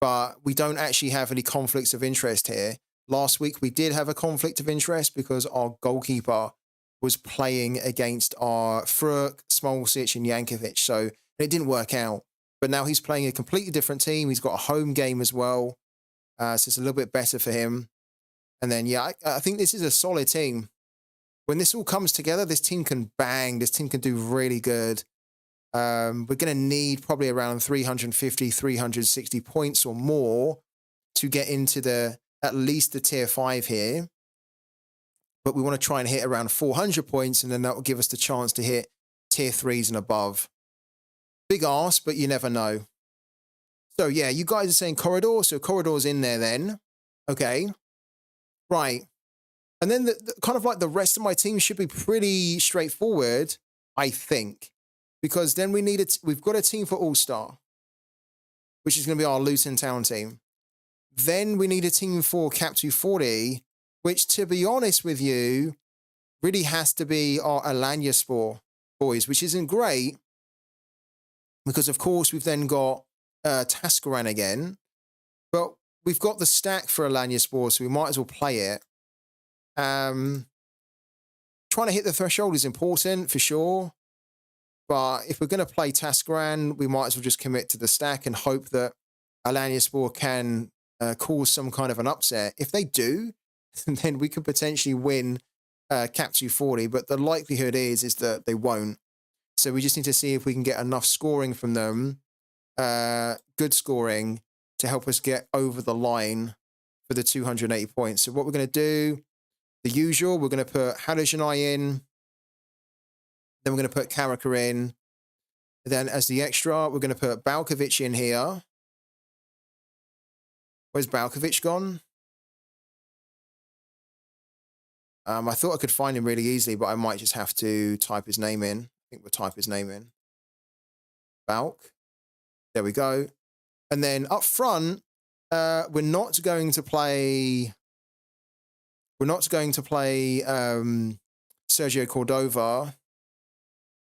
but we don't actually have any conflicts of interest here. Last week, we did have a conflict of interest because our goalkeeper was playing against our Frook, Smolcic, and Yankovic, so it didn't work out. But now he's playing a completely different team. He's got a home game as well, so it's a little bit better for him. And then, yeah, I think this is a solid team. When this all comes together, this team can bang. This team can do really good. We're going to need probably around 350, 360 points or more to get into at least the tier 5 here. But we want to try and hit around 400 points, and then that will give us the chance to hit tier 3s and above. Big ask, but you never know. So, yeah, you guys are saying Corridor. So Corridor's in there then. Okay. Right. And then kind of like the rest of my team should be pretty straightforward, I think. Because then we've got a team for All-Star, which is going to be our Luton Town team. Then we need a team for Cap 240, which, to be honest with you, really has to be our Alanyaspor boys, which isn't great. Because, of course, we've then got Tascaran again. But we've got the stack for Alanyaspor, so we might as well play it. Trying to hit the threshold is important, for sure. But if we're going to play Tascaran, we might as well just commit to the stack and hope that Alanyaspor can cause some kind of an upset. If they do, then we could potentially win Cap 240, but the likelihood is that they won't. So we just need to see if we can get enough scoring from them good scoring to help us get over the line for the 280 points. So what we're going to do, the usual, we're going to put Halusinai in, then we're going to put Karaka in. Then as the extra, we're going to put Balkovic in here. Where's Balkovic gone? I thought I could find him really easily, but I might just have to type his name in. I think we'll type his name in. Balk. There we go. And then up front, we're not going to play Sergio Cordova.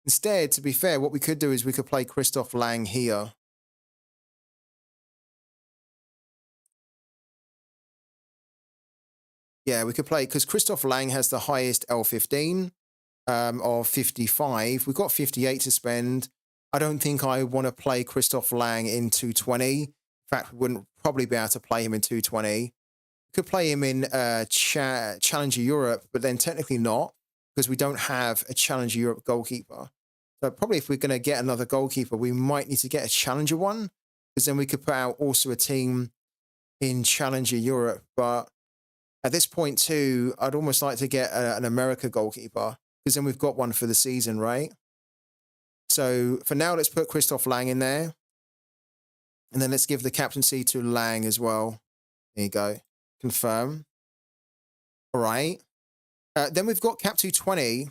Instead, to be fair, what we could do is we could play Christoph Lang here. Yeah, we could play, because Christoph Lang has the highest L15 of 55. We've got 58 to spend. I don't think I want to play Christoph Lang in 220. In fact, we wouldn't probably be able to play him in 220. We could play him in Challenger Europe, but then technically not, because we don't have a Challenger Europe goalkeeper. So probably if we're going to get another goalkeeper, we might need to get a Challenger one, because then we could put out also a team in Challenger Europe. But at this point too, I'd almost like to get an America goalkeeper, because then we've got one for the season, right? So for now, let's put Christoph Lang in there. And then let's give the captaincy to Lang as well. There you go. Confirm. All right. Then we've got Cap 220,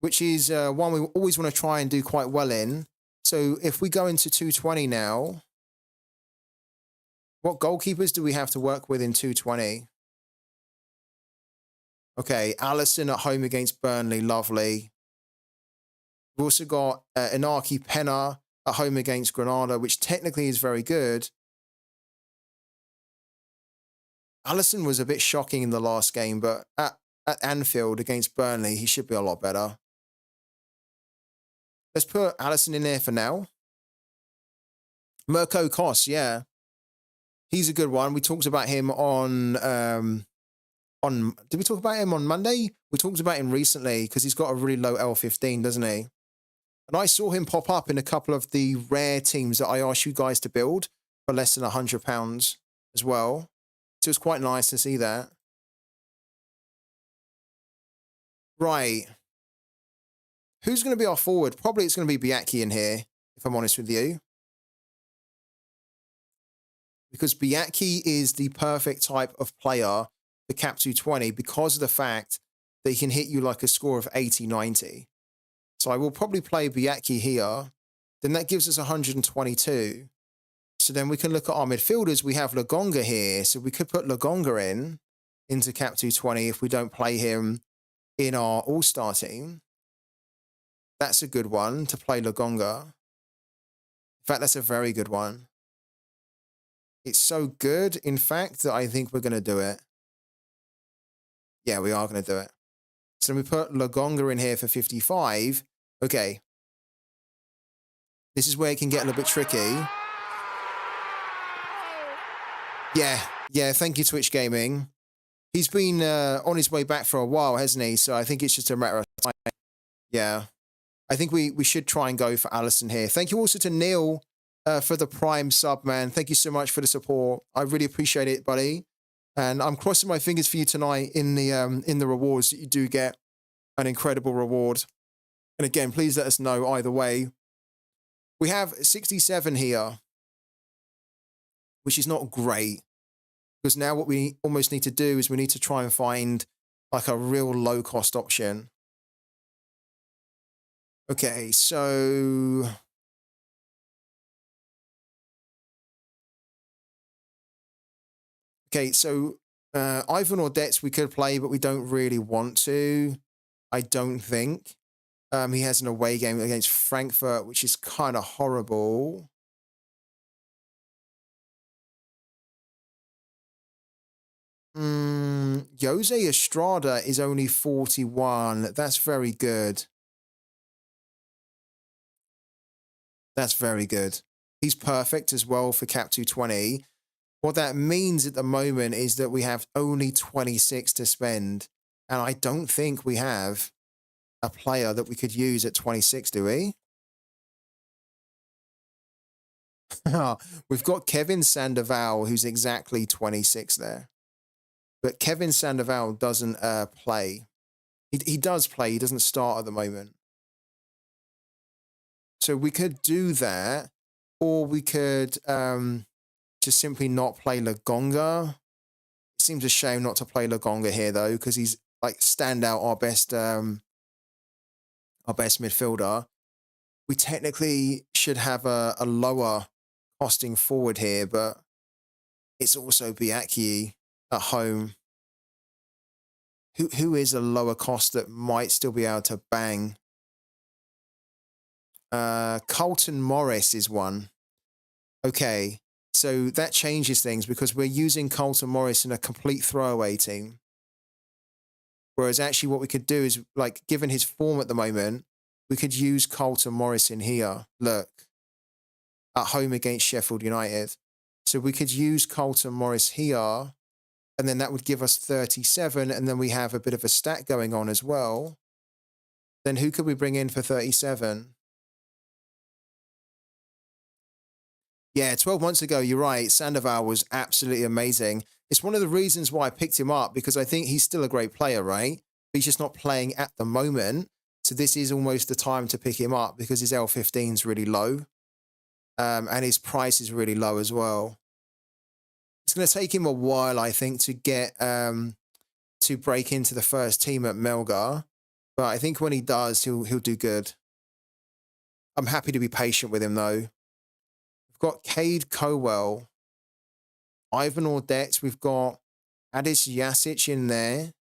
which is one we always want to try and do quite well in. So if we go into 220 now, what goalkeepers do we have to work with in 220? Okay, Allison at home against Burnley, lovely. We've also got Inaki Penna at home against Granada, which technically is very good. Allison was a bit shocking in the last game, but at Anfield against Burnley, he should be a lot better. Let's put Allison in there for now. Mirko Kos, yeah. He's a good one. We talked about him on did we talk about him on Monday? We talked about him recently because he's got a really low L15, doesn't he? And I saw him pop up in a couple of the rare teams that I asked you guys to build for less than £100 as well. So it's quite nice to see that. Right. Who's going to be our forward? Probably it's going to be Biaki in here, if I'm honest with you. Because Biaki is the perfect type of player for Cap 220 because of the fact that he can hit you like a score of 80, 90. So I will probably play Biaki here. Then that gives us 122. So then we can look at our midfielders. We have Lagonga here. So we could put Lagonga into Cap 220 if we don't play him in our all-star team. That's a good one to play Lagonga. In fact, that's a very good one. It's so good, in fact, that I think we're going to do it. Yeah, we are going to do it. So we put Lagonga in here for 55. Okay. This is where it can get a little bit tricky. Yeah, thank you, Twitch Gaming. He's been on his way back for a while, hasn't he? So I think it's just a matter of time. Yeah. I think we should try and go for Allison here. Thank you also to Neil for the Prime sub, man. Thank you so much for the support. I really appreciate it, buddy. And I'm crossing my fingers for you tonight in the rewards that you do get an incredible reward. And again, please let us know either way. We have 67 here, which is not great. Because now what we almost need to do is we need to try and find like a real low-cost option. Okay, so... Okay, so Ivan Ordetz we could play, but we don't really want to. I don't think. He has an away game against Frankfurt, which is kind of horrible. Jose Estrada is only 41. That's very good. That's very good. He's perfect as well for Cap 220. What that means at the moment is that we have only 26 to spend. And I don't think we have a player that we could use at 26, do we? We've got Kevin Sandoval, who's exactly 26 there. But Kevin Sandoval doesn't play. He does play. He doesn't start at the moment. So we could do that. Or we could just simply not play Lagonga. It seems a shame not to play Lagonga here, though, because he's like standout, our best midfielder. We technically should have a lower costing forward here, but it's also Biaki at home. Who is a lower cost that might still be able to bang? Carlton Morris is one. Okay, so that changes things because we're using Carlton Morris in a complete throwaway team. Whereas actually what we could do is, like, given his form at the moment, we could use Carlton Morris in here. Look, at home against Sheffield United. So we could use Carlton Morris here, and then that would give us 37, and then we have a bit of a stat going on as well. Then who could we bring in for 37? Yeah, 12 months ago, you're right. Sandoval was absolutely amazing. It's one of the reasons why I picked him up, because I think he's still a great player, right? But he's just not playing at the moment. So this is almost the time to pick him up because his L15 is really low. And his price is really low as well. It's going to take him a while, I think, to get to break into the first team at Melgar. But I think when he does, he'll do good. I'm happy to be patient with him, though. We've got Cade Cowell, Ivan Audette. We've got Adis Jasic in there.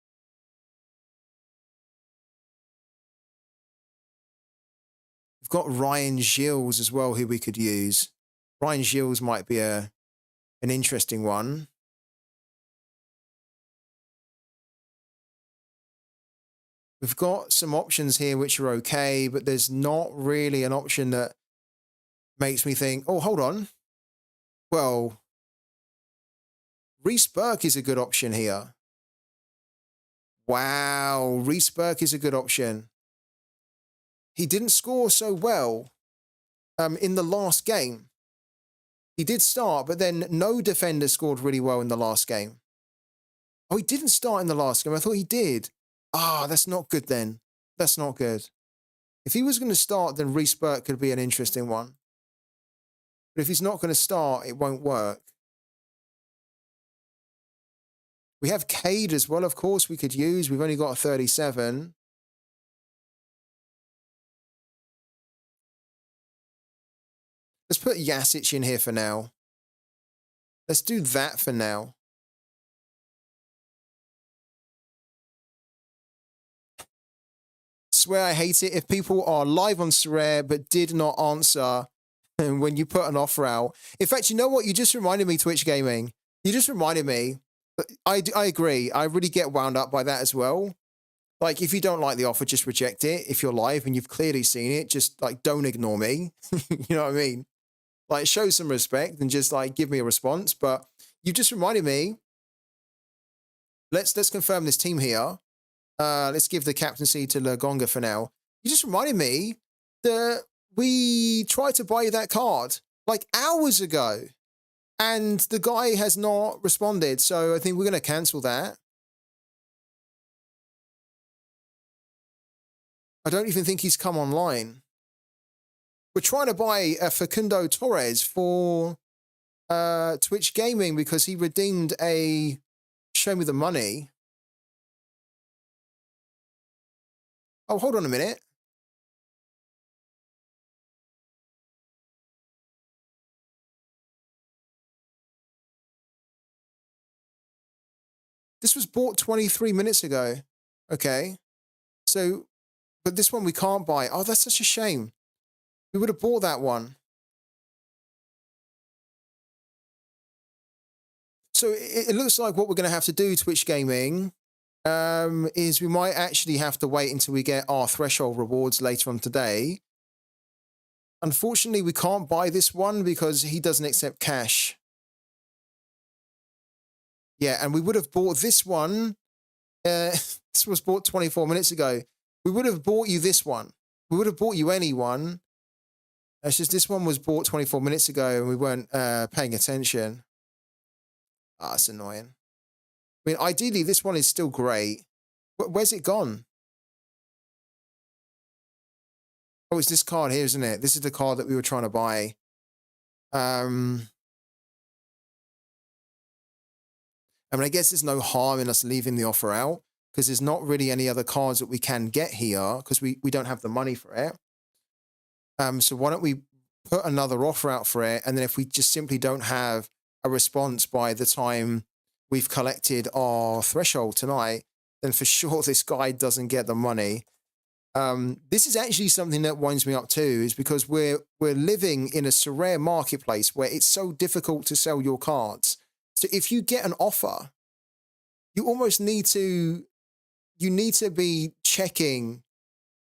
We've got Ryan Gilles as well, who we could use. Ryan Gilles might be an interesting one. We've got some options here which are okay, but there's not really an option that makes me think, oh, hold on. Well, Reece Burke is a good option here. Wow, Reece Burke is a good option. He didn't score so well in the last game. He did start, but then no defender scored really well in the last game. Oh, he didn't start in the last game. I thought he did. Ah, that's not good then. That's not good. If he was going to start, then Reece Burke could be an interesting one. But if he's not going to start, it won't work. We have Cade as well, of course, we could use. We've only got a 37. Let's put Jasic in here for now. Let's do that for now. Swear I hate it if people are live on Sorare but did not answer when you put an offer out. In fact, you know what? You just reminded me, Twitch Gaming. You just reminded me. I agree. I really get wound up by that as well. Like, if you don't like the offer, just reject it. If you're live and you've clearly seen it, just, like, don't ignore me. You know what I mean? Like, show some respect and just, like, give me a response. But you just reminded me. Let's confirm this team here. Let's give the captaincy to Lagonga for now. You just reminded me that we tried to buy that card, like, hours ago. And the guy has not responded. So I think we're going to cancel that. I don't even think he's come online. We're trying to buy Facundo Torres for Twitch Gaming because he redeemed a show me the money. Oh, hold on a minute. This was bought 23 minutes ago. Okay. So, but this one we can't buy. Oh, that's such a shame. We would have bought that one. So it looks like what we're going to have to do, Twitch Gaming, is we might actually have to wait until we get our threshold rewards later on today. Unfortunately, we can't buy this one because he doesn't accept cash. Yeah, and we would have bought this one. This was bought 24 minutes ago. We would have bought you this one. We would have bought you any one. It's just this one was bought 24 minutes ago and we weren't paying attention. Ah, it's annoying. I mean, ideally, this one is still great. Where's it gone? Oh, it's this card here, isn't it? This is the card that we were trying to buy. I mean, I guess there's no harm in us leaving the offer out because there's not really any other cards that we can get here because we don't have the money for it. So why don't we put another offer out for it? And then if we just simply don't have a response by the time we've collected our threshold tonight, then for sure this guy doesn't get the money. This is actually something that winds me up too, is because we're living in a Sorare marketplace where it's so difficult to sell your cards. So if you get an offer, you almost need to be checking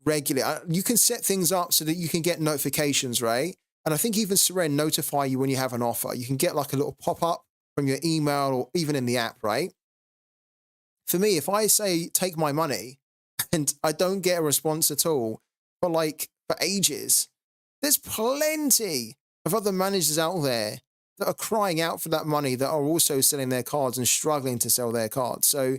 regularly. You can set things up so that you can get notifications, right? And I think even Sorare notify you when you have an offer. You can get like a little pop-up from your email or even in the app, right? For me, if I say, take my money, and I don't get a response at all for ages, there's plenty of other managers out there that are crying out for that money that are also selling their cards and struggling to sell their cards. So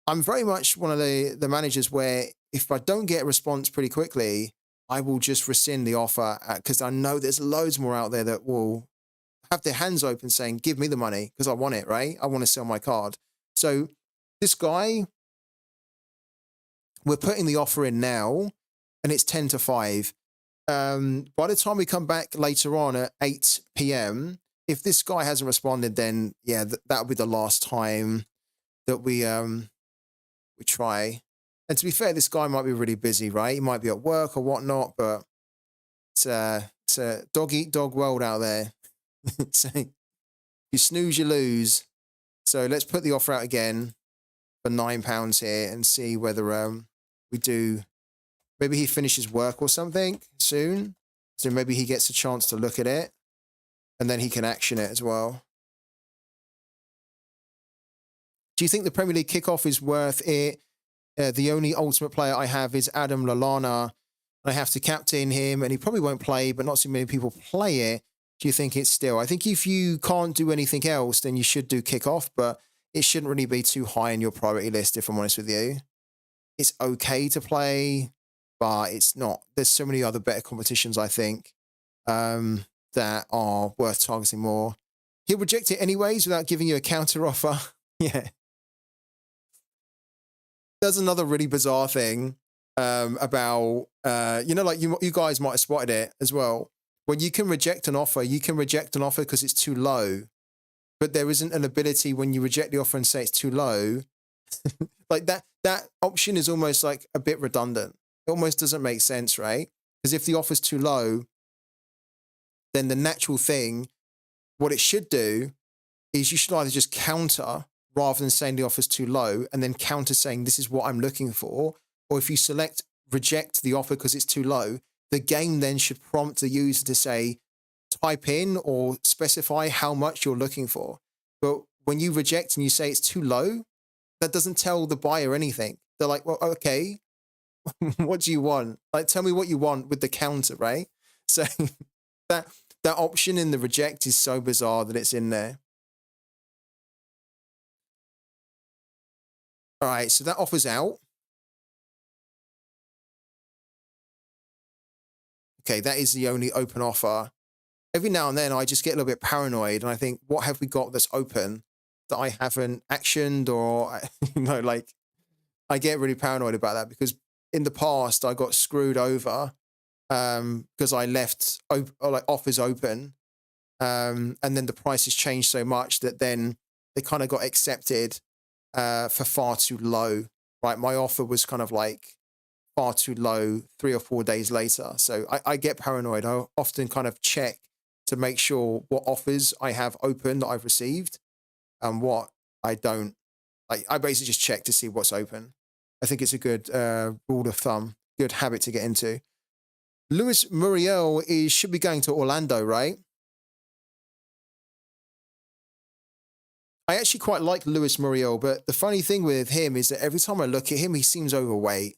I'm very much one of the managers where if I don't get a response pretty quickly, I will just rescind the offer because I know there's loads more out there that will have their hands open saying, give me the money because I want it, right? I want to sell my card. So this guy, we're putting the offer in now and it's 10 to 5. By the time we come back later on at 8 p.m., if this guy hasn't responded, then yeah, that'll be the last time that we try. And to be fair, this guy might be really busy, right? He might be at work or whatnot, but it's a dog eat dog world out there. So you snooze, you lose. So let's put the offer out again for £9 here and see whether we do. Maybe he finishes work or something soon. So maybe he gets a chance to look at it and then he can action it as well. Do you think the Premier League kickoff is worth it? The only ultimate player I have is Adam Lallana. I have to captain him and he probably won't play, but not so many people play it. Do you think it's still? I think if you can't do anything else, then you should do kickoff, but it shouldn't really be too high in your priority list, if I'm honest with you. It's okay to play, but it's not. There's so many other better competitions, I think, that are worth targeting more. He'll reject it anyways without giving you a counter offer. Yeah. There's another really bizarre thing about, you guys might have spotted it as well. When you can reject an offer, because it's too low, but there isn't an ability when you reject the offer and say it's too low. Like that option is almost like a bit redundant. It almost doesn't make sense, right? Because if the offer's too low, then the natural thing, what it should do is you should either just counter rather than saying the offer's too low and then counter saying this is what I'm looking for. Or if you select reject the offer because it's too low, the game then should prompt the user to say, type in or specify how much you're looking for. But when you reject and you say it's too low, that doesn't tell the buyer anything. They're like, well, okay, what do you want? Like, tell me what you want with the counter, right? So that option in the reject is so bizarre that it's in there. All right, so that offer's out. Okay, that is the only open offer. Every now and then I just get a little bit paranoid and I think, what have we got that's open that I haven't actioned? Or, I get really paranoid about that because in the past I got screwed over because I left offers open and then the prices changed so much that then they kind of got accepted for far too low, right? My offer was kind of like far too low 3 or 4 days later. So I get paranoid. I often kind of check to make sure what offers I have open that I've received and what I don't. I basically just check to see what's open. I think it's a good rule of thumb, good habit to get into. Luis Muriel should be going to Orlando, right? I actually quite like Luis Muriel, but the funny thing with him is that every time I look at him, he seems overweight.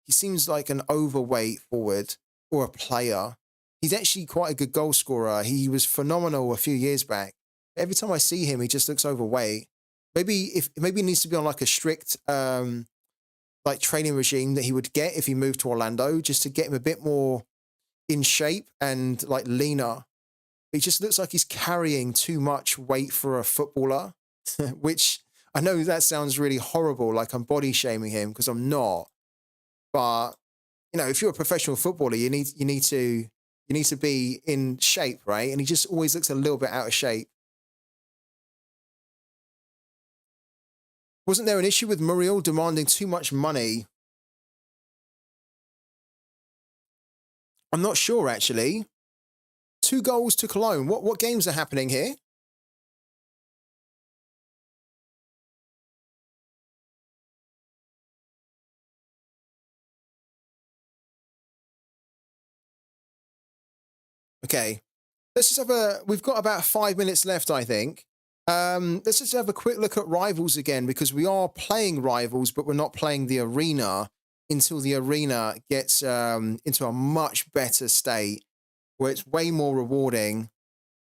He seems like an overweight forward or a player. He's actually quite a good goal scorer. He was phenomenal a few years back. Every time I see him, he just looks overweight. Maybe he needs to be on like a strict like training regime that he would get if he moved to Orlando, just to get him a bit more in shape and like leaner. He just looks like he's carrying too much weight for a footballer, which I know that sounds really horrible, like I'm body shaming him, because I'm not. But you know, if you're a professional footballer, you need to be in shape, right? And he just always looks a little bit out of shape. Wasn't there an issue with Muriel demanding too much money? I'm not sure, actually. 2 goals to Cologne. What games are happening here? Okay. We've got about 5 minutes left, I think. Let's just have a quick look at Rivals again, because we are playing Rivals, but we're not playing the arena until the arena gets into a much better state where it's way more rewarding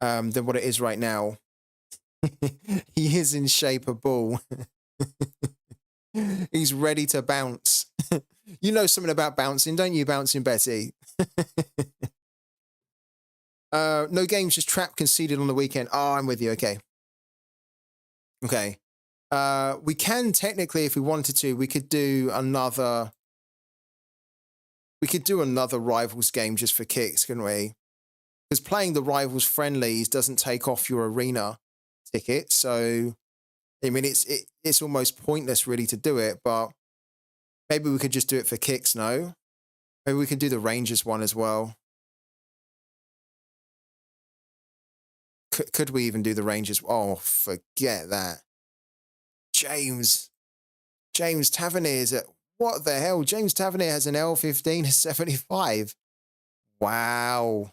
than what it is right now. He is in shape, a bull. He's ready to bounce. You know something about bouncing, don't you, Bouncing Betty? No games, just trap conceded on the weekend. Oh, I'm with you. Okay. Okay. We can technically, if we wanted to, we could do another Rivals game just for kicks, couldn't we? Because playing the Rivals friendlies doesn't take off your arena ticket. So, I mean, it's almost pointless really to do it, but maybe we could just do it for kicks, no? Maybe we could do the Rangers one as well. Could we even do the Rangers? Oh, forget that. James Tavernier is at, what the hell? James Tavernier has an L15 of 75. Wow.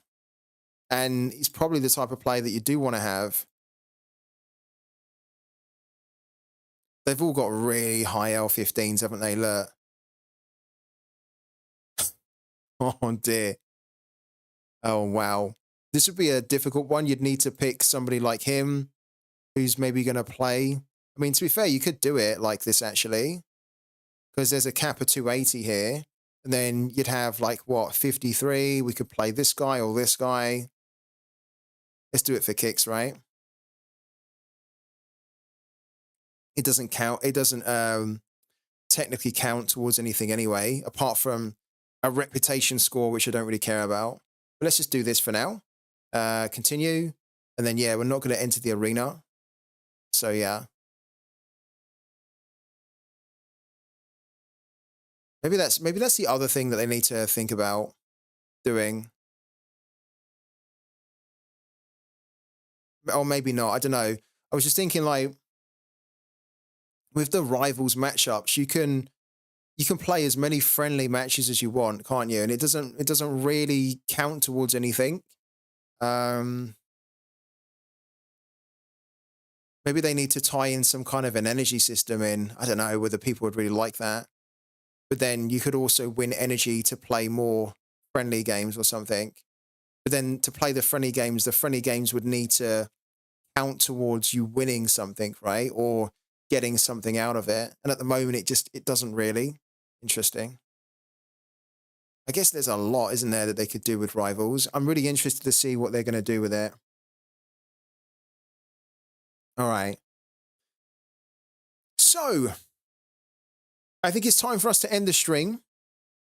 And he's probably the type of player that you do want to have. They've all got really high L15s, haven't they? Look. Oh, dear. Oh, wow. This would be a difficult one. You'd need to pick somebody like him who's maybe going to play. I mean, to be fair, you could do it like this, actually, because there's a cap of 280 here. And then you'd have, like, what, 53? We could play this guy or this guy. Let's do it for kicks, right? It doesn't count. It doesn't technically count towards anything anyway, apart from a reputation score, which I don't really care about. But let's just do this for now. Continue. And then, yeah, we're not going to enter the arena. So, yeah. Maybe that's the other thing that they need to think about doing. Or maybe not. I don't know. I was just thinking, like, with the Rivals matchups, you can play as many friendly matches as you want, can't you? And it doesn't really count towards anything. Maybe they need to tie in some kind of an energy system in. I don't know whether people would really like that. But then you could also win energy to play more friendly games or something. But then to play the friendly games would need to count towards you winning something, right? Or getting something out of it. And at the moment, it doesn't really. Interesting. I guess there's a lot, isn't there, that they could do with Rivals. I'm really interested to see what they're going to do with it. All right. So, I think it's time for us to end the stream.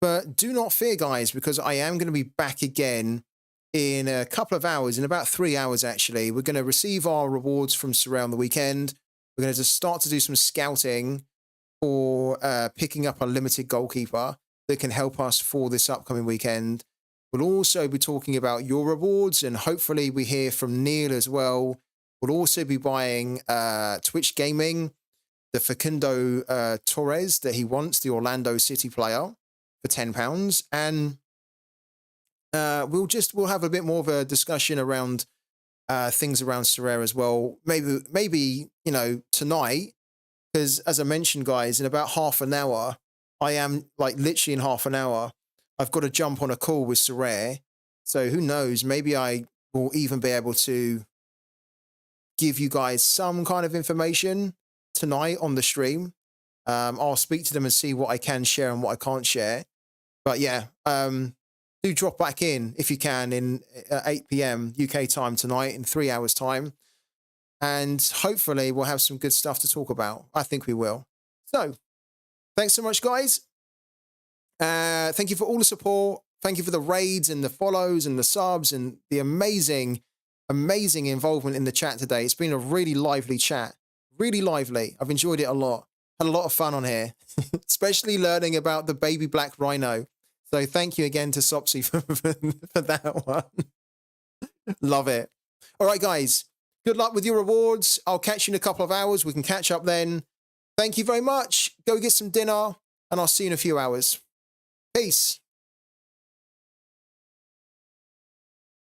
But do not fear, guys, because I am going to be back again in a couple of hours, in about 3 hours, actually. We're going to receive our rewards from Sorare on the weekend. We're going to just start to do some scouting for picking up a limited goalkeeper that can help us for this upcoming weekend. We'll also be talking about your rewards, and hopefully we hear from Neil as well. We'll also be buying Twitch Gaming, the Facundo Torres that he wants, the Orlando City player, for £10. And we'll have a bit more of a discussion around things around Sorare as well. Maybe tonight, because as I mentioned, guys, in about half an hour, I am like literally in half an hour, I've got to jump on a call with Sorare So who knows? Maybe I will even be able to give you guys some kind of information tonight on the stream. I'll speak to them and see what I can share and what I can't share. But yeah, do drop back in if you can in 8 p.m. UK time tonight in 3 hours time. And hopefully we'll have some good stuff to talk about. I think we will. So thanks so much, guys. Thank you for all the support. Thank you for the raids and the follows and the subs and the amazing involvement in the chat today. It's been a really lively chat. Really lively. I've enjoyed it a lot. Had a lot of fun on here, especially learning about the baby black rhino. So thank you again to Sopsy for that one. Love it. All right, guys. Good luck with your rewards. I'll catch you in a couple of hours. We can catch up then. Thank you very much. Go get some dinner, and I'll see you in a few hours. Peace.